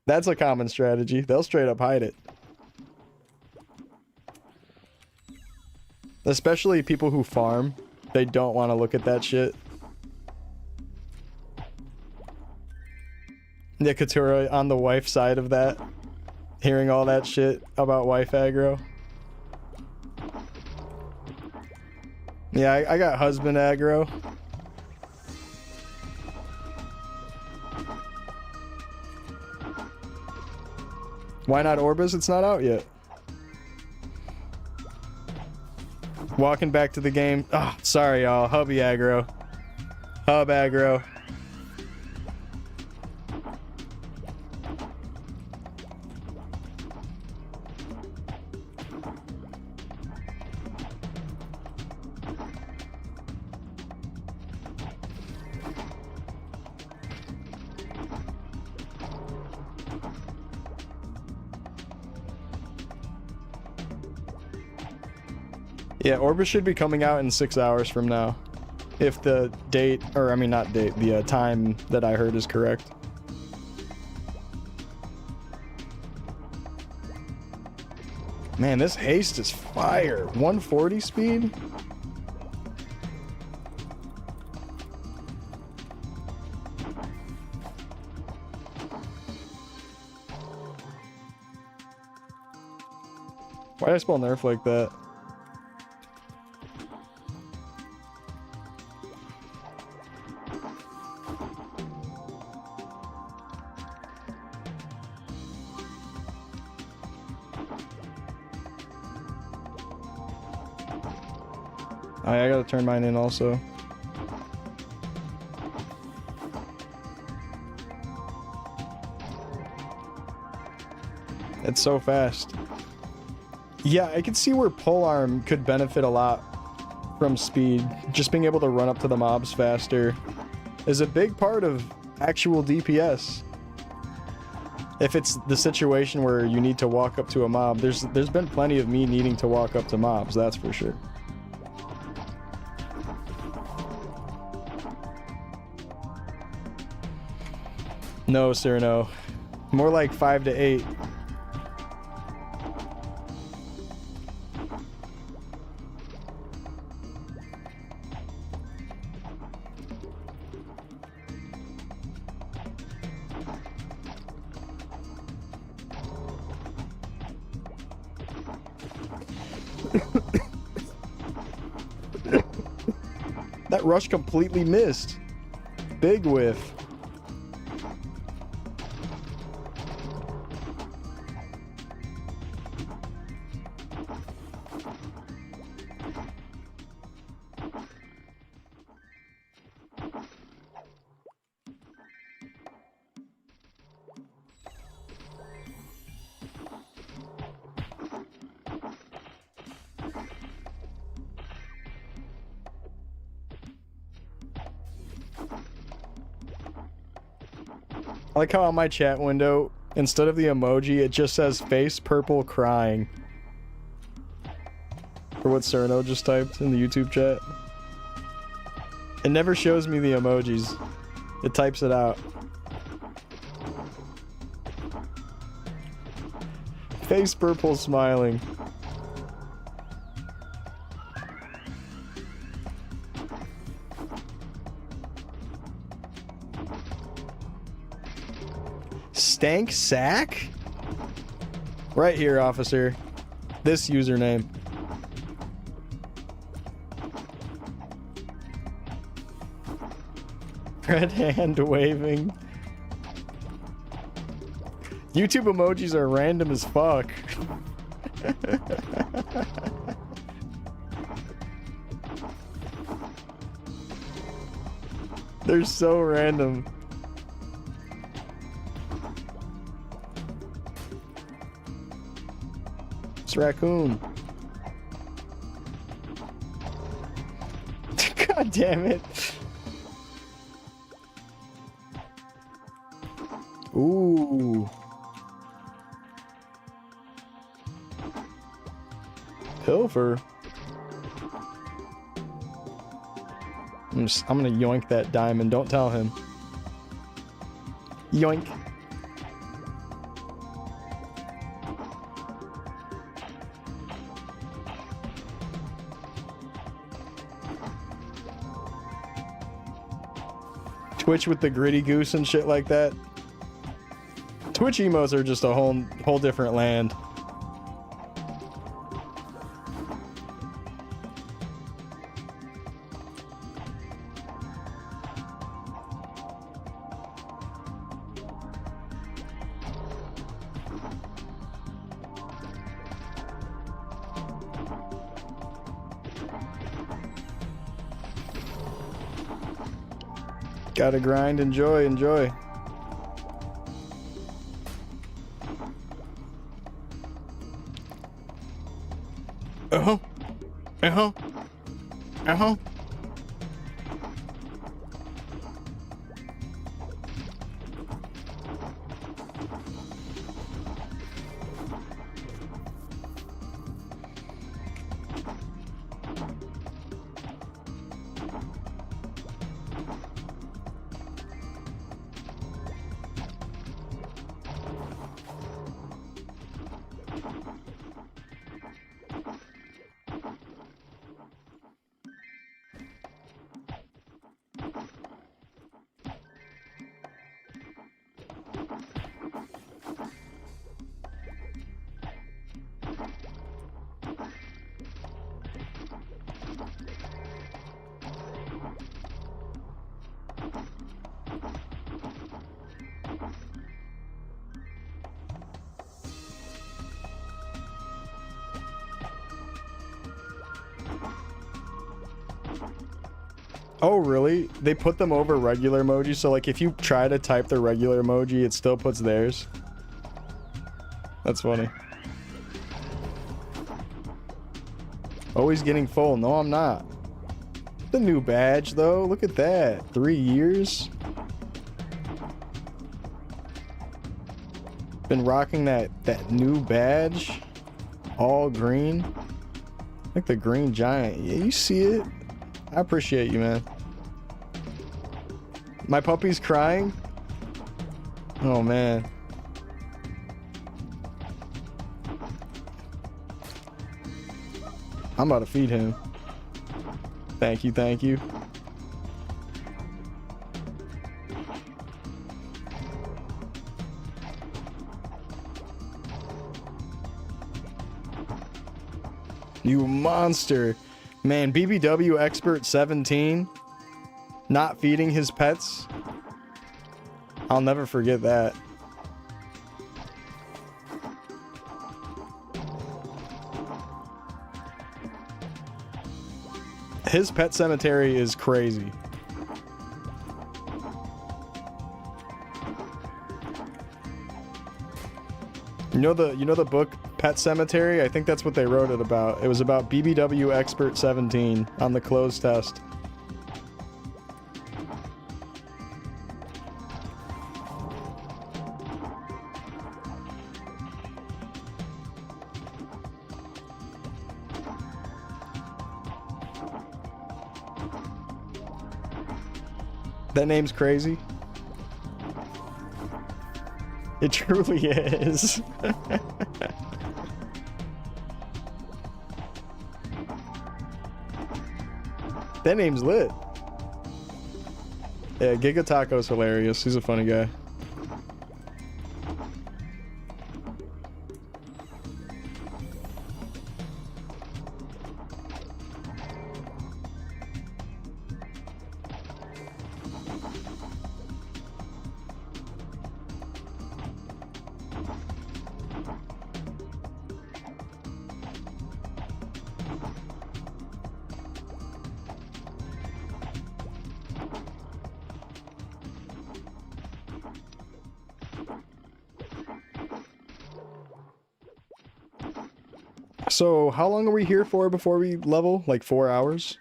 That's a common strategy. They'll straight up hide it. Especially people who farm. They don't want to look at that shit. Yeah, Katura on the wife side of that. Hearing all that shit about wife aggro. Yeah, I got husband aggro. Why not Orbis? It's not out yet. Walking back to the game. Oh, sorry, y'all. Hubby aggro. Hub aggro. Yeah, Orbis should be coming out in 6 hours from now. If the date, or I mean not date, the time that I heard is correct. Man, this haste is fire. 140 speed? Why did I spell nerf like that? I gotta turn mine in also. It's so fast. Yeah, I could see where polearm could benefit a lot from speed. Just being able to run up to the mobs faster is a big part of actual DPS. If it's the situation where you need to walk up to a mob, there's been plenty of me needing to walk up to mobs, that's for sure. No, sir, no. More like 5 to 8. That rush completely missed. Big whiff. I like how on my chat window, instead of the emoji, it just says face purple crying. For what Cerno just typed in the YouTube chat. It never shows me the emojis. It types it out. Face purple smiling. Stank sack? Right here, officer. This username. Red hand waving. YouTube emojis are random as fuck. They're so random. It's raccoon. God damn it. Ooh. Pilfer. I'm gonna yoink that diamond. Don't tell him. Yoink. Twitch with the gritty goose and shit like that. Twitch emotes are just a whole different land. Gotta grind, enjoy. Oh, really? They put them over regular emoji, so like if you try to type the regular emoji, it still puts theirs? That's funny. Always getting full. No, I'm not. The new badge, though. Look at that. 3 years. Been rocking that new badge. All green. Like the green giant. Yeah, you see it. I appreciate you, man. My puppy's crying. Oh, man. I'm about to feed him. Thank you, thank you. You monster. Man, BBW Expert 17 not feeding his pets. I'll never forget that. His pet cemetery is crazy. You know the book Pet Cemetery? I think that's what they wrote it about. It was about BBW Expert 17 on the closed test. That name's crazy. It truly is. That name's lit. Yeah, Giga Taco's hilarious. He's a funny guy. So, how long are we here for before we level? Like 4 hours?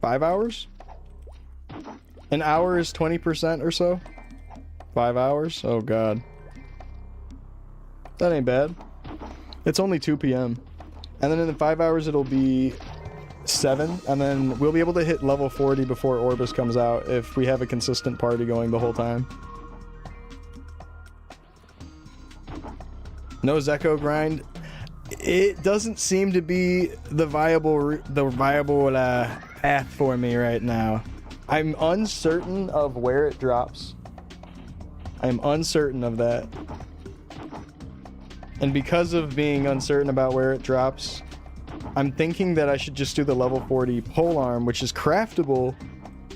Five hours? An hour is 20% or so? 5 hours? Oh god. That ain't bad. It's only 2 p.m. And then in 5 hours it'll be 7, and then we'll be able to hit level 40 before Orbis comes out if we have a consistent party going the whole time. No Zeko grind. It doesn't seem to be the viable path for me right now. I'm uncertain of where it drops. I'm uncertain of that. And because of being uncertain about where it drops, I'm thinking that I should just do the level 40 polearm, which is craftable,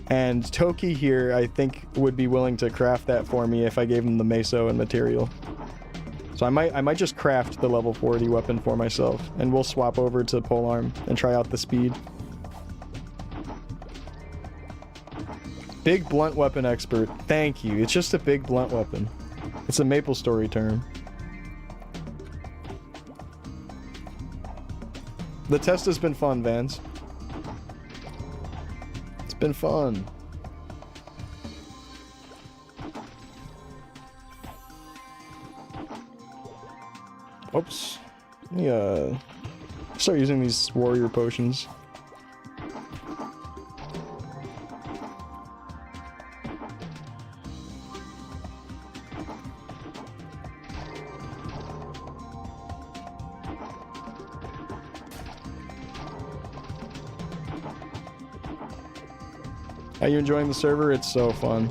and Toki here I think would be willing to craft that for me if I gave him the meso and material. So I might just craft the level 40 weapon for myself, and we'll swap over to polearm and try out the speed. Big blunt weapon expert. Thank you. It's just a big blunt weapon. It's a Maplestory term. The test has been fun, Vans. It's been fun. Oops. Let me start using these warrior potions. Are you enjoying the server? It's so fun.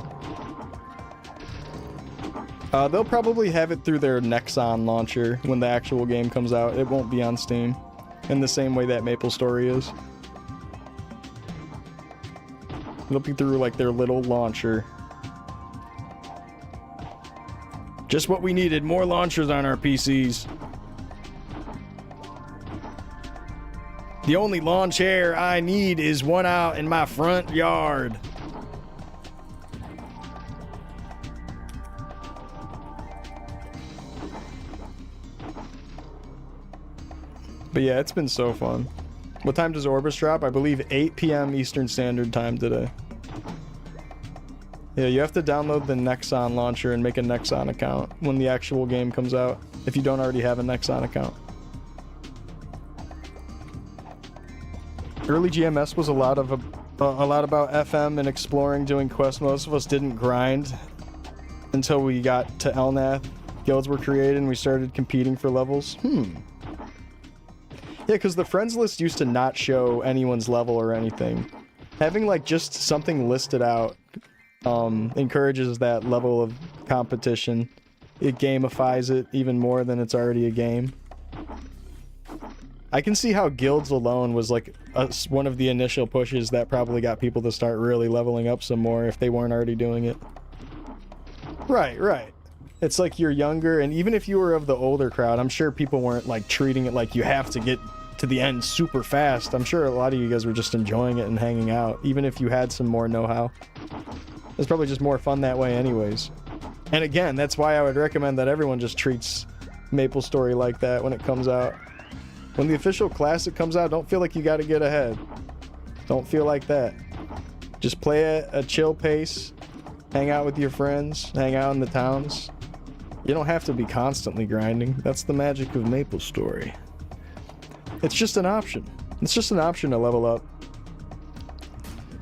They'll probably have it through their Nexon launcher when the actual game comes out. It won't be on Steam in the same way that Maplestory is. It'll be through like their little launcher. Just what we needed, more launchers on our PCs. The only lawn chair I need is one out in my front yard. But yeah, it's been so fun. What time does Orbis drop? I believe 8 p.m. Eastern Standard Time today. Yeah, you have to download the Nexon launcher and make a Nexon account when the actual game comes out, if you don't already have a Nexon account. Early GMS was a lot about FM and exploring, doing quests. Most of us didn't grind until we got to Elnath. Guilds were created and we started competing for levels. Yeah, because the friends list used to not show anyone's level or anything. Having like just something listed out encourages that level of competition. It gamifies it even more than it's already a game. I can see how guilds alone was like one of the initial pushes that probably got people to start really leveling up some more if they weren't already doing it. Right. It's like you're younger, and even if you were of the older crowd, I'm sure people weren't like treating it like you have to get to the end super fast. I'm sure a lot of you guys were just enjoying it and hanging out, even if you had some more know-how. It's probably just more fun that way anyways. And again, that's why I would recommend that everyone just treats Maplestory like that when it comes out. When the official classic comes out, don't feel like you gotta get ahead. Don't feel like that. Just play at a chill pace, hang out with your friends, hang out in the towns. You don't have to be constantly grinding. That's the magic of Maplestory. It's just an option. It's just an option to level up.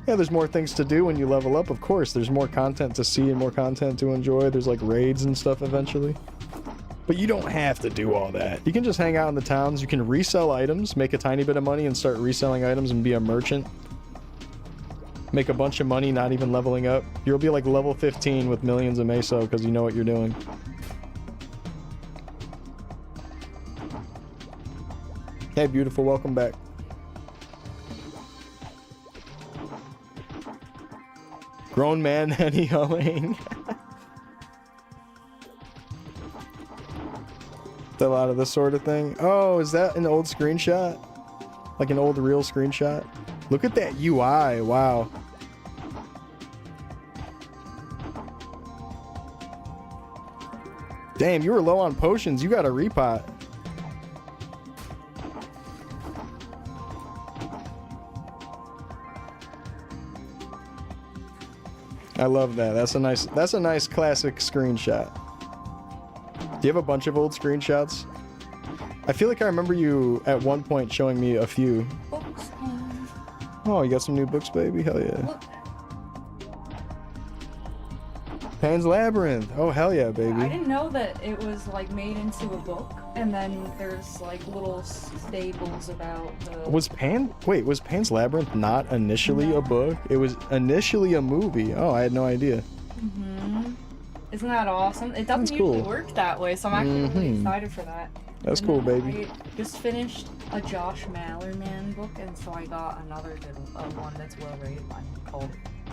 Yeah, there's more things to do when you level up, of course. There's more content to see and more content to enjoy. There's like raids and stuff eventually. But you don't have to do all that. You can just hang out in the towns. You can resell items, make a tiny bit of money and start reselling items and be a merchant. Make a bunch of money not even leveling up. You'll be like level 15 with millions of meso because you know what you're doing. Hey, beautiful, welcome back. Grown man anyhoing. A lot of this sort of thing. Oh, is that an old screenshot? Like an old real screenshot? Look at that UI, wow. Damn, you were low on potions. You got a repot. I love that. That's a nice classic screenshot. Do you have a bunch of old screenshots? I feel like I remember you at one point showing me a few. Books. Oh, you got some new books, baby? Hell yeah. Look. Pan's Labyrinth. Oh, hell yeah, baby. I didn't know that it was like made into a book, and then there's like little stables about the... Was Pan's Labyrinth not initially a book? It was initially a movie. Oh, I had no idea. Mm-hmm. Isn't that awesome? It doesn't usually work that way, so I'm actually really excited for that. That's cool, baby. I just finished a Josh Mallerman book, and so I got another good one that's well-rated one called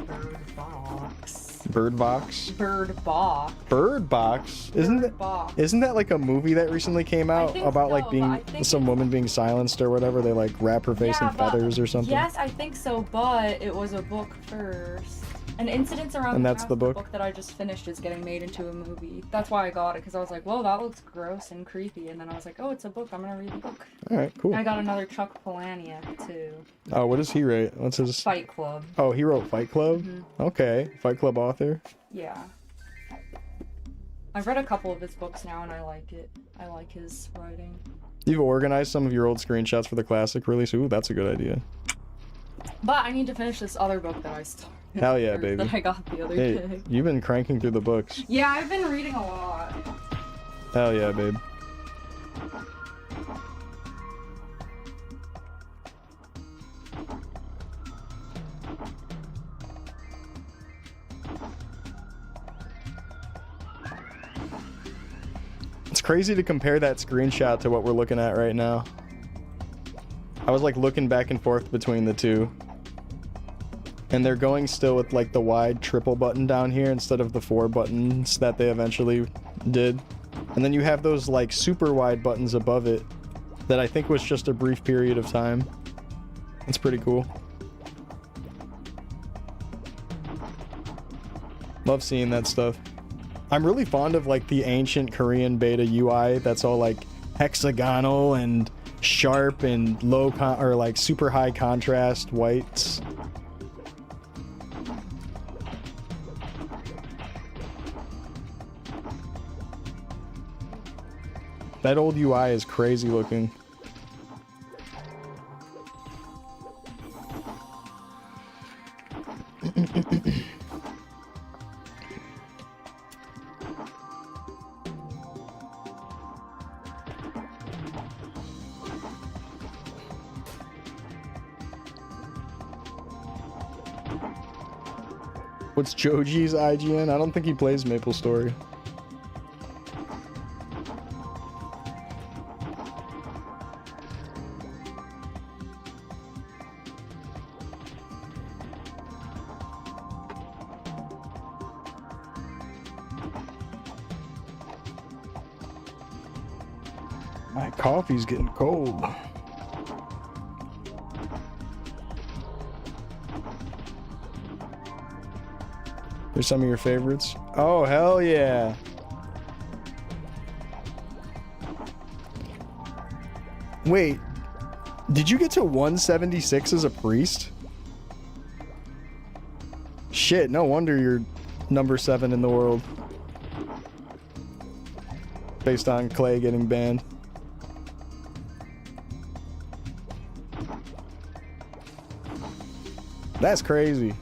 Bird Box. Bird Box? Bird Box. Bird Box? Isn't that like a movie that recently came out about like being some woman being silenced or whatever? They like wrap her face in feathers or something? Yes, I think so, but it was a book first. An Incidents Around and the that's House, the book? book that I just finished is getting made into a movie. That's why I got it, because I was like, whoa, that looks gross and creepy. And then I was like, oh, it's a book. I'm going to read the book. Alright, cool. And I got another Chuck Palahniuk, too. Oh, what does he write? What's his... Fight Club. Oh, he wrote Fight Club? Mm-hmm. Okay. Fight Club author? Yeah. I've read a couple of his books now, and I like it. I like his writing. You've organized some of your old screenshots for the classic release? Ooh, that's a good idea. But I need to finish this other book that I started. Hell yeah, baby. That I got the other day. You've been cranking through the books. Yeah, I've been reading a lot. Hell yeah, babe. It's crazy to compare that screenshot to what we're looking at right now. I was like looking back and forth between the two. And they're going still with like the wide triple button down here instead of the 4 buttons that they eventually did. And then you have those like super wide buttons above it that I think was just a brief period of time. It's pretty cool. Love seeing that stuff. I'm really fond of like the ancient Korean beta UI that's all like hexagonal and sharp and low or like super high contrast whites. That old UI is crazy looking. What's Joji's IGN? I don't think he plays Maplestory. My coffee's getting cold. Here's some of your favorites. Oh, hell yeah. Wait, did you get to 176 as a priest? Shit, no wonder you're number 7 in the world. Based on Clay getting banned. That's crazy.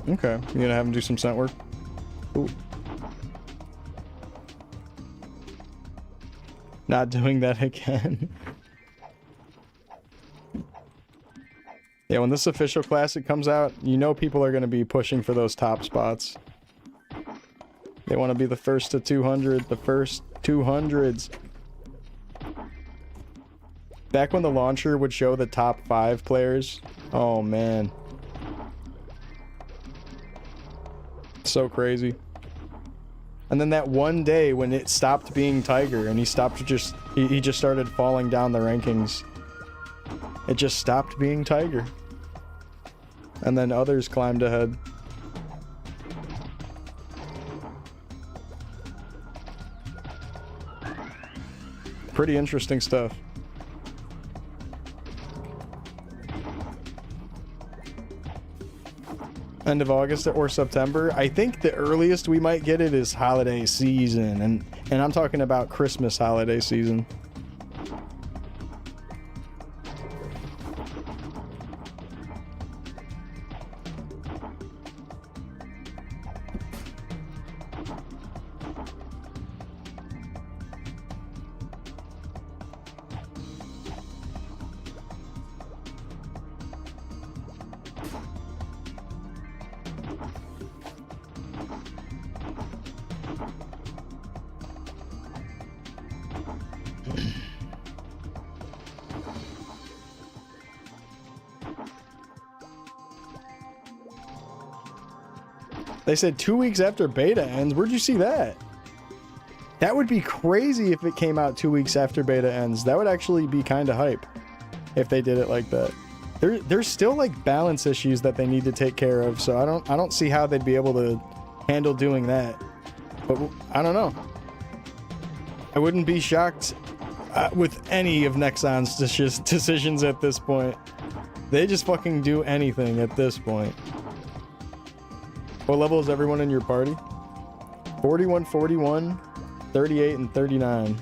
Okay, you gonna have him do some scent work? Ooh. Not doing that again. Yeah, when this official classic comes out, you know people are gonna be pushing for those top spots. They want to be the first to 200, the first 200s. Back when the launcher would show the top 5 players, oh man. So crazy. And then that one day when it stopped being Tiger and he stopped just he just started falling down the rankings. It just stopped being Tiger. And then others climbed ahead. Pretty interesting stuff. End of August or September. I think the earliest we might get it is holiday season, and I'm talking about Christmas holiday season. They said 2 weeks after beta ends. Where'd you see that? That would be crazy if it came out 2 weeks after beta ends. That would actually be kind of hype if they did it like that. There's still like balance issues that they need to take care of, so I don't see how they'd be able to handle doing that. But I don't know. I wouldn't be shocked with any of Nexon's decisions at this point. They just fucking do anything at this point. What level is everyone in your party? 41, 41, 38, and 39.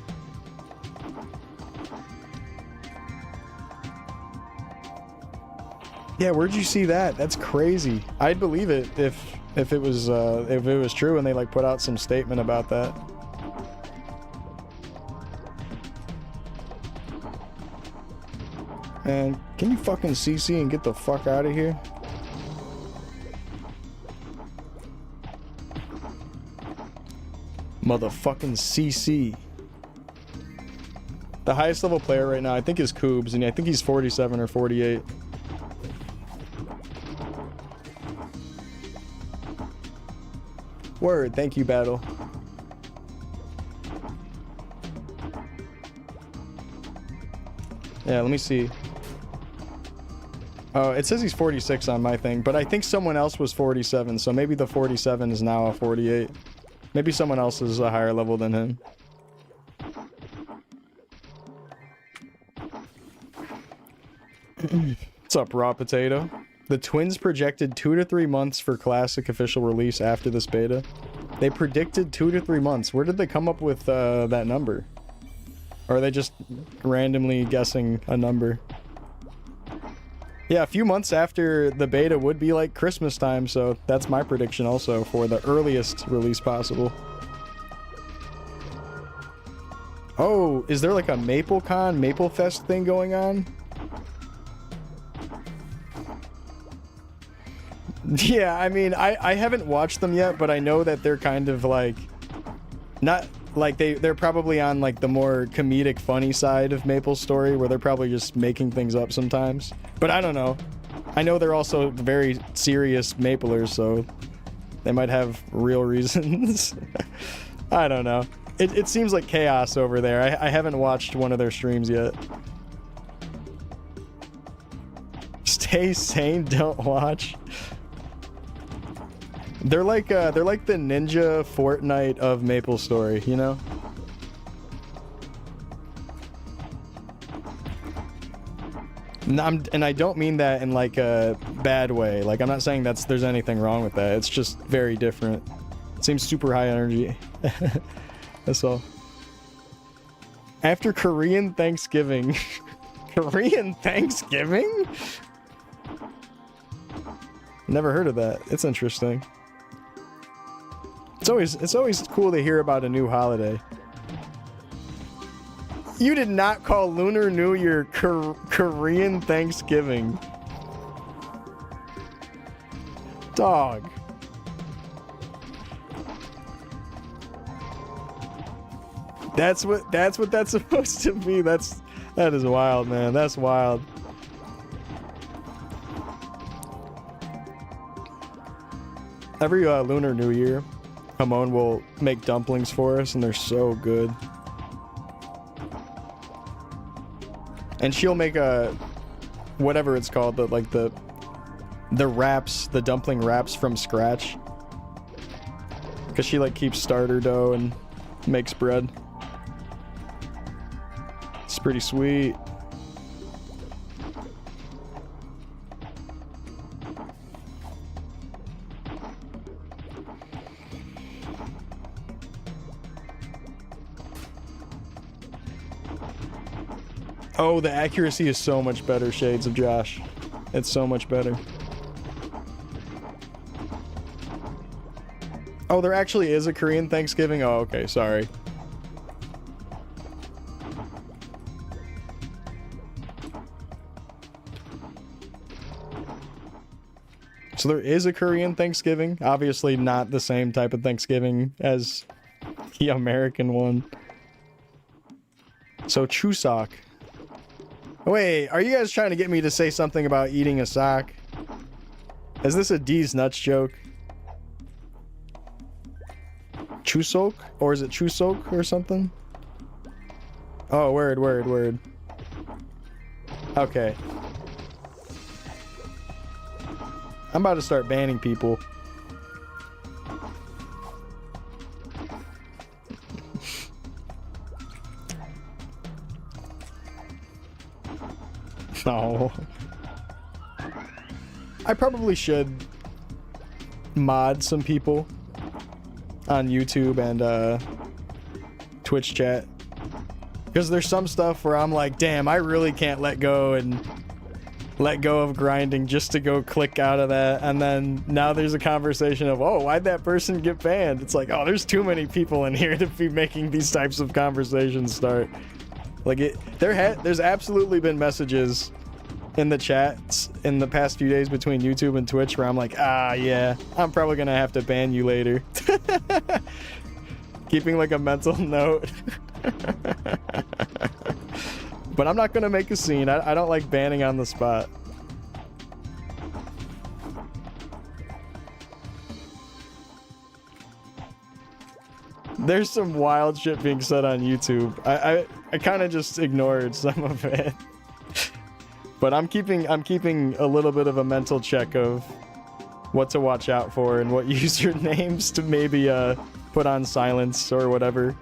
Yeah, where'd you see that? That's crazy. I'd believe it if it was true and they like put out some statement about that. And can you fucking CC and get the fuck out of here? Motherfucking CC. The highest level player right now, I think, is Koobs, and I think he's 47 or 48. Word, thank you, Battle. Yeah, let me see. Oh, it says he's 46 on my thing, but I think someone else was 47, so maybe the 47 is now a 48. Maybe someone else is a higher level than him. What's up, Raw Potato? The Twins projected 2 to 3 months for Classic official release after this beta. They predicted 2 to 3 months. Where did they come up with that number? Or are they just randomly guessing a number? Yeah, a few months after the beta would be like Christmas time, so that's my prediction also for the earliest release possible. Oh, is there like a MapleCon, MapleFest thing going on? Yeah, I mean, I haven't watched them yet, but I know that they're kind of like... Not... Like, they're probably on, like, the more comedic, funny side of Maplestory, where they're probably just making things up sometimes. But I don't know. I know they're also very serious Maplers, so they might have real reasons. I don't know. It seems like chaos over there. I haven't watched one of their streams yet. Stay sane, don't watch. They're like the Ninja Fortnite of Maplestory, you know? And I don't mean that in like a bad way. Like, I'm not saying there's anything wrong with that. It's just very different. It seems super high energy. That's all. After Korean Thanksgiving. Korean Thanksgiving? Never heard of that. It's interesting. It's always cool to hear about a new holiday. You did not call Lunar New Year Korean Thanksgiving. Dog. That's what that's supposed to be. That is wild, man. That's wild. Every Lunar New Year, Hamon will make dumplings for us, and they're so good. And she'll make whatever it's called, the wraps, the dumpling wraps from scratch. Because she like keeps starter dough and makes bread. It's pretty sweet. Oh, the accuracy is so much better, Shades of Josh. It's so much better. Oh, there actually is a Korean Thanksgiving? Oh, okay, sorry. So there is a Korean Thanksgiving. Obviously not the same type of Thanksgiving as the American one. So Chuseok. Wait, are you guys trying to get me to say something about eating a sock? Is this a D's nuts joke? Chuseok? Or is it Chuseok or something? Oh, word. Okay. I'm about to start banning people. No. I probably should mod some people on YouTube and Twitch chat. Because there's some stuff where I'm like, damn, I really can't let go of grinding just to go click out of that. And then now there's a conversation of, oh, why'd that person get banned? It's like, oh, there's too many people in here to be making these types of conversations start. Like, there's absolutely been messages in the chats in the past few days between YouTube and Twitch where I'm like, yeah, I'm probably gonna have to ban you later. Keeping like a mental note. But I'm not gonna make a scene. I don't like banning on the spot. There's some wild shit being said on YouTube. I kind of just ignored some of it. But I'm keeping a little bit of a mental check of what to watch out for and what usernames to maybe put on silence or whatever.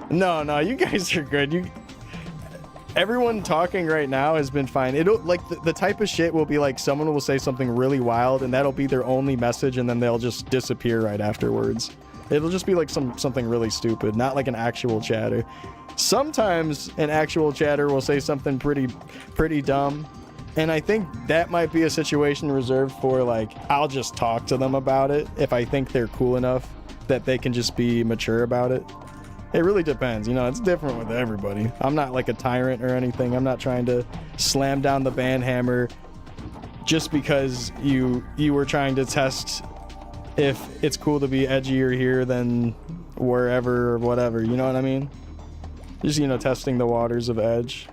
No, you guys are good. Everyone talking right now has been fine. It'll like the type of shit will be like someone will say something really wild and that'll be their only message and then they'll just disappear right afterwards. It'll just be like something really stupid, not like an actual chatter. Sometimes an actual chatter will say something pretty dumb, and I think that might be a situation reserved for like I'll just talk to them about it if I think they're cool enough that they can just be mature about it. It really depends, you know, it's different with everybody. I'm not like a tyrant or anything. I'm not trying to slam down the ban hammer just because you were trying to test if it's cool to be edgier here than wherever or whatever, you know what I mean? Just, you know, testing the waters of edge.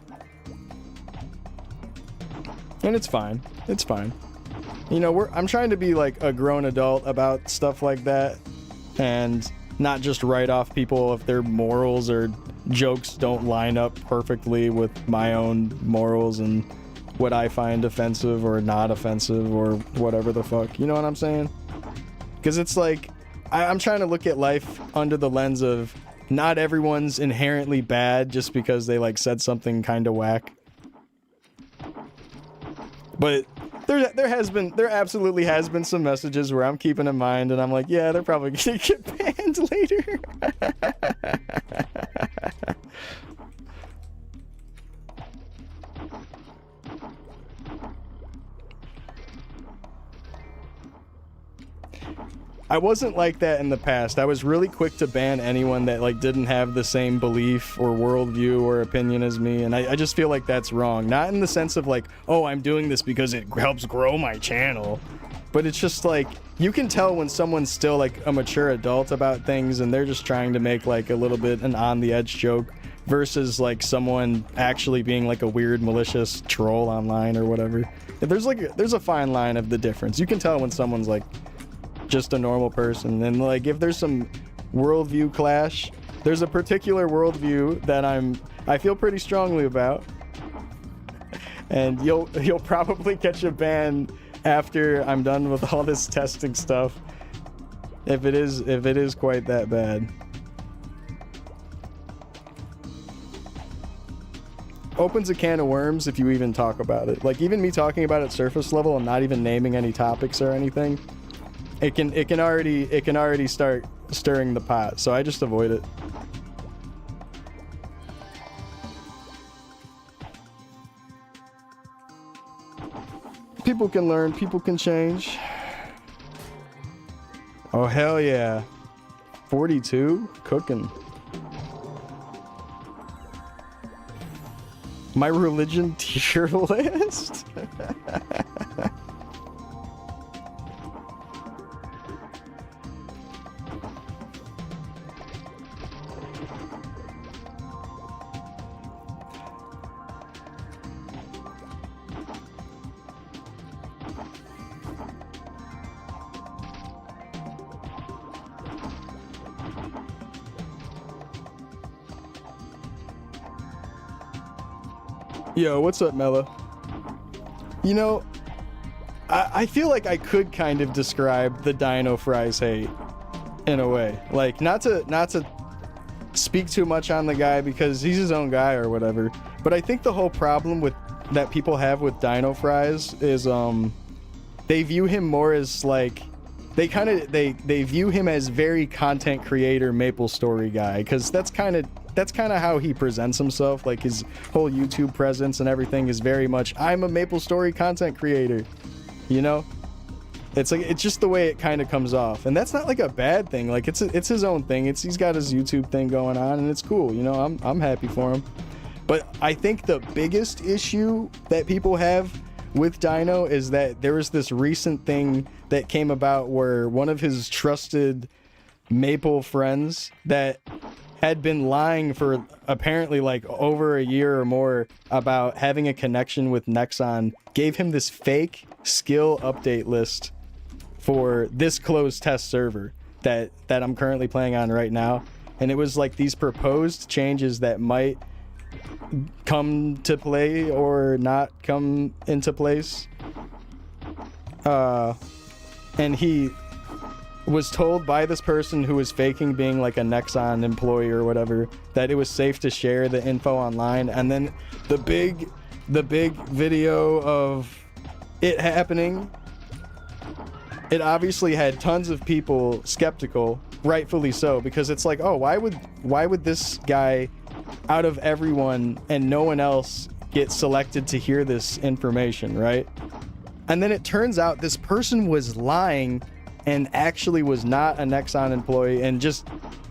And it's fine. It's fine. You know, I'm trying to be like a grown adult about stuff like that and not just write off people if their morals or jokes don't line up perfectly with my own morals and what I find offensive or not offensive or whatever the fuck. You know what I'm saying? Because it's like, I'm trying to look at life under the lens of not everyone's inherently bad just because they like said something kind of whack. But there absolutely has been some messages where I'm keeping in mind and I'm like, yeah, they're probably gonna get banned later. I wasn't like that in the past. I was really quick to ban anyone that like didn't have the same belief or worldview or opinion as me, and I just feel like that's wrong. Not in the sense of like, oh, I'm doing this because it helps grow my channel, but it's just like you can tell when someone's still like a mature adult about things and they're just trying to make like a little bit an on the edge joke versus like someone actually being like a weird malicious troll online or whatever. There's a fine line of the difference. You can tell when someone's like just a normal person, and like if there's some worldview clash, there's a particular worldview that I feel pretty strongly about, and you'll probably catch a ban after I'm done with all this testing stuff if it is quite that bad. Opens a can of worms if you even talk about it. Like even me talking about it surface level and not even naming any topics or anything, it can already start stirring the pot, so I just avoid it. People can learn, people can change. Oh hell yeah. 42? Cooking. My religion tier list? Yo, what's up, Mella? You know, I feel like I could kind of describe the Dino Fries hate in a way. Like, not to speak too much on the guy because he's his own guy or whatever, but I think the whole problem with that people have with Dino Fries is they view him more as like they view him as very content creator Maplestory guy, because that's kind of how he presents himself. Like his whole YouTube presence and everything is very much, I'm a Maplestory content creator, you know? It's like, it's just the way it kind of comes off, and that's not like a bad thing. Like it's his own thing. He's got his YouTube thing going on and it's cool, you know? I'm happy for him. But I think the biggest issue that people have with Dino is that there was this recent thing that came about where one of his trusted Maple friends that had been lying for apparently like over a year or more about having a connection with Nexon gave him this fake skill update list for this closed test server that I'm currently playing on right now. and it was like these proposed changes that might come to play or not come into place. And he was told by this person who was faking being like a Nexon employee or whatever that it was safe to share the info online. And then the big video of it happening, it obviously had tons of people skeptical, rightfully so, because it's like, oh, why would this guy out of everyone and no one else get selected to hear this information, right? And then it turns out this person was lying and actually was not a Nexon employee and just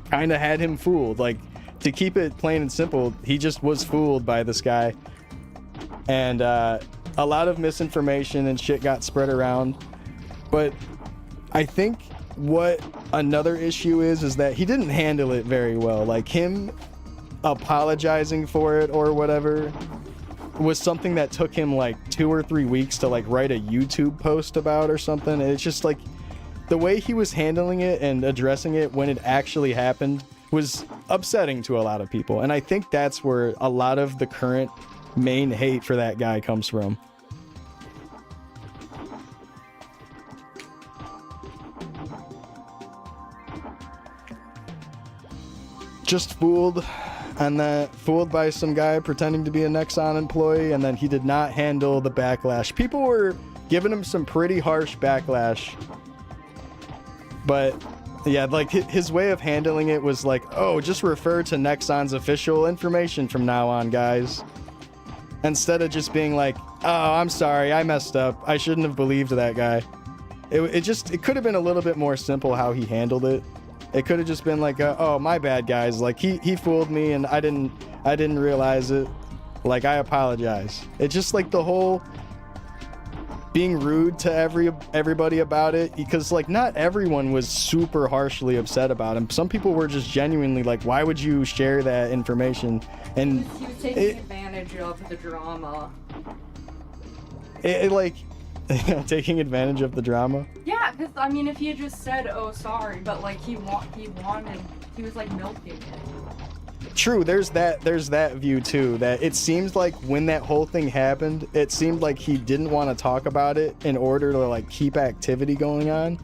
kind of had him fooled. Like, to keep it plain and simple, he just was fooled by this guy. And a lot of misinformation and shit got spread around. But I think what another issue is that he didn't handle it very well. Like, him apologizing for it or whatever was something that took him like 2 or 3 weeks to like write a YouTube post about or something. And it's just like the way he was handling it and addressing it when it actually happened was upsetting to a lot of people. And I think that's where a lot of the current main hate for that guy comes from. Just fooled, and then fooled by some guy pretending to be a Nexon employee, and then he did not handle the backlash. People were giving him some pretty harsh backlash, but yeah, like his way of handling it was like, oh, just refer to Nexon's official information from now on, guys, instead of just being like, oh, I'm sorry, I messed up, I shouldn't have believed that guy. It could have been a little bit more simple how he handled it. It could have just been like, oh, my bad, guys. Like, he fooled me and I didn't realize it. Like, I apologize. It's just like the whole being rude to everybody about it, because like not everyone was super harshly upset about him. Some people were just genuinely like, why would you share that information? And he was taking advantage of the drama. It like taking advantage of the drama. Yeah, because I mean, if he had just said, "Oh, sorry," but like he was like milking it. True, there's that view too, that it seems like when that whole thing happened, it seemed like he didn't want to talk about it in order to like keep activity going on,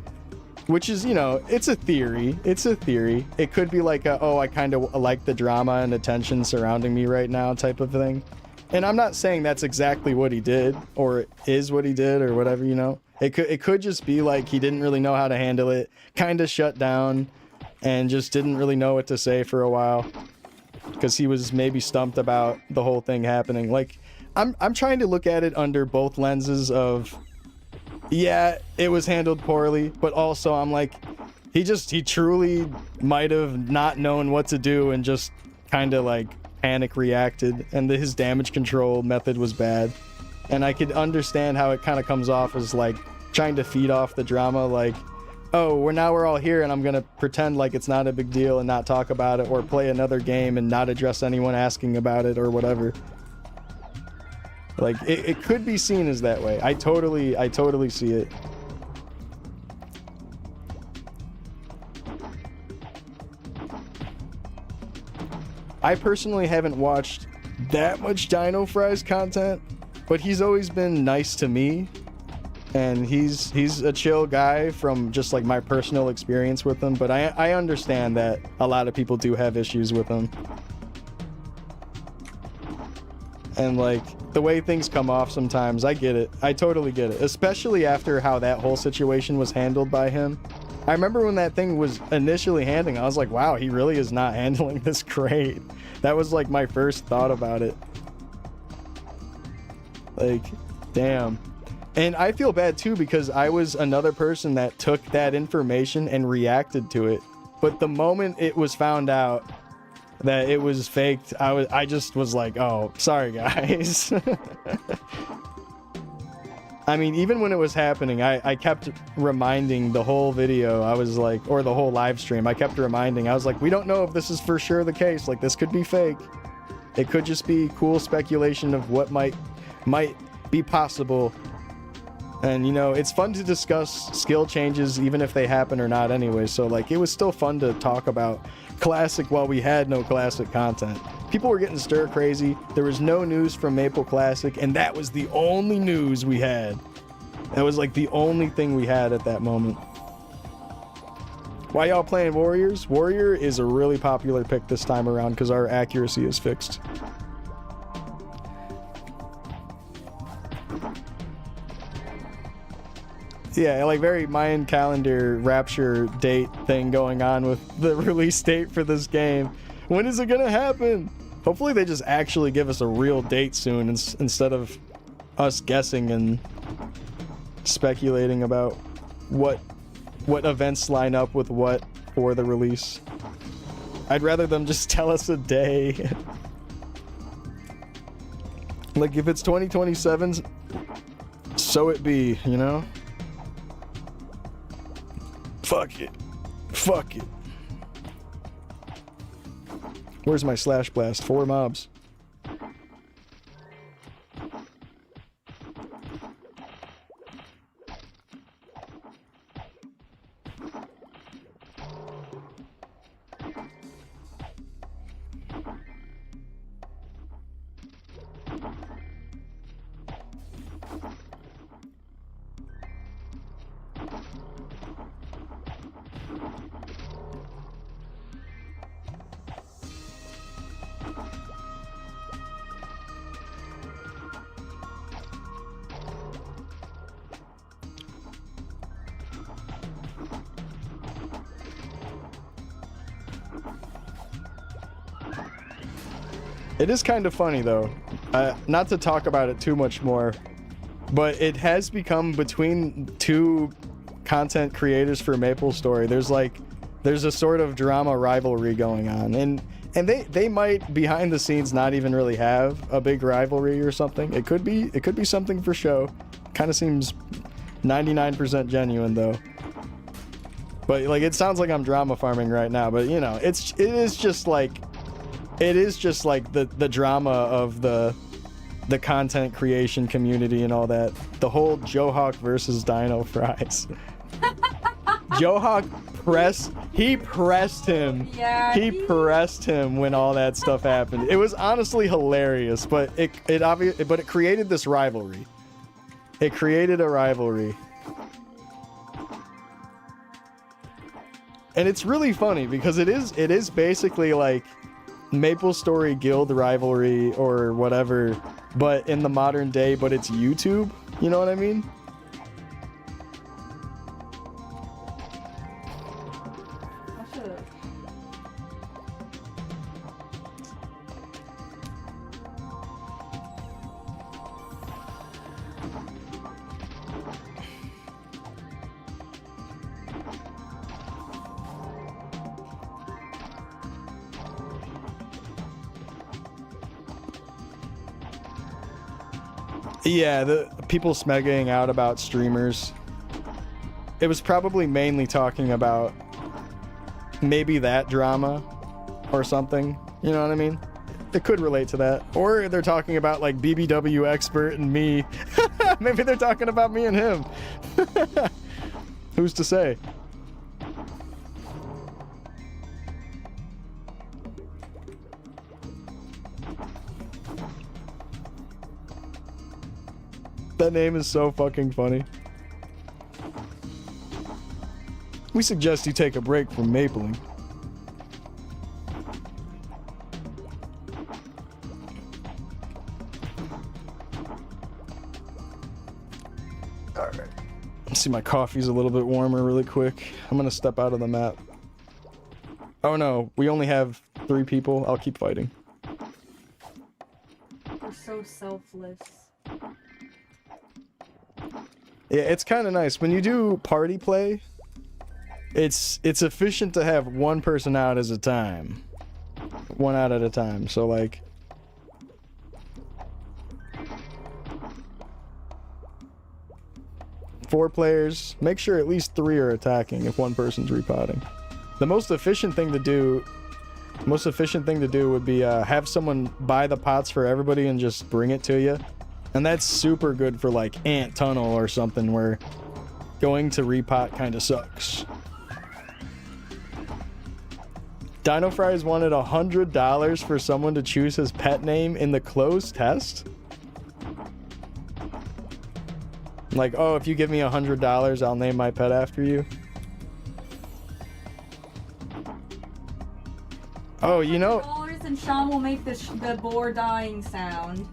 which is, you know, it's a theory. It could be like oh, I kind of like the drama and attention surrounding me right now type of thing. And I'm not saying that's exactly what he did or is what he did or whatever, you know. It could just be like he didn't really know how to handle it, kind of shut down and just didn't really know what to say for a while because he was maybe stumped about the whole thing happening. Like, I'm trying to look at it under both lenses of, yeah, it was handled poorly, but also I'm like, he truly might have not known what to do and just kind of like panic reacted, and his damage control method was bad. And I could understand how it kind of comes off as like trying to feed off the drama, like, oh, we're all here and I'm gonna pretend like it's not a big deal and not talk about it, or play another game and not address anyone asking about it or whatever. Like, it could be seen as that way. I totally see it. I personally haven't watched that much Dino Fry's content, but he's always been nice to me, and he's a chill guy from just like my personal experience with him. But I understand that a lot of people do have issues with him, and like the way things come off sometimes, I get it. I totally get it, especially after how that whole situation was handled by him. I remember when that thing was initially handling, I was like, wow, he really is not handling this great. That was like my first thought about it. Like, damn. And I feel bad too, because I was another person that took that information and reacted to it. But the moment it was found out that it was faked, I just was like, oh, sorry guys. I mean, even when it was happening, I kept reminding the whole video, I was like, or the whole live stream, I kept reminding, I was like, we don't know if this is for sure the case. Like, this could be fake. It could just be cool speculation of what might be possible. And, you know, it's fun to discuss skill changes even if they happen or not anyway. So, like, it was still fun to talk about Classic while we had no Classic content. People were getting stir crazy. There was no news from Maple Classic, and that was the only news we had. That was, like, the only thing we had at that moment. Why y'all playing Warriors? Warrior is a really popular pick this time around because our accuracy is fixed. Yeah, like very Mayan calendar rapture date thing going on with the release date for this game. When is it gonna happen? Hopefully they just actually give us a real date soon instead of us guessing and speculating about what events line up with what for the release. I'd rather them just tell us a day. Like if it's 2027, so it be, you know? Fuck it. Fuck it. Where's my slash blast? 4 mobs. It is kind of funny though, not to talk about it too much more, but it has become between two content creators for Maplestory. There's a sort of drama rivalry going on, and they might behind the scenes not even really have a big rivalry or something. It could be something for show. Kind of seems 99% genuine though. But like it sounds like I'm drama farming right now, but you know, it is just like the drama of the content creation community and all that. The whole Johawk versus Dino Fries. Johawk pressed him. Yeah. He pressed him when all that stuff happened. It was honestly hilarious, but it created this rivalry. It created a rivalry. And it's really funny because it is basically like Maplestory guild rivalry or whatever, but in the modern day, but it's YouTube. You know what I mean? Yeah, the people smegging out about streamers. It was probably mainly talking about maybe that drama or something. You know what I mean? It could relate to that. Or they're talking about like BBW expert and me. Maybe they're talking about me and him. Who's to say? That name is so fucking funny. We suggest you take a break from mapling. Alright. Let's see, my coffee's a little bit warmer really quick. I'm gonna step out of the map. Oh no, we only have 3 people. I'll keep fighting. We're so selfless. Yeah, it's kind of nice. When you do party play, it's efficient to have one person out at a time. One out at a time. So, like... Four players. Make sure at least 3 are attacking if one person's repotting. The most efficient thing to do... would be have someone buy the pots for everybody and just bring it to you. And that's super good for like Ant Tunnel or something where going to repot kind of sucks. Dino Fries wanted $100 for someone to choose his pet name in the closed test. Like, oh, if you give me $100, I'll name my pet after you. Oh, you know. $100 and Sean will make the boar dying sound.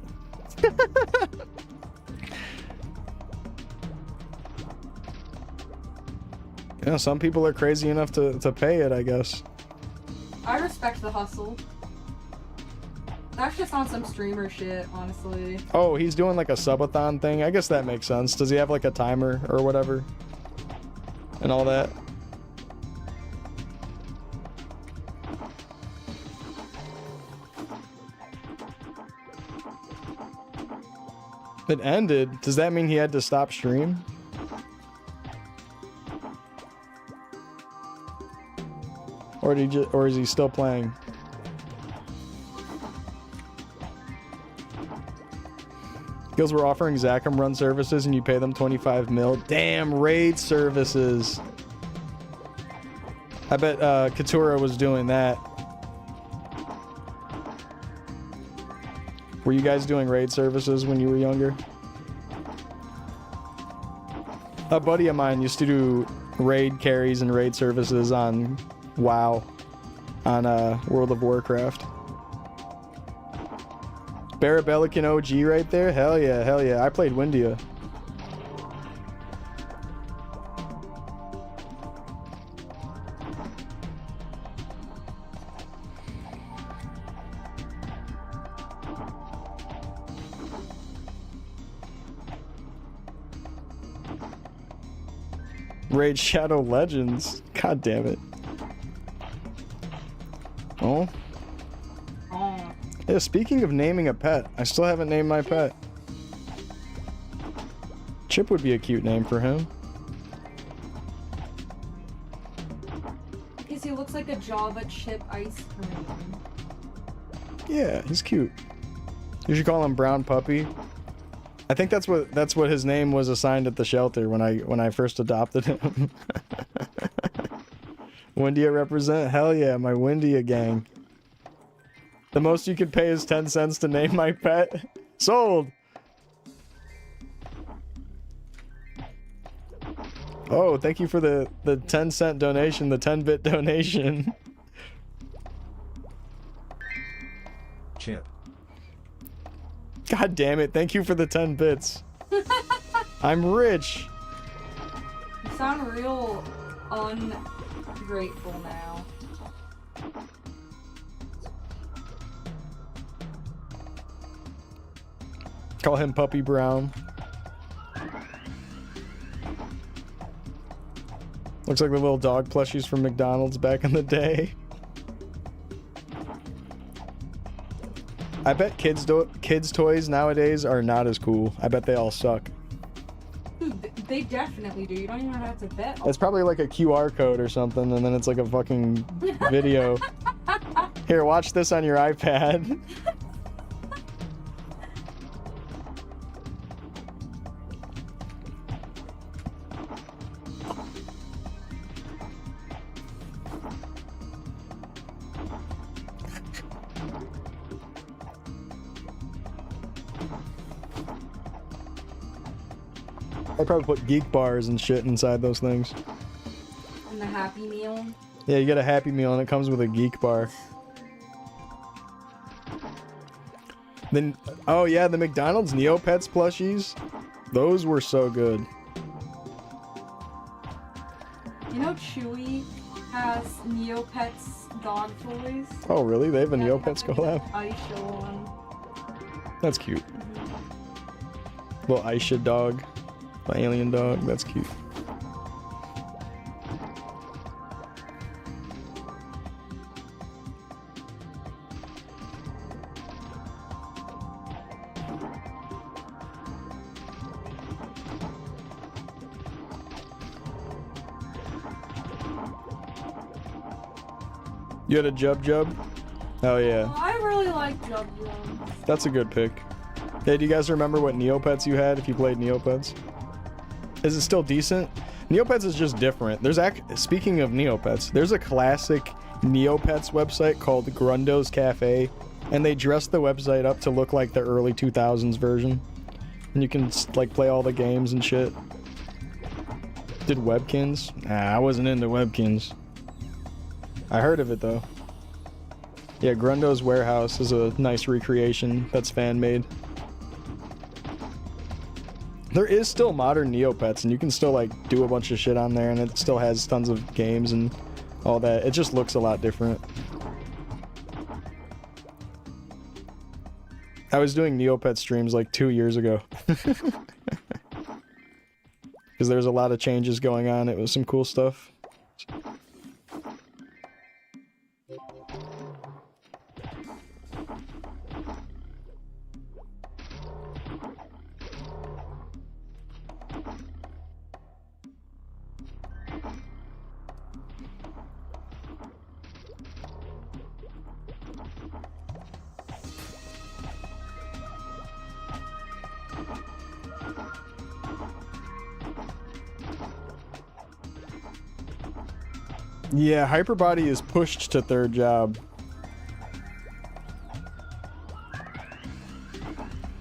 Yeah, some people are crazy enough to pay it, I guess. I respect the hustle. That's just on some streamer shit, honestly. Oh, he's doing like a subathon thing. I guess that makes sense. Does he have like a timer or whatever? And all that? It ended. Does that mean he had to stop stream? Or did he or is he still playing? Because we're offering Zachem run services and you pay them 25 mil. Damn, raid services. I bet Katura was doing that. Were you guys doing raid services when you were younger? A buddy of mine used to do raid carries and raid services on WoW, on World of Warcraft. Barabelican OG right there? Hell yeah, hell yeah. I played Windia. Raid Shadow Legends. God damn it. Oh. Yeah, speaking of naming a pet, I still haven't named my pet. Chip would be a cute name for him. Because he looks like a Java chip ice cream. Yeah, he's cute. You should call him Brown Puppy. I think that's what his name was assigned at the shelter when I first adopted him. Windia represent? Hell yeah, my Windia gang. The most you could pay is 10 cents to name my pet. Sold! Oh, thank you for the 10 cent donation, the 10-bit donation. Chip. God damn it, thank you for the 10 bits. I'm rich. You sound real ungrateful now. Call him Puppy Brown. Looks like the little dog plushies from McDonald's back in the day. I bet kids toys nowadays are not as cool. I bet they all suck. Dude, they definitely do. You don't even have to bet. It's probably like a QR code or something, and then it's like a fucking video. Here, watch this on your iPad. I probably put geek bars and shit inside those things. And the Happy Meal. Yeah, you get a Happy Meal and it comes with a geek bar. Then, oh yeah, the McDonald's Neopets plushies. Those were so good. You know Chewy has Neopets dog toys? Oh really? They have a Yeah, Neopets they have, like, collab? an Aisha one. That's cute. Little Aisha dog. The alien dog. That's cute. You had a Jub Jub? Oh yeah. Oh, I really like Jub Jub. That's a good pick. Hey, do you guys remember what Neopets you had if you played Neopets? Is it still decent? Neopets is just different. There's speaking of Neopets, there's a classic Neopets website called Grundo's Cafe, and they dressed the website up to look like the early 2000s version. And you can like play all the games and shit. Did Webkins? Nah, I wasn't into Webkins. I heard of it though. Yeah, Grundo's Warehouse is a nice recreation that's fan-made. There is still modern Neopets, and you can still like do a bunch of shit on there, and it still has tons of games and all that. It just looks a lot different. I was doing Neopet streams like 2 years ago. Because there's a lot of changes going on. It was some cool stuff. Yeah, Hyperbody is pushed to third job.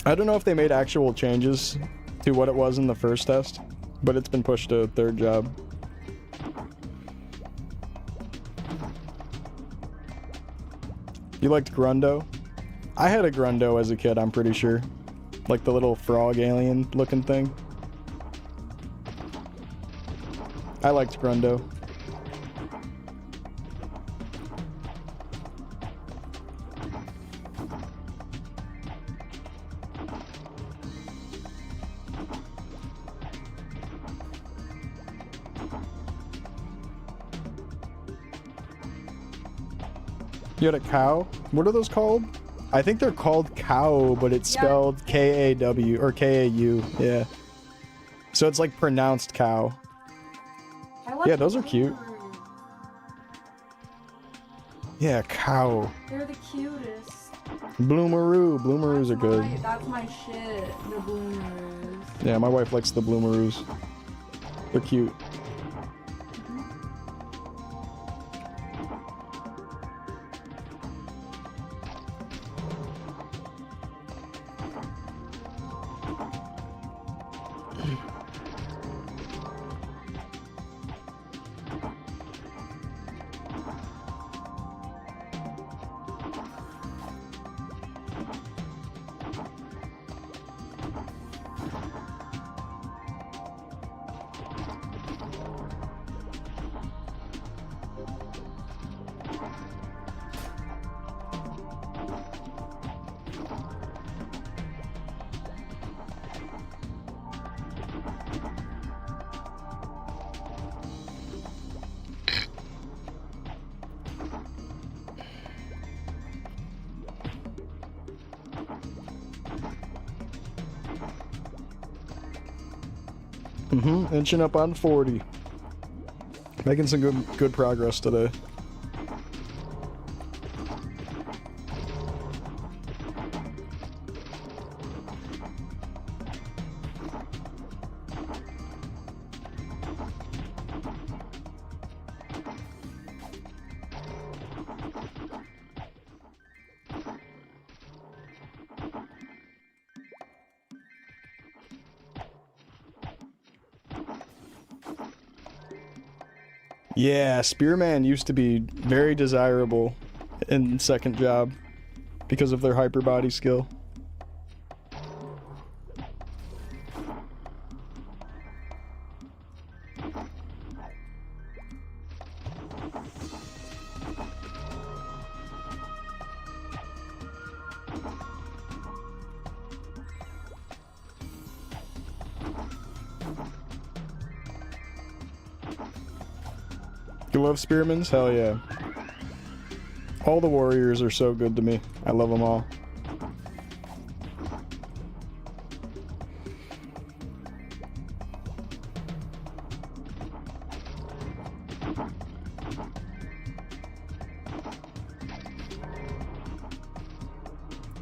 I don't know if they made actual changes to what it was in the first test, but it's been pushed to third job. You liked Grundo? I had a Grundo as a kid, I'm pretty sure. Like the little frog alien looking thing. I liked Grundo. You had a cow? What are those called? I think they're called cow, but it's spelled K-A-W or K-A-U. Yeah. So it's like pronounced cow. Yeah, those are cute. Yeah, cow. They're the cutest. Bloomaroo. Bloomaroos are good. That's my shit. The bloomaroos. Yeah, my wife likes the bloomaroos. They're cute. Inching up on 40. Making some good progress today. Yeah, Spearman used to be very desirable in second job because of their hyper body skill. You love Spearmans? Hell yeah. All the warriors are so good to me. I love them all.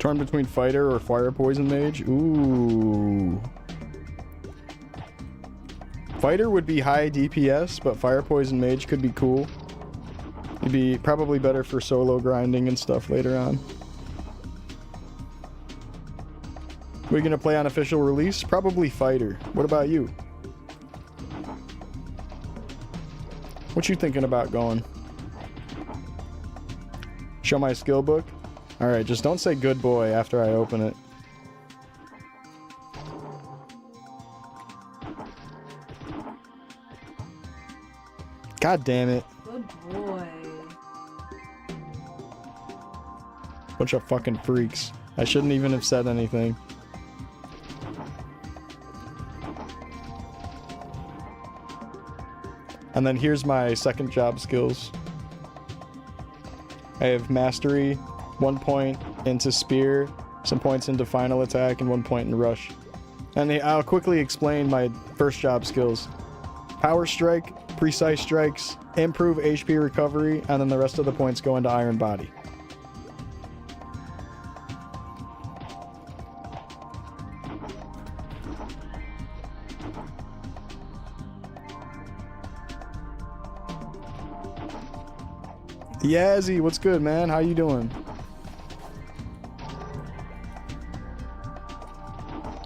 Torn between fighter or fire poison mage. Ooh. Fighter would be high DPS, but fire poison mage could be cool. It'd be probably better for solo grinding and stuff later on. We're gonna play on official release? Probably fighter. What about you? What you thinking about going? Show my skill book? Alright, just don't say good boy after I open it. God damn it. Good boy. Bunch of fucking freaks. I shouldn't even have said anything. And then here's my second job skills. I have mastery, 1 point into spear, some points into final attack, and 1 point in rush. And I'll quickly explain my first job skills. Power strike, precise strikes, improve HP recovery, and then the rest of the points go into iron body. Yazzie, what's good, man? How you doing?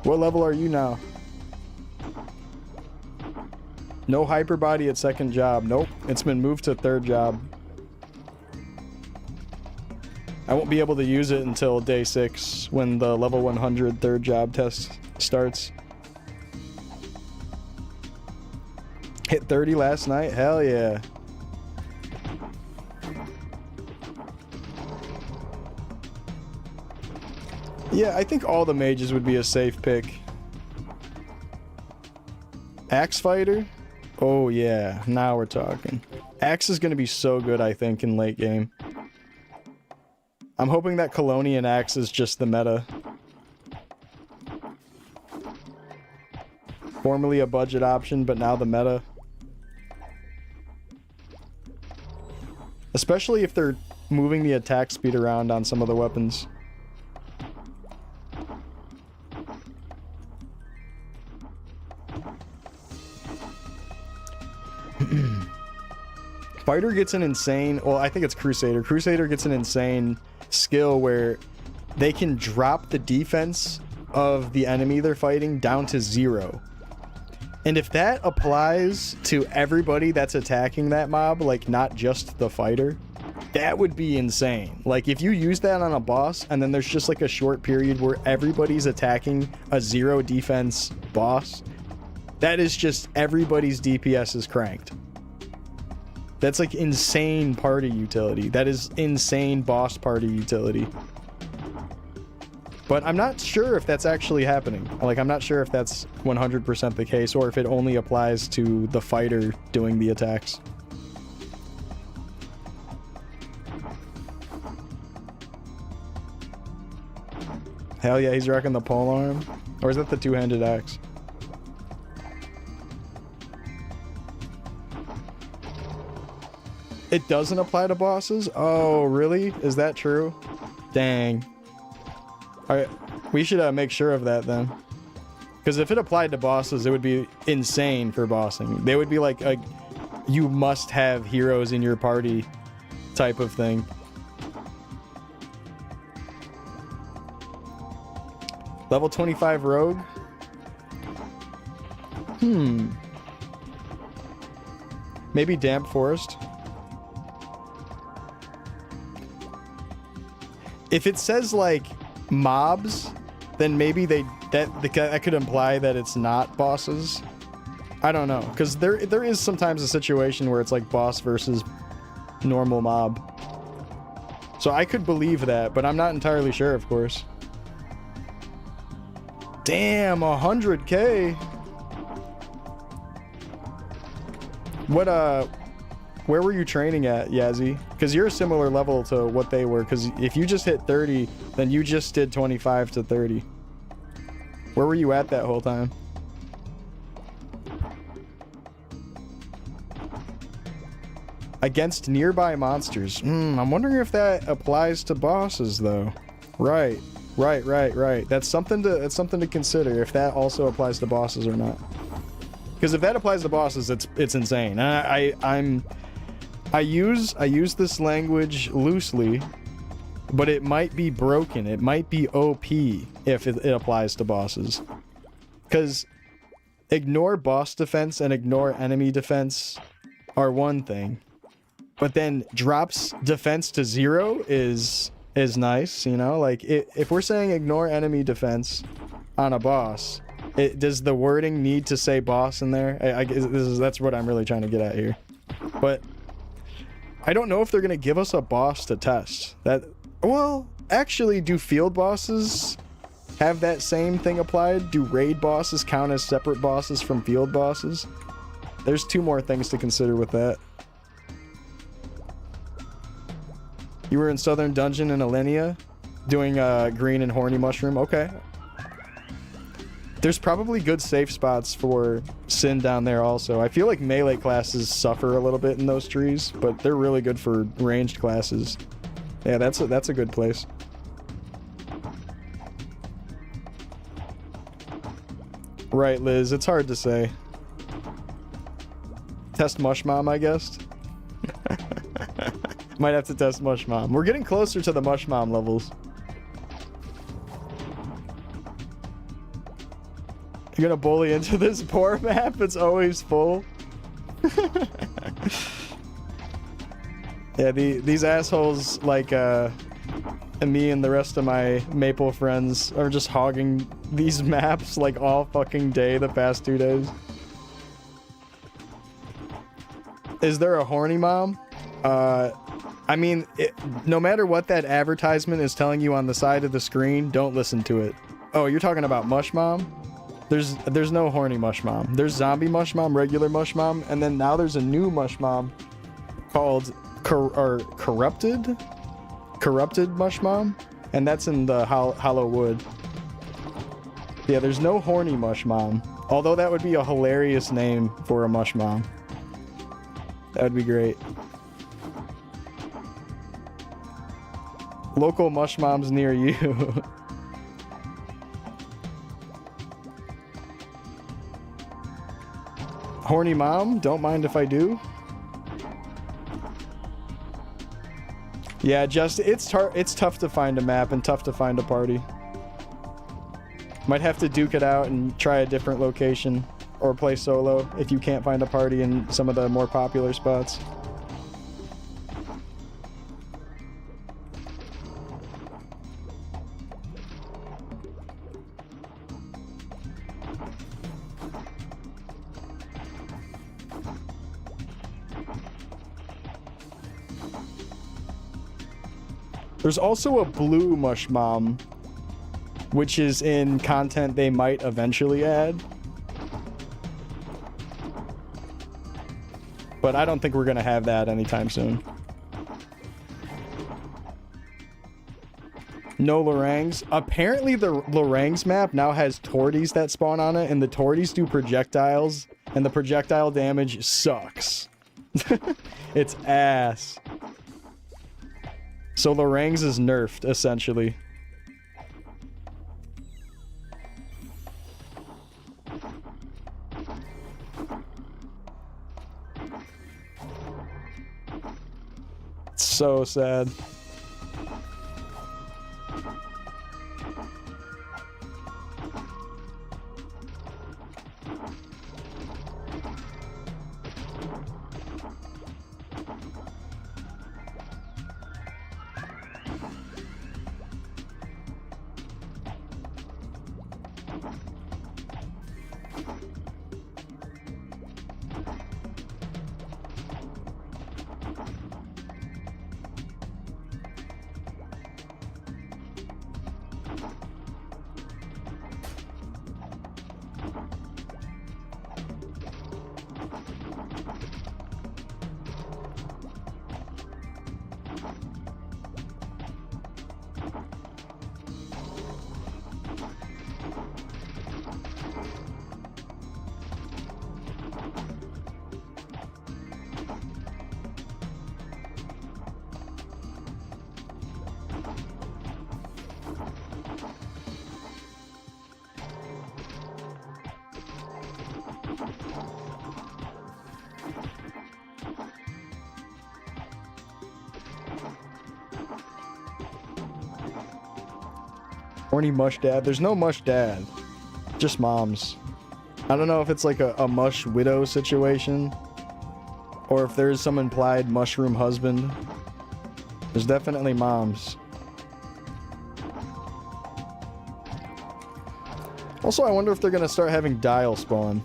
What level are you now? No hyper body at second job. Nope, it's been moved to third job. I won't be able to use it until day 6 when the level 100 third job test starts. Hit 30 last night? Hell yeah. Yeah, I think all the mages would be a safe pick. Axe fighter? Oh yeah, now we're talking. Axe is going to be so good, I think, in late game. I'm hoping that Colonian Axe is just the meta. Formerly a budget option, but now the meta. Especially if they're moving the attack speed around on some of the weapons. Fighter gets an insane, well, I think it's Crusader. Crusader gets an insane skill where they can drop the defense of the enemy they're fighting down to 0. And if that applies to everybody that's attacking that mob, like not just the fighter, that would be insane. Like if you use that on a boss and then there's just like a short period where everybody's attacking a 0 defense boss, that is just everybody's DPS is cranked. That's like insane party utility. That is insane boss party utility. But I'm not sure if that's actually happening. Like, I'm not sure if that's 100% the case or if it only applies to the fighter doing the attacks. Hell yeah, he's rocking the polearm. Or is that the two-handed axe? It doesn't apply to bosses? Oh, really? Is that true? Dang. Alright, we should make sure of that then. Because if it applied to bosses, it would be insane for bossing. They would be like a you must have heroes in your party type of thing. Level 25 rogue? Maybe damp forest? If it says like mobs, then maybe that could imply that it's not bosses. I don't know, because there is sometimes a situation where it's like boss versus normal mob. So I could believe that, but I'm not entirely sure, of course. Damn, 100k. What where were you training at, Yazzie? Because you're a similar level to what they were. Because if you just hit 30, then you just did 25 to 30. Where were you at that whole time? Against nearby monsters. I'm wondering if that applies to bosses, though. Right. Right. That's something to consider if that also applies to bosses or not. Because if that applies to bosses, it's insane. And I use this language loosely, but it might be broken. It might be OP if it applies to bosses. Because ignore boss defense and ignore enemy defense are one thing, but then drops defense to 0 is nice, you know? Like, if we're saying ignore enemy defense on a boss, does the wording need to say boss in there? That's what I'm really trying to get at here. But I don't know if they're gonna give us a boss to test. Well, actually, do field bosses have that same thing applied? Do raid bosses count as separate bosses from field bosses? There's 2 more things to consider with that. You were in Southern Dungeon in Alenia doing green and horny mushroom. Okay. There's probably good safe spots for Sin down there also. I feel like melee classes suffer a little bit in those trees, but they're really good for ranged classes. Yeah, that's a good place. Right, Liz. It's hard to say. Test Mush Mom, I guess. Might have to test Mush Mom. We're getting closer to the Mush Mom levels. You're gonna bully into this poor map? It's always full. Yeah, these assholes like and me and the rest of my Maple friends are just hogging these maps like all fucking day the past 2 days. Is there a horny mom? I mean, no matter what that advertisement is telling you on the side of the screen, don't listen to it. Oh, you're talking about Mush Mom? There's no horny Mush Mom. There's zombie Mush Mom, regular Mush Mom, and then now there's a new Mush Mom called Corrupted Mush Mom, and that's in the Hollow Wood. Yeah, there's no horny Mush Mom, although that would be a hilarious name for a Mush Mom. That would be great. Local Mush Moms near you. Horny Mom? Don't mind if I do. Yeah, just it's tough to find a map and tough to find a party. Might have to duke it out and try a different location or play solo if you can't find a party in some of the more popular spots. There's also a blue Mush Mom, which is in content they might eventually add. But I don't think we're gonna have that anytime soon. No Lorangs. Apparently the Lorangs map now has torties that spawn on it, and the torties do projectiles, and the projectile damage sucks. It's ass. So Lorangs is nerfed, essentially. It's so sad. Horny mush dad. There's no mush dad. Just moms. I don't know if it's like a mush widow situation, or if there's some implied mushroom husband. There's definitely moms. Also, I wonder if they're gonna start having dial spawn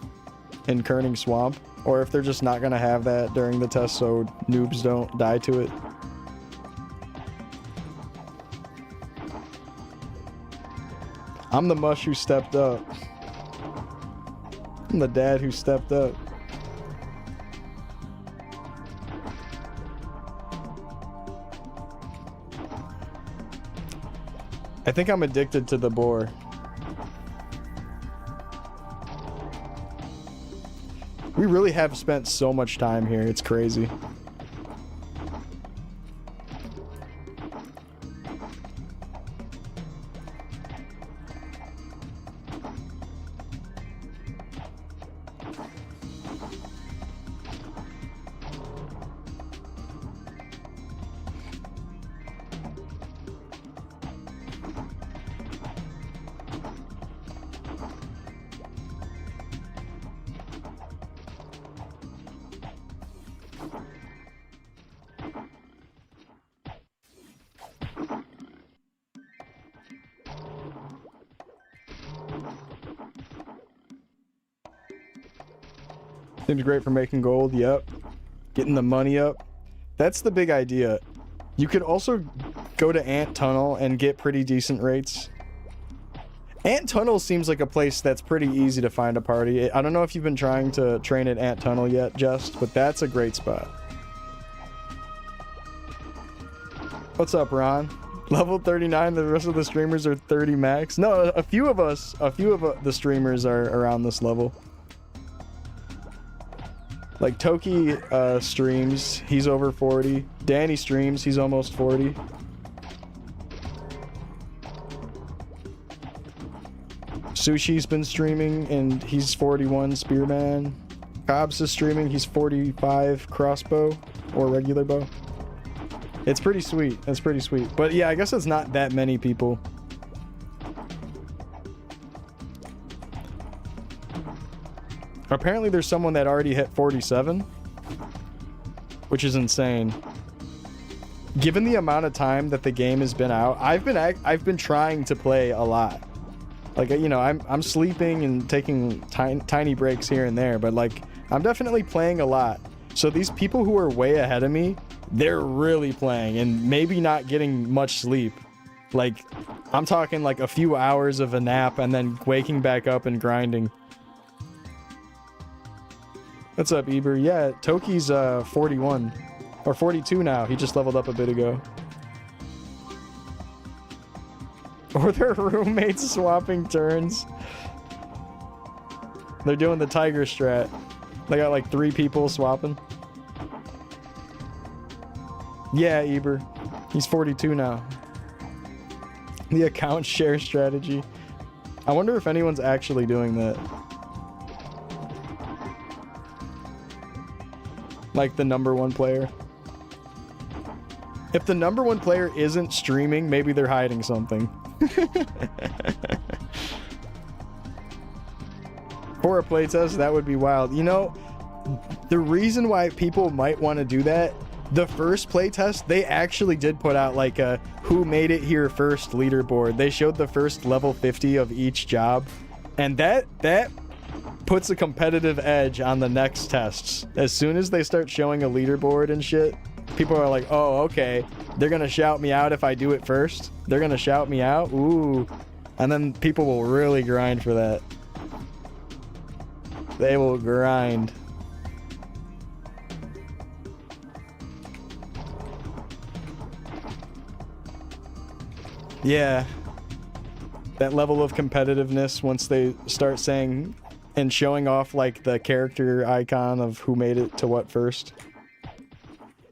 in Kerning Swamp, or if they're just not gonna have that during the test so noobs don't die to it. I'm the mush who stepped up. I'm the dad who stepped up. I think I'm addicted to the boar. We really have spent so much time here, it's crazy. Seems great for making gold, yep. Getting the money up. That's the big idea. You could also go to Ant Tunnel and get pretty decent rates. Ant Tunnel seems like a place that's pretty easy to find a party. I don't know if you've been trying to train at Ant Tunnel yet, Just, but that's a great spot. What's up, Ron? Level 39, the rest of the streamers are 30 max. No, a few of the streamers are around this level. Like Toki streams, he's over 40. Danny streams, he's almost 40. Sushi's been streaming and he's 41 spearman. Cobbs is streaming, he's 45 crossbow or regular bow. It's pretty sweet. That's pretty sweet. But yeah, I guess it's not that many people. Apparently there's someone that already hit 47, which is insane. Given the amount of time that the game has been out, I've been trying to play a lot. Like, you know, I'm sleeping and taking tiny breaks here and there, but like I'm definitely playing a lot. So these people who are way ahead of me, they're really playing and maybe not getting much sleep. Like I'm talking like a few hours of a nap and then waking back up and grinding. What's up, Eber? Yeah, Toki's 41 or 42 now. He just leveled up a bit ago. Or their roommates swapping turns. They're doing the tiger strat. They got like 3 people swapping. Yeah, Eber. He's 42 now. The account share strategy. I wonder if anyone's actually doing that. Like the #1 player. If the #1 player isn't streaming, maybe they're hiding something. For a playtest, that would be wild. You know, the reason why people might want to do that, the first playtest, they actually did put out like a who made it here first leaderboard. They showed the first level 50 of each job, and that puts a competitive edge on the next tests. As soon as they start showing a leaderboard and shit, people are like, oh, okay, they're gonna shout me out if I do it first. They're gonna shout me out. Ooh. And then people will really grind for that. They will grind. Yeah. That level of competitiveness once they start saying and showing off like the character icon of who made it to what first.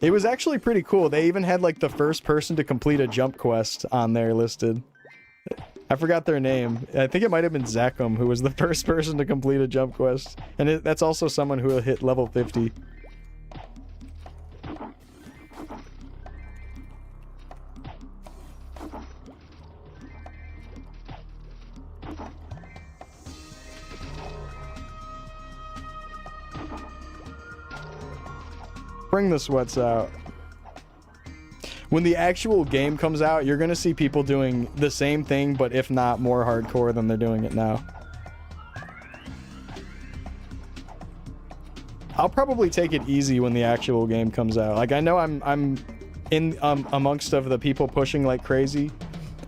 It was actually pretty cool. They even had like the first person to complete a jump quest on there listed. I forgot their name. I think it might have been Zachem who was the first person to complete a jump quest. And that's also someone who hit level 50. Bring the sweats out. When the actual game comes out, you're gonna see people doing the same thing, but if not more hardcore than they're doing it now. I'll probably take it easy when the actual game comes out. Like, I know I'm in amongst of the people pushing like crazy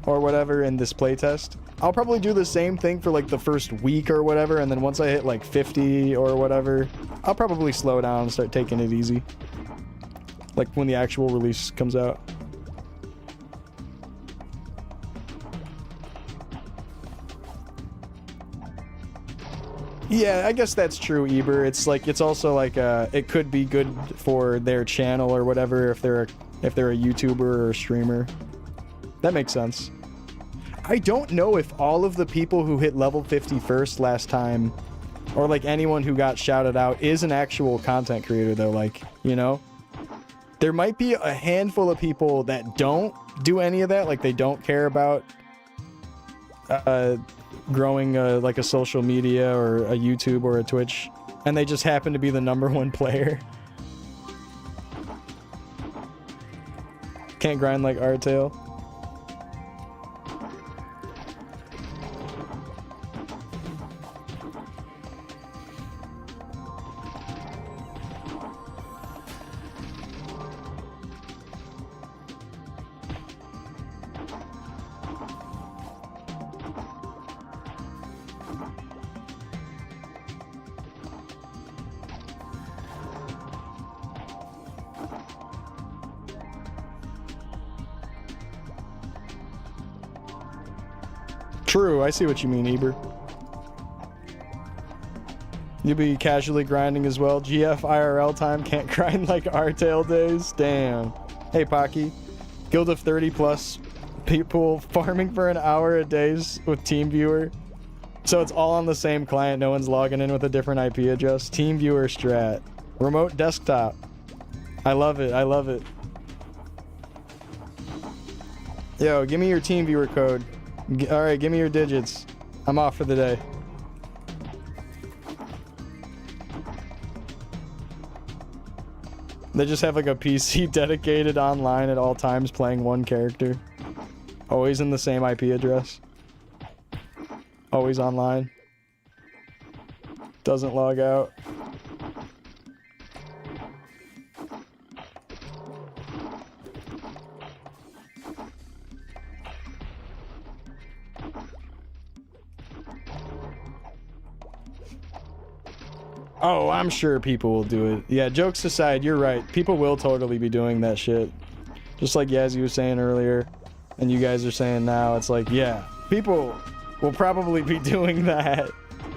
or whatever in this playtest. I'll probably do the same thing for like the first week or whatever, and then once I hit like 50 or whatever, I'll probably slow down and start taking it easy. Like when the actual release comes out. Yeah, I guess that's true, Eber. It's like, it's also like it could be good for their channel or whatever if they're a YouTuber or a streamer. That makes sense. I don't know if all of the people who hit level 50 first last time, or like anyone who got shouted out, is an actual content creator though. Like, you know, there might be a handful of people that don't do any of that. Like, they don't care about growing like a social media or a YouTube or a Twitch, and they just happen to be the #1 player. Can't grind like Artail. True, I see what you mean, Eber. You'll be casually grinding as well. GF IRL time, can't grind like Artail days. Damn. Hey, Pocky. Guild of 30 plus people farming for an hour a day with TeamViewer. So it's all on the same client. No one's logging in with a different IP address. TeamViewer strat. Remote desktop. I love it. I love it. Yo, give me your TeamViewer code. All right, give me your digits. I'm off for the day. They just have like a PC dedicated online at all times playing one character. Always in the same IP address. Always online. Doesn't log out. Oh, I'm sure people will do it. Yeah, jokes aside, you're right. People will totally be doing that shit. Just like Yazzie was saying earlier, and you guys are saying now, it's like, yeah, people will probably be doing that.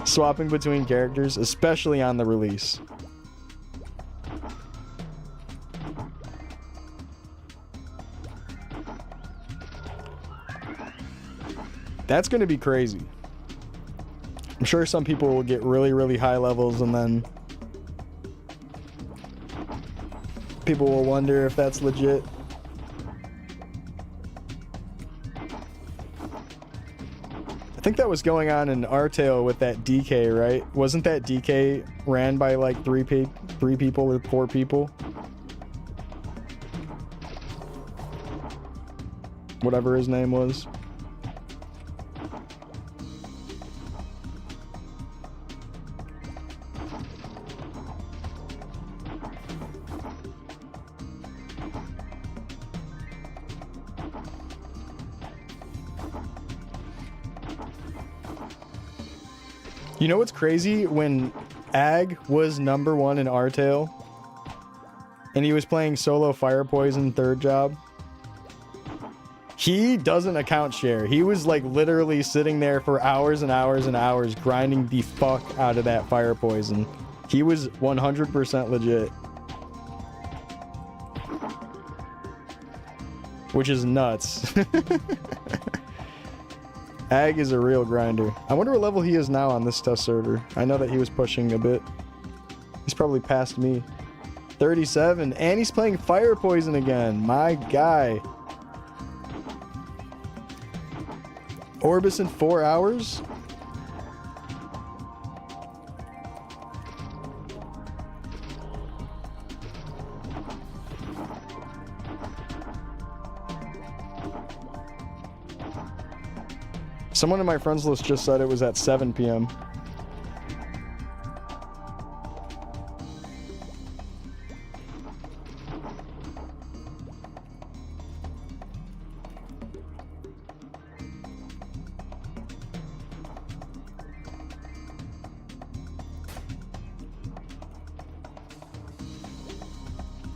Swapping between characters, especially on the release. That's gonna be crazy. I'm sure some people will get really, really high levels, and then people will wonder if that's legit. I think that was going on in Artail with that DK, right? Wasn't that DK ran by like three people or 4 people? Whatever his name was. You know what's crazy? When Ag was #1 in Artail, and he was playing solo Fire Poison 3rd job, he doesn't account share. He was like literally sitting there for hours and hours and hours grinding the fuck out of that Fire Poison. He was 100% legit. Which is nuts. Ag is a real grinder. I wonder what level he is now on this test server. I know that he was pushing a bit. He's probably past me. 37, and he's playing Fire Poison again. My guy. Orbis in 4 hours? Someone in my friends list just said it was at 7 p.m.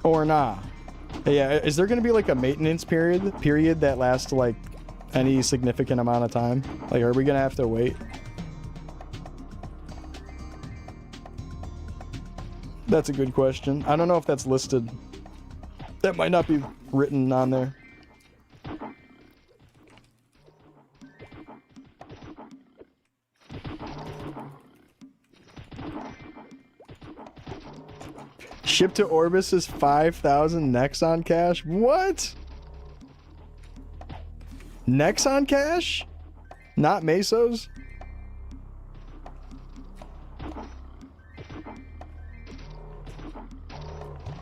Or nah. Yeah, is there gonna be like a maintenance period that lasts like any significant amount of time? Like, are we gonna have to wait? That's a good question. I don't know if that's listed. That might not be written on there. Ship to Orbis is 5,000 Nexon cash? What? Nexon cash? Not Mesos?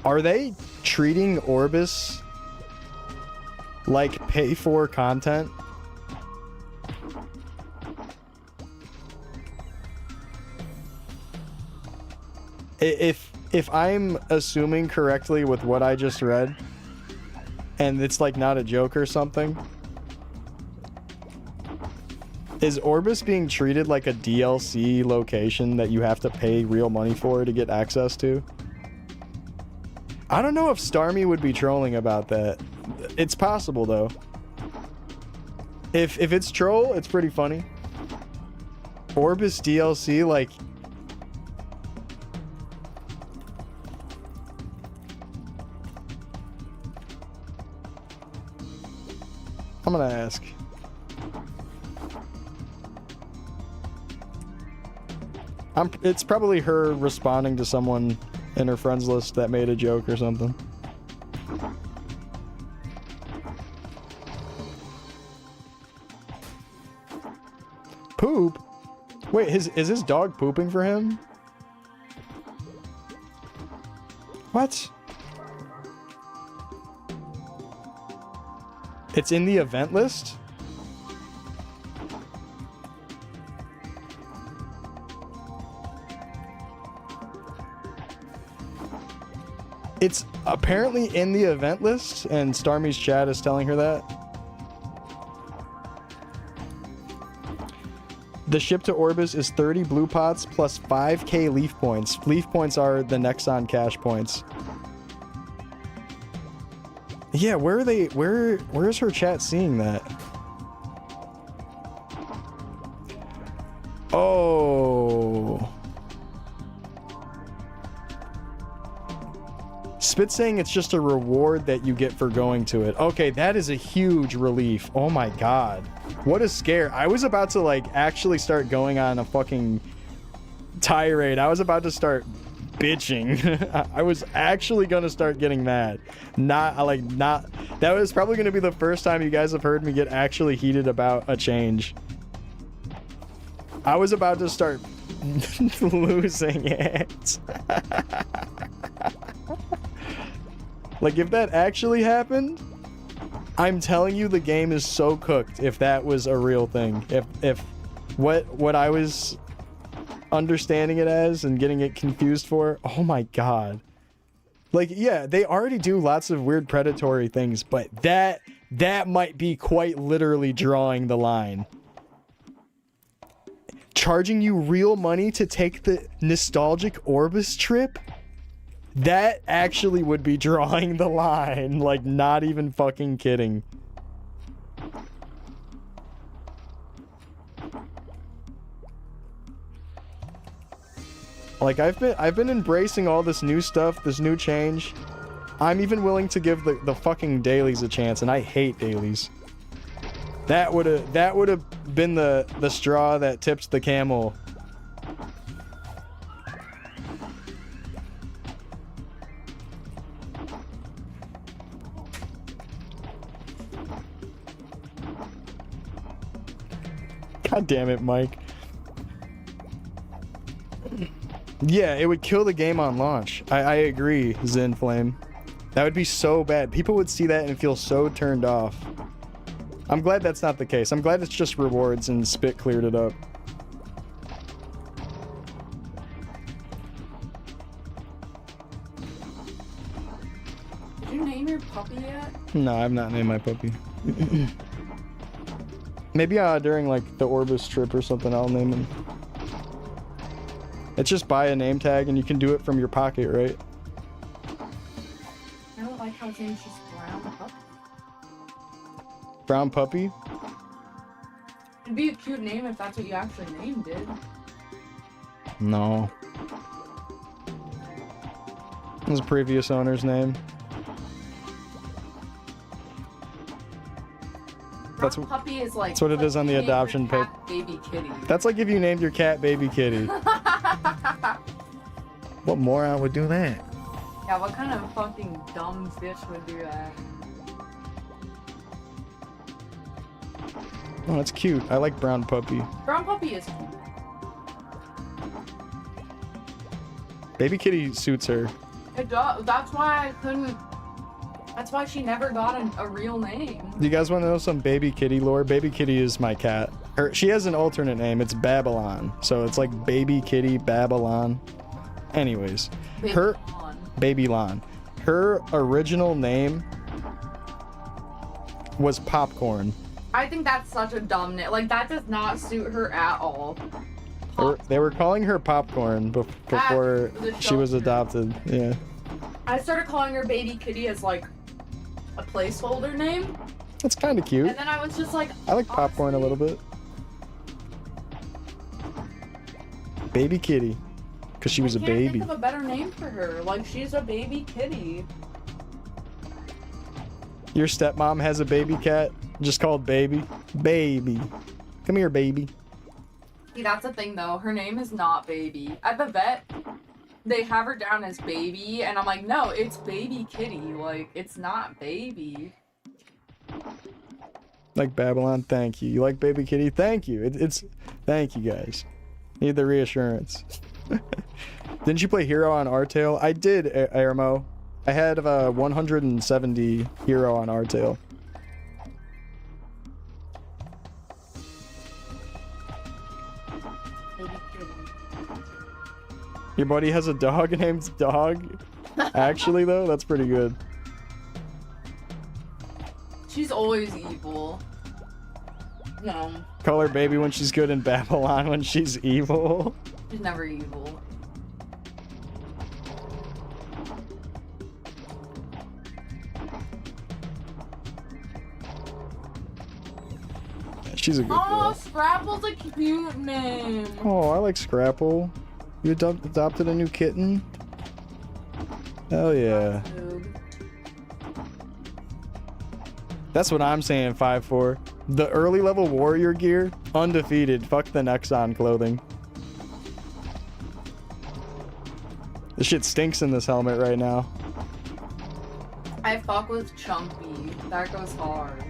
Are they treating Orbis like pay for content? If I'm assuming correctly with what I just read, and it's like not a joke or something, is Orbis being treated like a DLC location that you have to pay real money for to get access to? I don't know if Starmie would be trolling about that. It's possible though. If it's troll, it's pretty funny. Orbis DLC, like, I'm gonna ask. It's probably her responding to someone in her friends list that made a joke or something. Poop? Wait, is his dog pooping for him? What? It's in the event list? It's apparently in the event list, and Starmie's chat is telling her that. The ship to Orbis is 30 blue pots plus 5k leaf points. Leaf points are the Nexon cash points. Yeah, where are they? Where is her chat seeing that? Oh. Spit saying it's just a reward that you get for going to it. Okay, that is a huge relief. Oh my god. What a scare. I was about to like actually start going on a fucking tirade. I was about to start bitching. I was actually gonna start getting mad. That was probably gonna be the first time you guys have heard me get actually heated about a change. I was about to start losing it. Like, if that actually happened, I'm telling you the game is so cooked if that was a real thing. If what I was understanding it as and getting it confused for, oh my god. Like, yeah, they already do lots of weird predatory things, but that might be quite literally drawing the line. Charging you real money to take the nostalgic Orbis trip? That actually would be drawing the line. Like, not even fucking kidding. Like, I've been embracing all this new stuff, this new change. I'm even willing to give the fucking dailies a chance, and I hate dailies. That would have been the straw that tips the camel. God damn it, Mike. Yeah, it would kill the game on launch. I agree, Zenflame. That would be so bad. People would see that and feel so turned off. I'm glad that's not the case. I'm glad it's just rewards and Spit cleared it up. Did you name your puppy yet? No, I've not named my puppy. Maybe during like the Orbis trip or something, I'll name him. It's just buy a name tag and you can do it from your pocket, right? I don't like how his name's just Brown Puppy. Brown puppy? It'd be a cute name if that's what you actually named it. No. His previous owner's name. That's Brown Puppy is like. that's what it is on the you named adoption your page. cat Baby Kitty. That's like if you named your cat Baby Kitty. What moron would do that? Yeah, what kind of fucking dumb bitch would do that? Oh, that's cute. I like Brown Puppy. Brown Puppy is cute. Baby Kitty suits her. It does. That's why I couldn't. That's why she never got a real name. Do you guys want to know some Baby Kitty lore? Baby Kitty is my cat. She has an alternate name. It's Babylon. So it's like Baby Kitty Babylon. Anyways, her Babylon. Her original name was Popcorn. I think that's such a dumb name. Like, that does not suit her at all. They were calling her Popcorn before she was adopted. Yeah. I started calling her Baby Kitty as, like, a placeholder name. That's kind of cute. And then I was just like, I like Popcorn a little bit. Baby Kitty. Because she was a I baby. can't think of a better name for her. Like, she's a baby kitty. Your stepmom has a baby cat just called Baby. Baby. Come here, baby. See, that's the thing, though. Her name is not Baby. At the vet, they have her down as Baby, and I'm like, no, it's Baby Kitty. Like, it's not Baby. Like Babylon, thank you. You like Baby Kitty? Thank you. It's thank you guys. Need the reassurance. Didn't you play Hero on Artail? I did, Aramo. I had 170 Hero on Artail. Baby Kitty. Your buddy has a dog named Dog? Actually, though, that's pretty good. She's always evil. No, Call her Baby when she's good and Babylon when she's evil. she's never evil. She's a good Oh, girl. Scrapple's a cute name. Oh, I like Scrapple. You adopted a new kitten? Hell yeah. Dude. That's what I'm saying, 5-4. The early level warrior gear, undefeated. Fuck the Nexon clothing. This shit stinks in this helmet right now. I fuck with Chumpy. That goes hard.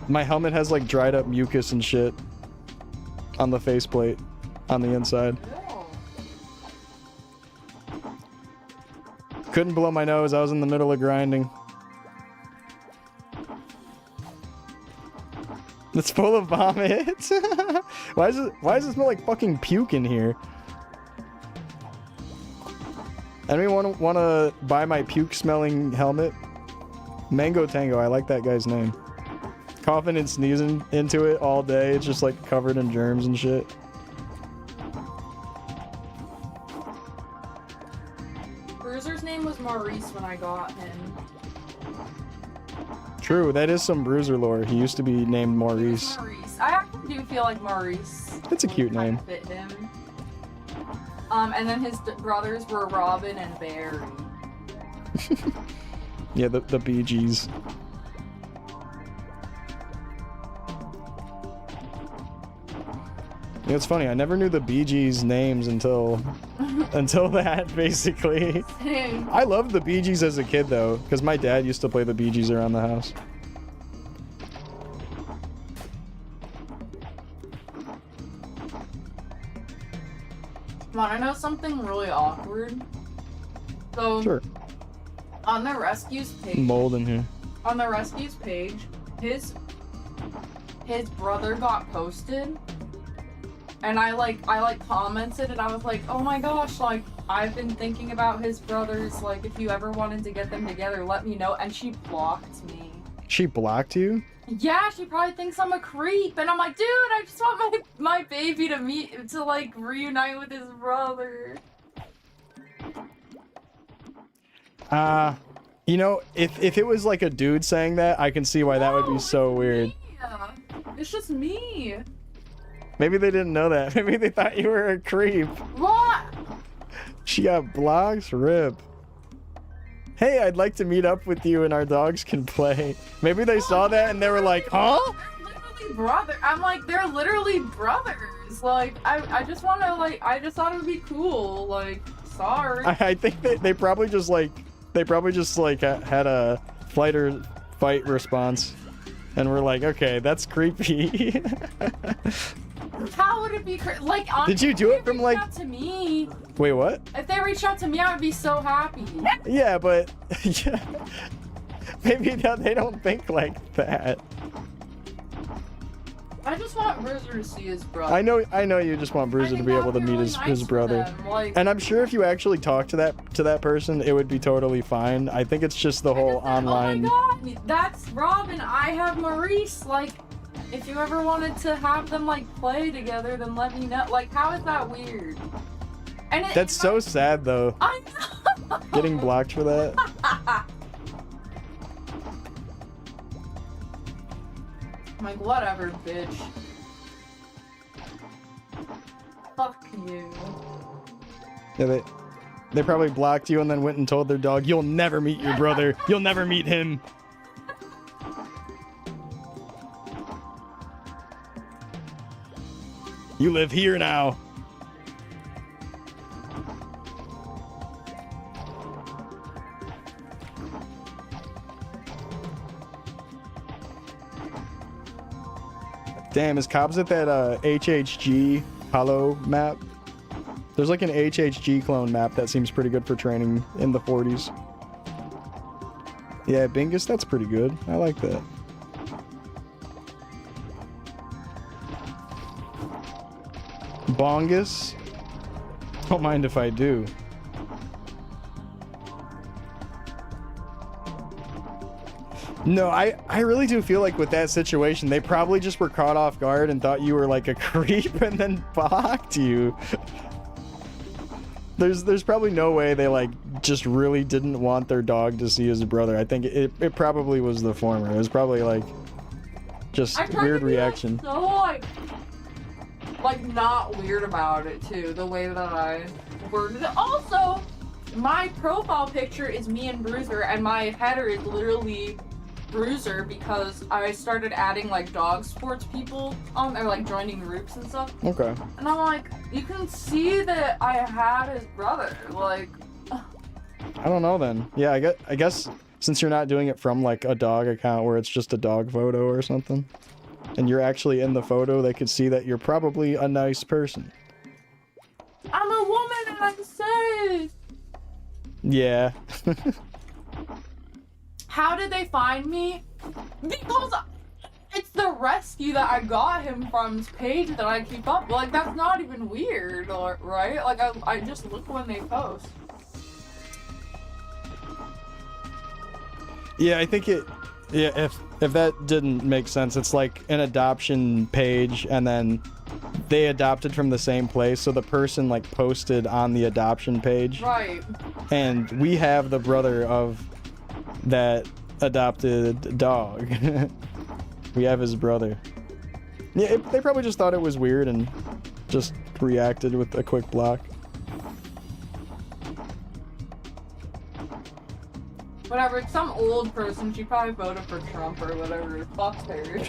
My helmet has like dried up mucus and shit on the faceplate on the inside. Ew. Couldn't blow my nose. I was in the middle of grinding. It's full of vomit. Why does it smell like fucking puke in here? Anyone want to buy my puke smelling helmet? Mango Tango, I like that guy's name. Coughing and sneezing into it all day. It's just like covered in germs and shit. Bruiser's name was Maurice when I got him. True, that is some Bruiser lore. He used to be named Maurice. Maurice. I actually do feel like Maurice. It's a would cute kinda name. Fit him. And then his brothers were Robin and Barry. Yeah, the Bee Gees. Yeah, it's funny. I never knew the Bee Gees names until that, basically. Same. I loved the Bee Gees as a kid, though, because my dad used to play the Bee Gees around the house. Wanna know something really awkward? So, Sure. on the rescues page, Mold in here. on the rescues page, his his brother got posted, and I commented, and I was like, oh my gosh, like, I've been thinking about his brothers, like, if you ever wanted to get them together, let me know, and she blocked me. She blocked you? Yeah, she probably thinks I'm a creep, and I'm like, dude, I just want my baby to like, reunite with his brother. You know, if it was like a dude saying that, I can see why that would be so weird. Yeah, it's just me. Maybe they didn't know that. Maybe they thought you were a creep. What? She got blocked? Rip. Hey, I'd like to meet up with you and our dogs can play. Maybe they saw that and they were like, huh? They're literally brother. I'm like, they're literally brothers. Like, I just want to, like, I just thought it would be cool. Like, sorry. I think they probably just like, had a flight or fight response. And we're like, okay, that's creepy. How would it be like, honestly, did you do it from like... out to me. Wait, what? If they reached out to me, I would be so happy. Yeah, but yeah, maybe they don't think like that. I just want Bruiser to see his brother. I know you just want Bruiser to be able to meet his brother. Like, and I'm sure if you actually talk to that person, it would be totally fine. I think it's just the whole online. Oh my god, that's Robin. I have Maurice. Like, if you ever wanted to have them like play together, then let me know. Like, how is that weird? And that's so sad though. I know. Getting blocked for that. I'm like, whatever, bitch. Fuck you. Yeah, they probably blocked you and then went and told their dog, "You'll never meet your brother. You'll never meet him." You live here now. Damn, is Cobbs at that HHG hollow map? There's like an HHG clone map that seems pretty good for training in the 40s. Yeah, Bingus, that's pretty good. I like that. Bongus? Don't mind if I do. No, I really do feel like with that situation, they probably just were caught off guard and thought you were like a creep and then blocked you. There's probably no way they like just really didn't want their dog to see his brother. I think it probably was the former. It was probably like just weird reaction. So like not weird about it too, the way that I worded it. Also, my profile picture is me and Bruiser, and my header is literally Bruiser because I started adding like dog sports people on there, like joining groups and stuff. Okay. And I'm like, you can see that I had his brother. Like, I don't know then. Yeah, I guess since you're not doing it from like a dog account where it's just a dog photo or something, and you're actually in the photo, they could see that you're probably a nice person. I'm a woman and I'm safe. Yeah. How did they find me? Because it's the rescue that I got him from's page that I keep up. Like, that's not even weird, right? Like, I just look when they post. Yeah, I think if that didn't make sense, it's like an adoption page and then they adopted from the same place, so the person like posted on the adoption page. Right. And we have the brother of that adopted dog. We have his brother. Yeah, they probably just thought it was weird and just reacted with a quick block. Whatever, it's some old person. She probably voted for Trump or whatever. Fuck her.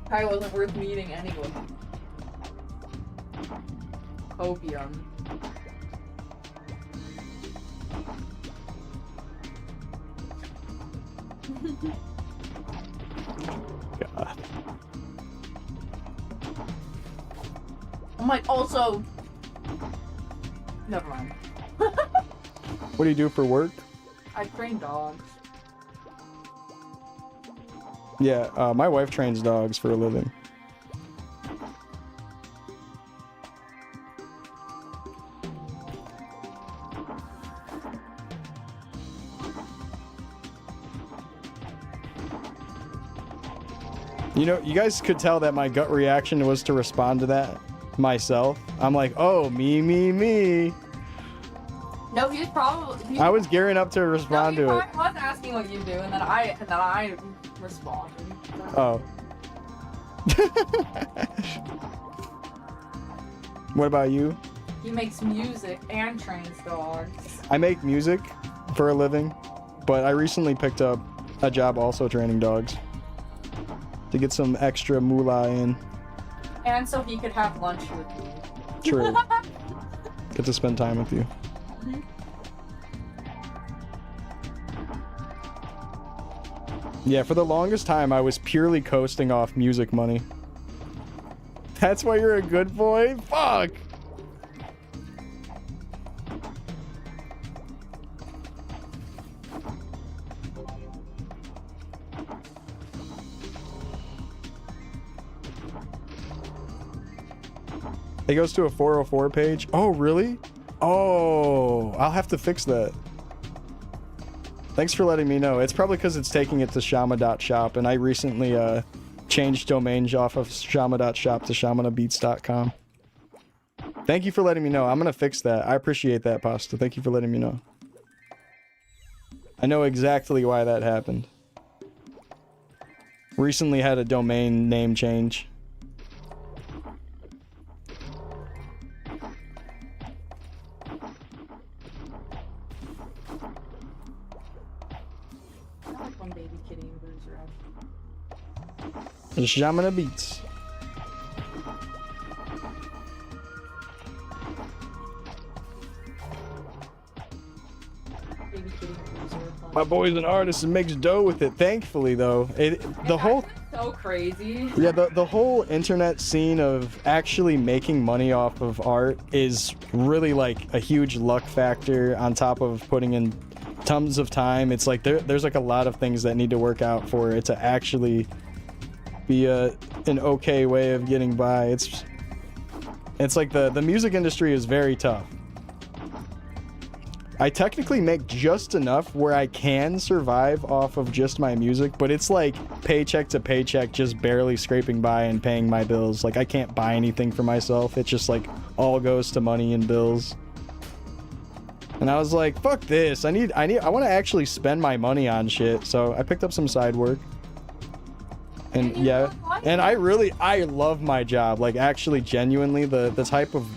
Probably wasn't worth meeting anyway. Copium. God. I'm like, also... Never mind. What do you do for work? I train dogs. Yeah, my wife trains dogs for a living. You know, you guys could tell that my gut reaction was to respond to that myself. I'm like, oh, me. No, he's probably. I was gearing up to respond to it. I was asking what you do, and then I responded. Oh. What about you? He makes music and trains dogs. I make music for a living, but I recently picked up a job also training dogs to get some extra moolah in. And so he could have lunch with you. True. Get to spend time with you. Mm-hmm. Yeah, for the longest time, I was purely coasting off music money. That's why you're a good boy? Fuck! It goes to a 404 page. Oh, really? Oh, I'll have to fix that. Thanks for letting me know. It's probably because it's taking it to shama.shop, and I recently changed domains off of shama.shop to shamanabeats.com. Thank you for letting me know. I'm going to fix that. I appreciate that, Pasta. Thank you for letting me know. I know exactly why that happened. Recently had a domain name change. Shamana Beats. My boy's an artist and makes dough with it. Thankfully, though, the whole so crazy. Yeah, the whole internet scene of actually making money off of art is really like a huge luck factor on top of putting in tons of time. It's like there's like a lot of things that need to work out for it to actually be an okay way of getting by. It's like the music industry is very tough. I technically make just enough where I can survive off of just my music, but it's like paycheck to paycheck, just barely scraping by and paying my bills. Like I can't buy anything for myself. It's just like all goes to money and bills. And I was like, fuck this. I want to actually spend my money on shit. So I picked up some side work. And yeah, and I love my job. Like actually genuinely the type of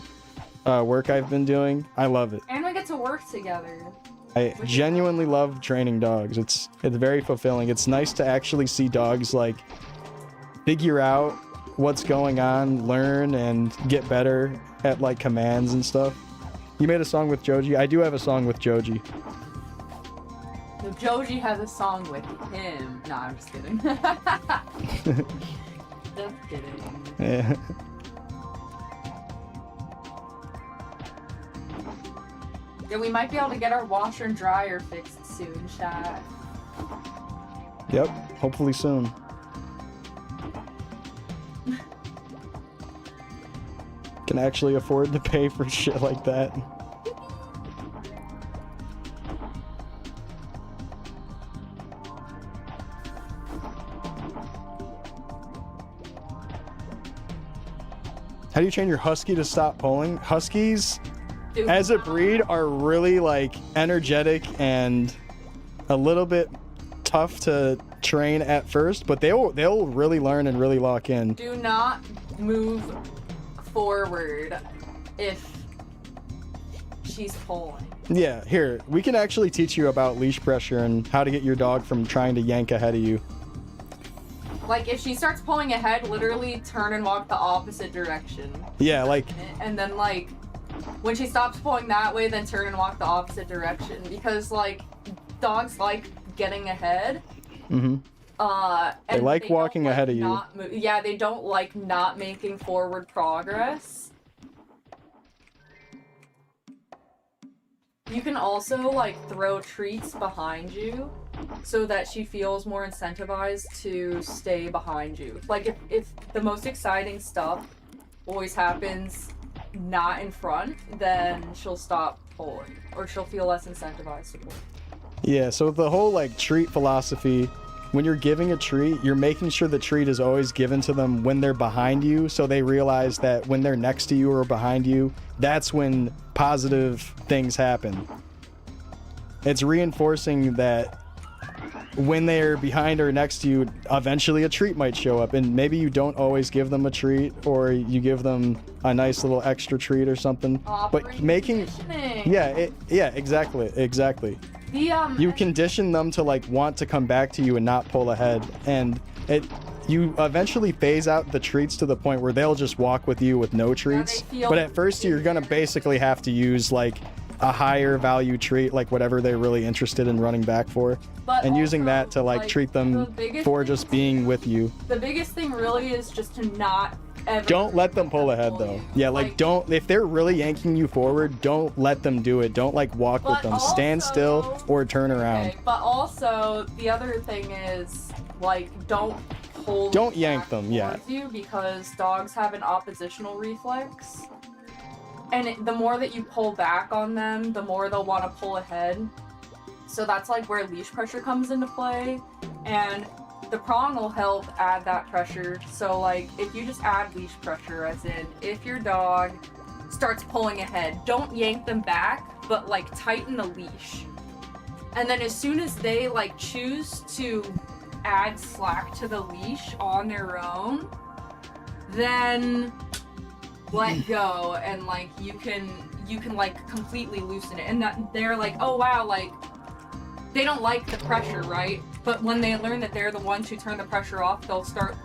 work I've been doing, I love it. And we get to work together. I genuinely love training dogs. It's very fulfilling. It's nice to actually see dogs like figure out what's going on, learn and get better at like commands and stuff. You made a song with Joji? I do have a song with Joji. No, Joji has a song with him. Nah, I'm just kidding. Just kidding. Yeah. Yeah, we might be able to get our washer and dryer fixed soon, chat. Yep, hopefully soon. Can actually afford to pay for shit like that. How do you train your husky to stop pulling? Huskies, as a breed, are really like energetic and a little bit tough to train at first, but they'll really learn and really lock in. Do not move forward if she's pulling. Yeah, here, we can actually teach you about leash pressure and how to get your dog from trying to yank ahead of you. Like, if she starts pulling ahead, literally turn and walk the opposite direction. Yeah, like... And then, like, when she stops pulling that way, then turn and walk the opposite direction. Because, like, dogs like getting ahead. Mm-hmm. They like walking ahead of you. Yeah, they don't like not making forward progress. You can also, like, throw treats behind you. so that she feels more incentivized to stay behind you. Like if the most exciting stuff always happens not in front, then she'll stop pulling, or she'll feel less incentivized to pull. Yeah, so the whole like treat philosophy, when you're giving a treat, you're making sure the treat is always given to them when they're behind you, so they realize that when they're next to you or behind you, that's when positive things happen. It's reinforcing that when they're behind or next to you, eventually a treat might show up, and maybe you don't always give them a treat, or you give them a nice little extra treat or something. But making, yeah, exactly. You condition them to like want to come back to you and not pull ahead, and you eventually phase out the treats to the point where they'll just walk with you with no treats. But at first you're gonna basically have to use like a higher value treat, like whatever they're really interested in running back for, and using that to like treat them for just being with you. The biggest thing really is just to not ever don't let them pull ahead though. Yeah, like don't, if they're really yanking you forward, don't let them do it. Don't like walk with them. Stand still or turn around. Okay, but also the other thing is like don't yank them. Yeah, you, because dogs have an oppositional reflex, and the more that you pull back on them, the more they'll want to pull ahead. So that's like where leash pressure comes into play, and the prong will help add that pressure. So like if you just add leash pressure, as in if your dog starts pulling ahead, don't yank them back, but like tighten the leash. And then as soon as they like choose to add slack to the leash on their own, then let go, and like you can like completely loosen it. And that they're like, oh wow, like they don't like the pressure, right? But when they learn that they're the ones who turn the pressure off, they'll start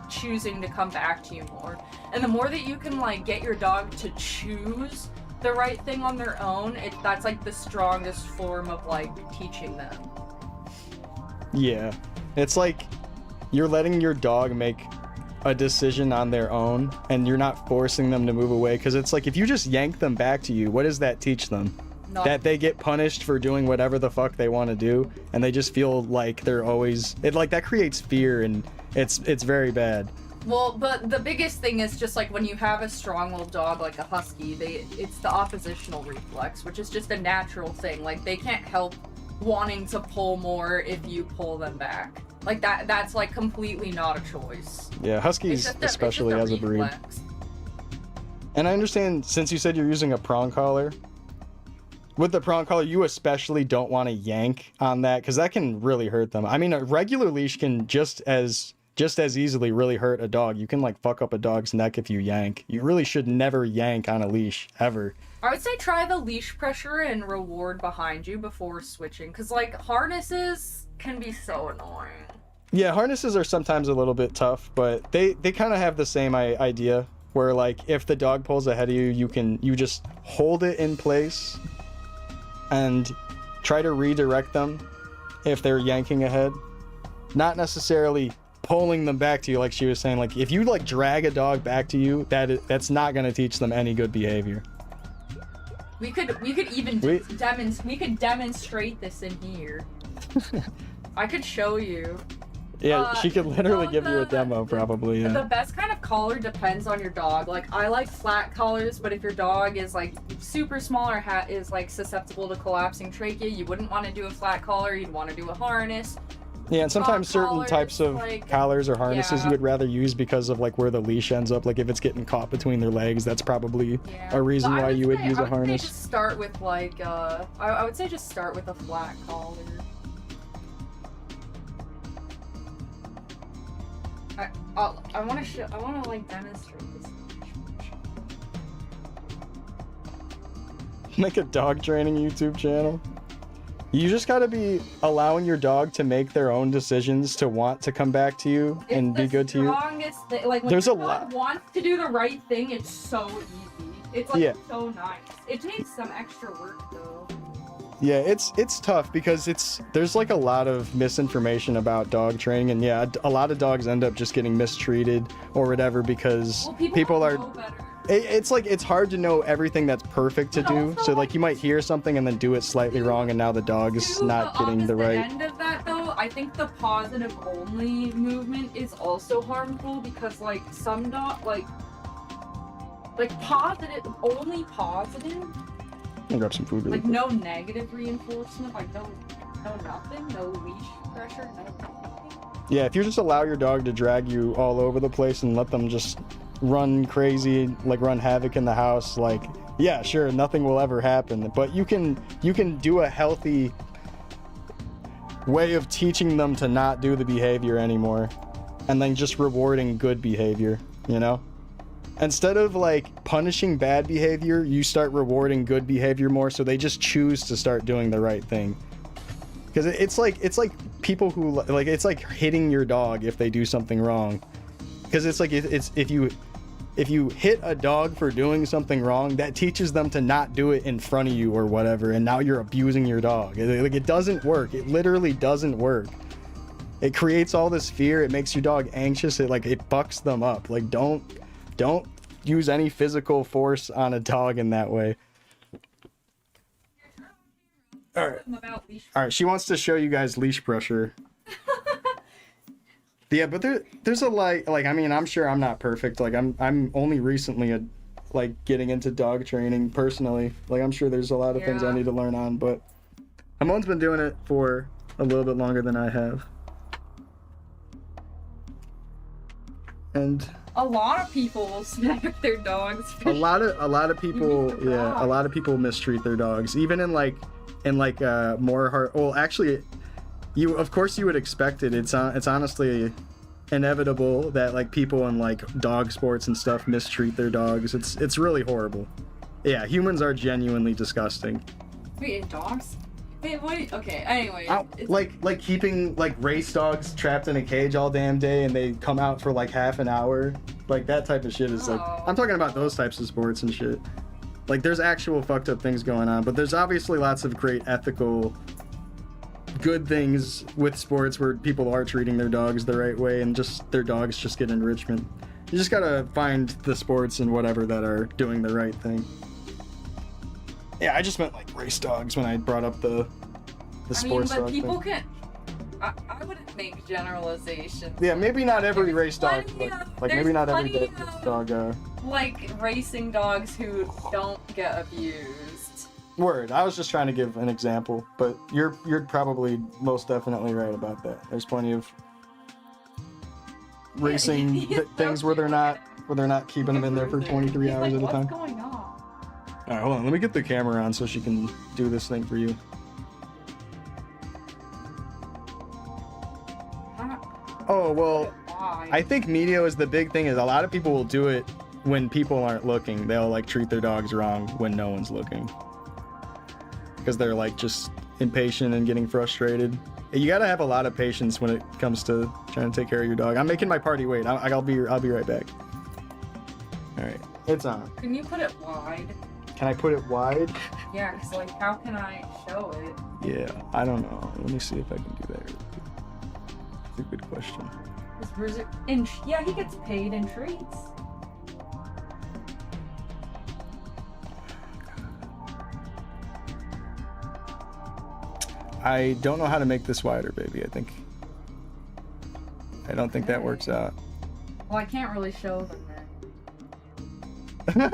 choosing to come back to you more. And the more that you can like get your dog to choose the right thing on their own, that's like the strongest form of like teaching them. Yeah, it's like you're letting your dog make a decision on their own, and you're not forcing them to move away, because it's like if you just yank them back to you, what does that teach them? That they get punished for doing whatever the fuck they want to do, and they just feel like they're always, it like that creates fear, and it's very bad. Well, but the biggest thing is just like when you have a strong-willed dog like a husky, it's the oppositional reflex, which is just a natural thing. Like they can't help wanting to pull more if you pull them back. Like that's like completely not a choice. Yeah, huskies especially as a breed. And I understand, since you said you're using a prong collar, with the prong collar, you especially don't want to yank on that, because that can really hurt them. I mean, a regular leash can just as easily really hurt a dog. You can like fuck up a dog's neck if you yank. You really should never yank on a leash, ever. I would say try the leash pressure and reward behind you before switching, because like harnesses can be so annoying. Yeah, harnesses are sometimes a little bit tough, but they kind of have the same idea, where like if the dog pulls ahead of you, you just hold it in place and try to redirect them if they're yanking ahead. Not necessarily pulling them back to you, like she was saying. Like if you like drag a dog back to you, that's not going to teach them any good behavior. We could even demonstrate this in here. I could show you. Yeah, she could literally give you a demo, probably. Yeah. The best kind of collar depends on your dog. Like I like flat collars, but if your dog is like super small or is like susceptible to collapsing trachea, you wouldn't want to do a flat collar. You'd want to do a harness. Yeah, and sometimes certain types of collars or harnesses you would rather use because of like where the leash ends up. Like if it's getting caught between their legs, that's probably a reason why you would use a harness. I would say just start with like I would say just start with a flat collar. I want to like demonstrate this. Make a dog training YouTube channel. You just gotta be allowing your dog to make their own decisions to want to come back to you and be good to you. Like when your dog wants to do the right thing, it's so easy. It's like so nice. It takes some extra work though. Yeah, it's tough because there's like a lot of misinformation about dog training, and yeah, a lot of dogs end up just getting mistreated or whatever because people are. It's like it's hard to know everything that's perfect to do. So like you might hear something and then do it slightly wrong, and now the dog is not getting the right. End of that I think the positive only movement is also harmful because like some like positive, only positive, I'll grab some food. Really like quick. no negative reinforcement, like no nothing, no leash pressure, no nothing. Yeah, if you just allow your dog to drag you all over the place and let them just run crazy, like run havoc in the house, like, yeah, sure, nothing will ever happen. But you can do a healthy way of teaching them to not do the behavior anymore, and then just rewarding good behavior, you know? Instead of like punishing bad behavior, you start rewarding good behavior more, so they just choose to start doing the right thing. Because it's like people who like, it's like hitting your dog if they do something wrong. Because it's like if you hit a dog for doing something wrong, that teaches them to not do it in front of you or whatever, and now you're abusing your dog. Like, it doesn't work. It literally doesn't work. It creates all this fear. It makes your dog anxious. It bucks them up. Like, don't use any physical force on a dog in that way. All right, she wants to show you guys leash pressure. Yeah, but there's a like I mean, I'm sure I'm not perfect. Like I'm only recently getting into dog training personally. Like I'm sure there's a lot of things I need to learn on, but Hamon's been doing it for a little bit longer than I have. And a lot of people will smack their dogs. A lot of people, yeah, a lot of people mistreat their dogs, even in more hard. Well, actually, of course you would expect it. It's honestly inevitable that like people in like dog sports and stuff mistreat their dogs. It's really horrible. Yeah, humans are genuinely disgusting. Wait, in dogs? Wait, okay, anyway. Like keeping like race dogs trapped in a cage all damn day and they come out for like half an hour. Like that type of shit is like, I'm talking about those types of sports and shit. Like there's actual fucked up things going on, but there's obviously lots of great ethical good things with sports where people are treating their dogs the right way and just their dogs just get enrichment. You just gotta find the sports and whatever that are doing the right thing. Yeah, I just meant like race dogs when I brought up the sports dog thing. People can. I wouldn't make generalizations. Yeah, maybe not every race dog, like maybe not every race dog. Like racing dogs who don't get abused. Word. I was just trying to give an example, but you're probably most definitely right about that. There's plenty of racing things where they're not keeping them in there for 23 hours at a time. What's going on? All right, hold on. Let me get the camera on so she can do this thing for you. Oh, well, I think media is the big thing. Is a lot of people will do it when people aren't looking. They'll like treat their dogs wrong when no one's looking. Because they're like just impatient and getting frustrated. You gotta have a lot of patience when it comes to trying to take care of your dog. I'm making my party wait. I'll be right back. All right, it's on. Can you put it wide? Can I put it wide? Yeah, because like, how can I show it? Yeah, I don't know. Let me see if I can do that. That's a good question. Yeah, he gets paid in treats. I don't know how to make this wider, baby. I don't think that works out. Well, I can't really show them then.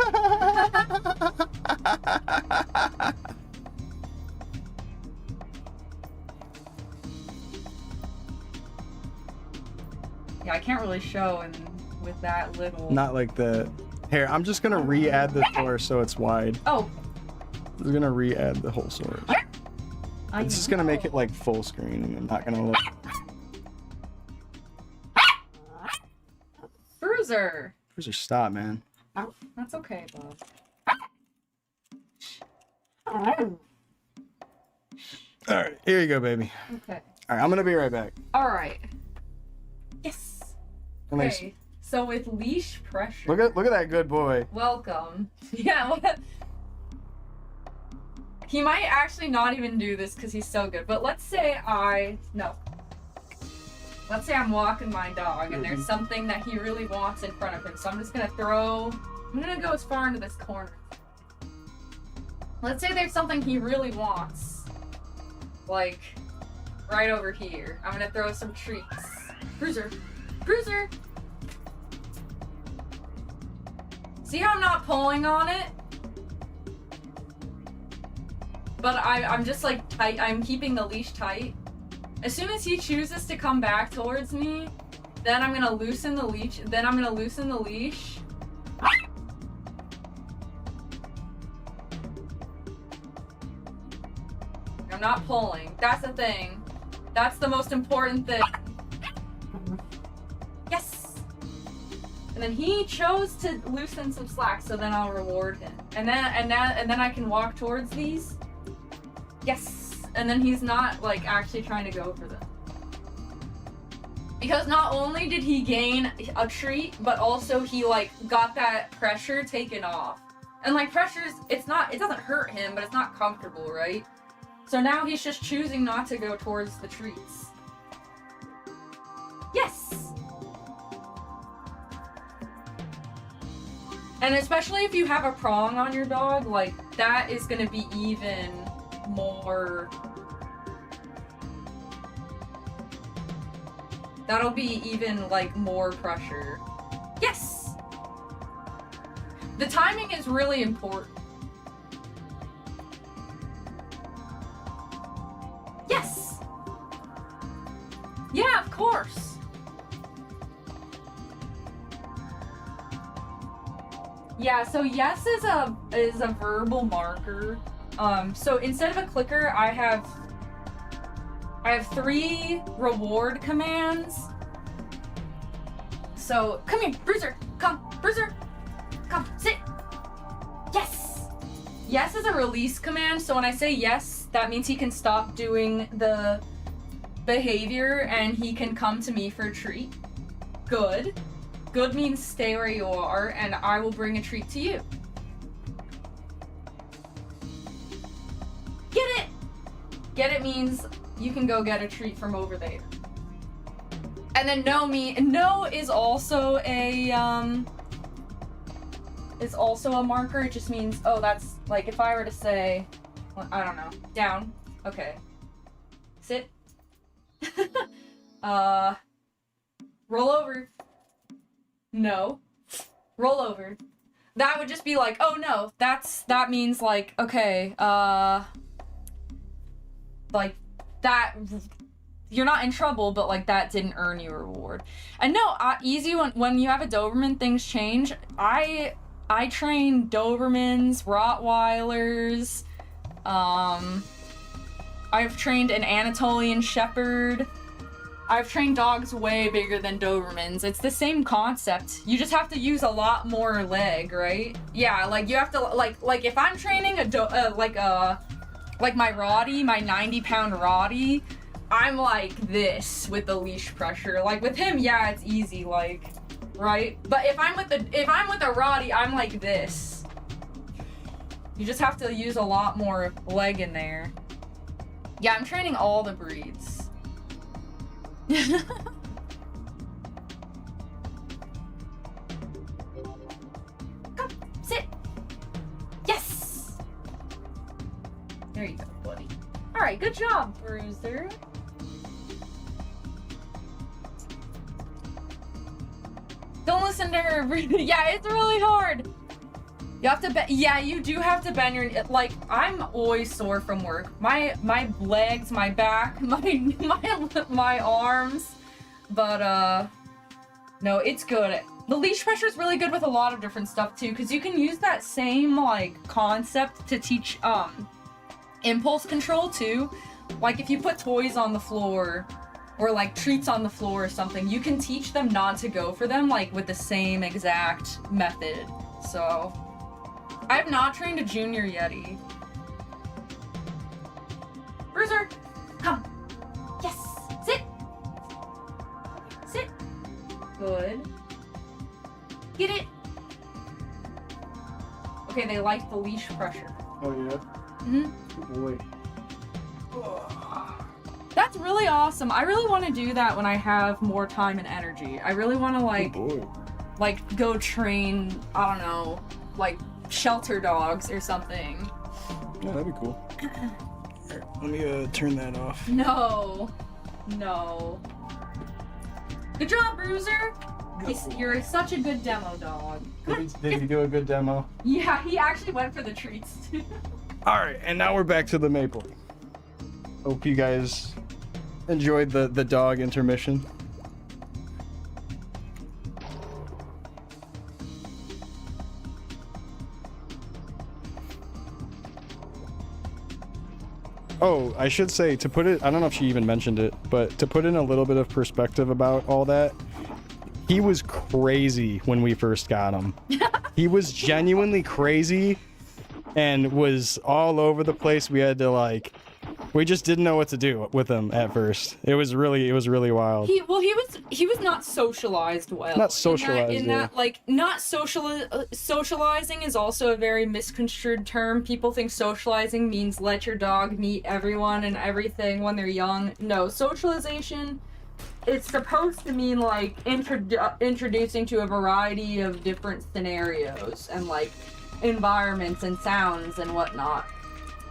Yeah, I can't really show and with that little. Not like that. Here, I'm just gonna re-add the source so it's wide. Oh. I'm just gonna re-add the whole source. It's just gonna make it like full screen and I'm not gonna look. Bruiser, stop, man. Oh, that's okay, Bob. Alright, here you go, baby. Okay. Alright, I'm gonna be right back. Alright. Yes. Okay, so with leash pressure. Look at that good boy. Welcome. Yeah, what? He might actually not even do this because he's so good, but let's say Let's say I'm walking my dog and there's something that he really wants in front of him, so I'm just gonna I'm gonna go as far into this corner. Let's say there's something he really wants. Like, right over here. I'm gonna throw some treats. Bruiser! Bruiser! See how I'm not pulling on it? But I'm just like tight. I'm keeping the leash tight. As soon as he chooses to come back towards me, then I'm gonna loosen the leash. I'm not pulling. That's the thing. That's the most important thing. Yes! And then he chose to loosen some slack, so then I'll reward him. And then I can walk towards these. Yes! And then he's not like actually trying to go for them. Because not only did he gain a treat, but also he like got that pressure taken off. And like pressure's, it doesn't hurt him, but it's not comfortable, right? So now he's just choosing not to go towards the treats. Yes! And especially if you have a prong on your dog, like that is gonna be even more. That'll be even like more pressure. Yes! The timing is really important. Yes! Yeah, of course. Yeah, so yes is a verbal marker. So instead of a clicker, I have 3 reward commands. So come here, Bruiser. Come, Bruiser. Come, sit. Yes. Yes is a release command. So when I say yes, that means he can stop doing the behavior and he can come to me for a treat. Good. Good means stay where you are and I will bring a treat to you. Get it! Get it means you can go get a treat from over there. And then no is also a marker. It just means, oh, that's like if I were to say, well, I don't know, down. Okay. Sit. Roll over. No. Roll over. That would just be like, oh no, that means like, okay, like that, you're not in trouble, but like that didn't earn you a reward. And no, easy when you have a Doberman, things change. I train Dobermans, Rottweilers, I've trained an Anatolian Shepherd. I've trained dogs way bigger than Dobermans. It's the same concept. You just have to use a lot more leg, right? Yeah, like you have to like if I'm training like my Rottie, my 90-pound Rottie, I'm like this with the leash pressure. Like with him, yeah, it's easy, like, right? But if I'm with a Rottie, I'm like this. You just have to use a lot more leg in there. Yeah, I'm training all the breeds. Come, sit. Yes. There you go, buddy. All right, good job, Bruiser. Don't listen to her. Yeah, it's really hard. You have to yeah, you do have to bend your, like, I'm always sore from work. My legs, my back, my arms. But no, it's good. The leash pressure is really good with a lot of different stuff too, because you can use that same like concept to teach impulse control too. Like if you put toys on the floor or like treats on the floor or something, you can teach them not to go for them like with the same exact method. So I have not trained a junior Yeti. Bruiser, come. Yes, sit. Sit. Good. Get it. Okay, they like the leash pressure. Oh yeah? Mm-hmm. Good boy. That's really awesome. I really want to do that when I have more time and energy. I really want to like go train, I don't know, like shelter dogs or something. Yeah, that'd be cool. Let me turn that off. No. Good job, Bruiser. You're such a good demo dog. Did he do a good demo? Yeah, he actually went for the treats too. All right, and now we're back to the maple. Hope you guys enjoyed the dog intermission. Oh, I should say, to put it, I don't know if she even mentioned it, but to put in a little bit of perspective about all that, he was crazy when we first got him. He was genuinely crazy and was all over the place. We had to we just didn't know what to do with him at first. It was really wild. He was not socialized well. Not socialized. In that socializing is also a very misconstrued term. People think socializing means let your dog meet everyone and everything when they're young. No, socialization, it's supposed to mean introducing to a variety of different scenarios and environments and sounds and whatnot.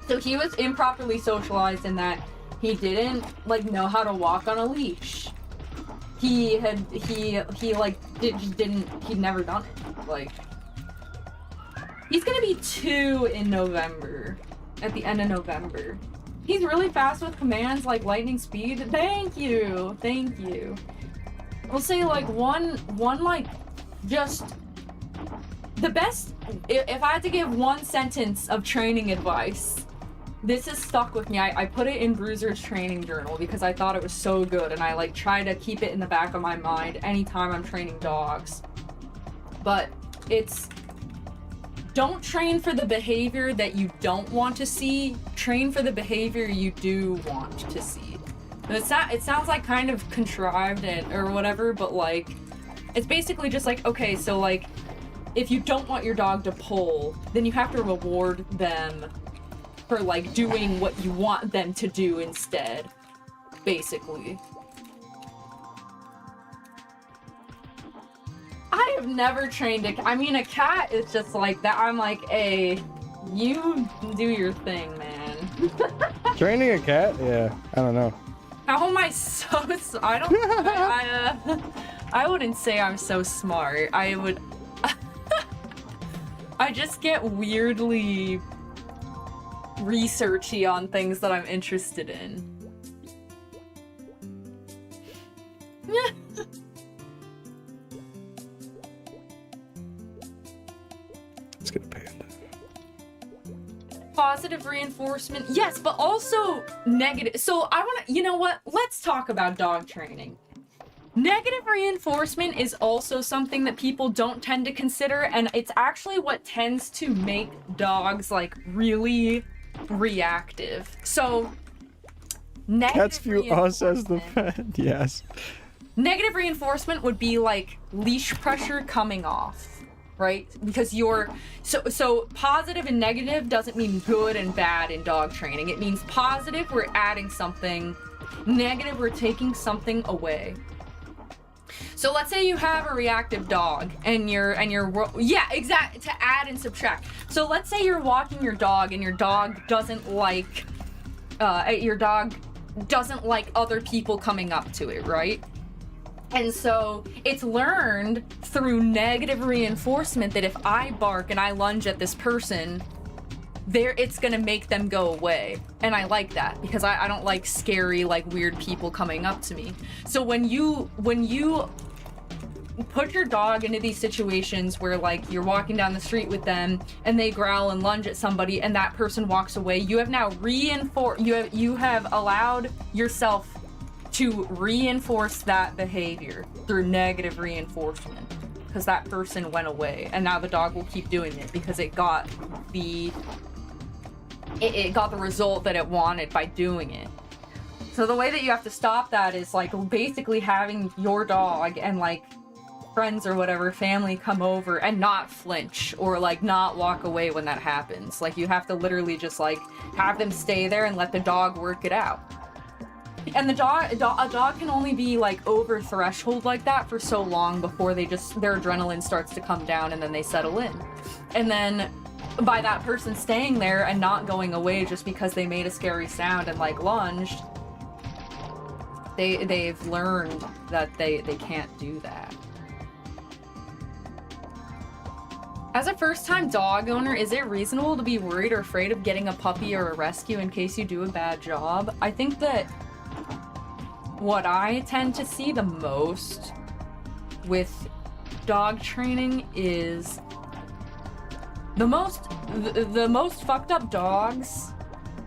So he was improperly socialized in that he didn't know how to walk on a leash. He'd never done it. He's gonna be 2 in November, at the end of November. He's really fast with commands like lightning speed. Thank you. We'll say just the best. If I had to give one sentence of training advice, this has stuck with me. I put it in Bruiser's training journal because I thought it was so good, and I try to keep it in the back of my mind anytime I'm training dogs. But it's, don't train for the behavior that you don't want to see. Train for the behavior you do want to see. It sounds kind of contrived or whatever, but it's basically just okay, so if you don't want your dog to pull, then you have to reward them for doing what you want them to do instead, basically. I have never trained a cat is just like that. I'm hey, you do your thing, man. Training a cat? Yeah, I don't know. How am I so I don't I wouldn't say I'm so smart. I just get weirdly researchy on things that I'm interested in. Let's get a panda. Positive reinforcement, yes, but also negative. So you know what? Let's talk about dog training. Negative reinforcement is also something that people don't tend to consider, and it's actually what tends to make dogs really reactive. So Cats view us as the pet. Yes. Negative reinforcement would be leash pressure coming off, right? Because so positive and negative doesn't mean good and bad in dog training. It means positive, we're adding something. Negative, we're taking something away. So let's say you have a reactive dog and yeah, exactly, to add and subtract. So let's say you're walking your dog and your dog doesn't like other people coming up to it, right? And so it's learned through negative reinforcement that if I bark and I lunge at this person, it's gonna make them go away. And I like that because I don't like scary, weird people coming up to me. So when you put your dog into these situations where you're walking down the street with them and they growl and lunge at somebody and that person walks away, you have now you have allowed yourself to reinforce that behavior through negative reinforcement because that person went away, and now the dog will keep doing it because it got the result that it wanted by doing it. So the way that you have to stop that is basically having your dog and friends or whatever, family, come over and not flinch or not walk away when that happens. You have to literally just have them stay there and let the dog work it out. And a dog can only be over threshold like that for so long before their adrenaline starts to come down and then they settle in. And then by that person staying there and not going away just because they made a scary sound and like lunged, they've learned that they can't do that. As a first-time dog owner, is it reasonable to be worried or afraid of getting a puppy or a rescue in case you do a bad job? I think that what I tend to see the most with dog training is the most fucked up dogs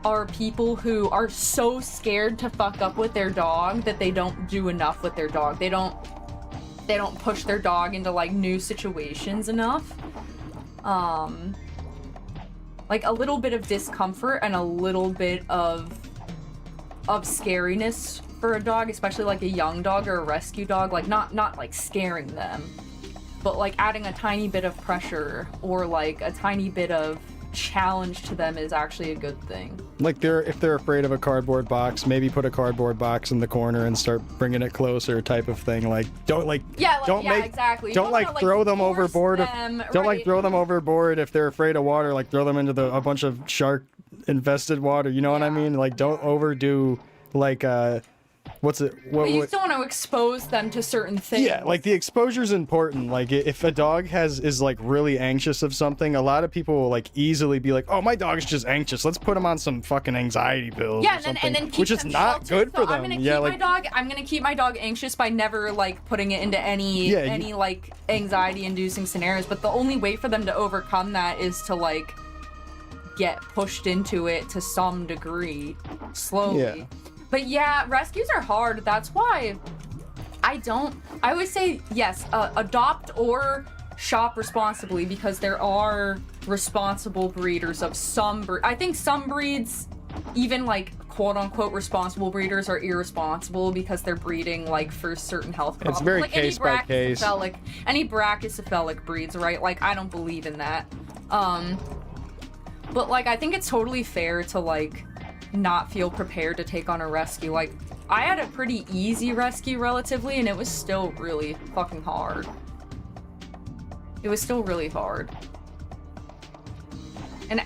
are people who are so scared to fuck up with their dog that they don't do enough with their dog. They don't push their dog into like new situations enough. Like a little bit of discomfort and a little bit of scariness for a dog, especially like a young dog or a rescue dog, like not like scaring them, but like adding a tiny bit of pressure or like a tiny bit of challenge to them is actually a good thing. Like if they're afraid of a cardboard box, maybe put a cardboard box in the corner and start bringing it closer, type of thing. Like exactly. Don't like throw them overboard. Don't like throw them overboard if they're afraid of water. Like throw them into a bunch of shark infested water. You know what I mean? Like don't overdo like you still want to expose them to certain things. Yeah, like the exposure's important. Like if a dog is like really anxious of something, a lot of people will like easily be like, "Oh, my dog's just anxious. Let's put him on some fucking anxiety pills." Yeah, or something, and then keep which is not good for them. I'm gonna keep my dog anxious by never like putting it into any like anxiety inducing scenarios. But the only way for them to overcome that is to like get pushed into it to some degree slowly. Yeah. But yeah, rescues are hard. That's why I always say, yes, adopt or shop responsibly, because there are responsible breeders of some I think some breeds, even like quote-unquote responsible breeders, are irresponsible because they're breeding like for certain health problems. It's very like case by case. Any brachycephalic breeds, right? Like, I don't believe in that. But like, I think it's totally fair to like not feel prepared to take on a rescue. Like, I had a pretty easy rescue relatively, and it was still really fucking hard. It was still really hard. And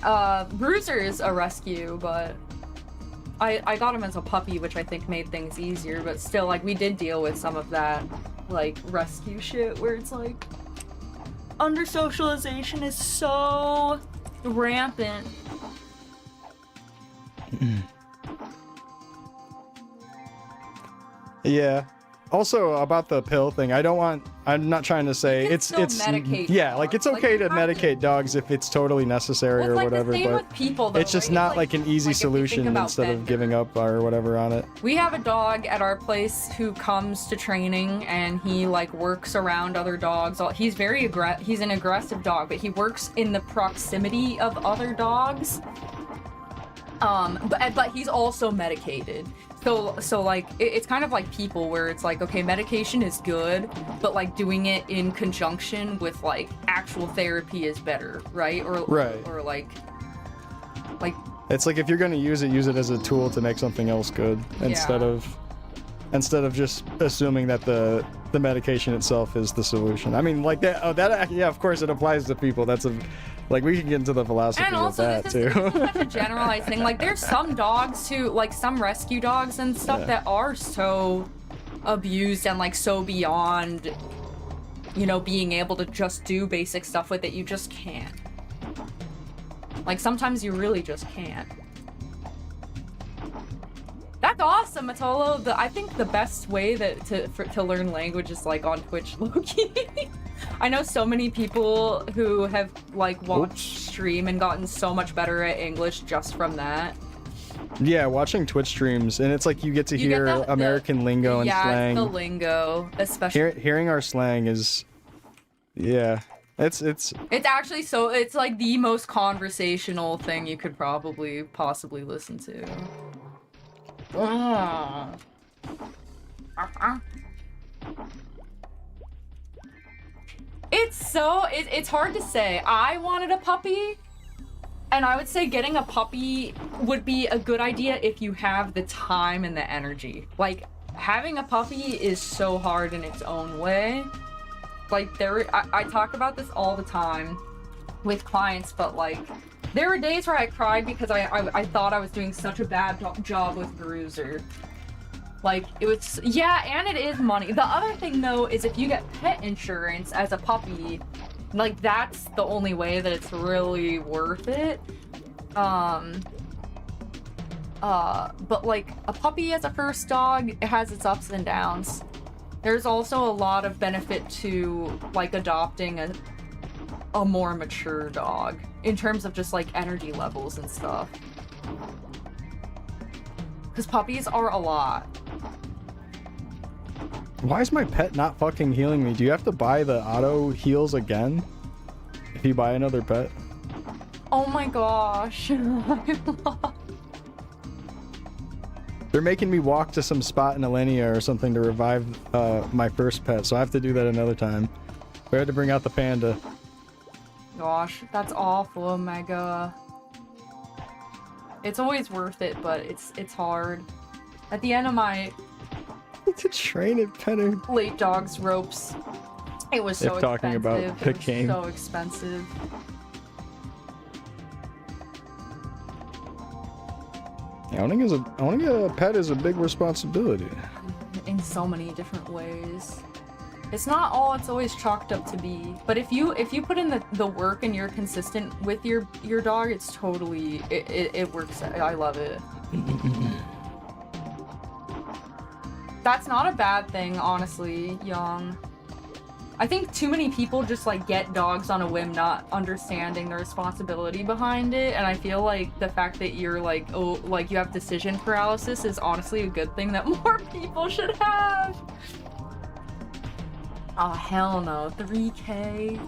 Bruiser is a rescue, but I got him as a puppy, which I think made things easier, but still, like, we did deal with some of that like rescue shit where it's like under socialization is so rampant. Yeah. Also about the pill thing, I'm not trying to say it's medicate yeah, like it's okay to medicate dogs if it's totally necessary or whatever, but people, though, it's just not like an easy solution instead of giving up or whatever on it. We have a dog at our place who comes to training and he like works around other dogs. He's he's an aggressive dog, but he works in the proximity of other dogs. But he's also medicated. So like, it's kind of like people where it's like, okay, medication is good, but like doing it in conjunction with like actual therapy is better, right? Or like it's like if you're gonna use it as a tool to make something else good instead of just assuming that the medication itself is the solution. I mean, like yeah, of course it applies to people. Like, we can get into the philosophy of that, too. And also, this is such a generalized thing. Like, there's some dogs who, like, some rescue dogs and stuff that are so abused and, like, so beyond, you know, being able to just do basic stuff with it. You just can't. Like, sometimes you really just can't. That's awesome, Matolo. I think the best way to learn language is, like, on Twitch, low-key. I know so many people who have like watched stream and gotten so much better at English just from that. Yeah, watching Twitch streams, and it's like you get to hear American lingo and slang. Yeah, the lingo, especially. Hearing our slang is, yeah, it's actually it's like the most conversational thing you could possibly listen to. It's hard to say. I wanted a puppy, and I would say getting a puppy would be a good idea if you have the time and the energy. Like, having a puppy is so hard in its own way. Like, I talk about this all the time. with clients, but like there were days where I cried because I thought I was doing such a bad job with Bruiser. Like, it was, yeah, and it is money. The other thing, though, is if you get pet insurance as a puppy, like, that's the only way that it's really worth it. But, like, a puppy as a first dog, it has its ups and downs. There's also a lot of benefit to, like, adopting a more mature dog, in terms of just, like, energy levels and stuff. Because puppies are a lot. Why is my pet not fucking healing me? Do you have to buy the auto heals again if you buy another pet? Oh my gosh. They're making me walk to some spot in Alenia or something to revive my first pet, so I have to do that another time. We had to bring out the panda. Gosh, that's awful, Omega. It's always worth it, but it's hard. At the end of my To train it better. late dogs ropes, it was so If talking expensive. about the It was game. so expensive. Yeah, owning a pet is a big responsibility. In so many different ways. It's not all it's always chalked up to be, but if you put in the work and you're consistent with your dog, it's totally it works. I love it. That's not a bad thing, honestly, Young. I think too many people just like get dogs on a whim, not understanding the responsibility behind it, and I feel like the fact that you're like, oh, like you have decision paralysis is honestly a good thing that more people should have. Oh, hell no. 3K?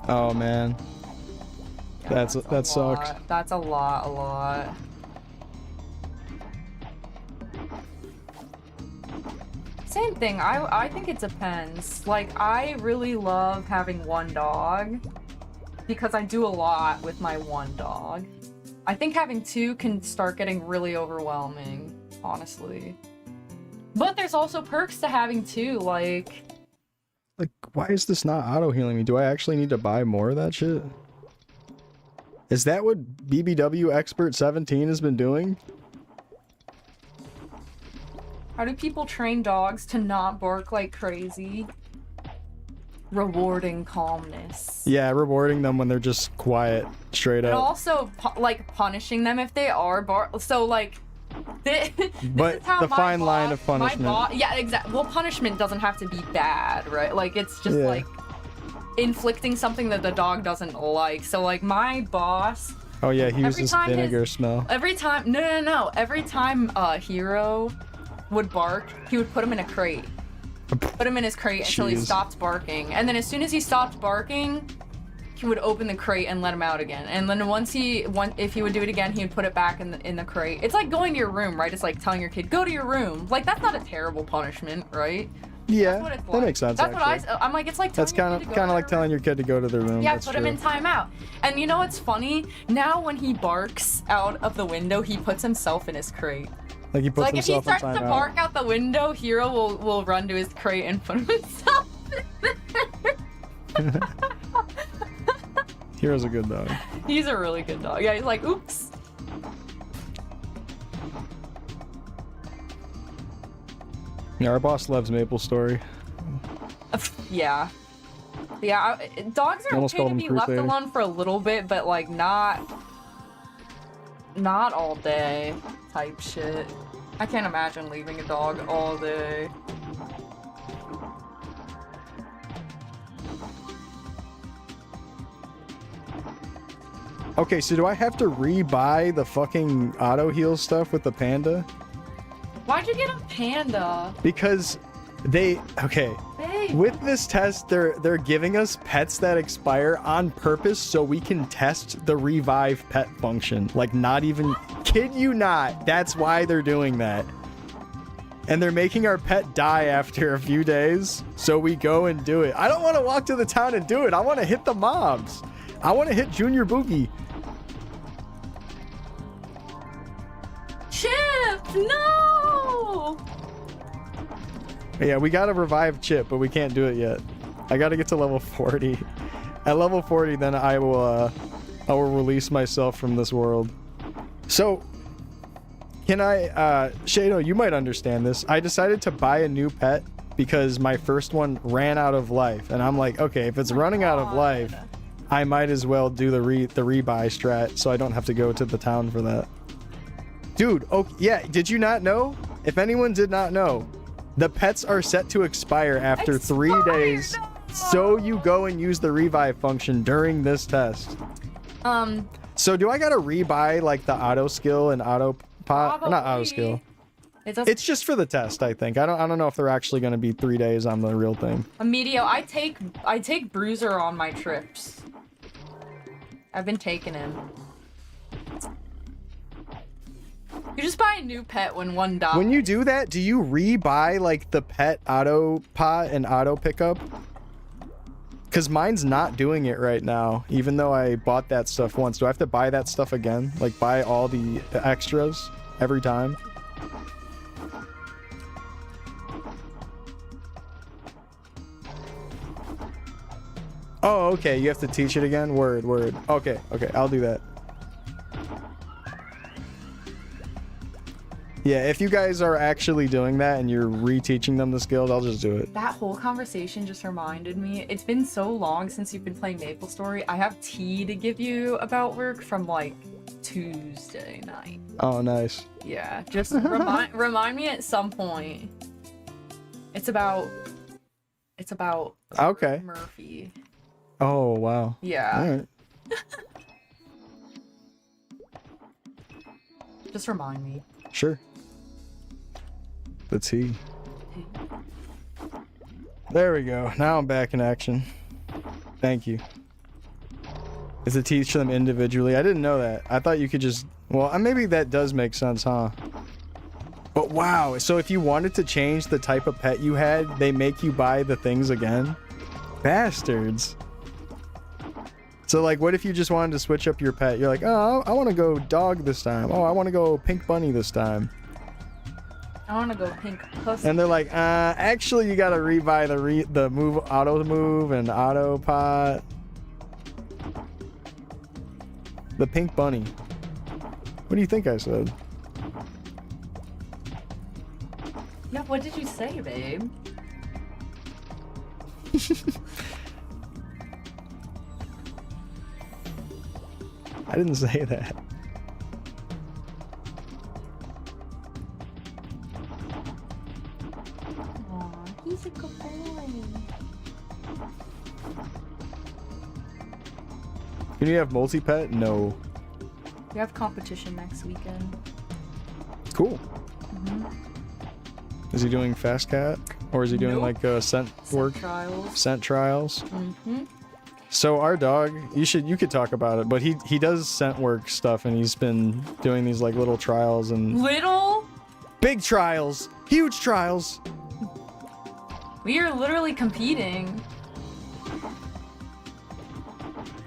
Oh man. Yeah, that sucked. lot. That's a lot. Same thing. I think it depends. Like, I really love having one dog because I do a lot with my one dog. I think having two can start getting really overwhelming, honestly. But there's also perks to having two, like, why is this not auto healing me? Do I actually need to buy more of that shit? Is that what BBW Expert 17 has been doing? how do people train dogs to not bark like crazy? Rewarding calmness. Yeah, rewarding them when they're just quiet, straight And up. also, like, punishing them if they are so, like, this But is how the my fine line of my punishment. yeah, exactly. Well, punishment doesn't have to be bad, right? Like, it's just, Yeah. like, inflicting something that the dog doesn't like. So, like, my boss, Oh yeah, he every uses time vinegar smell. every time, no. Every time Hero would bark, he would put him in a crate. Put him in his crate until he Jeez. stopped barking. And then as soon as he stopped barking, he would open the crate and let him out again. And then if he would do it again, he would put it back in the crate. It's like going to your room, right? It's like telling your kid, go to your room. Like, that's not a terrible punishment, right? Yeah, That's what it's that like. makes sense. That's actually. what I'm like, it's like telling That's your kind kid of to go to like their telling room. your kid to go to their room. Yeah, That's put true. him in timeout. And you know what's funny? Now when he barks out of the window, he puts himself in his crate. Like he puts Like, if he himself in starts to timeout. bark out the window, Hero will run to his crate and put himself in there. Hero's a good dog. He's a really good dog. Yeah, he's like, oops. Yeah, our boss loves Maplestory. Yeah. Yeah, dogs are Almost okay called to him be left Crusader. alone for a little bit, but like not all day type shit. I can't imagine leaving a dog all day. Okay, so do I have to re-buy the fucking auto heal stuff with the panda? Why'd you get a panda? Because okay, Babe. with this test, they're giving us pets that expire on purpose so we can test the revive pet function. Like, not even, kid you not, that's why they're doing that. And they're making our pet die after a few days, so we go and do it. I don't want to walk to the town and do it. I want to hit the mobs. I want to hit Junior Boogie. Chip, no! Yeah, we got to revive Chip, but we can't do it yet. I gotta get to level 40. At level 40, then I will release myself from this world. So, can I, Shado, you might understand this. I decided to buy a new pet because my first one ran out of life. And I'm like, okay, if it's running out of life, I might as well do the rebuy strat so I don't have to go to the town for that. Dude, oh, yeah, did you not know? If anyone did not know, the pets are set to expire after 3 days. So you go and use the revive function during this test. So do I gotta rebuy like the auto skill and auto pot? Or not auto skill. It's just for the test, I think. I don't know if they're actually gonna be 3 days on the real thing. Medio, I take Bruiser on my trips. I've been taking him. You just buy a new pet when one dies. When you do that, do you rebuy like the pet auto pot and auto pickup? Because mine's not doing it right now, even though I bought that stuff once. Do I have to buy that stuff again? Like buy all the extras every time? Oh, okay. You have to teach it again? Word. Okay, I'll do that. Yeah, if you guys are actually doing that and you're reteaching them the skills, I'll just do it. That whole conversation just reminded me. It's been so long since you've been playing Maplestory. I have tea to give you about work from like Tuesday night. Oh, nice. Yeah, just remind me at some point. It's about okay. Murphy. Oh, wow. Yeah. All right. Just remind me. Sure. The tea. There we go. Now I'm back in action. Thank you. Is to teach them individually? I didn't know that. I thought you could just... Well, maybe that does make sense, huh? But wow, so if you wanted to change the type of pet you had, they make you buy the things again? Bastards. So like, what if you just wanted to switch up your pet? You're like, oh, I want to go dog this time. Oh, I want to go pink bunny this time. I want to go pink pussy. And they're like, actually you gotta rebuy the move, auto move and auto pot. The pink bunny. What do you think I said? Yeah, what did you say, babe? I didn't say that. Aw, he's a good boy. Can you have multi-pet? No. We have competition next weekend. Cool. Is he doing fast cat? Or is he doing like scent work? Trials. Scent trials? So our dog, you could talk about it, but he does scent work stuff, and he's been doing these like little trials and big trials, huge trials. We are literally competing.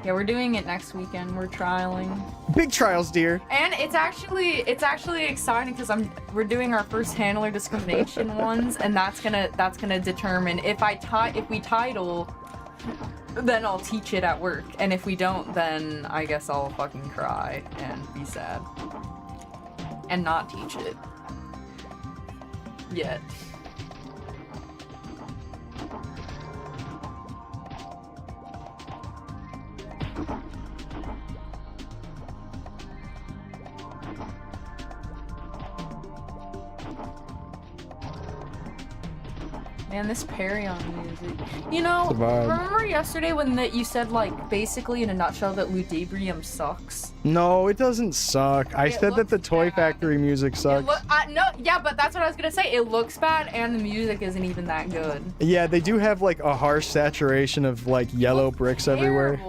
Yeah, we're doing it next weekend. We're trialing. Big trials, dear. And it's actually exciting because we're doing our first handler discrimination ones, and that's gonna determine if we title. Then I'll teach it at work, and if we don't, then I guess I'll fucking cry and be sad. And not teach it. Yet. Man, this Perion music. You know, remember yesterday when you said, like, basically in a nutshell that Ludibrium sucks? No, it doesn't suck. I said that the Toy Factory music sucks. No, yeah, but that's what I was gonna say. It looks bad, and the music isn't even that good. Yeah, they do have, like, a harsh saturation of, like, yellow bricks everywhere.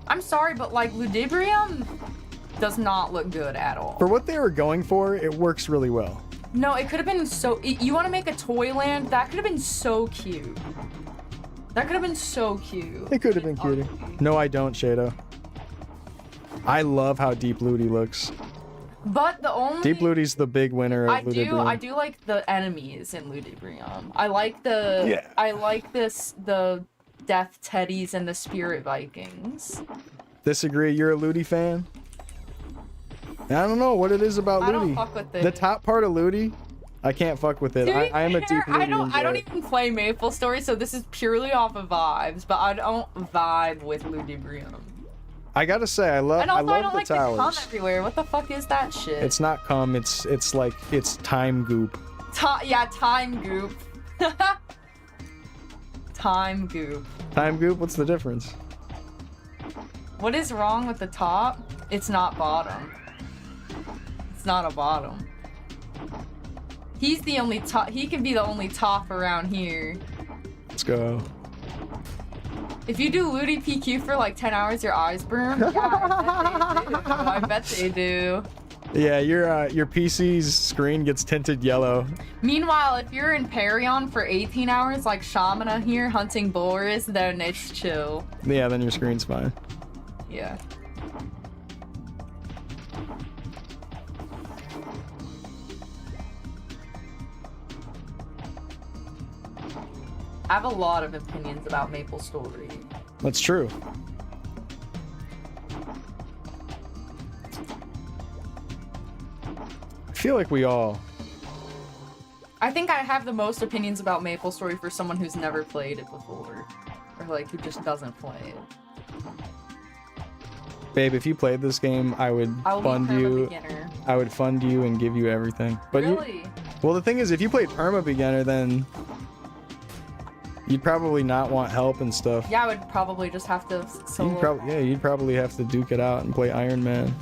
I'm sorry, but, like, Ludibrium does not look good at all. For what they were going for, it works really well. No, it could have been so... You want to make a Toyland? That could have been so cute. That could have been so cute. It could have been cuter. No, I don't, Shado. I love how deep Ludi looks. But the only Deep Ludi's the big winner of I Ludibrium. do like the enemies in Ludibrium. I like the Death Teddies and the Spirit Vikings. Disagree, you're a Ludi fan? I don't know what it is about Ludi. I don't fuck with it. The top part of Ludi, I can't fuck with it. I am a deep Ludi. I don't even play Maplestory, so this is purely off of vibes, but I don't vibe with Ludibrium. I gotta say, I love I don't the like towers. the cum everywhere. What the fuck is that shit? It's not cum, it's like, it's time goop. Yeah, time goop. Time goop. Time goop, what's the difference? What is wrong with the top? It's not bottom. It's not a bottom. He's the only top. He can be the only top around here. Let's go. If you do Ludi PQ for like 10 hours, your eyes burn. Yeah, I bet they do. Yeah, your PC's screen gets tinted yellow. Meanwhile, if you're in Perion for 18 hours, like Shamana here hunting boars, then it's chill. Yeah, then your screen's fine. Yeah. I have a lot of opinions about Maplestory. That's true. I feel like we all... I think I have the most opinions about Maplestory for someone who's never played it before. Or like, who just doesn't play it. Babe, if you played this game, I would fund you. Beginner. I would fund you and give you everything. But really? Well, the thing is, if you played Perma Beginner, then you'd probably not want help and stuff. Yeah, I would probably just have to solo. You'd probably have to duke it out and play Iron Man.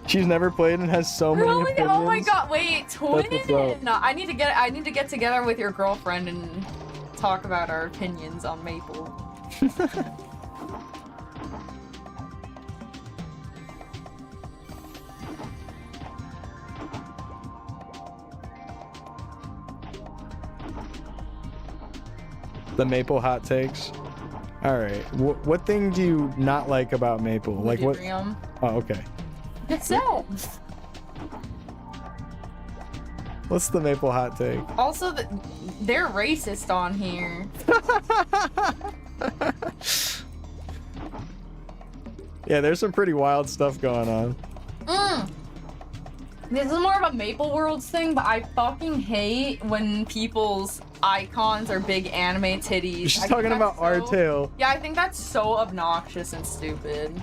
She's never played and has so many opinions. Oh my god! Wait, twin? up. No, I need to get together with your girlfriend and talk about our opinions on Maple. The Maple hot takes. All right. What thing do you not like about Maple? Like what? Ludibrium. Oh, okay. Itself. What's the Maple hot take? Also, they're racist on here. Yeah, there's some pretty wild stuff going on. This is more of a Maple Worlds thing, but I fucking hate when people's icons are big anime titties. She's talking about Artail. Yeah, I think that's so obnoxious and stupid.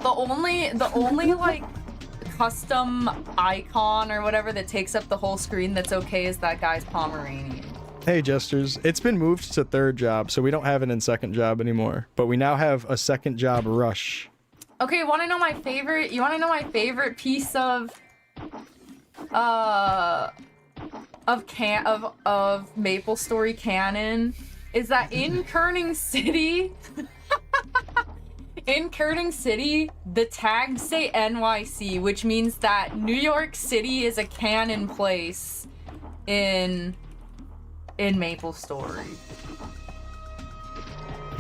The only like custom icon or whatever that takes up the whole screen that's okay is that guy's Pomeranian. Hey, Jesters. It's been moved to third job, so we don't have it in second job anymore. But we now have a second job rush. Okay, you wanna know my favorite piece of Maplestory canon is that in Kerning City in Kerning City, the tags say NYC, which means that New York City is a canon place in Maplestory.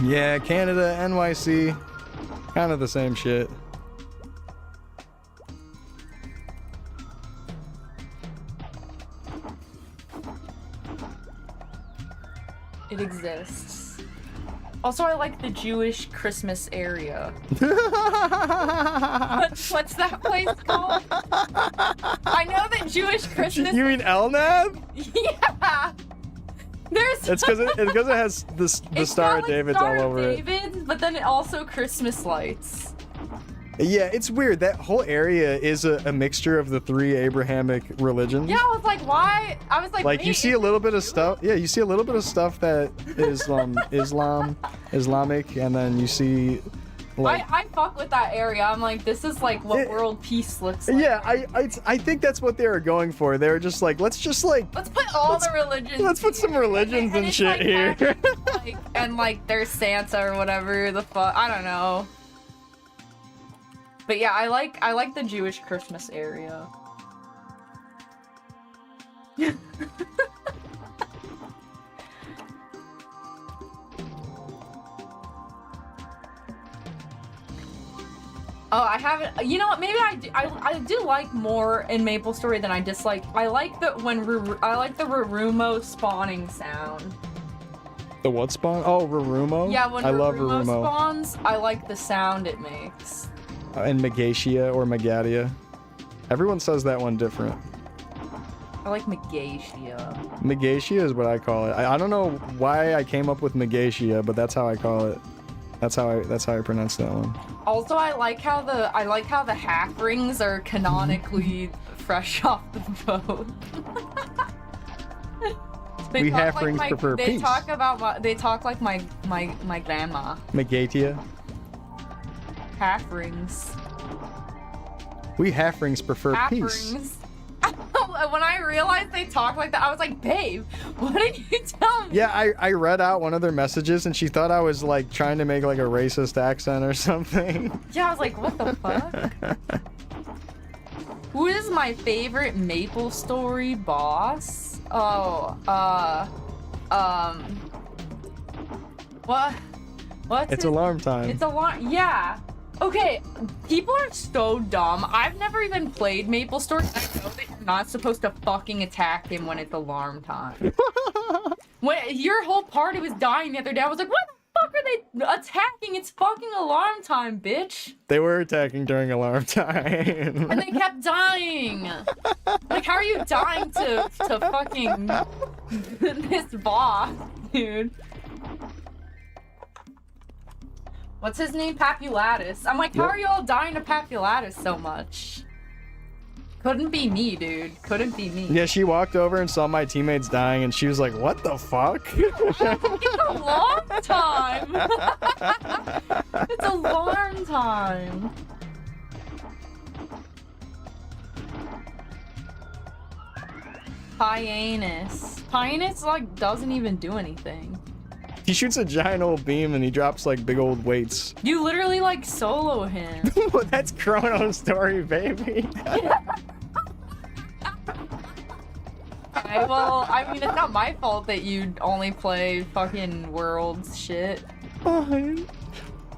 Yeah, Canada, NYC, kind of the same shit. It exists. Also, I like the Jewish Christmas area. What's that place called? I know that Jewish Christmas. You mean Elnab? Yeah. There's. It's because it has the Star of David's all over it. David, but then it also Christmas lights. Yeah, it's weird. That whole area is a mixture of the three Abrahamic religions. Yeah, I was like, why? I was like, like wait, you see a little bit of stuff. Yeah, you see a little bit of stuff that is Islamic, and then you see. Like, I fuck with that area. I'm like, this is like what world peace looks like. Yeah, I think that's what they were going for. They were just like, let's put all the religions. Let's put some religions and shit like here. and like there's Santa or whatever the fuck. I don't know. But yeah, I like the Jewish Christmas area. Oh, I haven't. You know what? Maybe I do like more in Maplestory than I dislike. I like the I like the Rarumo spawning sound. The what spawn? Oh, Rarumo? Yeah, when I love Rarumo Rarumo. spawns, I like the sound it makes. And Megatia or Megadia. Everyone says that one different. I like Megatia. Megatia is what I call it. I don't know why I came up with Megatia, but that's how I call it. That's how I pronounce that one. Also, I like how the half rings are canonically fresh off the boat. We half rings prefer peace. They talk like my grandma. Megatia. Half rings. We half rings prefer Half peace. rings. When I realized they talk like that, I was like, babe, what did you tell me? Yeah, I read out one of their messages and she thought I was like trying to make like a racist accent or something. Yeah, I was like, what the fuck? Who is my favorite Maplestory boss? Oh, what? It's alarm time. It's alarm. Yeah. Okay, people are so dumb. I've never even played Maplestory. I know that you're not supposed to fucking attack him when it's alarm time. When your whole party was dying the other day, I was like, what the fuck are they attacking? It's fucking alarm time, bitch. They were attacking during alarm time. And they kept dying. Like, how are you dying to fucking this boss, dude? What's his name? Papulatus. I'm like, how are you all dying to Papulatus so much? Couldn't be me, dude. Couldn't be me. Yeah, she walked over and saw my teammates dying and she was like, what the fuck? It's alarm time. It's alarm time. Pyanus, like, doesn't even do anything. He shoots a giant old beam and he drops like big old weights. You literally like solo him. Well, that's Chrono's story, baby. Okay, well, I mean, it's not my fault that you only play fucking Worlds shit. Fine.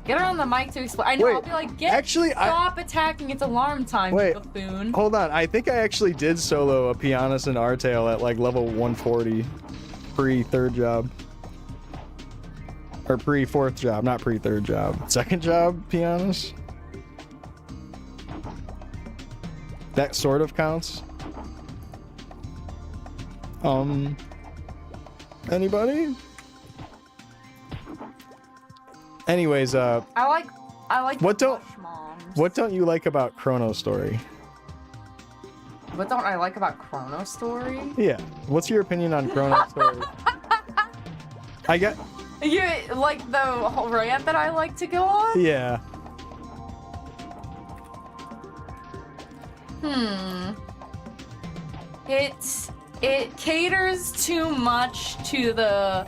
Get her on the mic to explain. I know, Wait, I'll be like, stop attacking, it's alarm time, Wait, you buffoon. Hold on, I think I actually did solo a Pianist and Artail at like level 140. Pre-third job. Or pre-fourth job, not pre-third job. Second job, Pianist? That sort of counts. Anybody? Anyways, I like what the don't- Bush moms. what don't you like about Chrono Story? What don't I like about Chrono Story? Yeah, what's your opinion on Chrono Story? I get... You like the whole rant that I like to go on? Yeah. It caters too much to the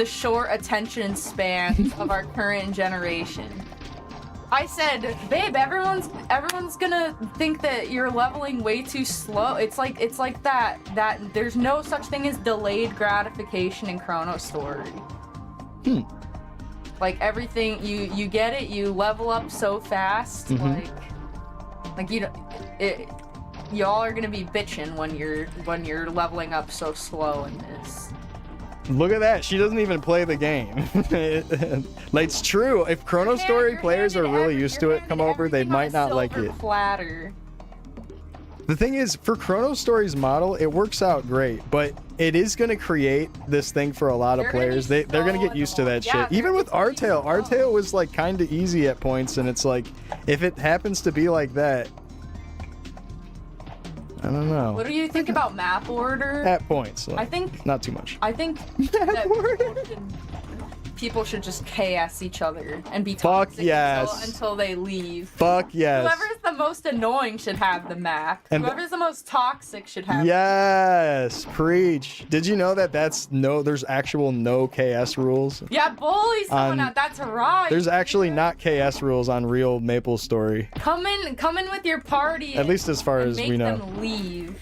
short attention span of our current generation. I said, babe, everyone's gonna think that you're leveling way too slow. It's like that there's no such thing as delayed gratification in Chrono Story. Like everything, you get it, you level up so fast, like you y'all are gonna be bitching when you're leveling up so slow in this. Look at that. She doesn't even play the game. Like, it's true. If Chrono Story players are really used to it come over, they might not like it. Platter. The thing is, for Chrono Story's model, it works out great, but it is going to create this thing for a lot of players. They're going to get used to that shit. Even with Artail. Artail was like kind of easy at points, and it's like, if it happens to be like that, I don't know. What do you think about map order? At points. Like, I think not too much. I think that people should just KS each other and be Fuck toxic yes. until they leave. Fuck yes. Whoever's the most annoying should have the map. And Whoever's the most toxic should have Yes, preach. Did you know that there's actual no KS rules? Yeah, bully someone out. That's right. There's actually not KS rules on real Maplestory. Come in with your party. At least as far as we know. Make them leave.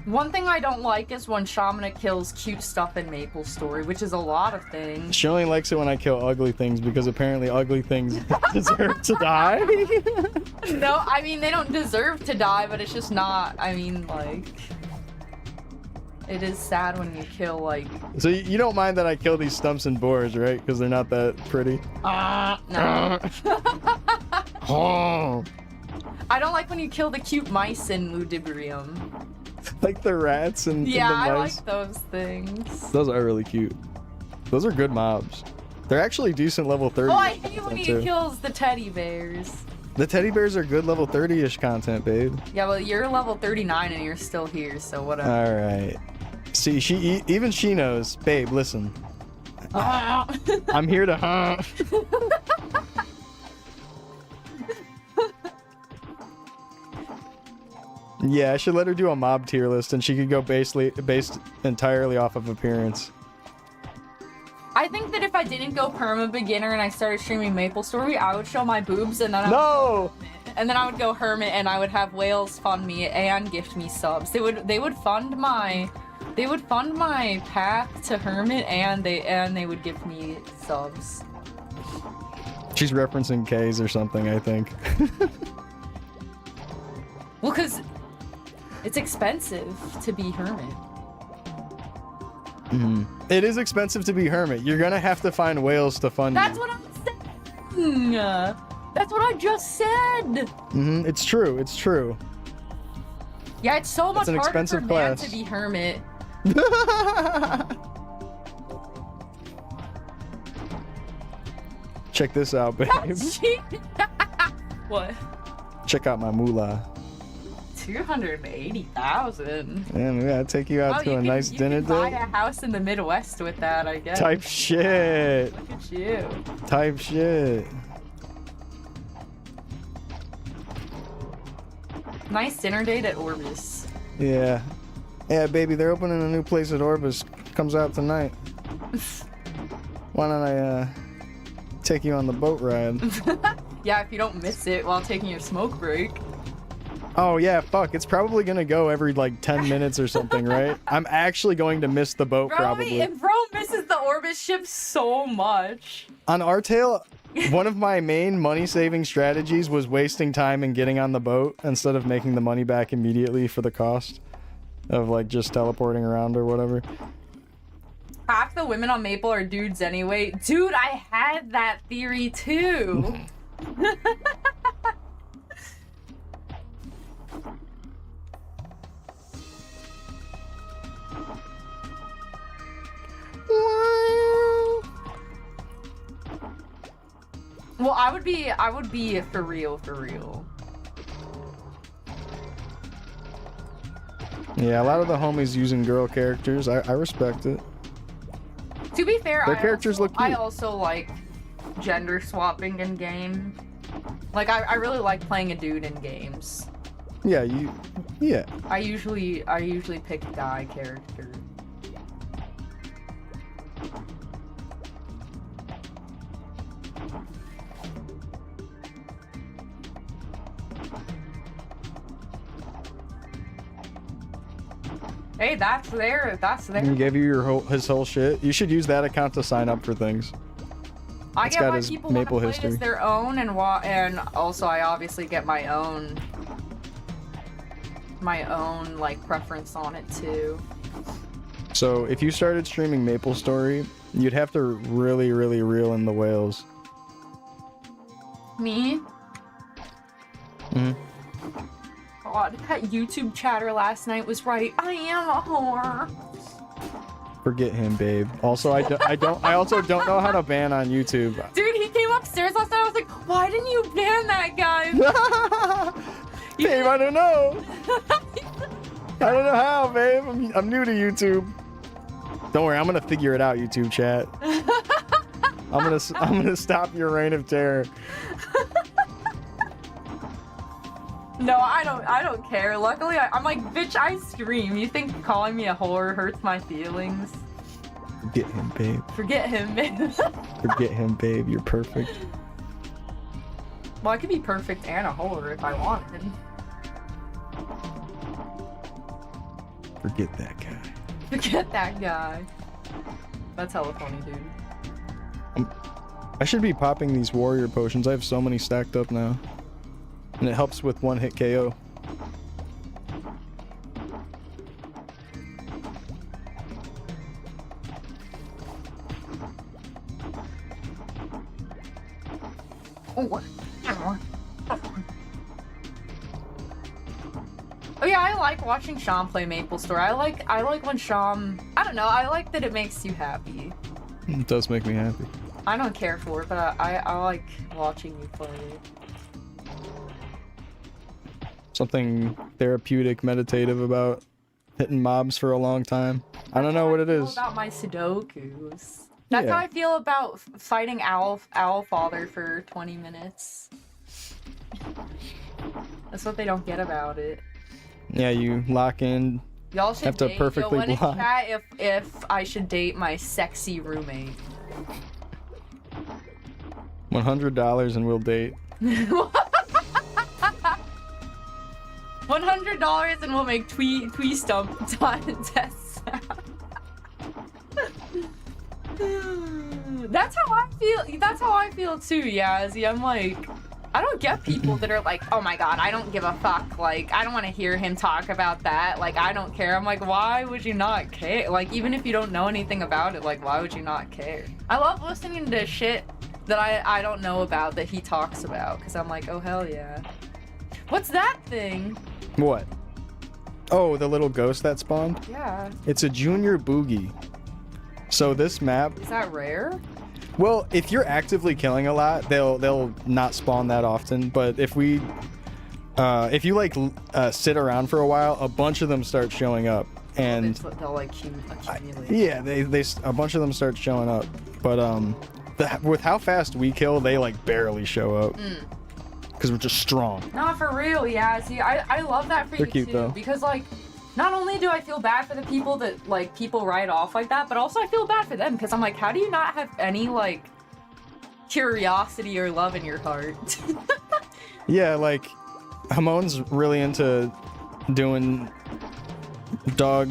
One thing I don't like is when Shamana kills cute stuff in Maplestory, which is a lot of things. She only likes it when I kill ugly things because apparently ugly things deserve to die. No, I mean, they don't deserve to die, but it's just not, I mean, like... It is sad when you kill, like... So you don't mind that I kill these stumps and boars, right? Because they're not that pretty. No. Oh. I don't like when you kill the cute mice in Ludibrium. Like the rats and Yeah, the I mice. like those things. Those are really cute. Those are good mobs. They're actually decent level 30. Oh, I hate when he kills the teddy bears. The teddy bears are good level 30-ish content, babe. Yeah, well, you're level 39 and you're still here, so whatever. Alright. See, even she knows. Babe, listen. I'm here to Yeah, I should let her do a mob tier list and she could go based entirely off of appearance. I think that if I didn't go perma beginner and I started streaming Maplestory, I would show my boobs and then I would go hermit and I would have whales fund me and gift me subs. They would fund my path to hermit and they would give me subs. She's referencing K's or something, I think. Well, cause it's expensive to be hermit. It is expensive to be hermit. You're gonna have to find whales to fund That's you. what I'm saying. That's what I just said. It's true. It's true. Yeah, it's so much an harder expensive for class. man to be hermit. Check this out, babe. What? Check out my moolah. 280,000. Man, we gotta take you out to a nice dinner date. Buy date. a house in the Midwest with that, I guess. Type shit. Look at you. Type shit. Nice dinner date at Orbis. Yeah. Yeah, baby, they're opening a new place at Orbis. Comes out tonight. Why don't I take you on the boat ride? Yeah, if you don't miss it while taking your smoke break. Oh yeah, fuck. It's probably gonna go every like 10 minutes or something, right? I'm actually going to miss the boat probably. And bro misses the Orbis ship so much. On Artail, one of my main money-saving strategies was wasting time and getting on the boat instead of making the money back immediately for the cost of like just teleporting around or whatever. Half the women on Maple are dudes anyway. Dude, I had that theory too. Well, I would be for real. Yeah, a lot of the homies using girl characters. I respect it. To be fair, Their characters look cute. I also like gender swapping in game. Like I really like playing a dude in games. Yeah, yeah. I usually pick a guy character. Hey, that's there. He gave you his whole shit. You should use that account to sign up for things. I It's get got why his people want to Maple play history. it as their own, and also I obviously get my own like preference on it too. So if you started streaming Maplestory, you'd have to really reel in the whales. Me? God, that YouTube chatter last night was right. I am a whore. Forget him, babe. Also, I also don't know how to ban on YouTube. Dude, he came upstairs last night. I was like, why didn't you ban that guy? Babe, I don't know. I don't know how, babe. I'm new to YouTube. Don't worry, I'm gonna figure it out, YouTube chat. I'm gonna stop your reign of terror. No, I don't care. Luckily, I'm like, bitch, I stream. You think calling me a whore hurts my feelings? Forget him, babe. Forget him, man. Forget him, babe. You're perfect. Well, I could be perfect and a whore if I wanted. Forget that guy. Forget that guy. That's hella funny, dude. I should be popping these warrior potions. I have so many stacked up now. And it helps with one hit KO. Oh yeah, I like watching Sham play Maplestory. I like when Sham, I don't know, I like that it makes you happy. It does make me happy. I don't care for it, but I like watching you play it. Something therapeutic, meditative about hitting mobs for a long time. I don't know what it is. About my Sudokus. That's Yeah. how I feel about fighting Owl Father for 20 minutes. That's what they don't get about it. Yeah, you lock in. Y'all should Have to date. perfectly Yo, when in block. chat if I should date my sexy roommate. $100 and we'll date. $100 and we'll make twee stump tests. That's how I feel. That's how I feel too, Yazzie. I'm like, I don't get people that are like, oh my god, I don't give a fuck. Like, I don't want to hear him talk about that. Like, I don't care. I'm like, why would you not care? Like, even if you don't know anything about it, like, why would you not care? I love listening to shit that I don't know about that he talks about, because I'm like, oh hell yeah. What's that thing? What? Oh, the little ghost that spawned? Yeah. It's a junior boogie. So this map, Is that rare? well, if you're actively killing a lot, they'll not spawn that often. But if you like sit around for a while, a bunch of them start showing up, and They'll like accumulate. yeah, they a bunch of them start showing up. But with how fast we kill, they like barely show up because we're just strong. Not for real, yeah. See, I love that for They're you cute, too, though. because like, not only do I feel bad for the people that like people write off like that, but also I feel bad for them because I'm like, how do you not have any like curiosity or love in your heart? Yeah, like Hamon's really into doing dog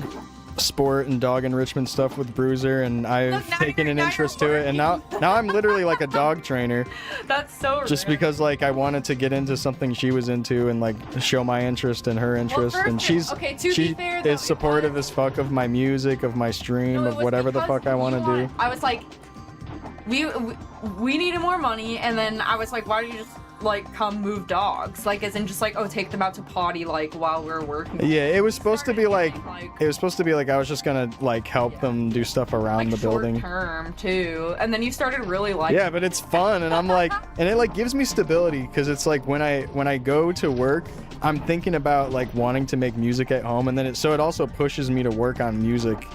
sport and dog enrichment stuff with Bruiser, and I've Look, now taken an you're interest to it, and now I'm literally like a dog trainer, That's so just rare. because like I wanted to get into something she was into and like show my interest in her interest, and perfect. Okay, to be she fair, though, is supportive as fuck of my music, of my stream, No, it of was whatever the because fuck I want to you do. want- I was like, we needed more money, and then I was like, why don't you just like come move dogs? Like, as in just like, oh, take them out to potty like while we're working. Yeah, it was supposed to be like Like, it was supposed to be like I was just gonna like help them do stuff around like the building. short term too, and then you started really like. Yeah, but it's fun, and I'm like, and it like gives me stability because it's like when I go to work, I'm thinking about like wanting to make music at home, and then it also pushes me to work on music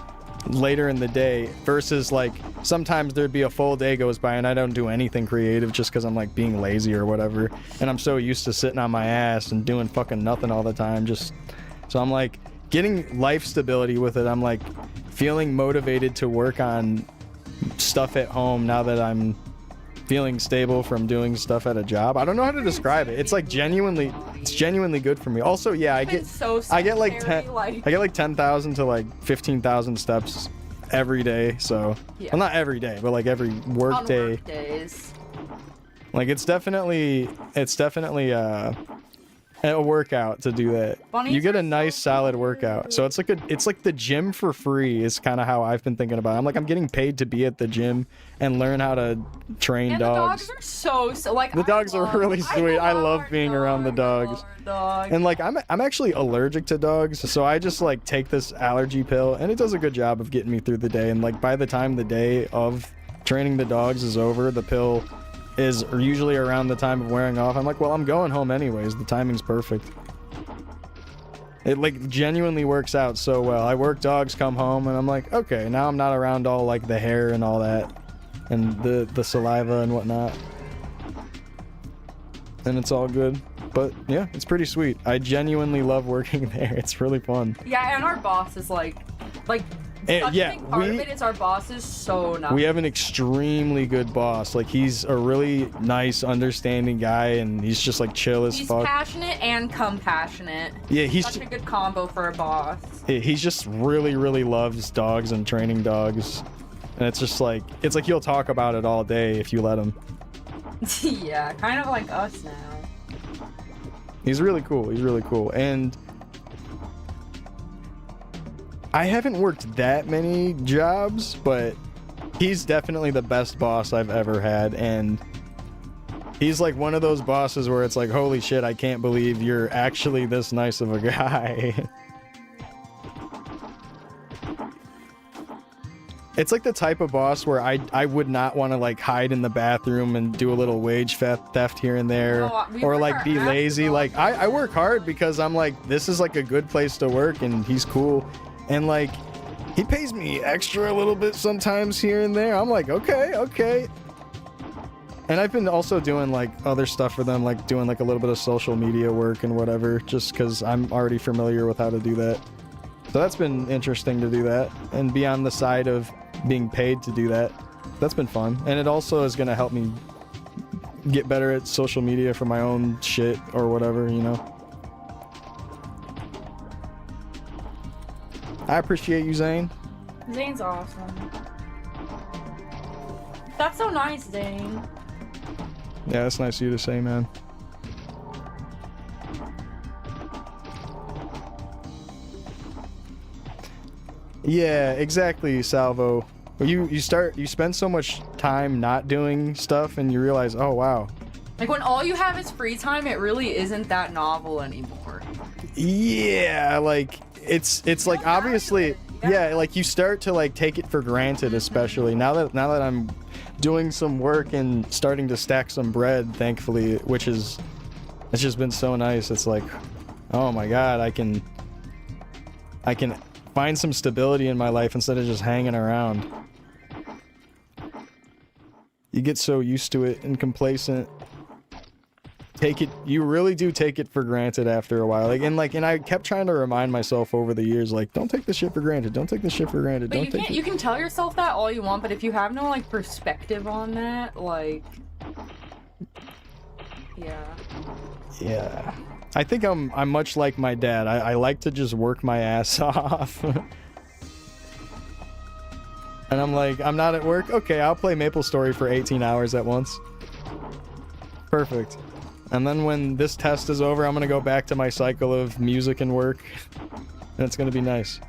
later in the day versus like sometimes there'd be a full day goes by and I don't do anything creative just because I'm like being lazy or whatever, and I'm so used to sitting on my ass and doing fucking nothing all the time. Just so I'm like getting life stability with it. I'm like feeling motivated to work on stuff at home now that I'm feeling stable from doing stuff at a job. I don't know how to describe it. It's like genuinely good for me. Also, yeah, I get like 10,000 to like 15,000 steps every day. So, Yeah. well, not every day, but like every work on day. work days. Like it's definitely a workout to do that. Bunnies You get are a nice so solid cute. workout. So it's like the gym for free is kind of how I've been thinking about it. I'm like, I'm getting paid to be at the gym and learn how to train And dogs. the dogs are so like. The dogs are really sweet. I love being around the dogs. And like I'm actually allergic to dogs, so I just like take this allergy pill and it does a good job of getting me through the day. And like by the time the day of training the dogs is over, the pill is usually around the time of wearing off. I'm like, well, I'm going home anyways. The timing's perfect. It like genuinely works out so well. I work dogs, come home, and I'm like, okay, now I'm not around all like the hair and all that and the saliva and whatnot. And it's all good. But yeah, it's pretty sweet. I genuinely love working there. It's really fun. Yeah, and our boss is like And Such yeah, a big part of it is our boss is so nice. we have an extremely good boss. Like, he's a really nice, understanding guy, and he's just like chill as He's fuck. passionate and compassionate. Yeah, he's Such a good combo for a boss. He's just really, really loves dogs and training dogs. And it's just like, it's like he'll talk about it all day if you let him. Yeah, kind of like us now. He's really cool. He's really cool. And I haven't worked that many jobs, but he's definitely the best boss I've ever had. And he's like one of those bosses where it's like, holy shit, I can't believe you're actually this nice of a guy. It's like the type of boss where I would not want to like hide in the bathroom and do a little wage theft here and there, No, we or work like our be asses lazy. off. Like I work hard because I'm like, this is like a good place to work and he's cool. And like, he pays me extra a little bit sometimes here and there. I'm like, okay. And I've been also doing like other stuff for them, like doing like a little bit of social media work and whatever, just because I'm already familiar with how to do that. So that's been interesting to do that and be on the side of being paid to do that. That's been fun. And it also is going to help me get better at social media for my own shit or whatever, you know. I appreciate you, Zane. Zane's awesome. That's so nice, Zane. Yeah, that's nice of you to say, man. Yeah, exactly, Salvo. You spend so much time not doing stuff and you realize, oh wow. Like when all you have is free time, it really isn't that novel anymore. Yeah, like it's like obviously yeah, like you start to like take it for granted, especially now that I'm doing some work and starting to stack some bread, thankfully, it's just been so nice. It's like, oh my god, I can find some stability in my life instead of just hanging around. You get so used to it and complacent. You really do take it for granted after a while. And I kept trying to remind myself over the years, like, don't take this shit for granted. Don't take this shit for granted. But you can tell yourself that all you want, but if you have no like perspective on that, like, yeah. I think I'm much like my dad. I like to just work my ass off. And I'm like, I'm not at work? Okay, I'll play Maplestory for 18 hours at once. Perfect. And then when this test is over, I'm gonna go back to my cycle of music and work. And it's gonna be nice.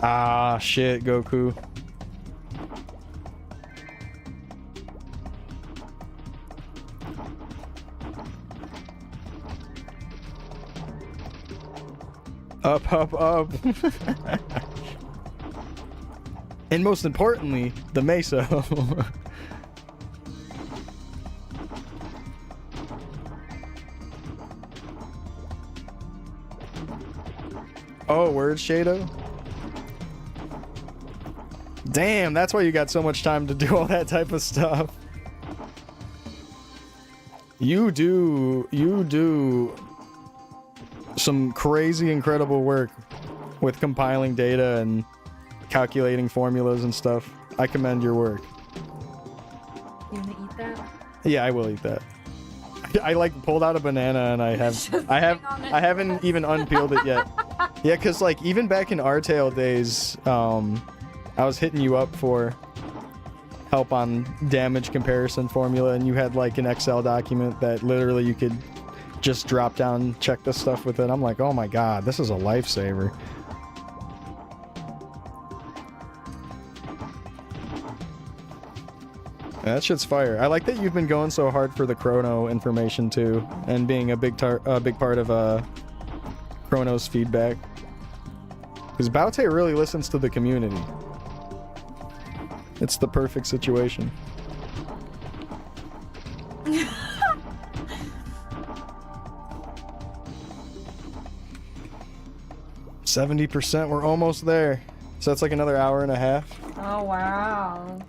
Ah, shit, Goku. Up, up, up. And most importantly, the Mesa. Oh, word, Shado? Damn, that's why you got so much time to do all that type of stuff. You do some crazy, incredible work with compiling data and calculating formulas and stuff. I commend your work. you gonna eat that? Yeah, I will eat that. I like pulled out a banana and I haven't even unpeeled it yet. Yeah, cause like even back in Artale days, I was hitting you up for help on damage comparison formula, and you had like an Excel document that literally you could just drop down, check this stuff with it. I'm like, oh my god, this is a lifesaver. Yeah, that shit's fire. I like that you've been going so hard for the Chrono information too, and being a big part of Chrono's feedback. Because Baute really listens to the community. It's the perfect situation. 70%, we're almost there. So that's like another hour and a half. Oh, wow.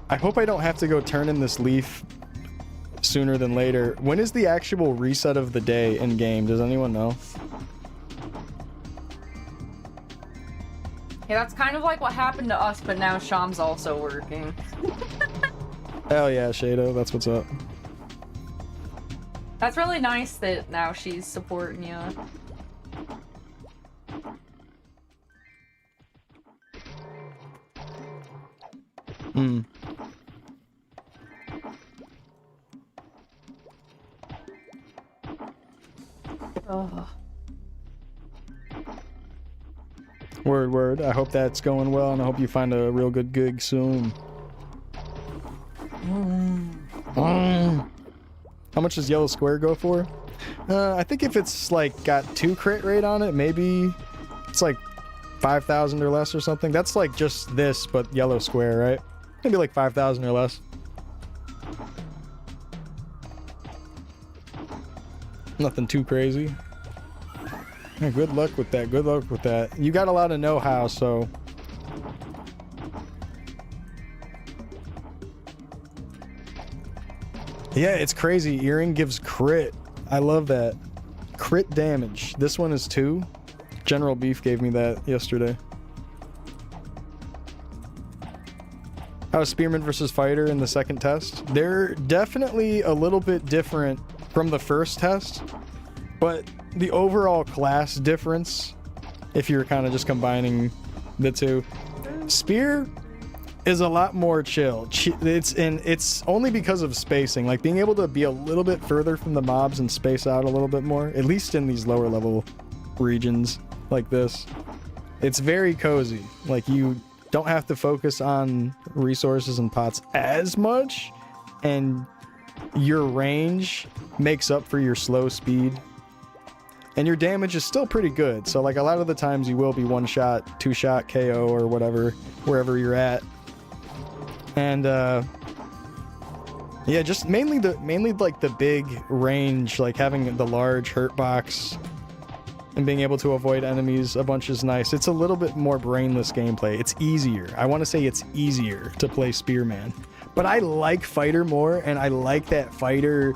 I hope I don't have to go turn in this leaf sooner than later. When is the actual reset of the day in game? Does anyone know? Yeah, that's kind of like what happened to us, but now Sham's also working. Hell yeah, Shado, that's what's up. That's really nice that now she's supporting you. Hmm. Ugh. Word, word. I hope that's going well, and I hope you find a real good gig soon. How much does Yellow Square go for? I think if it's like got 2 crit rate on it, maybe it's like 5,000 or less or something. That's like just this, but Yellow Square, right? Maybe like 5,000 or less. Nothing too crazy. Yeah, good luck with that. Good luck with that. You got a lot of know-how, so... Yeah, it's crazy. Earring gives crit. I love that. Crit damage. This one is 2. General Beef gave me that yesterday. How is Spearman versus Fighter in the second test? They're definitely a little bit different from the first test, but the overall class difference, if you're kind of just combining the two, Spear is a lot more chill. It's only because of spacing, like being able to be a little bit further from the mobs and space out a little bit more, at least in these lower level regions like this. It's very cozy. Like, you don't have to focus on resources and pots as much, and your range makes up for your slow speed. And your damage is still pretty good. So like a lot of the times you will be 1-shot, 2-shot KO or whatever, wherever you're at. And yeah, just mainly like the big range, like having the large hurt box and being able to avoid enemies a bunch is nice. It's a little bit more brainless gameplay. It's easier. I want to say it's easier to play Spearman. But I like Fighter more, and I like that Fighter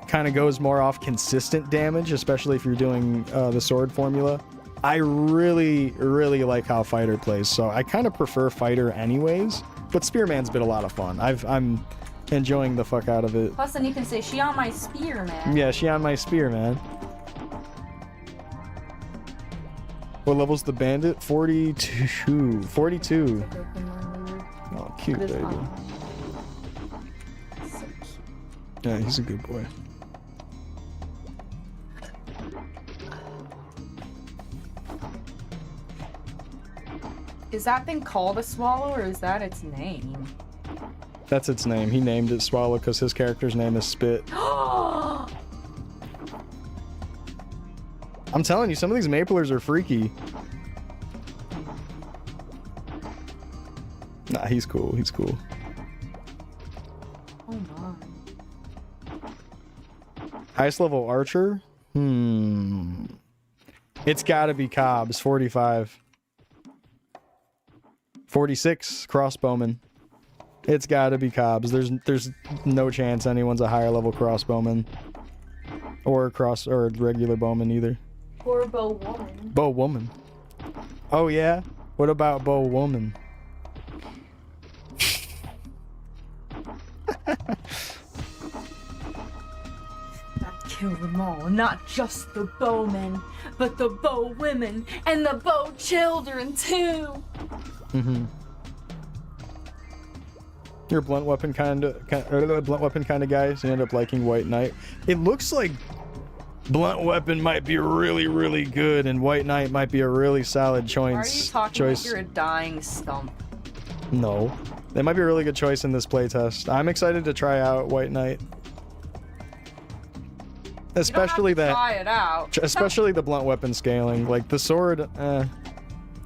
kind of goes more off consistent damage, especially if you're doing the sword formula. I really, really like how Fighter plays, so I kind of prefer Fighter anyways, but Spearman's been a lot of fun. I'm enjoying the fuck out of it. Plus, then you can say, she on my spear, man. Yeah, she on my spear, man. What level's the bandit? 42. 42. Oh, cute, baby. So cute. Yeah, he's a good boy. Is that thing called a swallow, or is that its name? That's its name. He named it Swallow because his character's name is Spit. I'm telling you, some of these Maplers are freaky. Nah, he's cool. He's cool. Oh my. Highest level archer? It's gotta be Cobb's, 45. 46, crossbowman. It's gotta be Cobb's. There's no chance anyone's a higher level crossbowman. Or regular bowman either. Or bow woman. Bow woman. Oh yeah? What about bow woman? Kill them all, not just the bowmen, but the bow women and the bow children too. You're a blunt weapon kind of guy, so you end up liking White Knight. It looks like blunt weapon might be really, really good, and White Knight might be a really solid choice. Why are you talking like you're a dying stump? No, that might be a really good choice in this playtest. I'm excited to try out White Knight. Especially you don't have to try it out. Especially the blunt weapon scaling. Like the sword,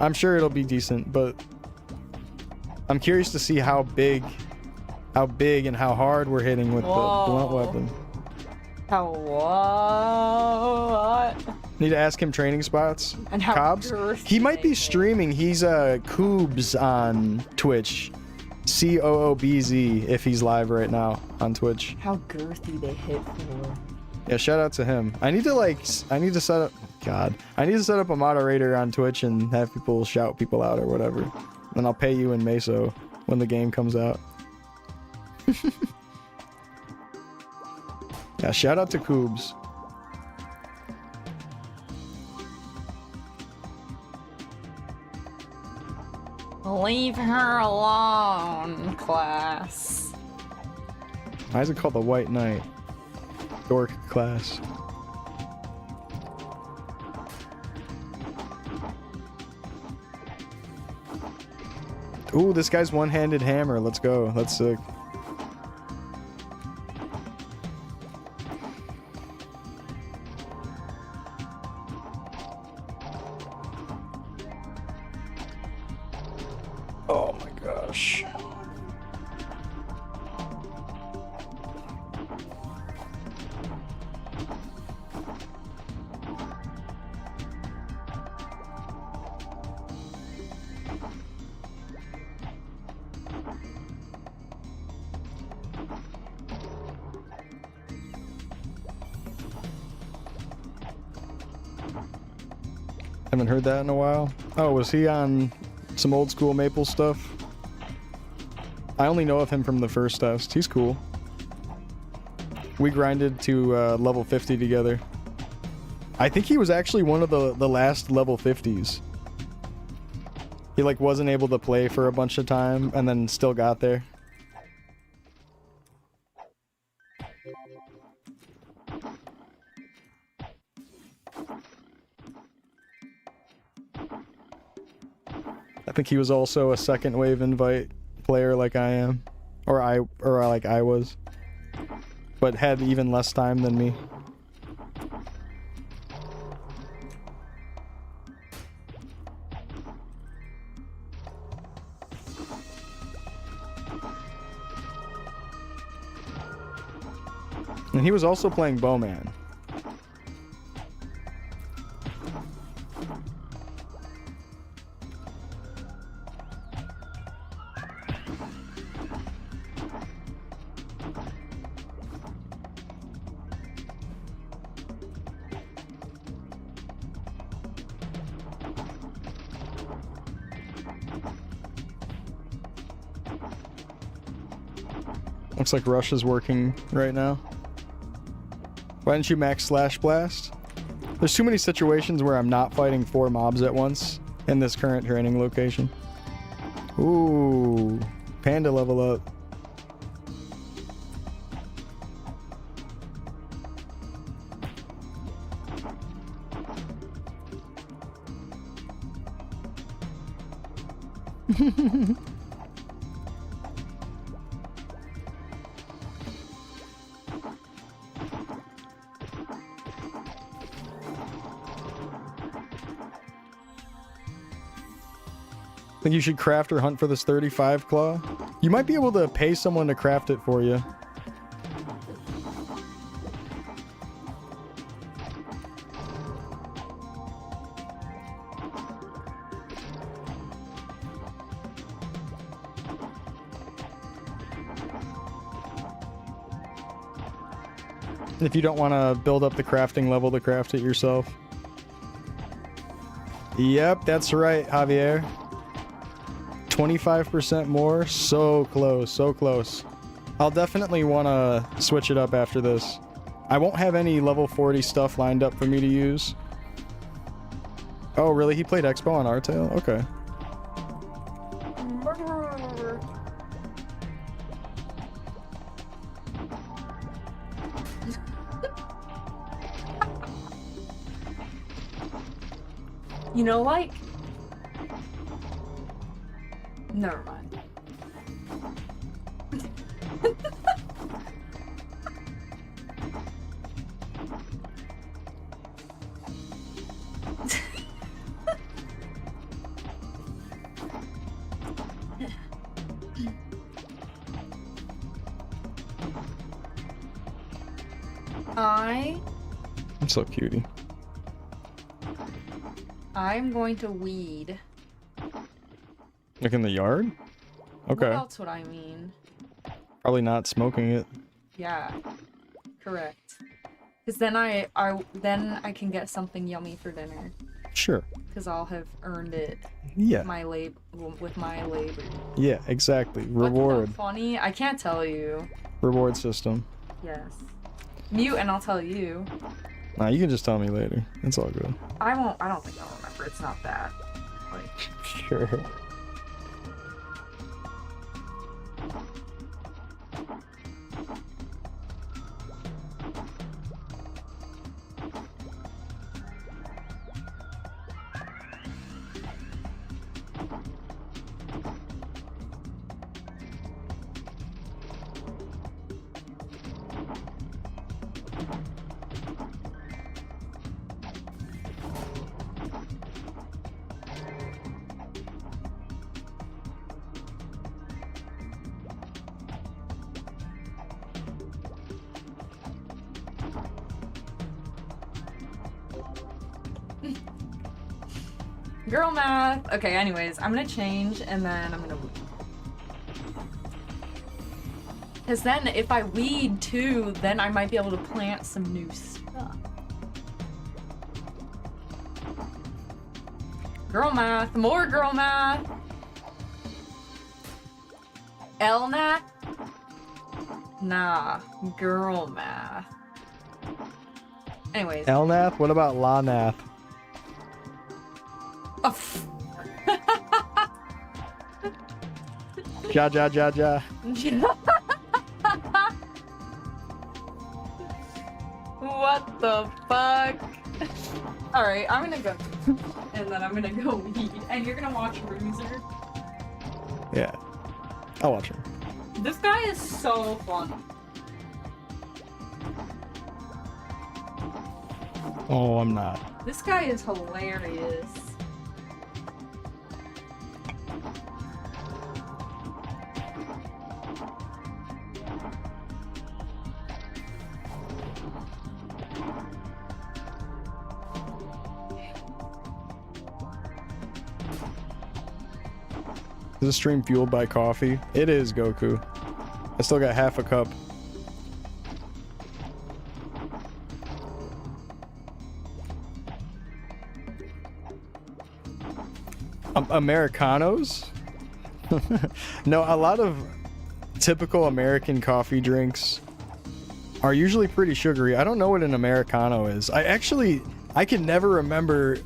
I'm sure it'll be decent, but I'm curious to see how big and how hard we're hitting with the blunt weapon. How what? Need to ask him training spots. And how Cobbs? girthy He might be they streaming. He's Coobs on Twitch. COOBZ if he's live right now on Twitch. How girthy they hit for. Yeah, shout out to him. I need to set up I need to set up a moderator on Twitch and have people shout people out or whatever. Then I'll pay you in Meso when the game comes out. Yeah, shout out to Coobs. Leave her alone, class. Why is it called the White Knight? Dork class. Ooh, this guy's one-handed hammer. Let's go. That's sick. Oh my gosh. Haven't heard that in a while. Oh, was he on some old school Maple stuff? I only know of him from the first test. He's cool. We grinded to level 50 together. I think he was actually one of the last level 50s. He like wasn't able to play for a bunch of time and then still got there. I think he was also a second wave invite player like I am, or like I was, but had even less time than me. And he was also playing Bowman. Looks like Rush is working right now. Why didn't you max Slash Blast? There's too many situations where I'm not fighting 4 mobs at once in this current training location. Ooh, Panda level up. Think you should craft or hunt for this 35 claw? You might be able to pay someone to craft it for you. If you don't want to build up the crafting level to craft it yourself. Yep, that's right, Javier. 25% more. So close, so close. I'll definitely want to switch it up after this. I won't have any level 40 stuff lined up for me to use. Oh, really? He played Expo on Artail? Okay. You know, like... Never mind. I'm so cutie. I'm going to weed. Like in the yard? Okay. What else would I mean? Probably not smoking it. Yeah. Correct. Because then I can get something yummy for dinner. Sure. Because I'll have earned it. Yeah. With my labor. Yeah, exactly. Reward. What's so funny? I can't tell you. Reward system. Yes. Mute and I'll tell you. Nah, you can just tell me later. It's all good. I don't think I'll remember. It's not that. Like. Sure. Girl math. Okay, anyways, I'm gonna change and then I'm gonna weed. Because then if I weed too, then I might be able to plant some new stuff. Girl math. More girl math. Elnath? Nah. Girl math. Anyways. Elnath? What about Lanath? Oh. Ja ja ja ja. What the fuck? Alright, I'm gonna go. And then I'm gonna go weed. And you're gonna watch Bruiser. Yeah. I'll watch him. This guy is so funny. Oh, I'm not. This guy is hilarious. Is this stream fueled by coffee? It is, Goku. I still got half a cup. Americanos? No, a lot of typical American coffee drinks are usually pretty sugary. I don't know what an Americano is. I can never remember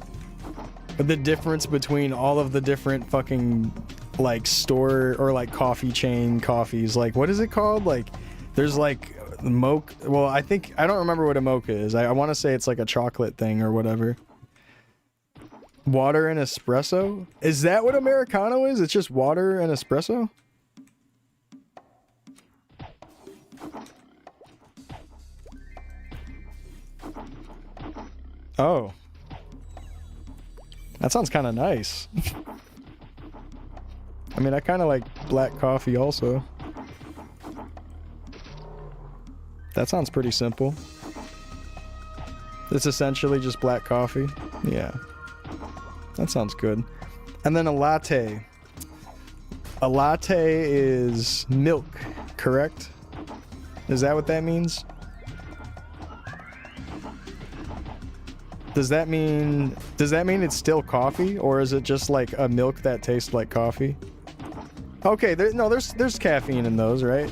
the difference between all of the different fucking like store or like coffee chain coffees. Like, what is it called? Like, there's like mocha. Well, I don't remember what a mocha is. I want to say it's like a chocolate thing or whatever. Water and espresso? Is that what Americano is? It's just water and espresso? Oh. That sounds kind of nice. I mean, I kind of like black coffee also. That sounds pretty simple. It's essentially just black coffee. Yeah. That sounds good. And then a latte. A latte is milk, correct? Is that what that means? Does that mean it's still coffee, or is it just like a milk that tastes like coffee? Okay, there's caffeine in those, right?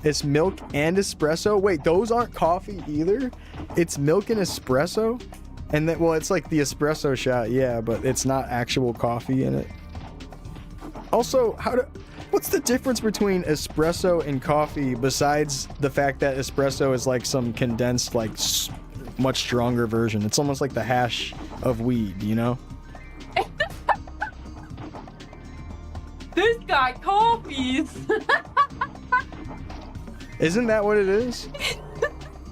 It's milk and espresso. Wait, those aren't coffee either? It's milk and espresso? And then, well, it's like the espresso shot, yeah, but it's not actual coffee in it. Also, what's the difference between espresso and coffee besides the fact that espresso is like some condensed, like much stronger version? It's almost like the hash of weed, you know? This guy copies. Isn't that what it is?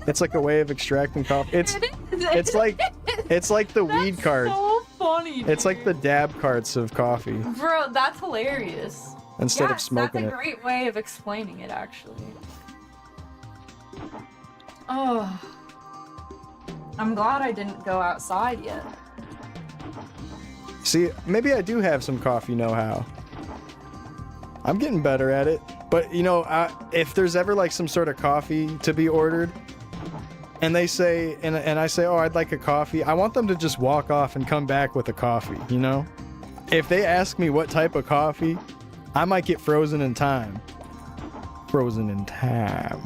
It's like a way of extracting coffee. It's like the weed card. So funny. Dude. It's like the dab carts of coffee. Bro, that's hilarious. Instead of smoking it. That's a great way of explaining it, actually. Oh. I'm glad I didn't go outside yet. See, maybe I do have some coffee know-how. I'm getting better at it. But, you know, if there's ever like some sort of coffee to be ordered, and they say, and I say, oh, I'd like a coffee, I want them to just walk off and come back with a coffee, you know? If they ask me what type of coffee, I might get frozen in time. Frozen in time.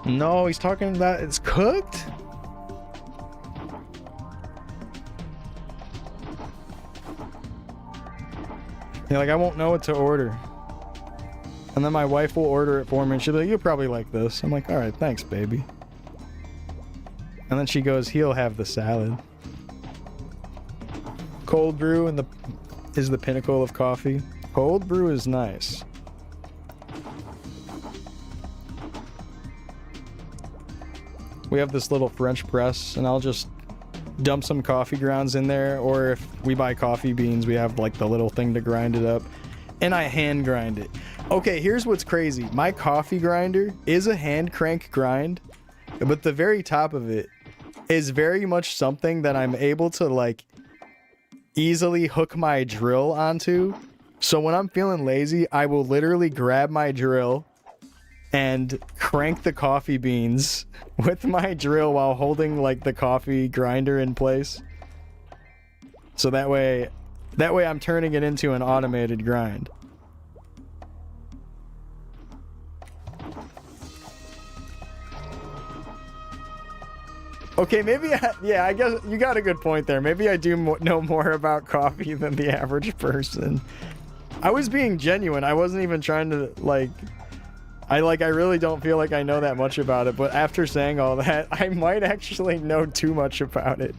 No, he's talking about it's cooked? Yeah, like I won't know what to order. And then my wife will order it for me and she'll be like, you'll probably like this. I'm like, all right, thanks, baby. And then she goes, he'll have the salad. Cold brew is the pinnacle of coffee. Cold brew is nice. We have this little French press, and I'll just dump some coffee grounds in there, or if we buy coffee beans, we have like the little thing to grind it up, and I hand grind it. Okay, here's what's crazy. My coffee grinder is a hand crank grind, but the very top of it is very much something that I'm able to like easily hook my drill onto. So when I'm feeling lazy, I will literally grab my drill and crank the coffee beans with my drill while holding like the coffee grinder in place. So that way I'm turning it into an automated grind. Okay, maybe yeah, I guess you got a good point there. Maybe I do know more about coffee than the average person. I was being genuine. I wasn't even trying to I really don't feel like I know that much about it, but after saying all that, I might actually know too much about it.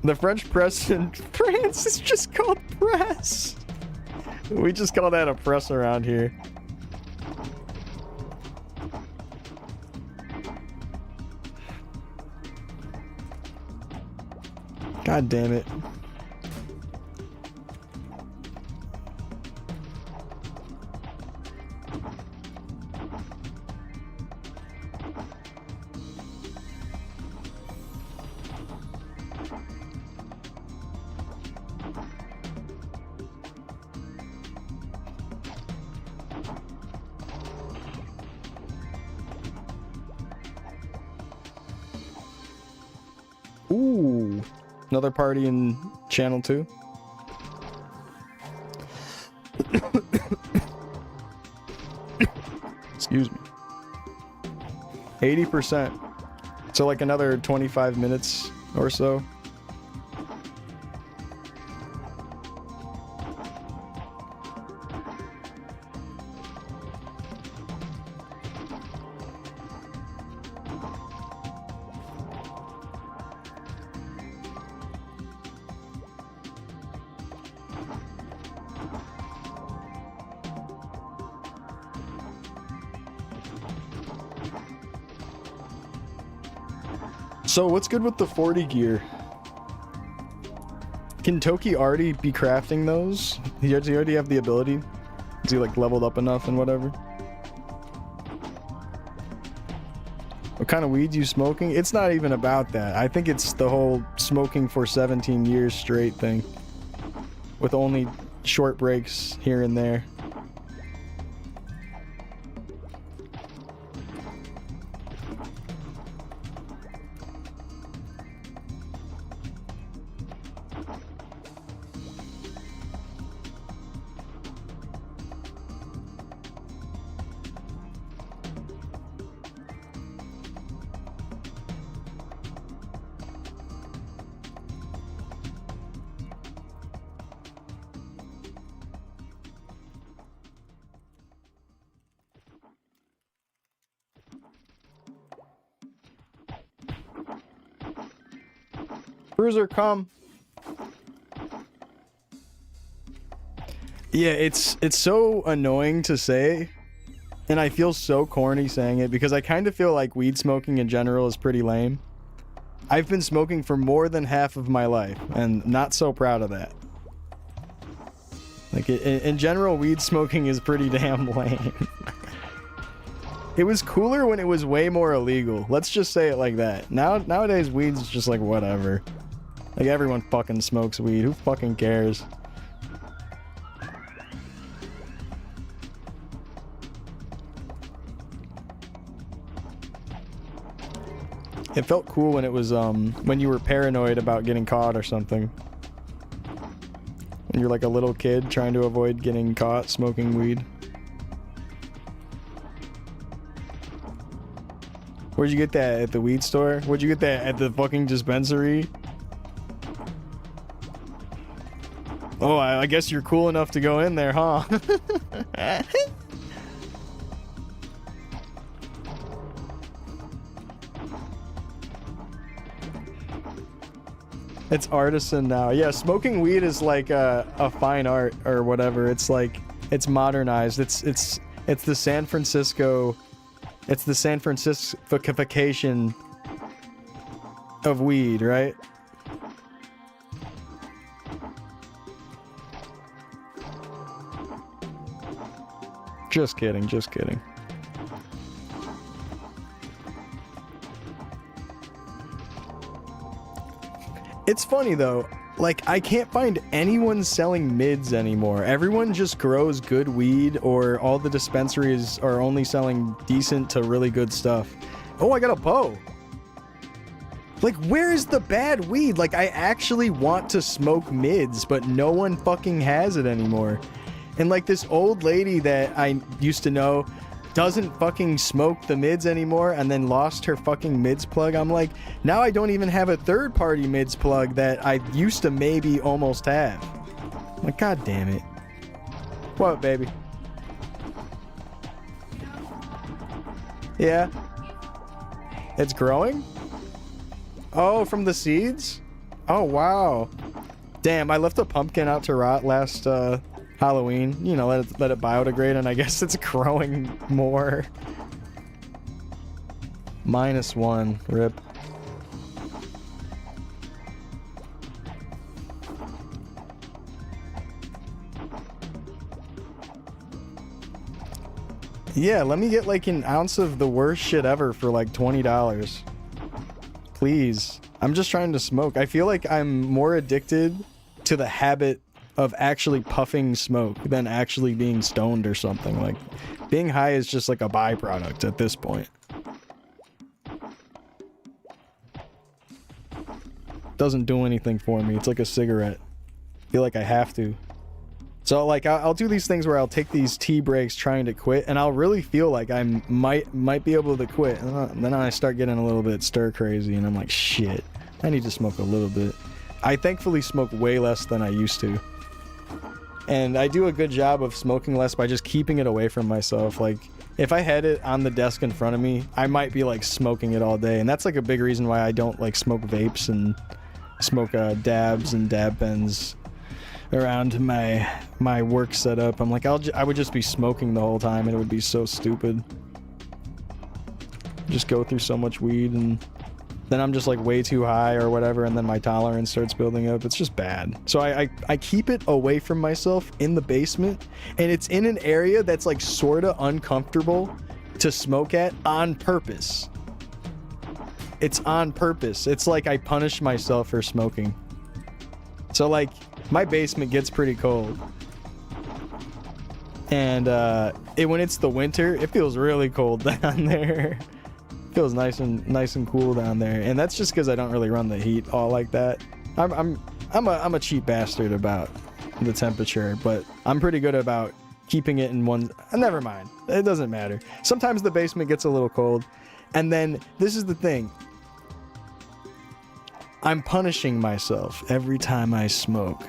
The French press in France is just called press. We just call that a press around here. God damn it. Ooh, another party in channel 2. Excuse me. 80%. So like another 25 minutes or so. So what's good with the 40 gear? Can Toki already be crafting those? Does he already have the ability? Is he like leveled up enough and whatever? What kind of weed you smoking? It's not even about that. I think it's the whole smoking for 17 years straight thing. With only short breaks here and there. Bruiser, come. Yeah, it's so annoying to say, and I feel so corny saying it because I kind of feel like weed smoking in general is pretty lame. I've been smoking for more than half of my life, and not so proud of that. Like, in general, weed smoking is pretty damn lame. It was cooler when it was way more illegal. Let's just say it like that. Nowadays, weed's just like whatever. Like, everyone fucking smokes weed. Who fucking cares? It felt cool when it was, when you were paranoid about getting caught or something. When you're like a little kid trying to avoid getting caught smoking weed. Where'd you get that? At the weed store? Where'd you get that? At the fucking dispensary? Oh, I guess you're cool enough to go in there, huh? It's artisan now. Yeah, smoking weed is like a fine art or whatever. It's like, it's modernized. It's the San Francisco... It's the San Francisco-ification of weed, right? Just kidding, just kidding. It's funny though, like I can't find anyone selling mids anymore. Everyone just grows good weed, or all the dispensaries are only selling decent to really good stuff. Oh, I got a bow. Like, where is the bad weed? Like, I actually want to smoke mids, but no one fucking has it anymore. And like this old lady that I used to know doesn't fucking smoke the mids anymore, and then lost her fucking mids plug. I'm like, now I don't even have a third-party mids plug that I used to maybe almost have. I'm like, god damn it. What, baby? Yeah? It's growing? Oh, from the seeds? Oh, wow. Damn, I left a pumpkin out to rot last, Halloween, you know, let it biodegrade, and I guess it's growing more. -1, rip. Yeah, let me get like an ounce of the worst shit ever for like $20. Please. I'm just trying to smoke. I feel like I'm more addicted to the habit of actually puffing smoke than actually being stoned or something. Like, being high is just like a byproduct at this point. Doesn't do anything for me. It's like a cigarette. I feel like I have to. So like I'll do these things where I'll take these tea breaks trying to quit, and I'll really feel like I might be able to quit, and then I start getting a little bit stir crazy, and I'm like, shit, I need to smoke a little bit. I thankfully smoke way less than I used to. And I do a good job of smoking less by just keeping it away from myself. Like, if I had it on the desk in front of me, I might be like smoking it all day. And that's like a big reason why I don't like smoke vapes and smoke dabs and dab pens around my work setup. I'm like, I would just be smoking the whole time, and it would be so stupid. Just go through so much weed, and then I'm just like way too high or whatever, and then my tolerance starts building up. It's just bad. So I keep it away from myself in the basement, and it's in an area that's like sort of uncomfortable to smoke at on purpose. It's on purpose. It's like I punish myself for smoking. So like, my basement gets pretty cold. And when it's the winter, it feels really cold down there. Feels nice and cool down there, and that's just because I don't really run the heat all like that. I'm a cheap bastard about the temperature, but I'm pretty good about keeping it in one. Never mind, it doesn't matter. Sometimes the basement gets a little cold, and then this is the thing. I'm punishing myself every time I smoke.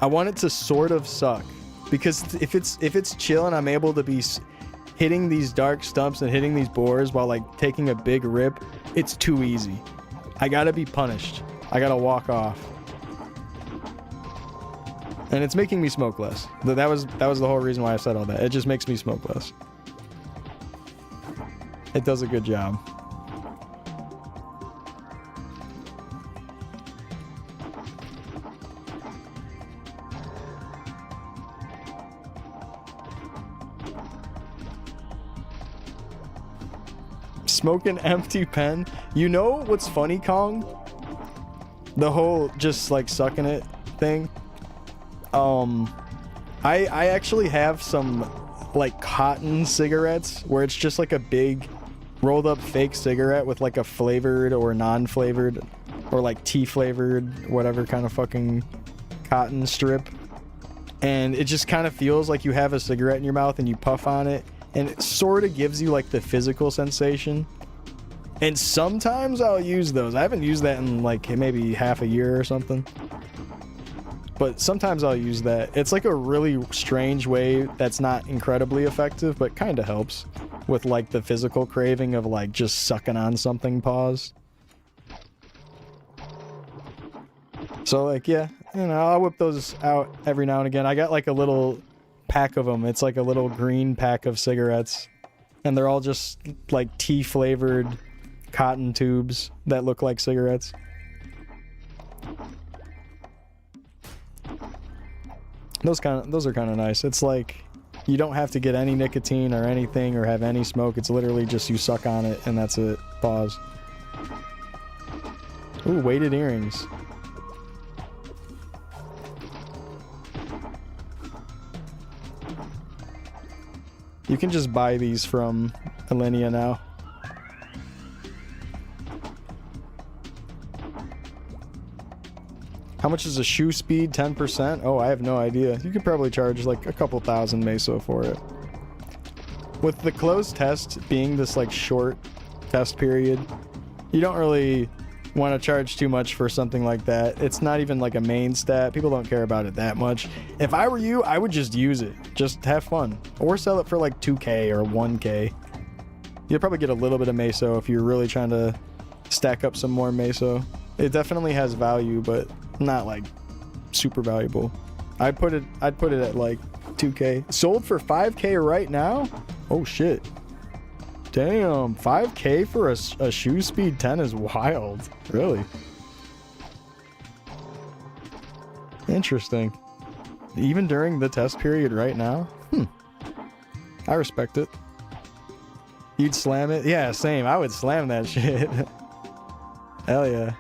I want it to sort of suck, because if it's chill and I'm able to be hitting these dark stumps and hitting these bores while like taking a big rip, it's too easy. I gotta be punished. I gotta walk off. And it's making me smoke less. That was the whole reason why I said all that. It just makes me smoke less. It does a good job. Smoke an empty pen. You know what's funny, Kong? The whole just like sucking it thing. I actually have some like cotton cigarettes where it's just like a big rolled up fake cigarette with like a flavored or non-flavored or like tea flavored whatever kind of fucking cotton strip, and it just kind of feels like you have a cigarette in your mouth and you puff on it, and it sort of gives you like the physical sensation. And sometimes I'll use those. I haven't used that in like maybe half a year or something, but sometimes I'll use that. It's like a really strange way that's not incredibly effective, but kind of helps with like the physical craving of like just sucking on something. Pause. So like, yeah, you know, I'll whip those out every now and again. I got like a little pack of them. It's like a little green pack of cigarettes, and they're all just like tea flavored cotton tubes that look like cigarettes. Those are kind of nice. It's like you don't have to get any nicotine or anything or have any smoke. It's literally just you suck on it and that's it. Pause. Ooh, weighted earrings. You can just buy these from Alinea now. How much is a shoe speed? 10%? Oh, I have no idea. You could probably charge like a couple thousand meso for it. With the closed test being this like short test period, you don't really want to charge too much for something like that. It's not even like a main stat. People don't care about it that much. If I were you, I would just use it. Just have fun. Or sell it for like 2K or 1K. You'll probably get a little bit of meso if you're really trying to stack up some more meso. It definitely has value, but not like super valuable. I'd put it at like 2K. Sold for 5K right now? Oh shit. Damn, 5K for a shoe speed 10 is wild. Really? Interesting. Even during the test period right now? I respect it. You'd slam it? Yeah, same. I would slam that shit. Hell yeah.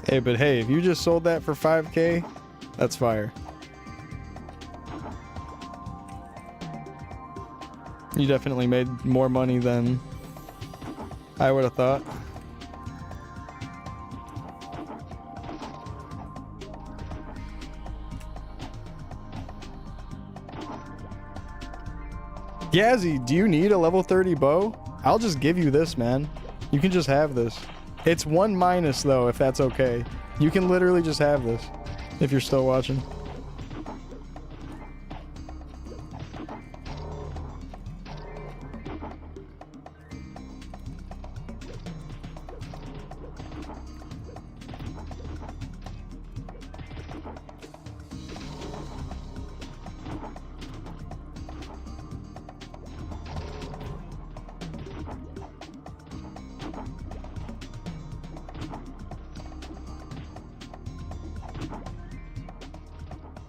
Hey, but hey, if you just sold that for 5K, that's fire. You definitely made more money than I would have thought. Yazzie, do you need a level 30 bow? I'll just give you this, man. You can just have this. It's 1- though, if that's okay. You can literally just have this, if you're still watching.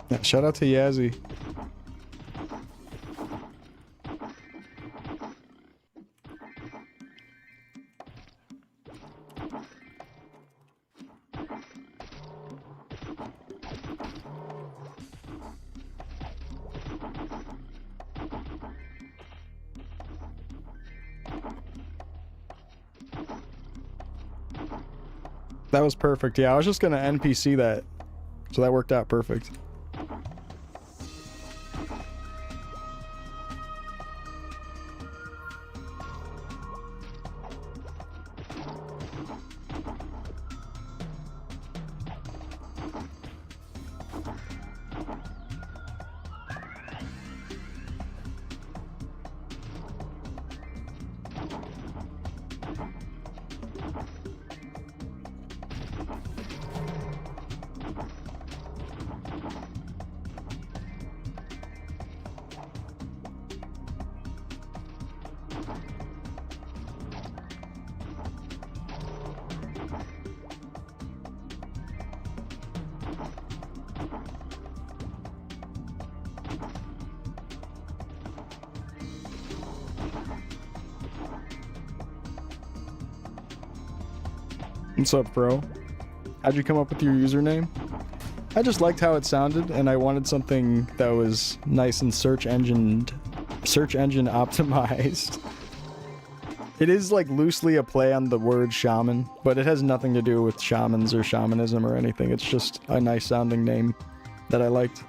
Yeah, shout out to Yazzie. That was perfect. Yeah, I was just gonna NPC that, so that worked out perfect. What's up, bro? How'd you come up with your username? I just liked how it sounded, and I wanted something that was nice and search engine optimized. It is like loosely a play on the word shaman, but it has nothing to do with shamans or shamanism or anything. It's just a nice sounding name that I liked.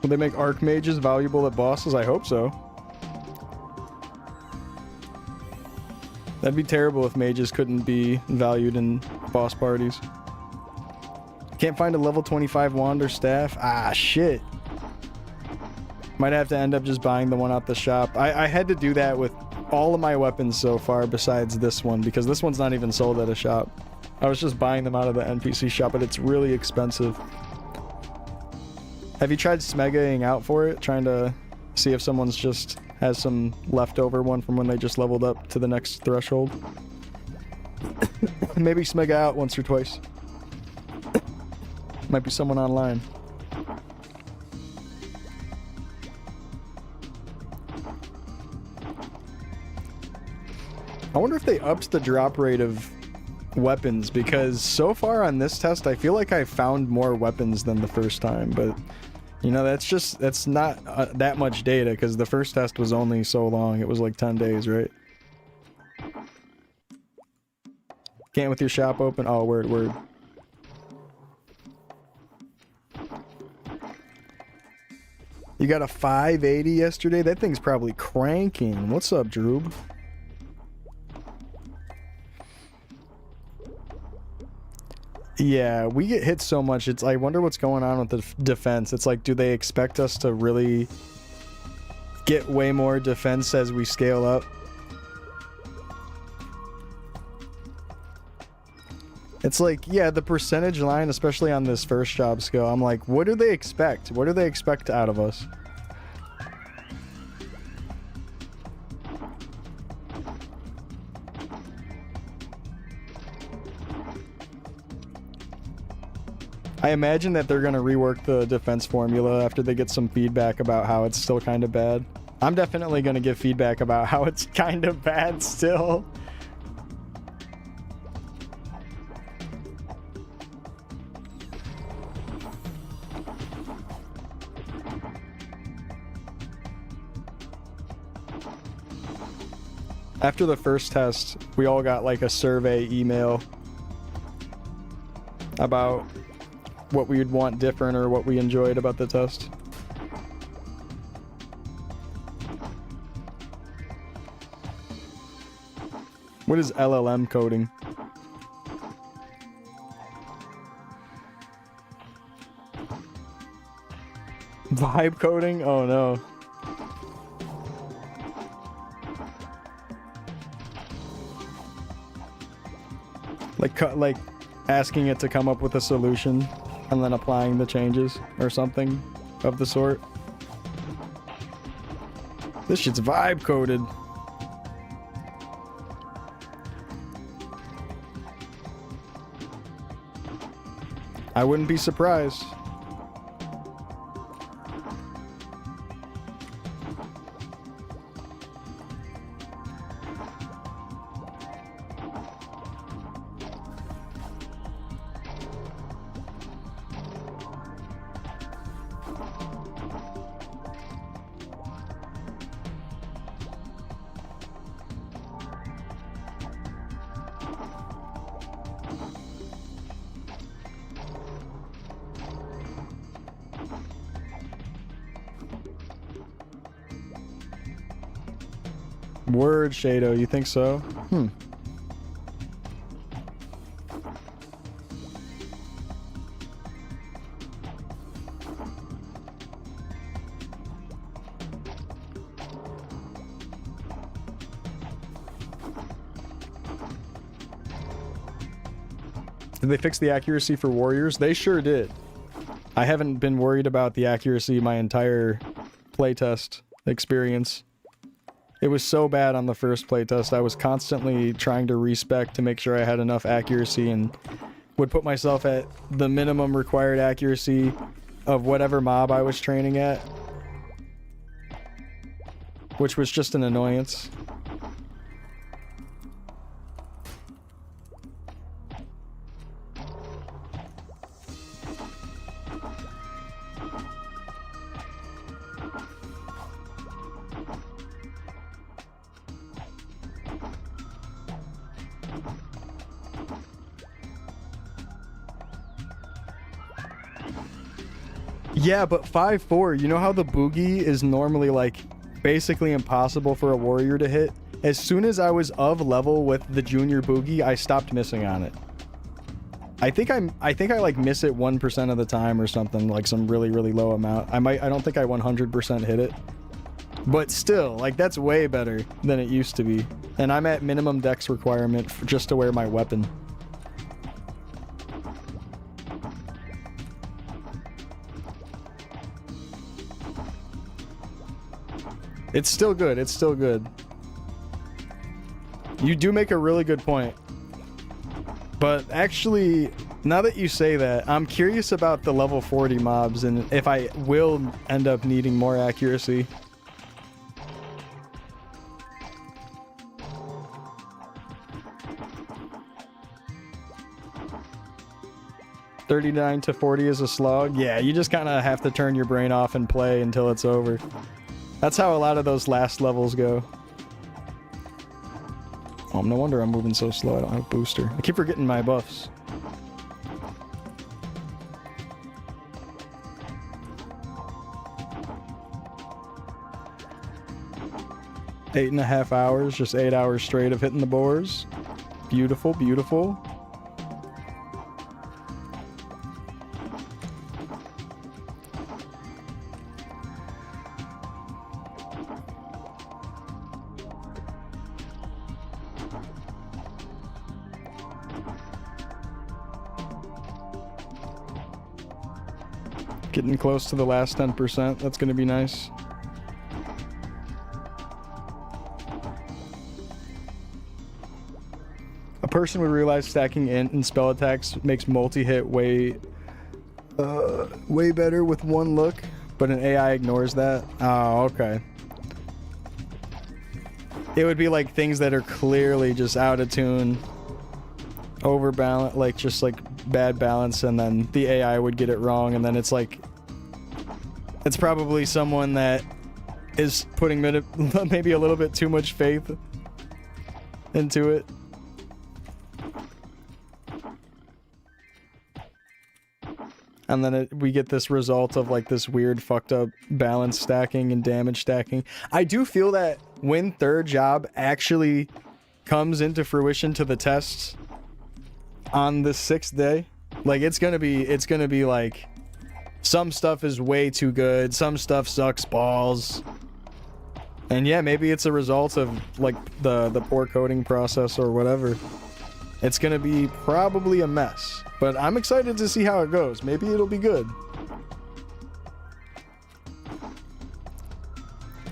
Will they make archmages valuable at bosses? I hope so. That'd be terrible if mages couldn't be valued in boss parties. Can't find a level 25 wand or staff? Ah, shit. Might have to end up just buying the one out the shop. I had to do that with all of my weapons so far besides this one, because this one's not even sold at a shop. I was just buying them out of the NPC shop, but it's really expensive. Have you tried smegaing out for it? Trying to see if someone's just has some leftover one from when they just leveled up to the next threshold? Maybe smega out once or twice. Might be someone online. I wonder if they upped the drop rate of weapons, because so far on this test I feel like I found more weapons than the first time, but you know, that's not that much data, because the first test was only so long. It was like 10 days, right? Can't with your shop open? Oh, word. You got a 580 yesterday? That thing's probably cranking. What's up, Droob? Yeah, we get hit so much. I wonder what's going on with the defense. It's like, do they expect us to really get way more defense as we scale up? It's like, yeah, the percentage line, especially on this first job skill, I'm like, what do they expect? What do they expect out of us? I imagine that they're going to rework the defense formula after they get some feedback about how it's still kind of bad. I'm definitely going to give feedback about how it's kind of bad still. After the first test, we all got like a survey email about what we would want different or what we enjoyed about the test. What is LLM coding? Vibe coding? Oh no. Like asking it to come up with a solution and then applying the changes or something of the sort. This shit's vibe coded. I wouldn't be surprised. Word, Shado, you think so? Did they fix the accuracy for warriors? They sure did. I haven't been worried about the accuracy my entire playtest experience. It was so bad on the first playtest. I was constantly trying to respec to make sure I had enough accuracy and would put myself at the minimum required accuracy of whatever mob I was training at, which was just an annoyance. Yeah, but 5-4, you know how the boogie is normally like basically impossible for a warrior to hit? As soon as I was of level with the junior boogie, I stopped missing on it. I think I like miss it 1% of the time or something, like some really, really low amount. I don't think I 100% hit it. But still, like that's way better than it used to be. And I'm at minimum dex requirement just to wear my weapon. It's still good. It's still good. You do make a really good point. But actually, now that you say that, I'm curious about the level 40 mobs and if I will end up needing more accuracy. $39 to $40 is a slog. Yeah, you just kind of have to turn your brain off and play until it's over. That's how a lot of those last levels go. Oh, no wonder I'm moving so slow. I don't have a booster. I keep forgetting my buffs. Eight and a half hours, just 8 hours straight of hitting the boars. Beautiful, beautiful. Getting close to the last 10%. That's going to be nice. A person would realize stacking int and spell attacks makes multi-hit way better with one look, but an AI ignores that. Oh, okay. It would be like things that are clearly just out of tune, overbalance, like just like bad balance, and then the AI would get it wrong, and then it's like it's probably someone that is putting maybe a little bit too much faith into it. And then we get this result of like this weird fucked up balance stacking and damage stacking. I do feel that when third job actually comes into fruition to the tests on the 6th day, like it's gonna be like some stuff is way too good, some stuff sucks balls. And yeah, maybe it's a result of like the poor coding process or whatever. It's gonna be probably a mess, but I'm excited to see how it goes. Maybe it'll be good.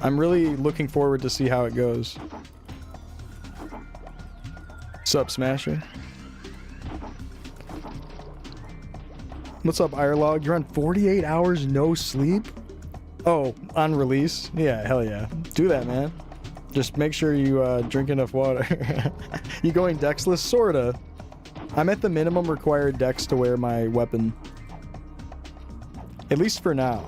I'm really looking forward to see how it goes. Sup, Smasher? What's up, Irelog? You're on 48 hours no sleep? Oh, on release? Yeah, hell yeah. Do that, man. Just make sure you drink enough water. You going dexless? Sorta. I'm at the minimum required dex to wear my weapon. At least for now.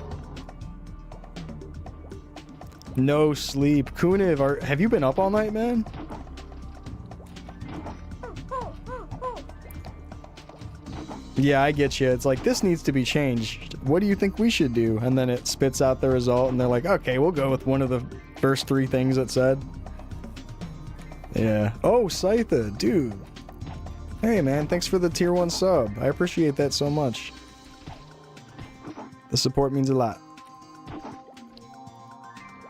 No sleep. Kuniv, have you been up all night, man? Yeah, I get you. It's like, this needs to be changed. What do you think we should do? And then it spits out the result, and they're like, okay, we'll go with one of the first 3 things it said. Yeah. Oh, Scytha, dude. Hey, man, thanks for the tier 1 sub. I appreciate that so much. The support means a lot.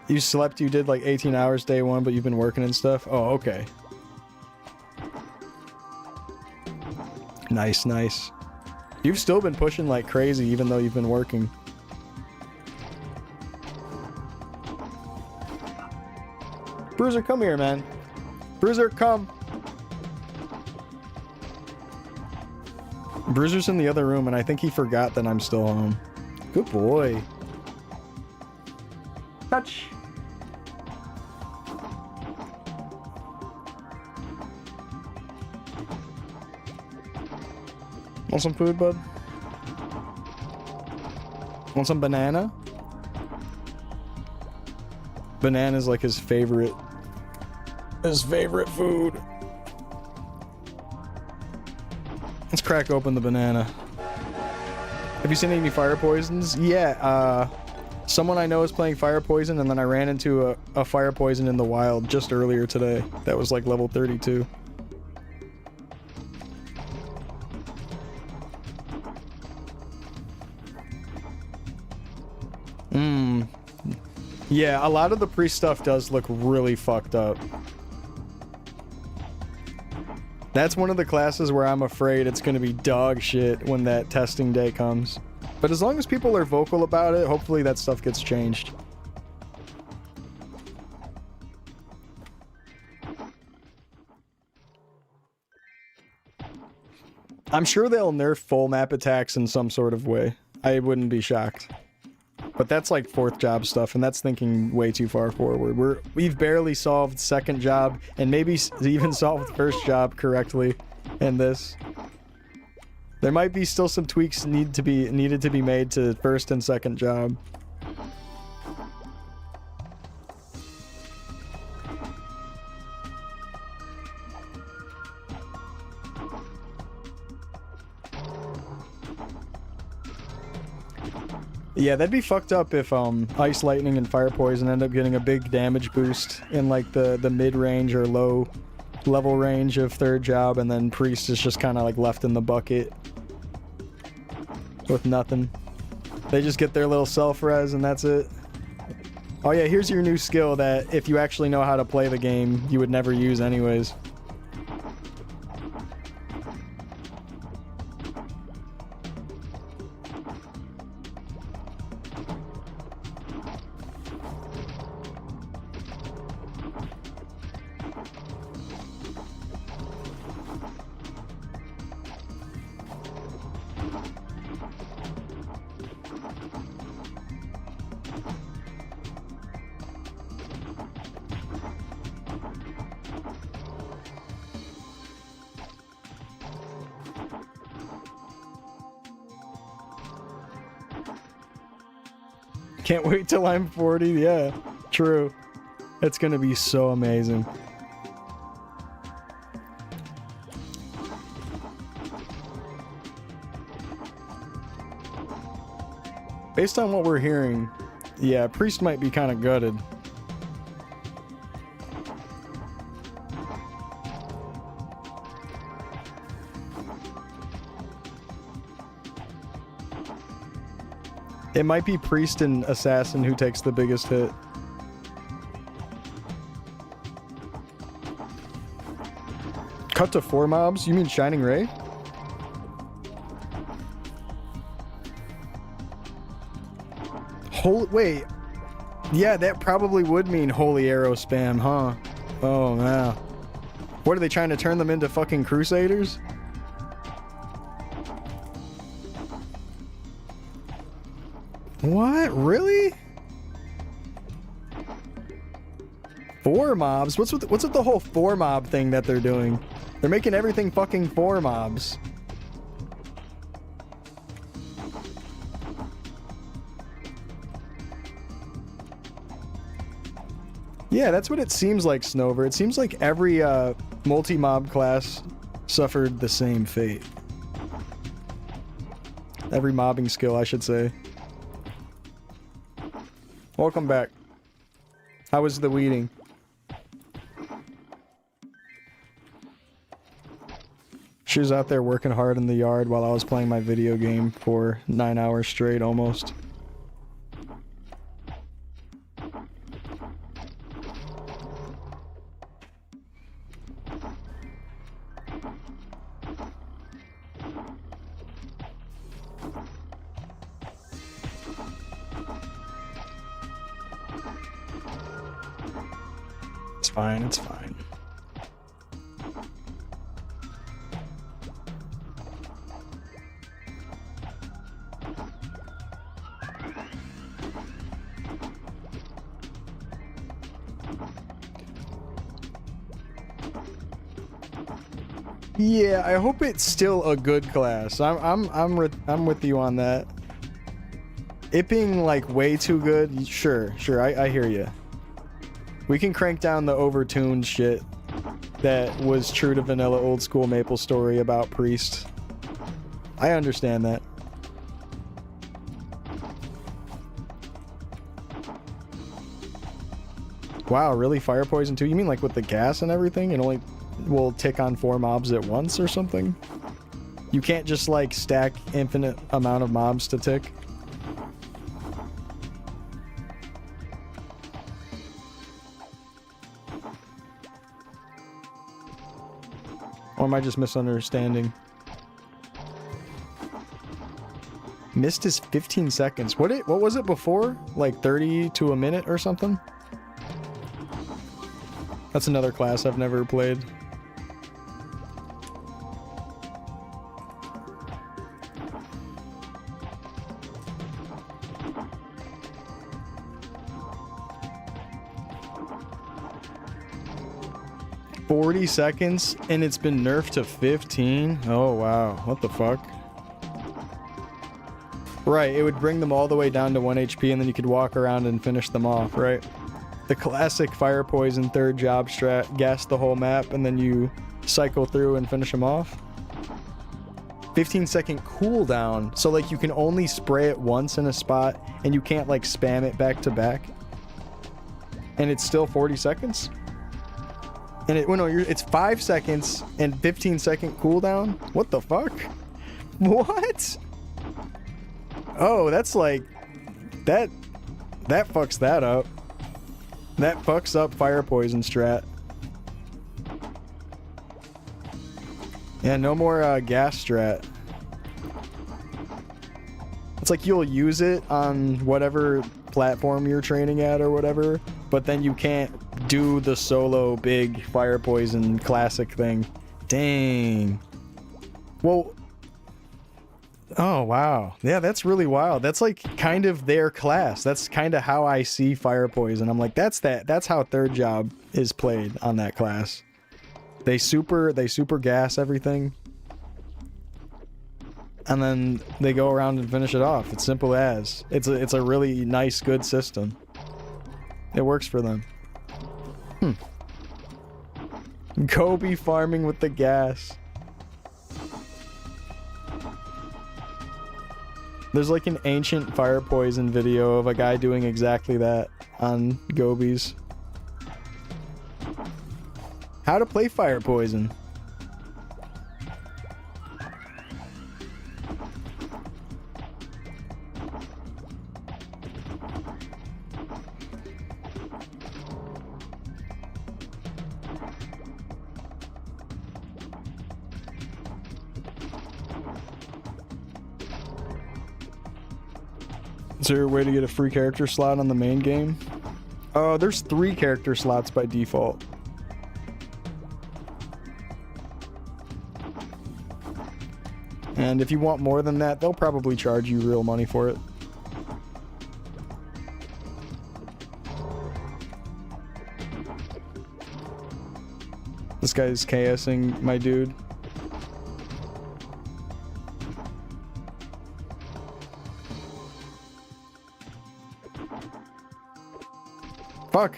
You slept, you did like 18 hours day 1, but you've been working and stuff? Oh, okay. Nice, nice. You've still been pushing like crazy even though you've been working. Bruiser, come here, man. Bruiser, come. Bruiser's in the other room, and I think he forgot that I'm still home. Good boy. Touch. Want some food, bud? Want some banana? Banana's like his favorite food. Let's crack open the banana. Have you seen any fire poisons? Yeah, someone I know is playing fire poison, and then I ran into a fire poison in the wild just earlier today. That was like level 32. Yeah, a lot of the priest stuff does look really fucked up. That's one of the classes where I'm afraid it's going to be dog shit when that testing day comes. But as long as people are vocal about it, hopefully that stuff gets changed. I'm sure they'll nerf full map attacks in some sort of way. I wouldn't be shocked. But that's like 4th job stuff, and that's thinking way too far forward. We've barely solved 2nd job, and maybe even solved 1st job correctly in this. There might be still some tweaks needed to be made to 1st and 2nd job. Yeah, that'd be fucked up if Ice Lightning and Fire Poison end up getting a big damage boost in like the mid-range or low level range of 3rd job, and then Priest is just kind of like left in the bucket with nothing. They just get their little self-res and that's it. Oh yeah, here's your new skill that if you actually know how to play the game, you would never use anyways. Can't wait till I'm 40. Yeah, true. It's gonna be so amazing. Based on what we're hearing, yeah, Priest might be kind of gutted. It might be Priest and Assassin who takes the biggest hit. Cut to 4 mobs? You mean Shining Ray? Wait. Yeah, that probably would mean Holy Arrow spam, huh? Oh, man. What, are they trying to turn them into fucking Crusaders? What? Really? 4 mobs? What's with the whole 4 mob thing that they're doing? They're making everything fucking 4 mobs. Yeah, that's what it seems like, Snover. It seems like every multi-mob class suffered the same fate. Every mobbing skill, I should say. Welcome back. How was the weeding? She was out there working hard in the yard while I was playing my video game for 9 hours straight almost. fine. It's fine. Yeah, I hope it's still a good class. I'm with you on that. It being like way too good, sure, I hear you. We can crank down the overtuned shit that was true to vanilla old school Maplestory about Priest. I understand that. Wow, really? Fire poison too? You mean like with the gas and everything? It only will tick on 4 mobs at once or something? You can't just like stack infinite amount of mobs to tick? Or am I just misunderstanding? Mist is 15 seconds. What was it before? Like 30 to a minute or something? That's another class I've never played. $40 seconds and it's been nerfed to 15? Oh wow, what the fuck? Right, it would bring them all the way down to 1 HP and then you could walk around and finish them off, right? The classic fire poison 3rd job strat, gas the whole map and then you cycle through and finish them off. 15-second cooldown, so like you can only spray it once in a spot and you can't like spam it back to back. And it's still 40 seconds? And it's 5 seconds and 15-second cooldown? What the fuck? What? Oh, that's like... That fucks that up. That fucks up fire poison strat. Yeah, no more gas strat. It's like you'll use it on whatever platform you're training at or whatever, but then you can't do the solo big fire poison classic thing. Dang. Well... Oh, wow. Yeah, that's really wild. That's like kind of their class. That's kind of how I see fire poison. I'm like, that's how 3rd job is played on that class. They super gas everything. And then they go around and finish it off. It's simple as. It's a really nice, good system. It works for them. Go be farming with the gas. There's like an ancient fire poison video of a guy doing exactly that on Gobies. How to play fire poison. Is there a way to get a free character slot on the main game? Oh, there's 3 character slots by default. And if you want more than that, they'll probably charge you real money for it. This guy's KSing my dude. Fuck.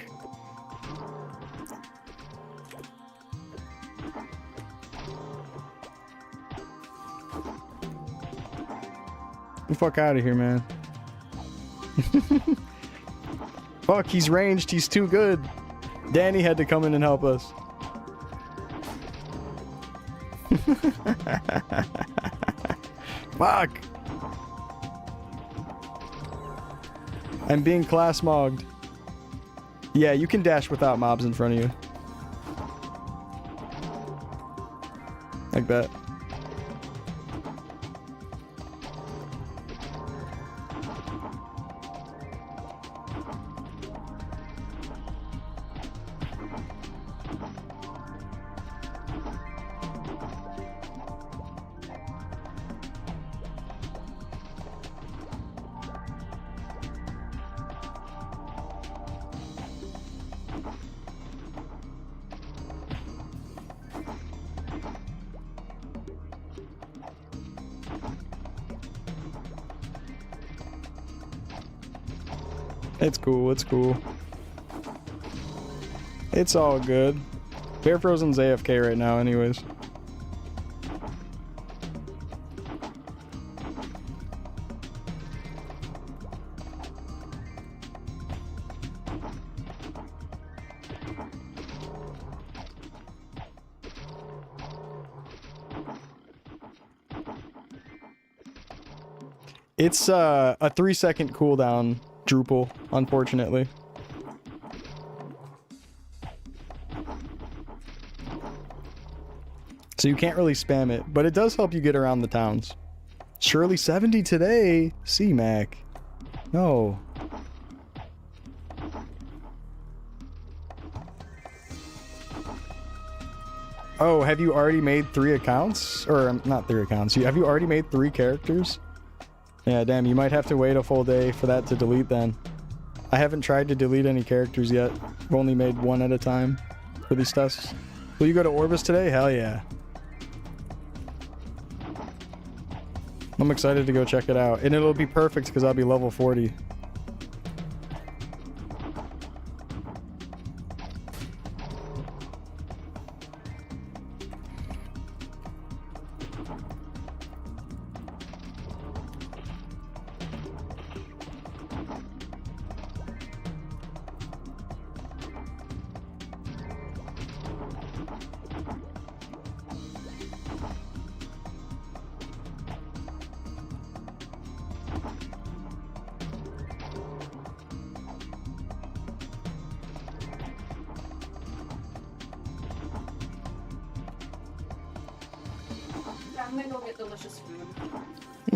Get the fuck out of here, man. Fuck, he's ranged. He's too good. Danny had to come in and help us. Fuck. I'm being class mogged. Yeah, you can dash without mobs in front of you. Like that. It's cool. It's cool. It's all good. Bear Frozen's AFK right now, anyways. It's a 3-second cooldown, Drupal, unfortunately. So you can't really spam it, but it does help you get around the towns. Shirley 70 today, C-Mac. No. Oh, have you already made 3 accounts? Or not 3 accounts. Have you already made 3 characters? Yeah, damn, you might have to wait a full day for that to delete then. I haven't tried to delete any characters yet. I've only made 1 at a time for these tests. Will you go to Orbis today? Hell yeah. I'm excited to go check it out. And it'll be perfect because I'll be level 40. I'm gonna go get delicious food.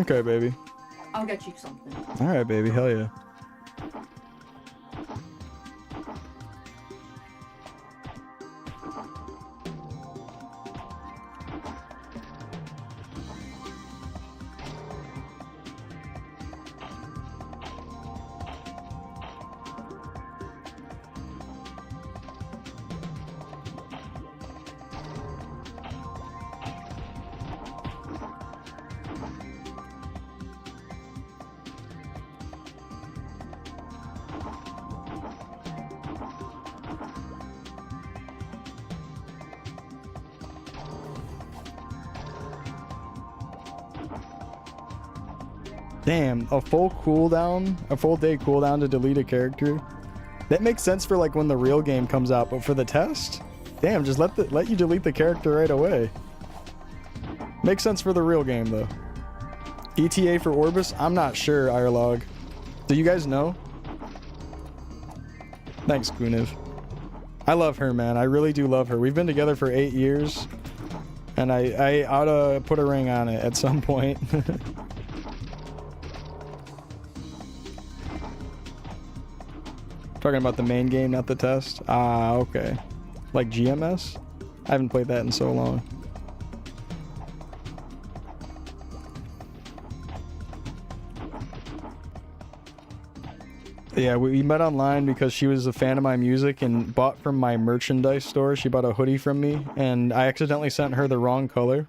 Okay, baby. I'll get you something. Alright, baby. Hell yeah. Damn, a full day cooldown to delete a character. That makes sense for like when the real game comes out, but for the test? Damn, just let you delete the character right away. Makes sense for the real game though. ETA for Orbis? I'm not sure, Irlog. Do you guys know? Thanks, Guniv. I love her, man. I really do love her. We've been together for 8 years. And I ought to put a ring on it at some point. Talking about the main game, not the test? Ah, okay. Like GMS? I haven't played that in so long. Yeah, we met online because she was a fan of my music and bought from my merchandise store. She bought a hoodie from me, and I accidentally sent her the wrong color.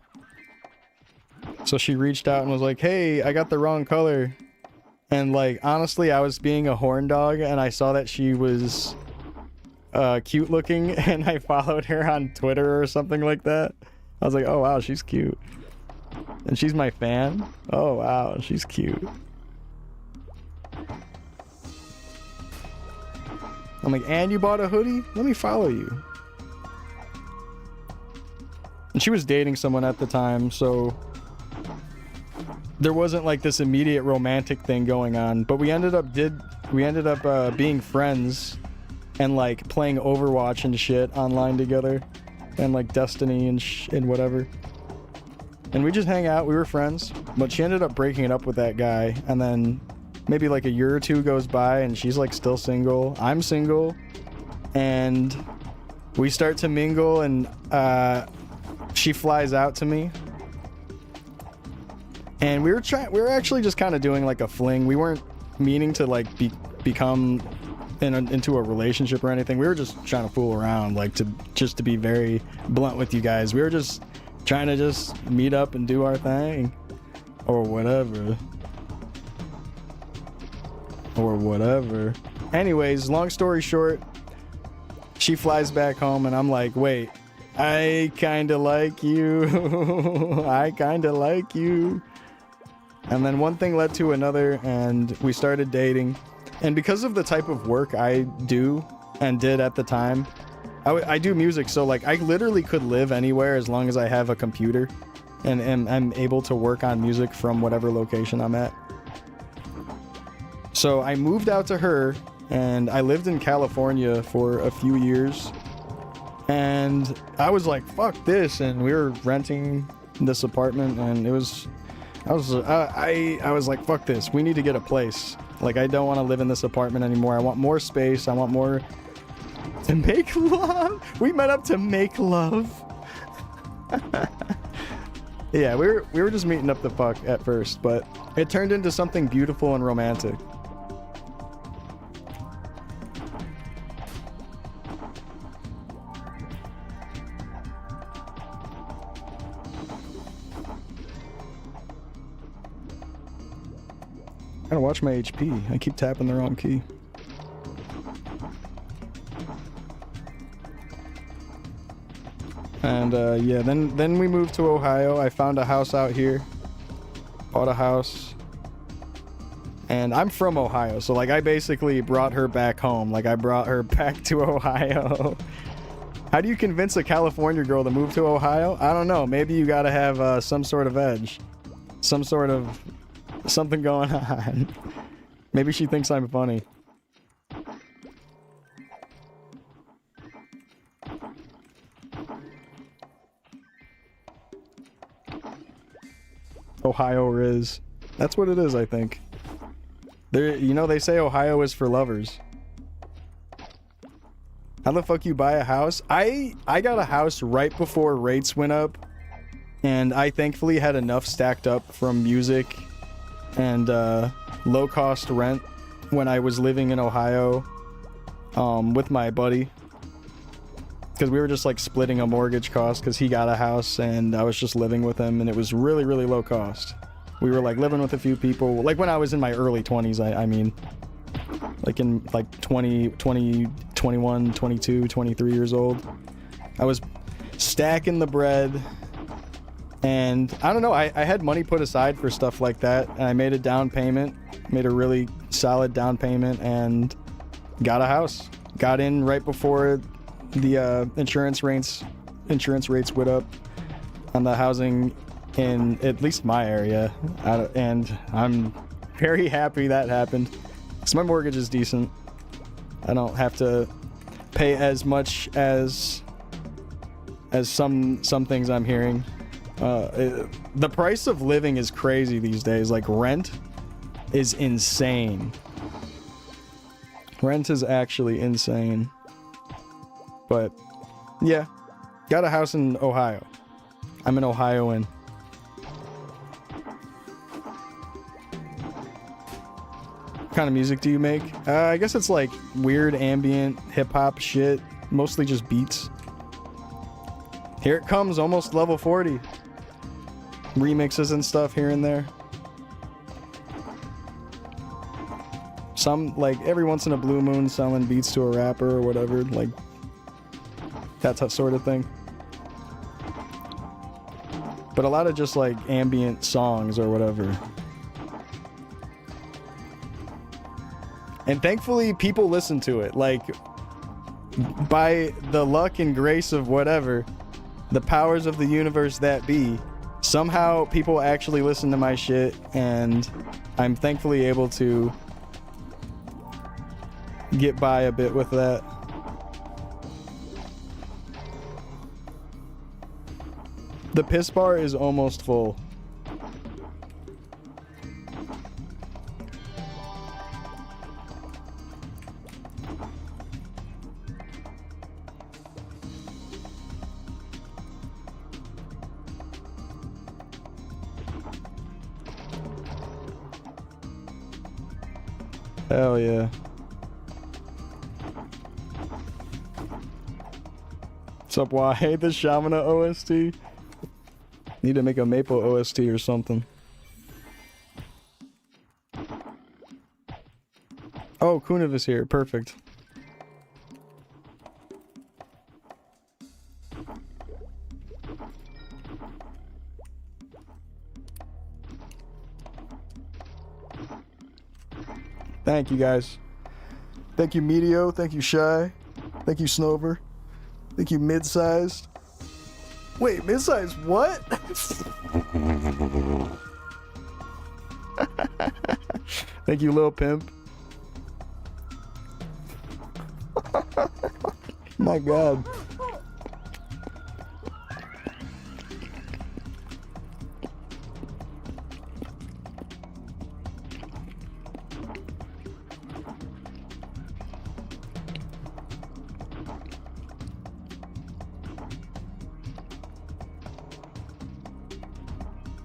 So she reached out and was like, hey, I got the wrong color. And like, honestly, I was being a horn dog and I saw that she was cute looking and I followed her on Twitter or something like that. I was like, oh wow, she's cute. And she's my fan? Oh wow, she's cute. I'm like, and you bought a hoodie? Let me follow you. And she was dating someone at the time, so there wasn't like this immediate romantic thing going on, but we ended up being friends and like playing Overwatch and shit online together and like Destiny and whatever. And we just hang out. We were friends, but she ended up breaking it up with that guy, and then maybe like a year or two goes by and she's like still single. I'm single, and we start to mingle, and she flies out to me. And we were actually just kind of doing like a fling. We weren't meaning to like become into a relationship or anything. We were just trying to fool around, like to be very blunt with you guys. We were just trying to just meet up and do our thing or whatever. anyways, long story short, she flies back home and I'm like, wait, I kinda like you. I kinda like you. And then one thing led to another and we started dating. And because of the type of work I do and did at the time, I do music, so like I literally could live anywhere as long as I have a computer and am able to work on music from whatever location I'm at. So I moved out to her and I lived in California for a few years and I was like, fuck this, and we were renting this apartment and I was like, fuck this, we need to get a place. Like, I don't want to live in this apartment anymore. I want more space. I want more to make love. We met up to make love. Yeah, we were just meeting up to fuck at first, but it turned into something beautiful and romantic. I gotta watch my HP. I keep tapping the wrong key. And yeah, then we moved to Ohio. I found a house out here. Bought a house. And I'm from Ohio, so like I basically brought her back home. Like I brought her back to Ohio. How do you convince a California girl to move to Ohio? I don't know. Maybe you gotta have some sort of edge. Some sort of something going on. Maybe she thinks I'm funny. Ohio Riz. That's what it is, I think. There, you know, they say Ohio is for lovers. How the fuck you buy a house? I got a house right before rates went up, and I thankfully had enough stacked up from music and low cost rent when I was living in Ohio with my buddy, because we were just like splitting a mortgage cost because he got a house and I was just living with him, and it was really low cost. We were like living with a few people, like when I was in my early 20s. I mean, like in like 20, 21, 22, 23 years old. I was stacking the bread, and I don't know, I had money put aside for stuff like that, and I made a down payment, made a really solid down payment, and got a house. Got in right before the insurance rates went up on the housing in at least my area, and I'm very happy that happened because my mortgage is decent. I don't have to pay as much as some things I'm hearing. The price of living is crazy these days. Like, rent is insane. Rent is actually insane. But yeah, got a house in Ohio. I'm an Ohioan. What kind of music do you make? I guess it's like weird ambient hip-hop shit, mostly just beats. Here it comes, almost level 40. Remixes and stuff here and there. Some, like, every once in a blue moon, selling beats to a rapper or whatever, like that sort of thing. But a lot of just like ambient songs or whatever. And thankfully people listen to it. Like, by the luck and grace of whatever, the powers of the universe that be, somehow people actually listen to my shit, and I'm thankfully able to get by a bit with that. The piss bar is almost full. Hell yeah. What's up, why? The Shamana OST? Need to make a Maple OST or something. Oh, Kunev is here. Perfect. Thank you, guys. Thank you, Meteo. Thank you, Shy. Thank you, Snover. Thank you, Mid-sized. Wait, Mid-sized what? Thank you, Lil Pimp. My God.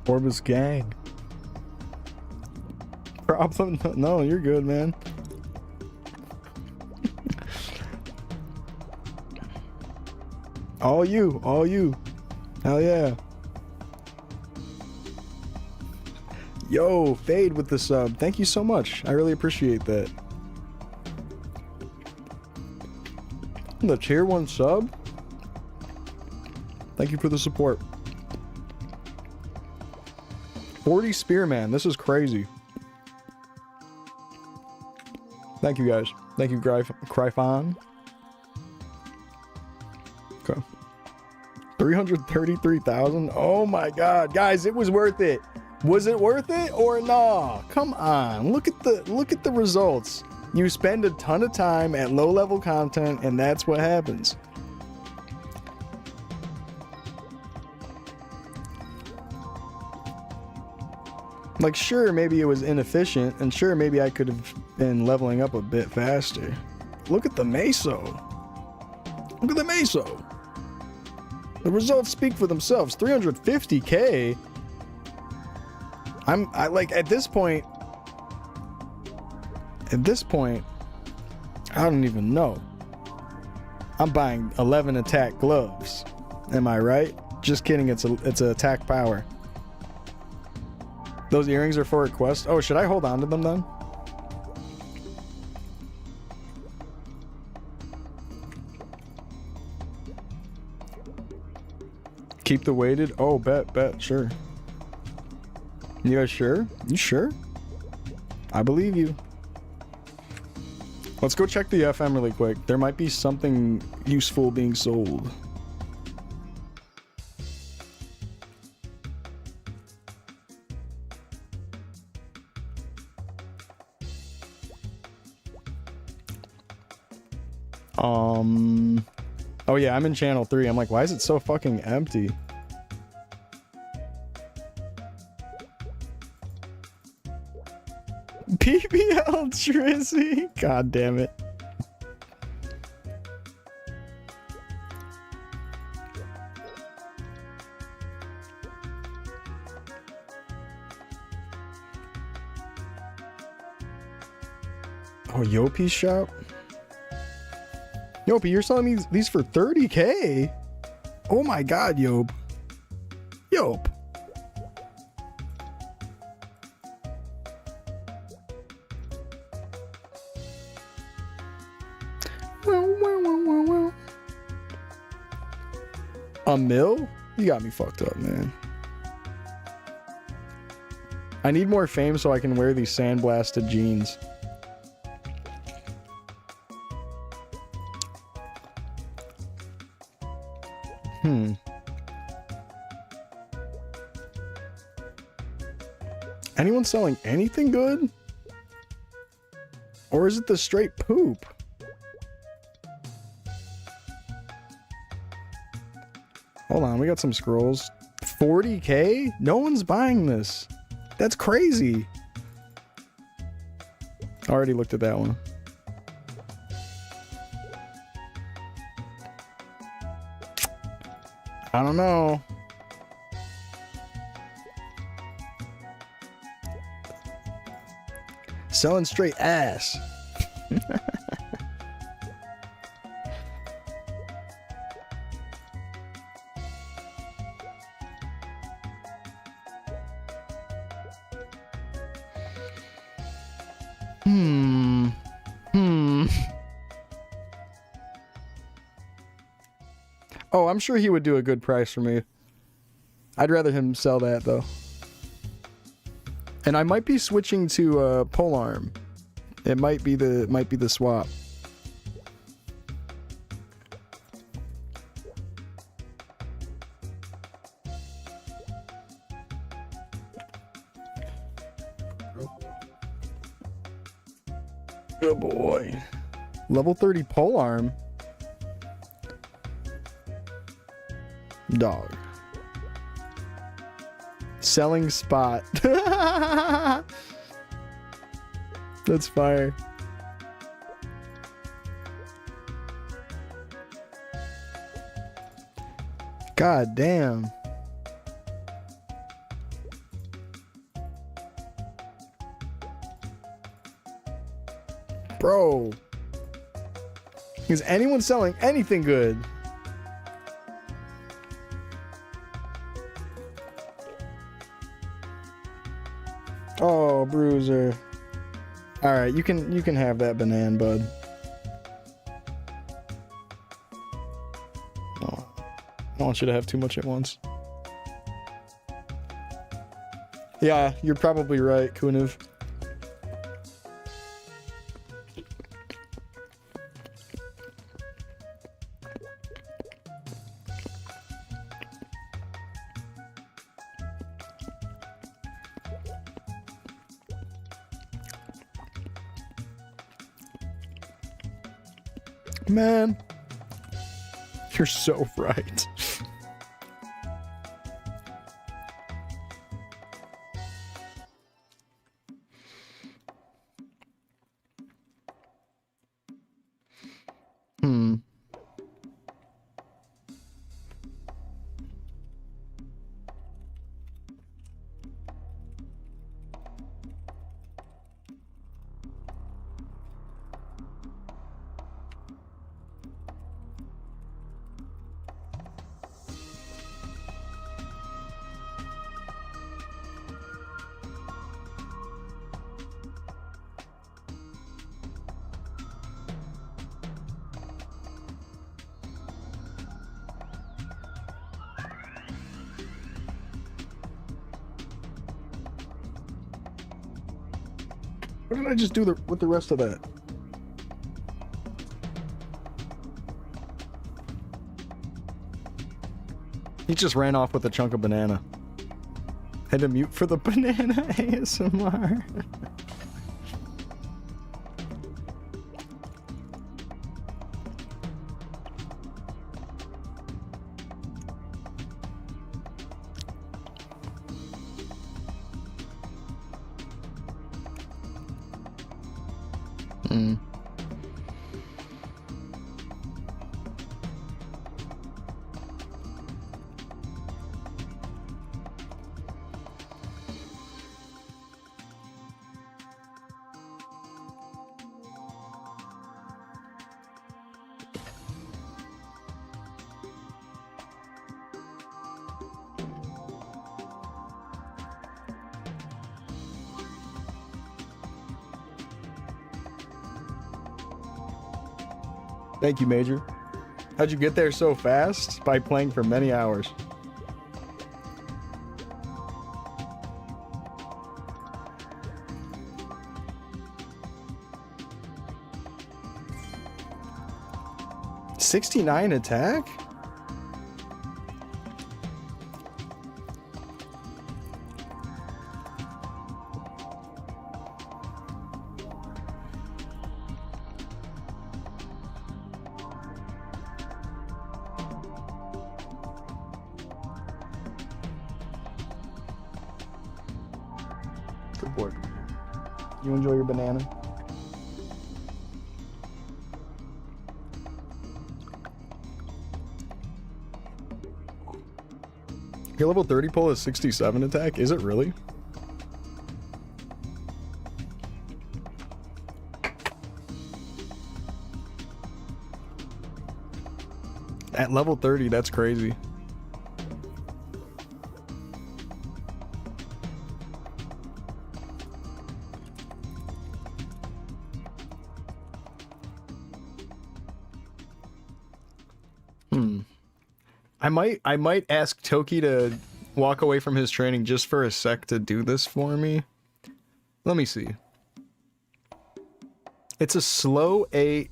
Orbis gang. Problem? No, you're good, man. All you, all you. Hell yeah. Yo, Fade with the sub. Thank you so much. I really appreciate that. The tier 1 sub? Thank you for the support. 40 Spearman. This is crazy. Thank you, guys. Thank you, Cryphon. Okay. 333,000. Oh my God, guys, it was worth it. Was it worth it or no? Come on, look at the results. You spend a ton of time at low level content, and that's what happens. Like, sure, maybe it was inefficient, and sure, maybe I could have been leveling up a bit faster. Look at the Meso. Look at the Meso. The results speak for themselves. 350k. I like, at this point, I don't even know. I'm buying 11 attack gloves. Am I right? Just kidding, it's a attack power. Those earrings are for a quest. Oh, should I hold on to them then? Keep the weighted? Oh, bet, sure. You guys sure? You sure? I believe you. Let's go check the FM really quick. There might be something useful being sold. Oh yeah, I'm in channel 3. I'm like, why is it so fucking empty? PBL Trizzy. God damn it. Oh, Yopi's shop? Yopi, you're selling me these for 30k? Oh my God, Yop. Yop. A mil? You got me fucked up, man. I need more fame so I can wear these sandblasted jeans. Anyone selling anything good? Or is it the straight poop? Hold on, we got some scrolls. 40k? No one's buying this. That's crazy. Already looked at that one. I don't know. Selling straight ass. Oh, I'm sure he would do a good price for me. I'd rather him sell that though. And I might be switching to polearm. It might be the swap. Oh boy. Level 30 polearm. Dog. Selling spot. That's fire. God damn. Bro. Is anyone selling anything good? Oh, Bruiser. All right, you can have that banana, bud. Oh, I don't want you to have too much at once. Yeah, you're probably right, Kunuv. Man, you're so right. What did I just do with the rest of that? He just ran off with a chunk of banana. Had to mute for the banana ASMR. Thank you, Major. How'd you get there so fast? By playing for many hours. $69 attack? Good boy. You enjoy your banana? Your level 30 pull is 67 attack? Is it really? At level 30, that's crazy. I might ask Toki to walk away from his training just for a sec to do this for me. Let me see. It's a slow 8.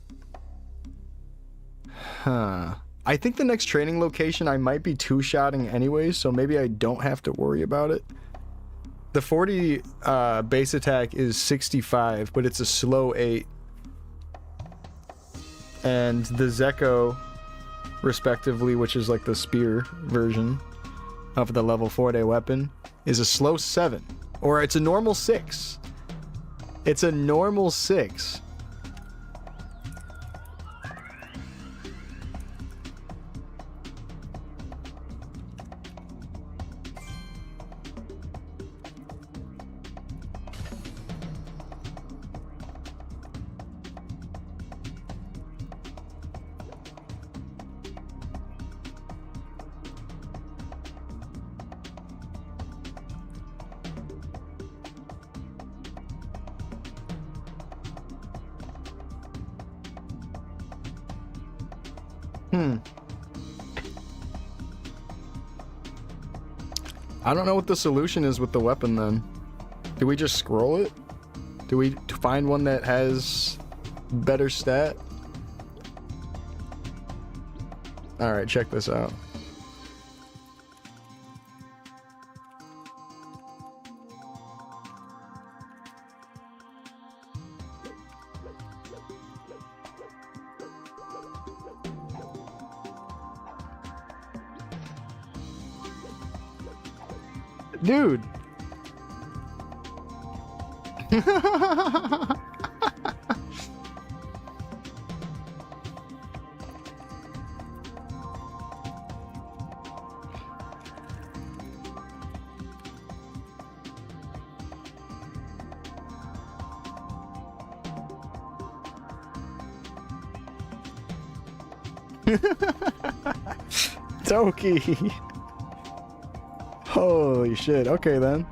Huh. I think the next training location I might be two-shotting anyways, so maybe I don't have to worry about it. The 40 base attack is 65, but it's a slow 8. And the Zeko, respectively, which is like the spear version of the level 4-day weapon, is a slow 7. Or it's a normal 6. It's a normal 6. I don't know what the solution is with the weapon then. Do we just scroll it? Do we find one that has better stat? Alright, check this out. Dude. Toki. Holy shit. Okay then.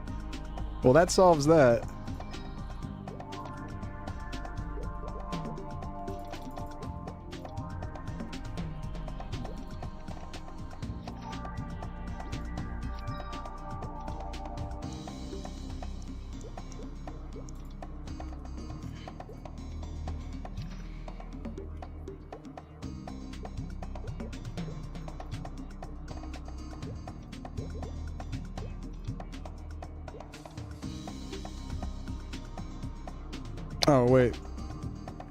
Well, that solves that. Oh, wait.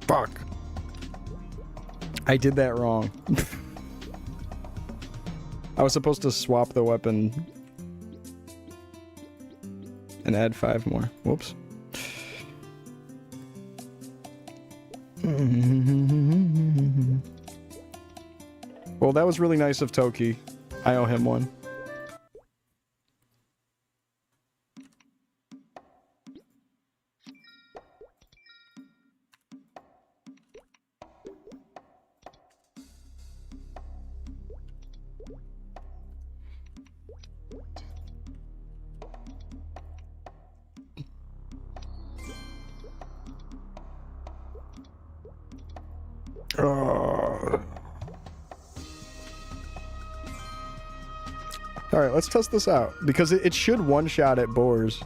Fuck. I did that wrong. I was supposed to swap the weapon and add 5 more. Whoops. Well, that was really nice of Toki. I owe him one. Alright, let's test this out. Because it should one-shot at boars.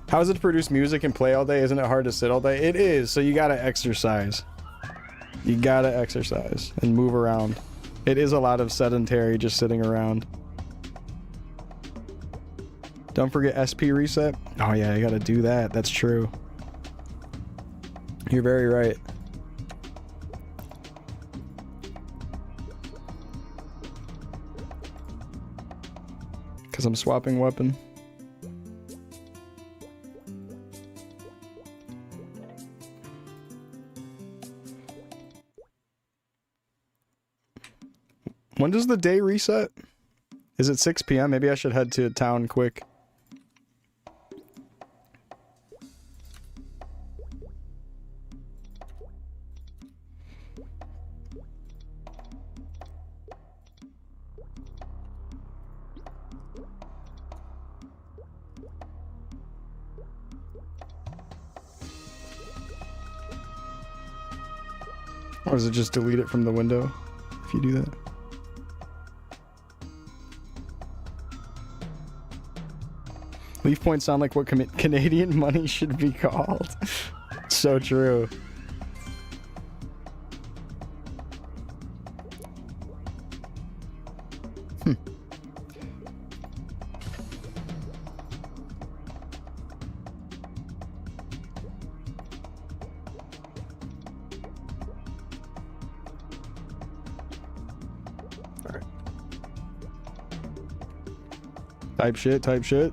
How is it to produce music and play all day? Isn't it hard to sit all day? It is, so you gotta exercise. You gotta exercise and move around. It is a lot of sedentary just sitting around. Don't forget SP reset. Oh yeah, you gotta do that. That's true. You're very right. Because I'm swapping weapon. When does the day reset? Is it 6 p.m.? Maybe I should head to town quick. Or does it just delete it from the window if you do that? Leaf points sound like what Canadian money should be called. So true. Type shit, type shit.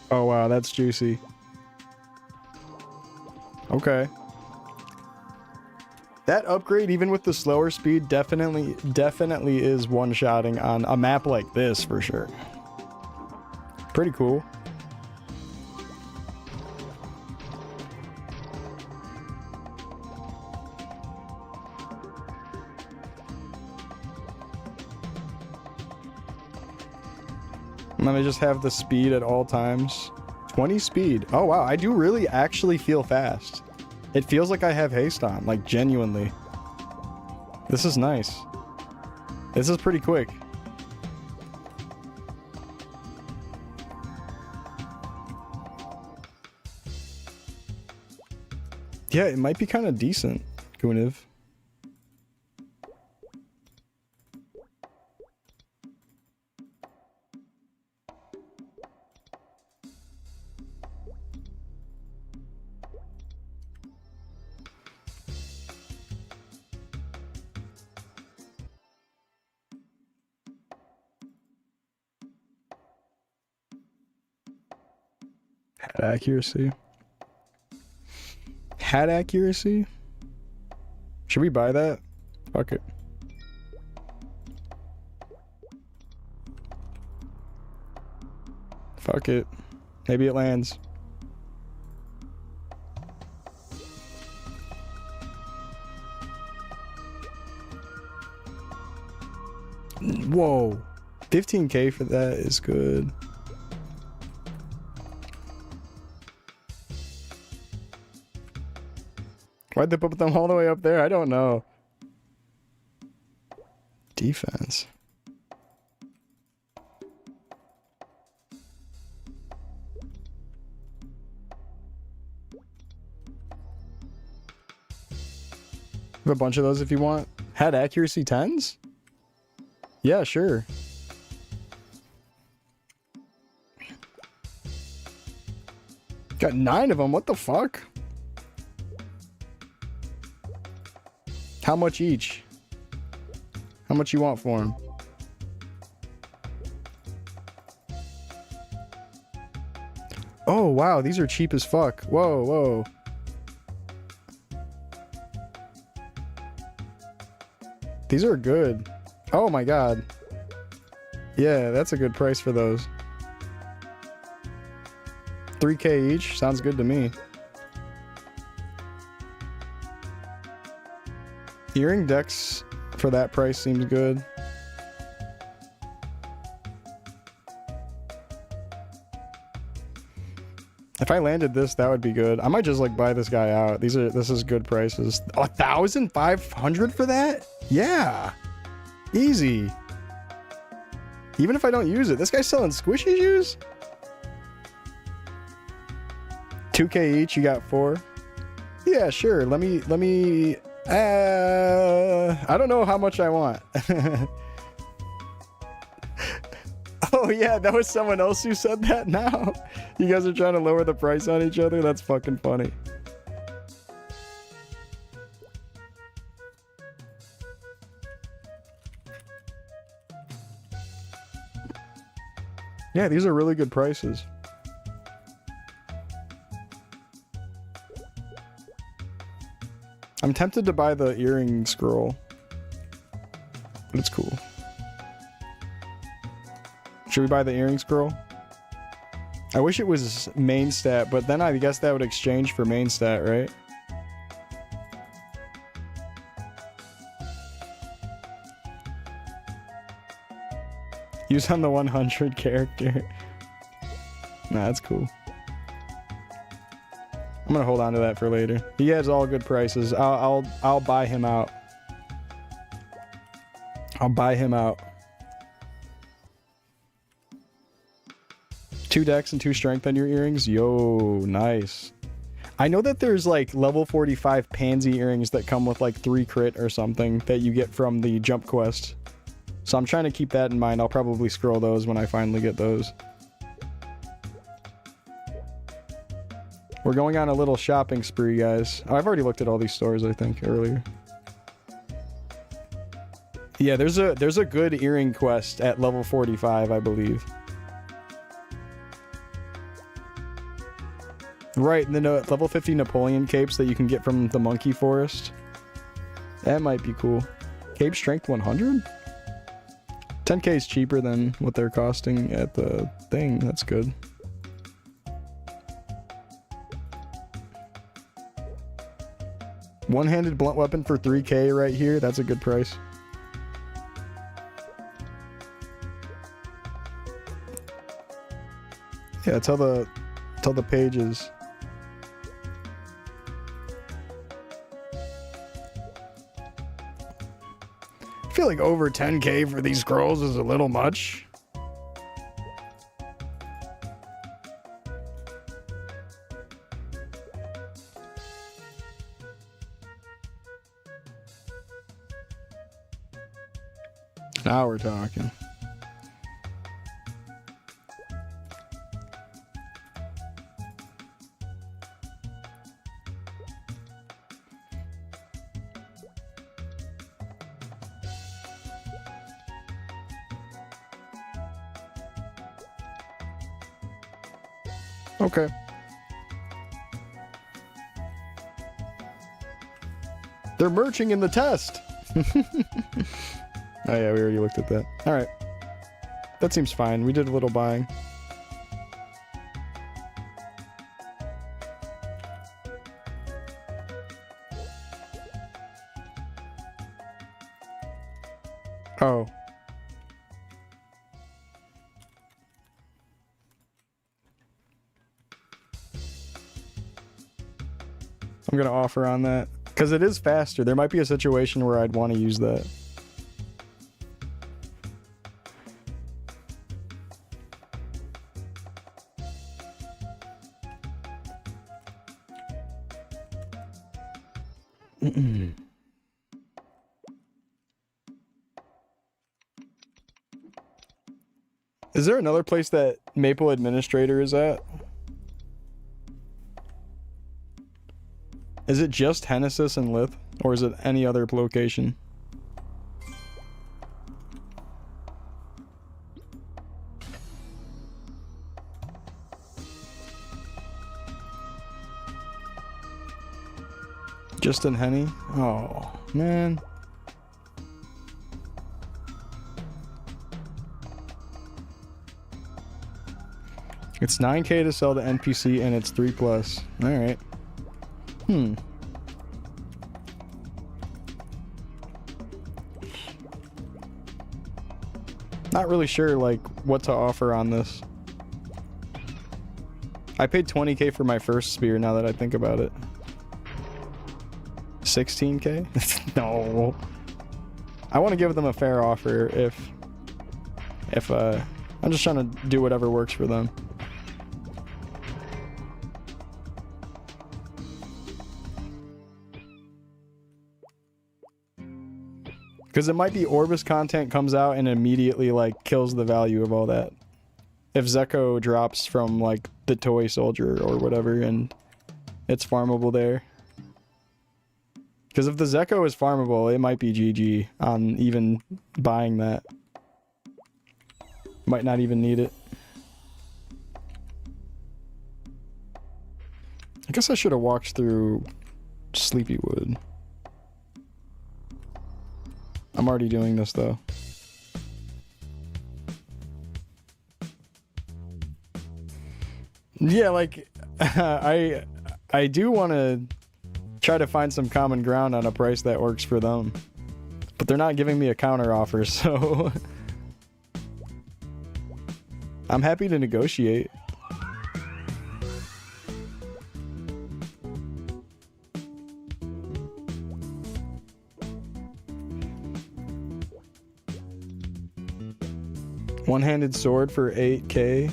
Oh wow, that's juicy. Okay. That upgrade, even with the slower speed, definitely is one-shotting on a map like this for sure. Pretty cool. And then I just have the speed at all times. 20 speed. Oh wow, I do really actually feel fast. It feels like I have haste on, like genuinely. This is nice. This is pretty quick. Yeah, it might be kind of decent, Guniv. Hat accuracy. Hat accuracy? Should we buy that? Fuck it. Fuck it. Maybe it lands. Whoa. 15k for that is good. Why'd they put them all the way up there? I don't know. Defense. Have a bunch of those if you want. Had accuracy 10s? Yeah, sure. Got 9 of them. What the fuck? How much each? How much you want for them? Oh, wow. These are cheap as fuck. Whoa, whoa. These are good. Oh my god. Yeah, that's a good price for those. 3k each? Sounds good to me. Earring decks for that price seems good. If I landed this, that would be good. I might just like buy this guy out. This is good prices. 1,500 for that? Yeah. Easy. Even if I don't use it. This guy's selling squishy shoes? 2k each, you got 4. Yeah, sure. Let me I don't know how much I want. Oh yeah, that was someone else who said that now. You guys are trying to lower the price on each other? That's fucking funny. Yeah, these are really good prices. I'm tempted to buy the earring scroll, but it's cool. Should we buy the earring scroll? I wish it was main stat, but then I guess that would exchange for main stat, right? Use on the 100 character. Nah, that's cool. I'm gonna hold on to that for later. He has all good prices. I'll buy him out. I'll buy him out. 2 dex and 2 strength on your earrings. Yo, nice. I know that there's like level 45 pansy earrings that come with like 3 crit or something that you get from the jump quest. So I'm trying to keep that in mind. I'll probably scroll those when I finally get those. We're going on a little shopping spree, guys. Oh, I've already looked at all these stores, I think, earlier. Yeah, there's a good earring quest at level 45, I believe. Right, and then level 50 Napoleon capes that you can get from the monkey forest. That might be cool. Cape strength 100? 10k is cheaper than what they're costing at the thing. That's good. One-handed blunt weapon for 3k right here. That's a good price. Yeah, tell the pages. I feel like over 10k for these scrolls is a little much. Now we're talking. Okay. They're merching in the test. Oh yeah, we already looked at that. All right. That seems fine. We did a little buying. Oh. I'm gonna offer on that because it is faster. There might be a situation where I'd want to use that. Is there another place that Maple Administrator is at? Is it just Hennesis and Lith? Or is it any other location? Just in Henny? Oh, man. It's 9k to sell the NPC and it's 3+. Alright. Not really sure, like, what to offer on this. I paid 20k for my first spear now that I think about it. 16k? No. I want to give them a fair offer if I'm just trying to do whatever works for them. Because it might be Orbis content comes out and immediately, like, kills the value of all that. If Zeko drops from, like, the toy soldier or whatever and it's farmable there. Because if the Zeko is farmable, it might be GG on even buying that. Might not even need it. I guess I should have walked through Sleepywood. I'm already doing this though. Yeah, like I do want to try to find some common ground on a price that works for them. But they're not giving me a counter offer, so I'm happy to negotiate. One-handed sword for 8K.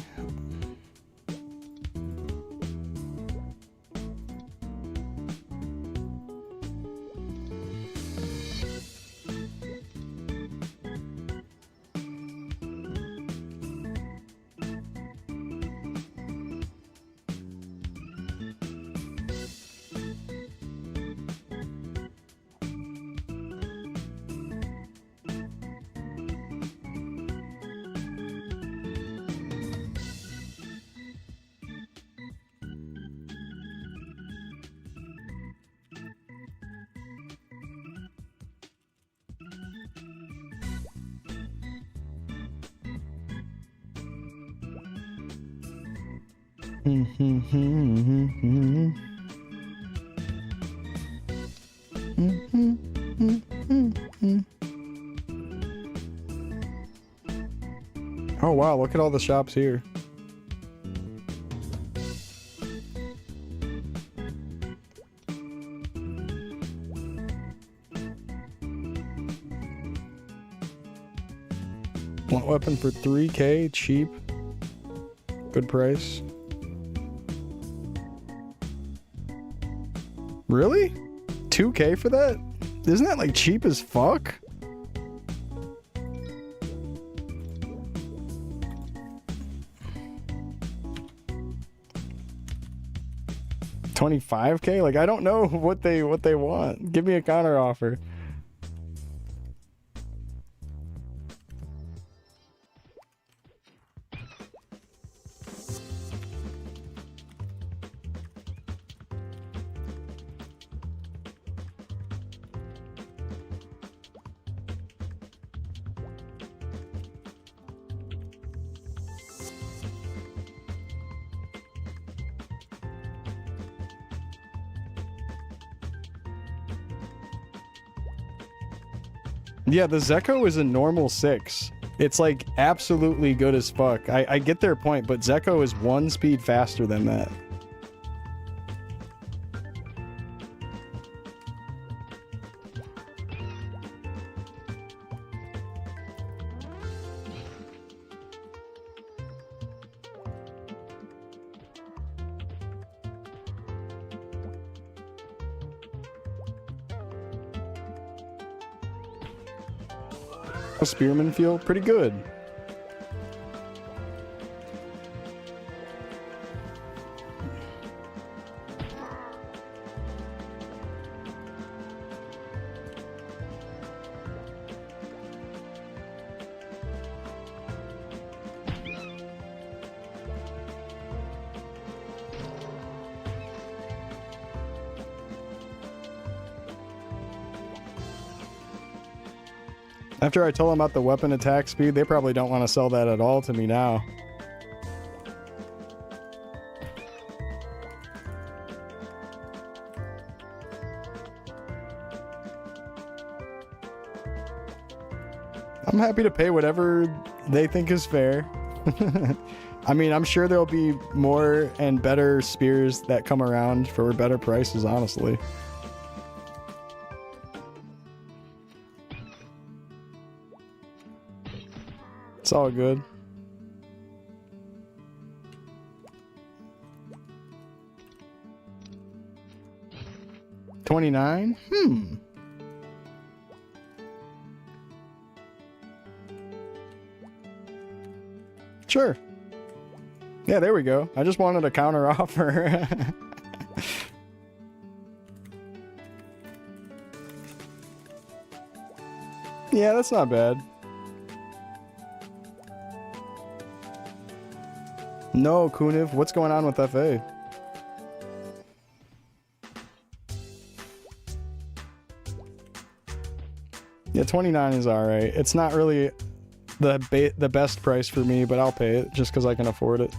Oh wow, look at all the shops here. Blunt weapon for 3K, cheap. Good price. Really? 2K for that? Isn't that like cheap as fuck? $25K? Like I don't know what they want. Give me a counter offer. Yeah, the Zeko is a normal 6. It's like absolutely good as fuck. I get their point, but Zeko is 1 speed faster than that. How spearmen feel? Pretty good. After I told them about the weapon attack speed, they probably don't want to sell that at all to me now. I'm happy to pay whatever they think is fair. I mean, I'm sure there'll be more and better spears that come around for better prices, honestly. It's all good. $29? Sure. Yeah, there we go. I just wanted a counter offer. Yeah, that's not bad. No, Kuniv, what's going on with FA? Yeah, 29 is alright. It's not really the best price for me, but I'll pay it just because I can afford it.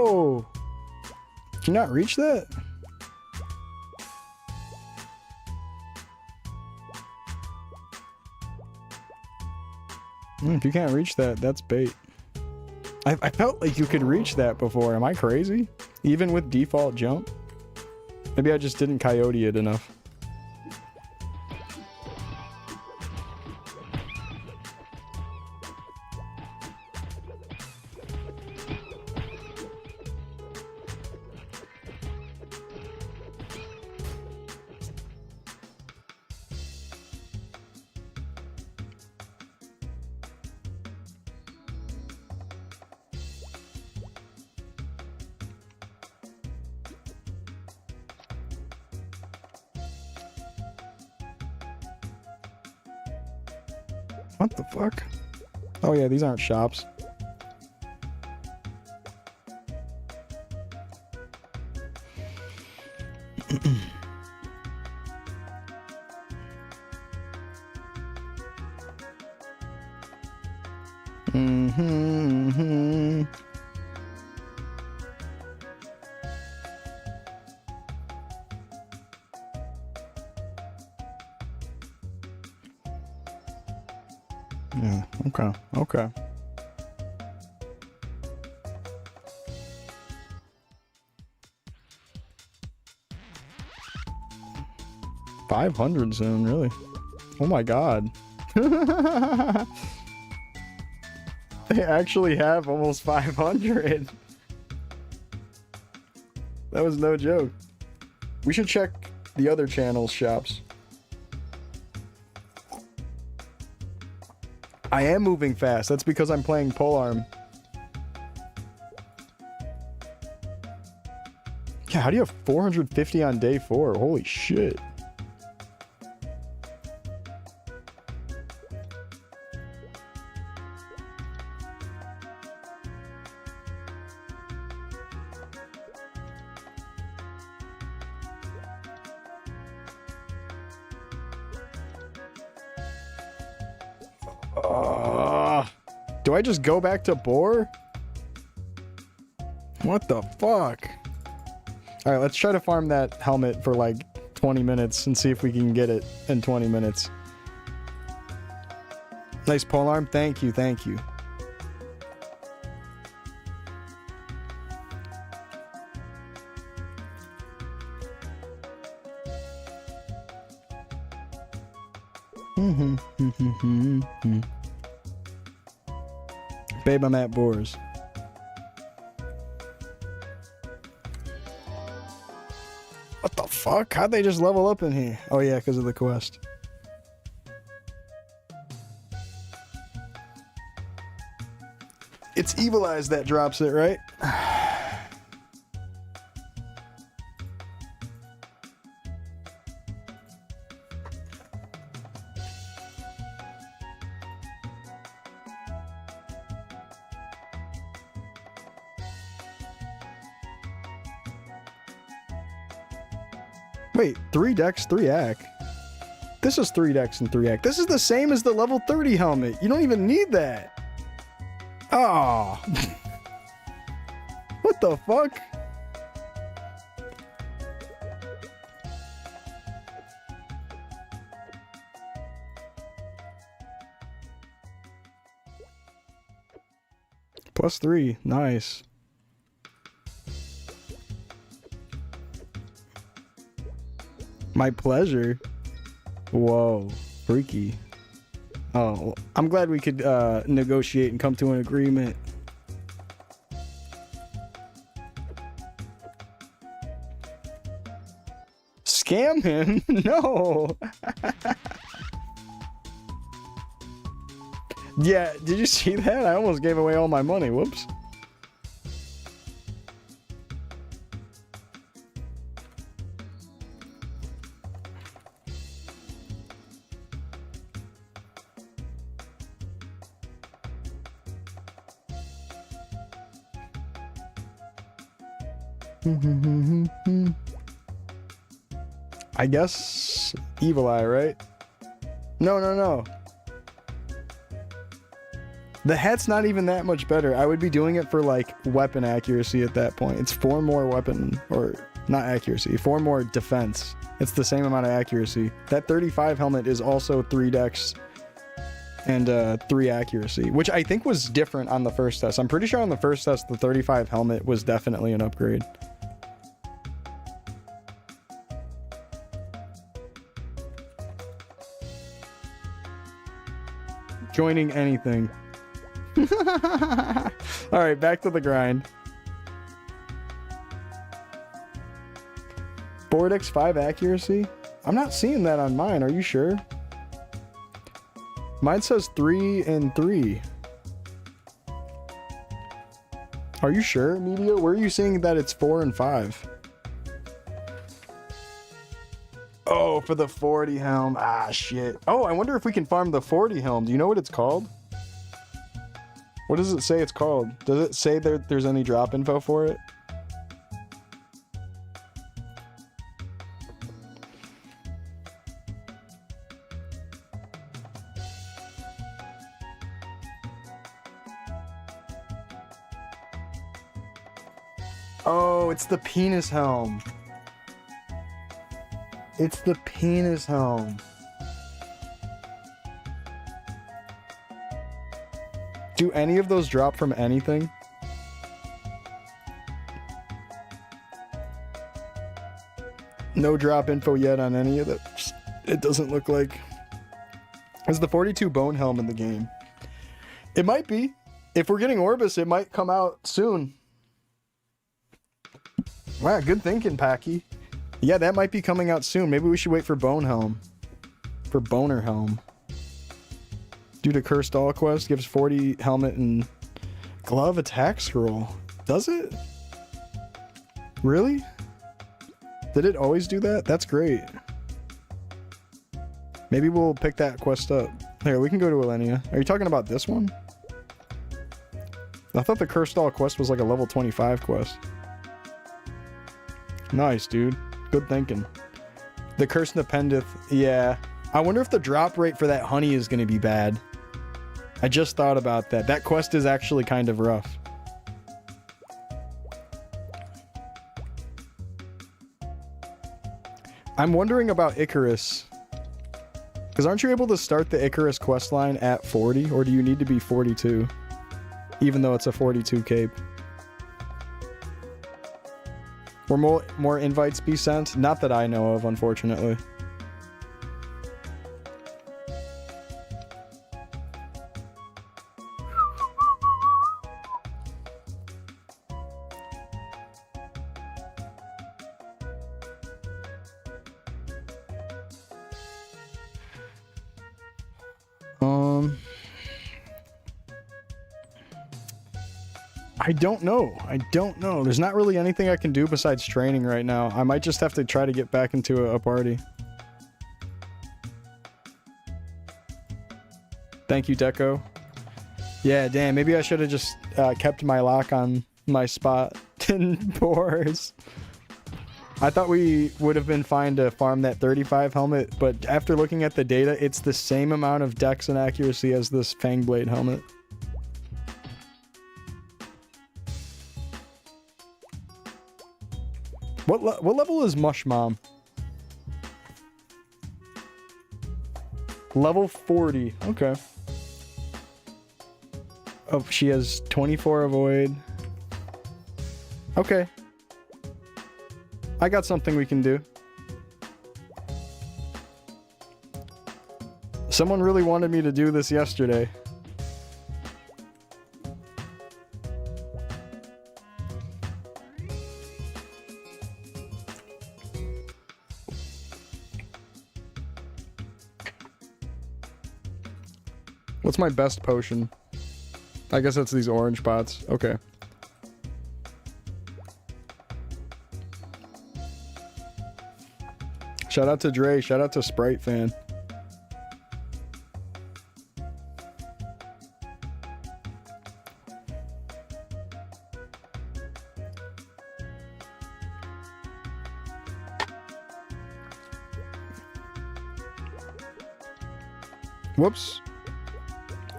Whoa! Can you not reach that? If you can't reach that, that's bait. I felt like you could reach that before. Am I crazy? Even with default jump? Maybe I just didn't coyote it enough. What the fuck? Oh yeah, these aren't shops. Yeah, okay, okay. $500 soon, really? Oh my god. They actually have almost 500. That was no joke. We should check the other channel's shops. I am moving fast. That's because I'm playing polearm. Yeah, how do you have 450 on day 4? Holy shit. Do I just go back to boar? What the fuck? Alright, let's try to farm that helmet for like 20 minutes and see if we can get it in 20 minutes. Nice polearm. Thank you, thank you. Babe, I'm at boars. What the fuck? How'd they just level up in here? Oh yeah, because of the quest. It's Evil Eyes that drops it, right? Wait, 3 dex, 3 ac. This is 3 dex and 3 ac. This is the same as the level 30 helmet. You don't even need that. Oh. What the fuck? +3, nice. My pleasure. Whoa, freaky. Oh, I'm glad we could negotiate and come to an agreement. Scam him? No. Yeah, did you see that? I almost gave away all my money. Whoops. I guess Evil Eye, right? No, no, no. The hat's not even that much better. I would be doing it for like weapon accuracy at that point. It's 4 more weapon, or not accuracy, 4 more defense. It's the same amount of accuracy. That 35 helmet is also 3 dex and 3 accuracy, which I think was different on the first test. I'm pretty sure on the first test, the 35 helmet was definitely an upgrade. Joining anything. All right, back to the grind. 4x5 accuracy? I'm not seeing that on mine. Are you sure? Mine says 3 and 3. Are you sure, Media? Where are you seeing that it's 4 and 5? Oh, for the 40 helm. Ah, shit. Oh, I wonder if we can farm the 40 helm. Do you know what it's called? What does it say it's called? Does it say there's any drop info for it? Oh, it's the penis helm. It's the penis helm. Do any of those drop from anything? No drop info yet on any of them. It doesn't look like. Is the 42 bone helm in the game? It might be. If we're getting Orbis, it might come out soon. Wow, good thinking, Packy. Yeah, that might be coming out soon. Maybe we should wait for Bone Helm. For Boner Helm. Due to Cursed All Quest, gives 40 helmet and glove attack scroll. Does it? Really? Did it always do that? That's great. Maybe we'll pick that quest up. Here, we can go to Elenia. Are you talking about this one? I thought the Cursed All quest was like a level 25 quest. Nice, dude. Good thinking. The Cursed Nependith, yeah. I wonder if the drop rate for that honey is going to be bad. I just thought about that. That quest is actually kind of rough. I'm wondering about Icarus. Because aren't you able to start the Icarus questline at 40? Or do you need to be 42? Even though it's a 42 cape. Will more invites be sent? Not that I know of, unfortunately. I don't know. I don't know. There's not really anything I can do besides training right now. I might just have to try to get back into a party. Thank you, Deco. Yeah, damn. Maybe I should have just kept my lock on my spot in Boars. I thought we would have been fine to farm that 35 helmet, but after looking at the data, it's the same amount of dex and accuracy as this Fangblade helmet. What level is Mush Mom? Level 40. Okay. Oh, she has 24 avoid. Okay. I got something we can do. Someone really wanted me to do this yesterday. What's my best potion? I guess that's these orange pots. Okay. Shout out to Dre. Shout out to Sprite Fan. Whoops.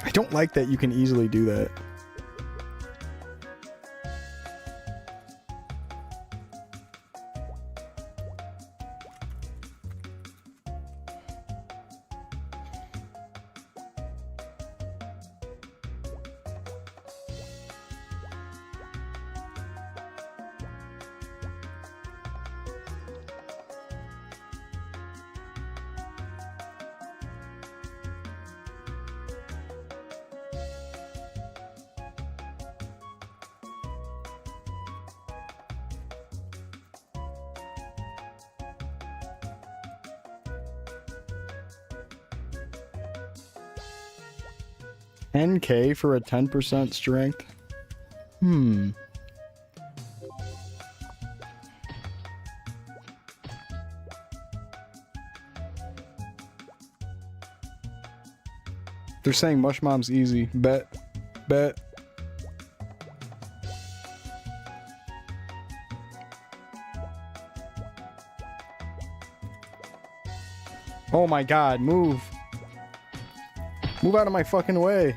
I don't like that you can easily do that. $10K for a 10% strength? Hmm. They're saying Mush Mom's easy. Bet. Bet. Oh my god, move. Move out of my fucking way.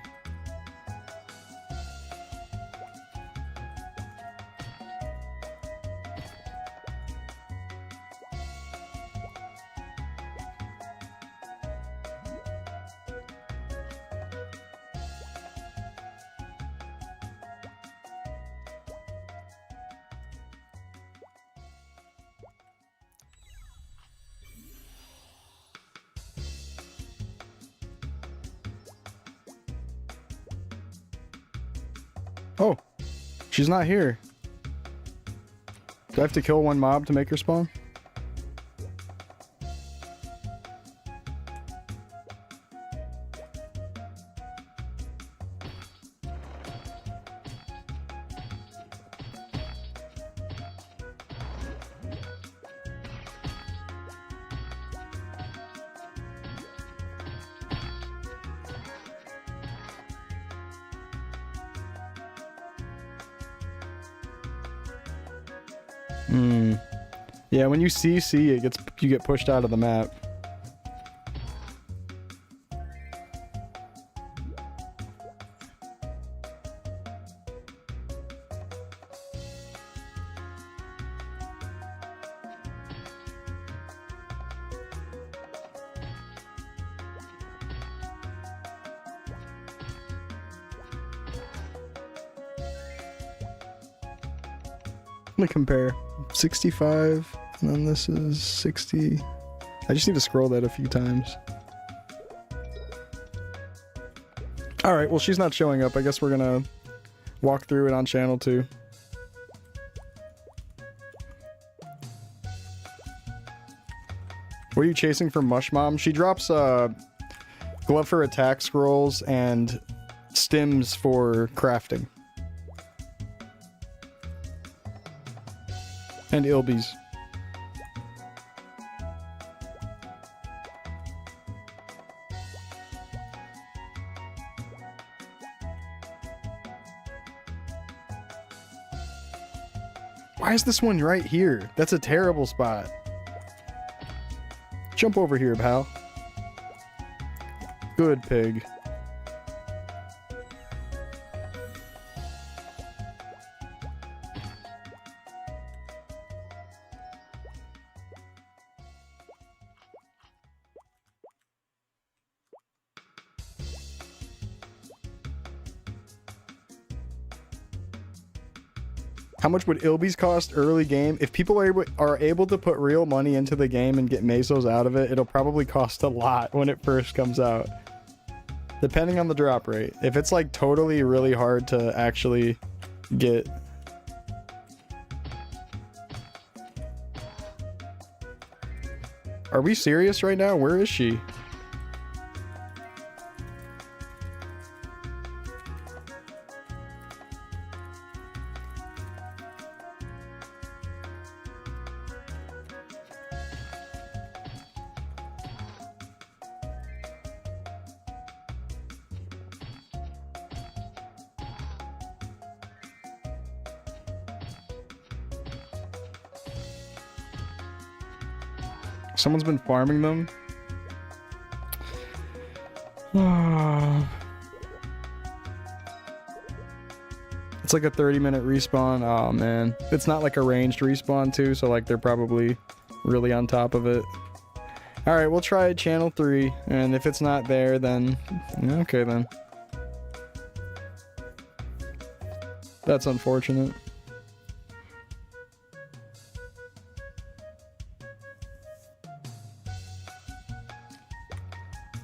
Oh, she's not here. Do I have to kill one mob to make her spawn? Yeah, when you CC, you get pushed out of the map. Let me compare. 65, and then this is 60. I just need to scroll that a few times. Alright, well she's not showing up. I guess we're gonna walk through it on channel 2. What are you chasing for Mush Mom? She drops glove for attack scrolls and stims for crafting. And Ilbies. Why is this one right here? That's a terrible spot. Jump over here, pal. Good pig. How much would Ilbies cost early game? If people are able to put real money into the game and get mesos out of it, it'll probably cost a lot when it first comes out. Depending on the drop rate. If it's like totally really hard to actually get... Are we serious right now? Where is she? Someone's been farming them. It's like a 30-minute respawn. Oh, man. It's not like a ranged respawn, too, so, like, they're probably really on top of it. Alright, we'll try channel 3, and if it's not there, then... Okay, then. That's unfortunate.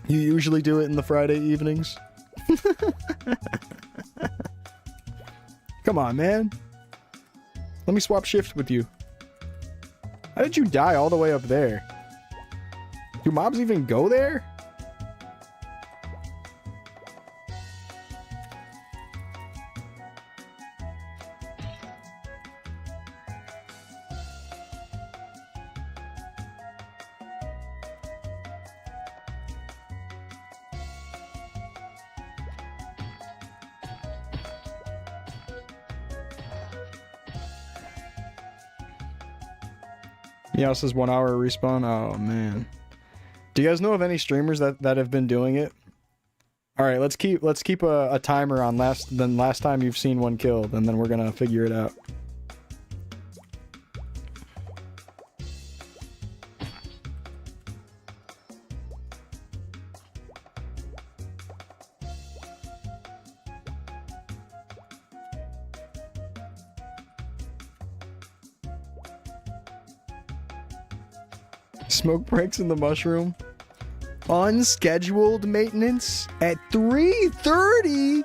You usually do it in the Friday evenings? Come on, man. Let me swap shift with you. How did you die all the way up there? Do mobs even go there? Yeah, it says 1 hour respawn. Oh man. Do you guys know of any streamers that have been doing it? All right, let's keep a timer on last time you've seen one killed, and then we're gonna figure it out. Smoke breaks in the mushroom. Unscheduled maintenance at 3:30?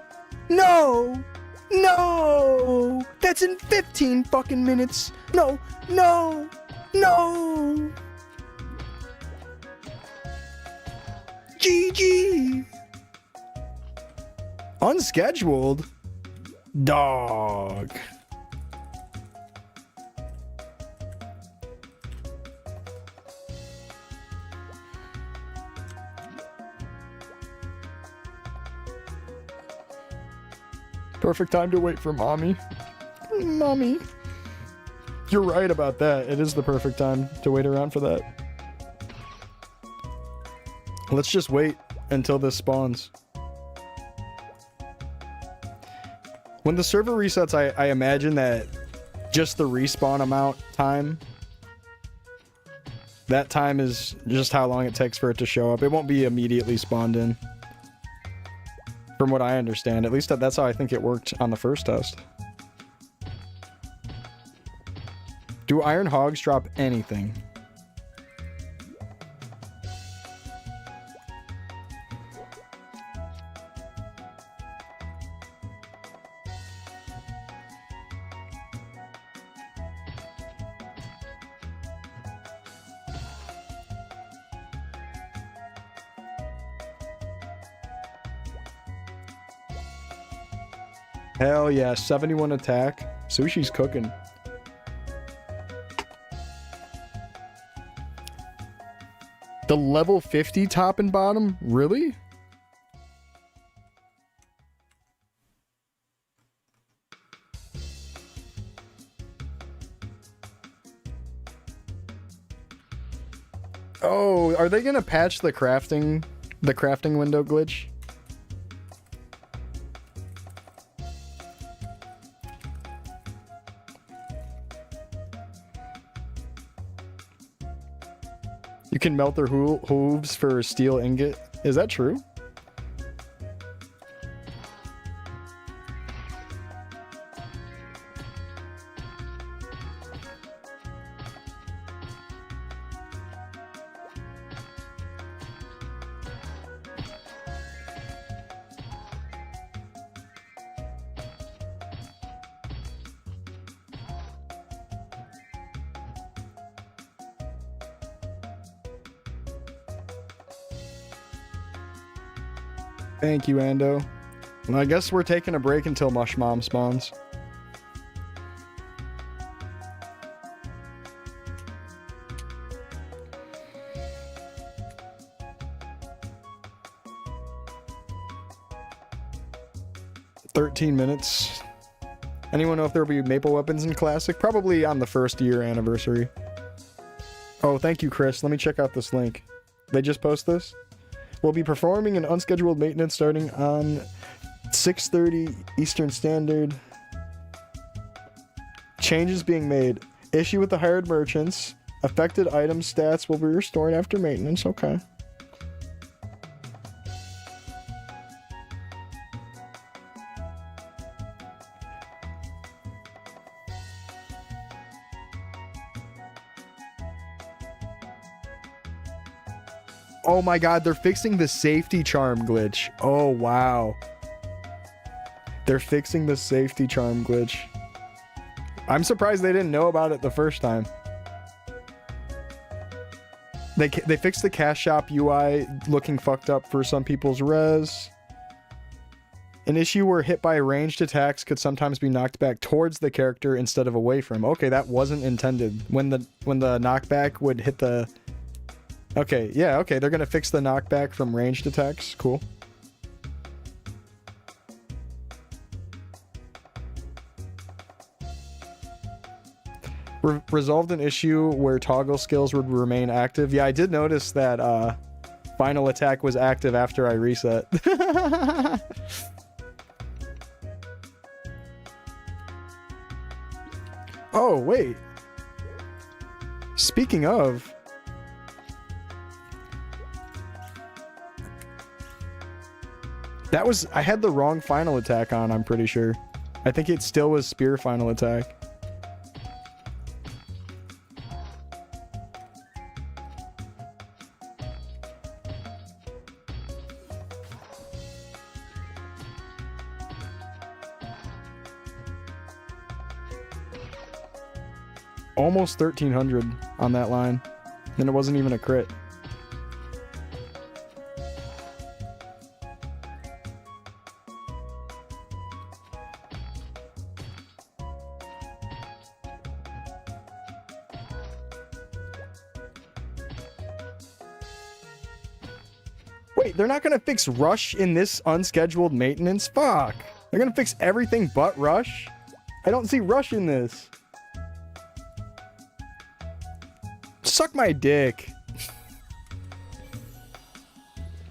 No! No! That's in 15 fucking minutes! No! No! No! GG! Unscheduled? Dog. Perfect time to wait for mommy. Mommy. You're right about that. It is the perfect time to wait around for that. Let's just wait until this spawns. When the server resets, I imagine that just the respawn amount time, that time is just how long it takes for it to show up. It won't be immediately spawned in. From what I understand. At least that's how I think it worked on the first test. Do iron hogs drop anything? Hell yeah, 71 attack. Sushi's cooking. The level 50 top and bottom? Really? Oh, are they gonna patch the crafting window glitch? You can melt their hooves for steel ingot. Is that true? Thank you, Ando. Well, I guess we're taking a break until Mush Mom spawns. $13. Anyone know if there'll be maple weapons in Classic? Probably on the first year anniversary. Oh, thank you, Chris. Let me check out this link. They just post this? We'll be performing an unscheduled maintenance starting on 6:30 Eastern Standard Changes being made. Issue with the hired merchants. Affected item stats will be restored after maintenance. Okay. Oh my god, they're fixing the safety charm glitch. Oh wow. They're fixing the safety charm glitch. I'm surprised they didn't know about it the first time. They fixed the cash shop UI looking fucked up for some people's res. An issue where hit by ranged attacks could sometimes be knocked back towards the character instead of away from. Okay, that wasn't intended. When the knockback would hit the... Okay, yeah, okay, they're gonna fix the knockback from ranged attacks. Cool. Resolved an issue where toggle skills would remain active. Yeah, I did notice that final attack was active after I reset. Oh, wait. Speaking of... That was... I had the wrong final attack on, I'm pretty sure. I think it still was spear final attack. Almost 1300 on that line. And it wasn't even a crit. Wait, they're not gonna fix rush in this unscheduled maintenance? Fuck. They're gonna fix everything but rush? I don't see rush in this. Suck my dick.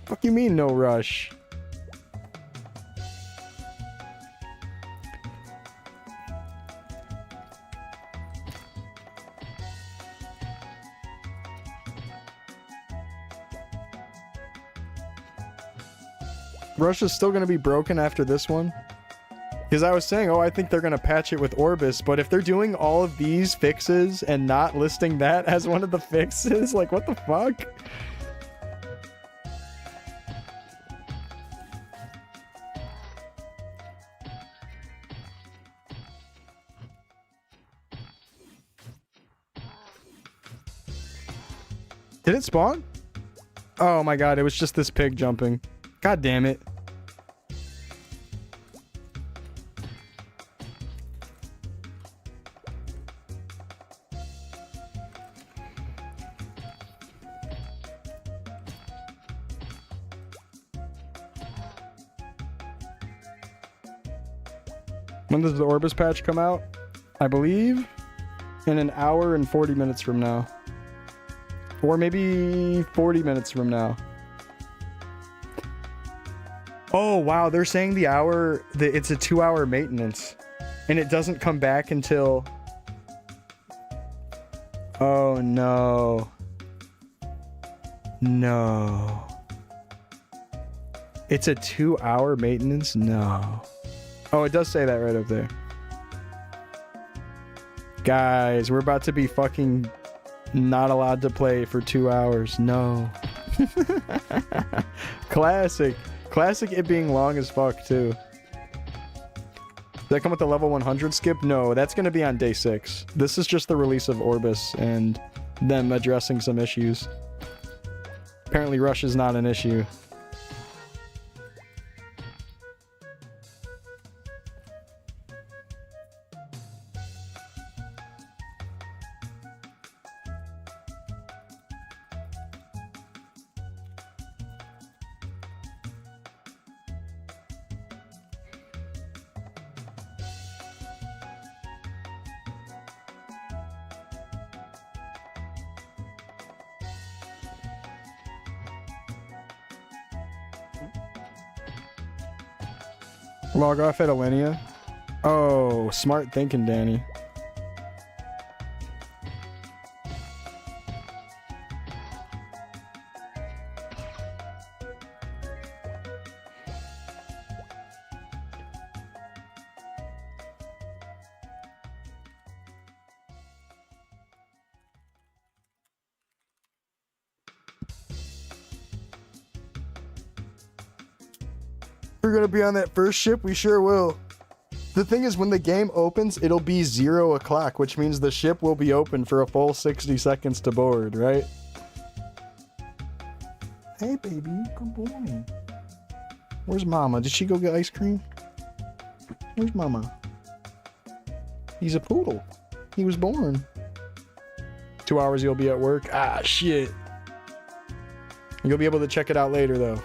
Fuck you mean no rush? Rush is still gonna be broken after this one? Because I was saying, oh, I think they're going to patch it with Orbis, but if they're doing all of these fixes and not listing that as one of the fixes, like, what the fuck? Did it spawn? Oh my god, it was just this pig jumping. God damn it. When does the Orbis patch come out? I believe in an hour and 40 minutes from now. Or maybe 40 minutes from now. Oh, wow. They're saying the hour, it's a 2-hour maintenance. And it doesn't come back until... Oh, no. No. It's a 2-hour maintenance? No. Oh, it does say that right up there. Guys, we're about to be fucking not allowed to play for 2 hours. No. Classic. Classic it being long as fuck, too. Does that come with the level 100 skip? No, that's going to be on day 6. This is just the release of Orbis and them addressing some issues. Apparently rush is not an issue. Log off at Alinea. Oh, smart thinking, Danny. We're gonna be on that first ship? We sure will. The thing is, when the game opens, it'll be 0 o'clock, which means the ship will be open for a full 60 seconds to board, right? Hey, baby, good boy. Where's Mama? Did she go get ice cream? Where's Mama? He's a poodle. He was born. 2 hours you'll be at work. Ah, shit. You'll be able to check it out later, though.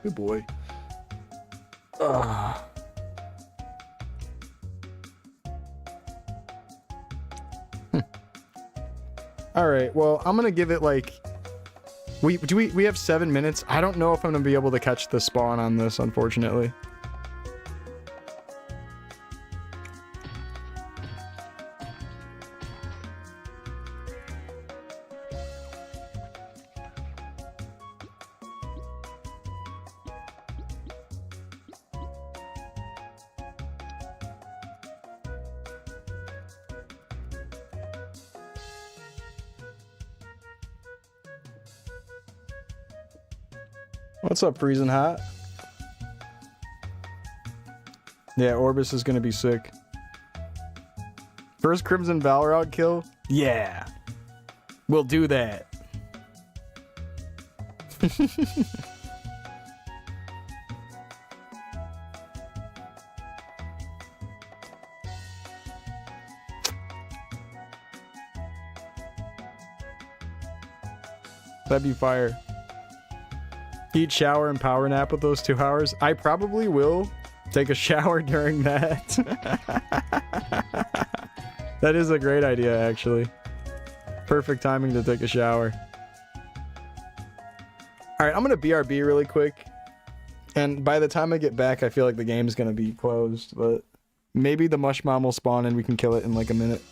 Good boy. Ugh. All right. Well, I'm gonna give it like we have 7 minutes. I don't know if I'm gonna be able to catch the spawn on this, unfortunately. What's up, freezing hot? Yeah, Orbis is gonna be sick. First Crimson Valorog kill? Yeah. We'll do that. That'd be fire. Eat, shower, and power nap with those 2 hours. I probably will take a shower during that. That is a great idea, actually. Perfect timing to take a shower. Alright, I'm gonna BRB really quick. And by the time I get back, I feel like the game's gonna be closed. But maybe the Mush Mom will spawn and we can kill it in like a minute.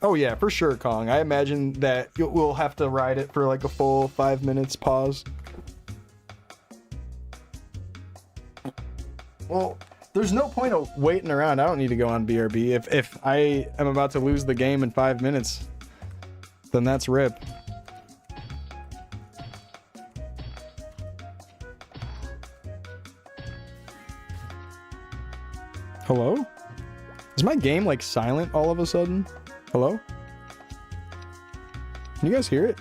Oh yeah, for sure, Kong. I imagine that we'll have to ride it for like a full 5 minutes pause. Well, there's no point of waiting around. I don't need to go on BRB. If I am about to lose the game in 5 minutes, then that's RIP. Hello? Is my game like silent all of a sudden? Hello? Can you guys hear it?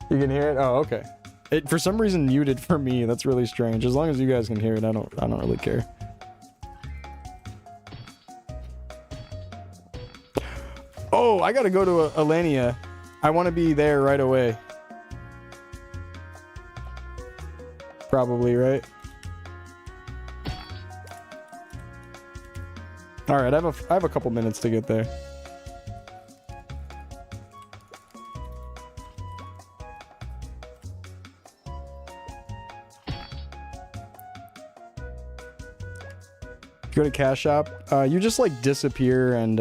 You can hear it? Oh, okay. It for some reason muted for me. That's really strange. As long as you guys can hear it, I don't really care. Oh, I gotta go to Alenia. I want to be there right away. Probably, right? All right, I have a couple minutes to get there. Go to Cash Shop. You just like disappear and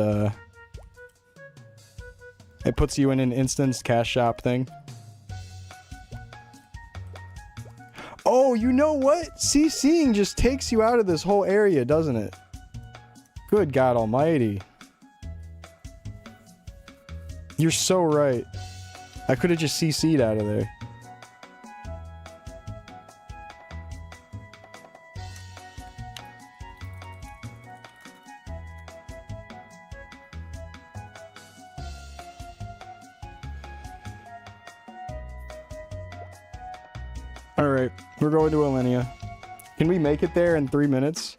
it puts you in an instance Cash Shop thing. Oh, you know what? CCing just takes you out of this whole area, doesn't it? Good God Almighty. You're so right. I could have just CC'd out of there. Alright, we're going to Alenia. Can we make it there in 3 minutes?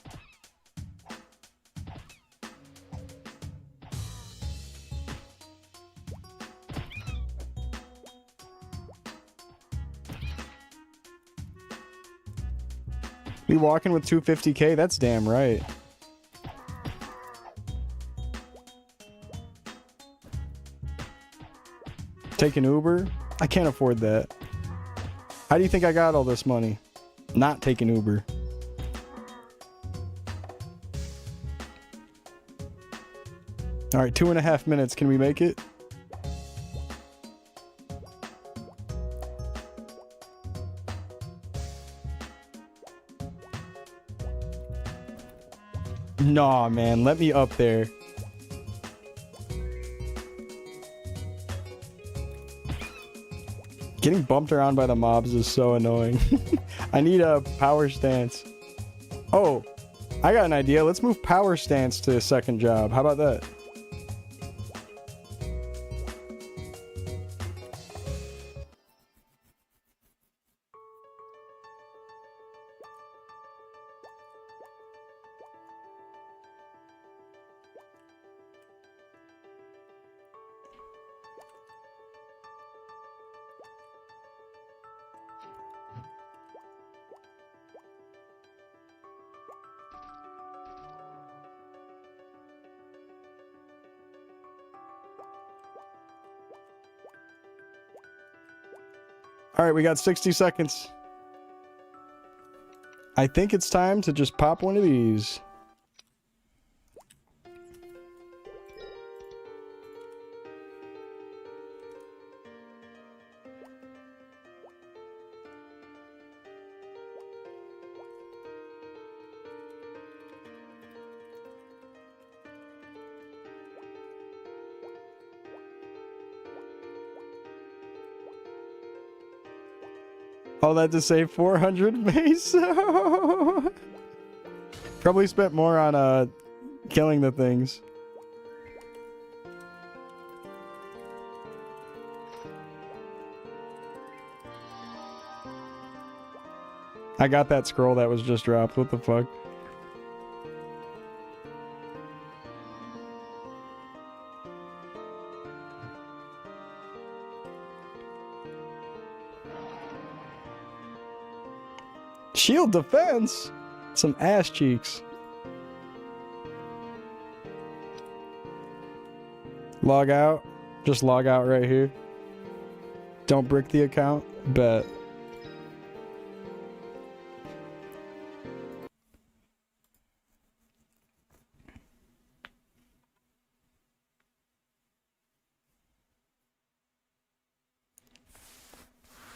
We walking with 250k? That's damn right. Take an Uber? I can't afford that. How do you think I got all this money? Not taking Uber. Alright, 2.5 minutes. Can we make it? Nah, man, let me up there. Getting bumped around by the mobs is so annoying. I need a power stance. Oh, I got an idea. Let's move power stance to a second job. How about that? All right, we got 60 seconds. I think it's time to just pop one of these. All that to say 400 meso. Probably spent more on killing the things. I got that scroll that was just dropped. What the fuck? Shield defense? Some ass cheeks. Log out. Just log out right here. Don't brick the account. Bet.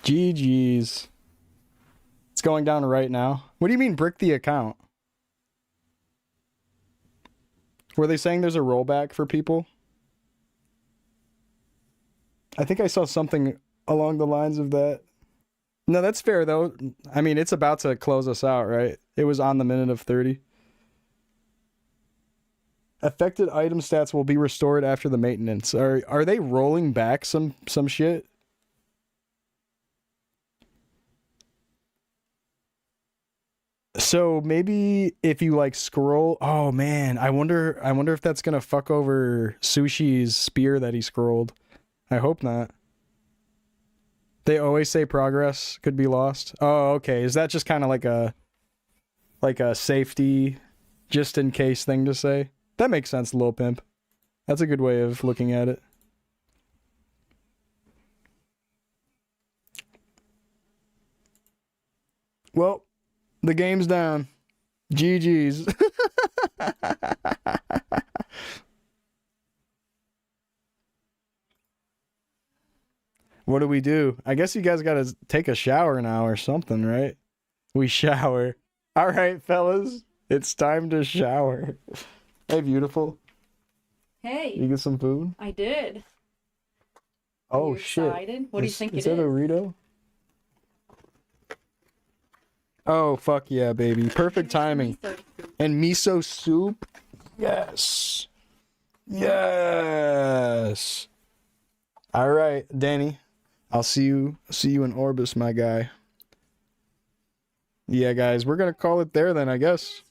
GG's. It's going down right now. What do you mean brick the account? Were they saying there's a rollback for people? I think I saw something along the lines of that. No, that's fair though. I mean, it's about to close us out, right? It was on the minute of 30. Affected item stats will be restored after the maintenance. Are they rolling back some shit? So maybe if you like scroll, oh man, I wonder if that's gonna fuck over Sushi's spear that he scrolled. I hope not. They always say progress could be lost. Oh, okay. Is that just kind of like a safety, just in case thing to say? That makes sense, Lil Pimp. That's a good way of looking at it. Well, the game's down. GG's. What do? I guess you guys gotta take a shower now or something, right? We shower. All right, fellas. It's time to shower. Hey, beautiful. Hey. You get some food? I did. Oh, Are you shit. excited? What do you think it is? Is that a Rito? Oh, fuck yeah, baby. Perfect timing. And miso soup? Yes. Yes. All right, Danny. I'll see you in Orbis, my guy. Yeah, guys, we're going to call it there then, I guess.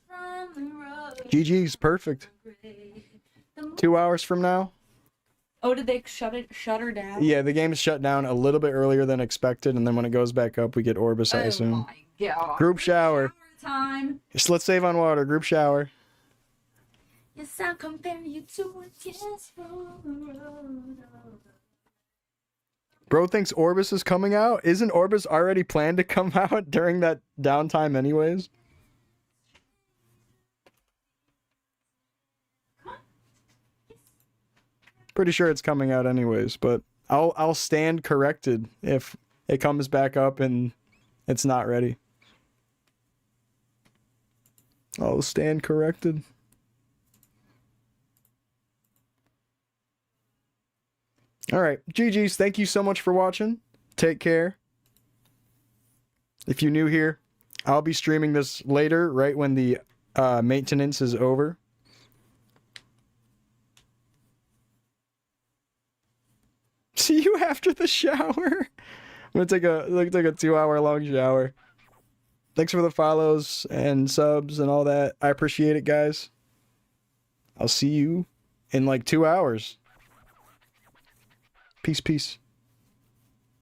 GG's perfect. 2 hours from now. Oh, did they shut her down? Yeah, the game's shut down a little bit earlier than expected, and then when it goes back up, we get Orbis, I assume. Oh my god. Group shower. Time. Just let's save on water. Group shower. Yes, I'll compare you to a kiss. Bro thinks Orbis is coming out? Isn't Orbis already planned to come out during that downtime anyways? Pretty sure it's coming out anyways, but I'll stand corrected if it comes back up and it's not ready. I'll stand corrected. All right, GG's. Thank you so much for watching. Take care. If you're new here, I'll be streaming this later, right when the maintenance is over. See you after the shower. I'm gonna take a 2-hour long shower. Thanks for the follows and subs and all that. I appreciate it, guys. I'll see you in like 2 hours. Peace, peace.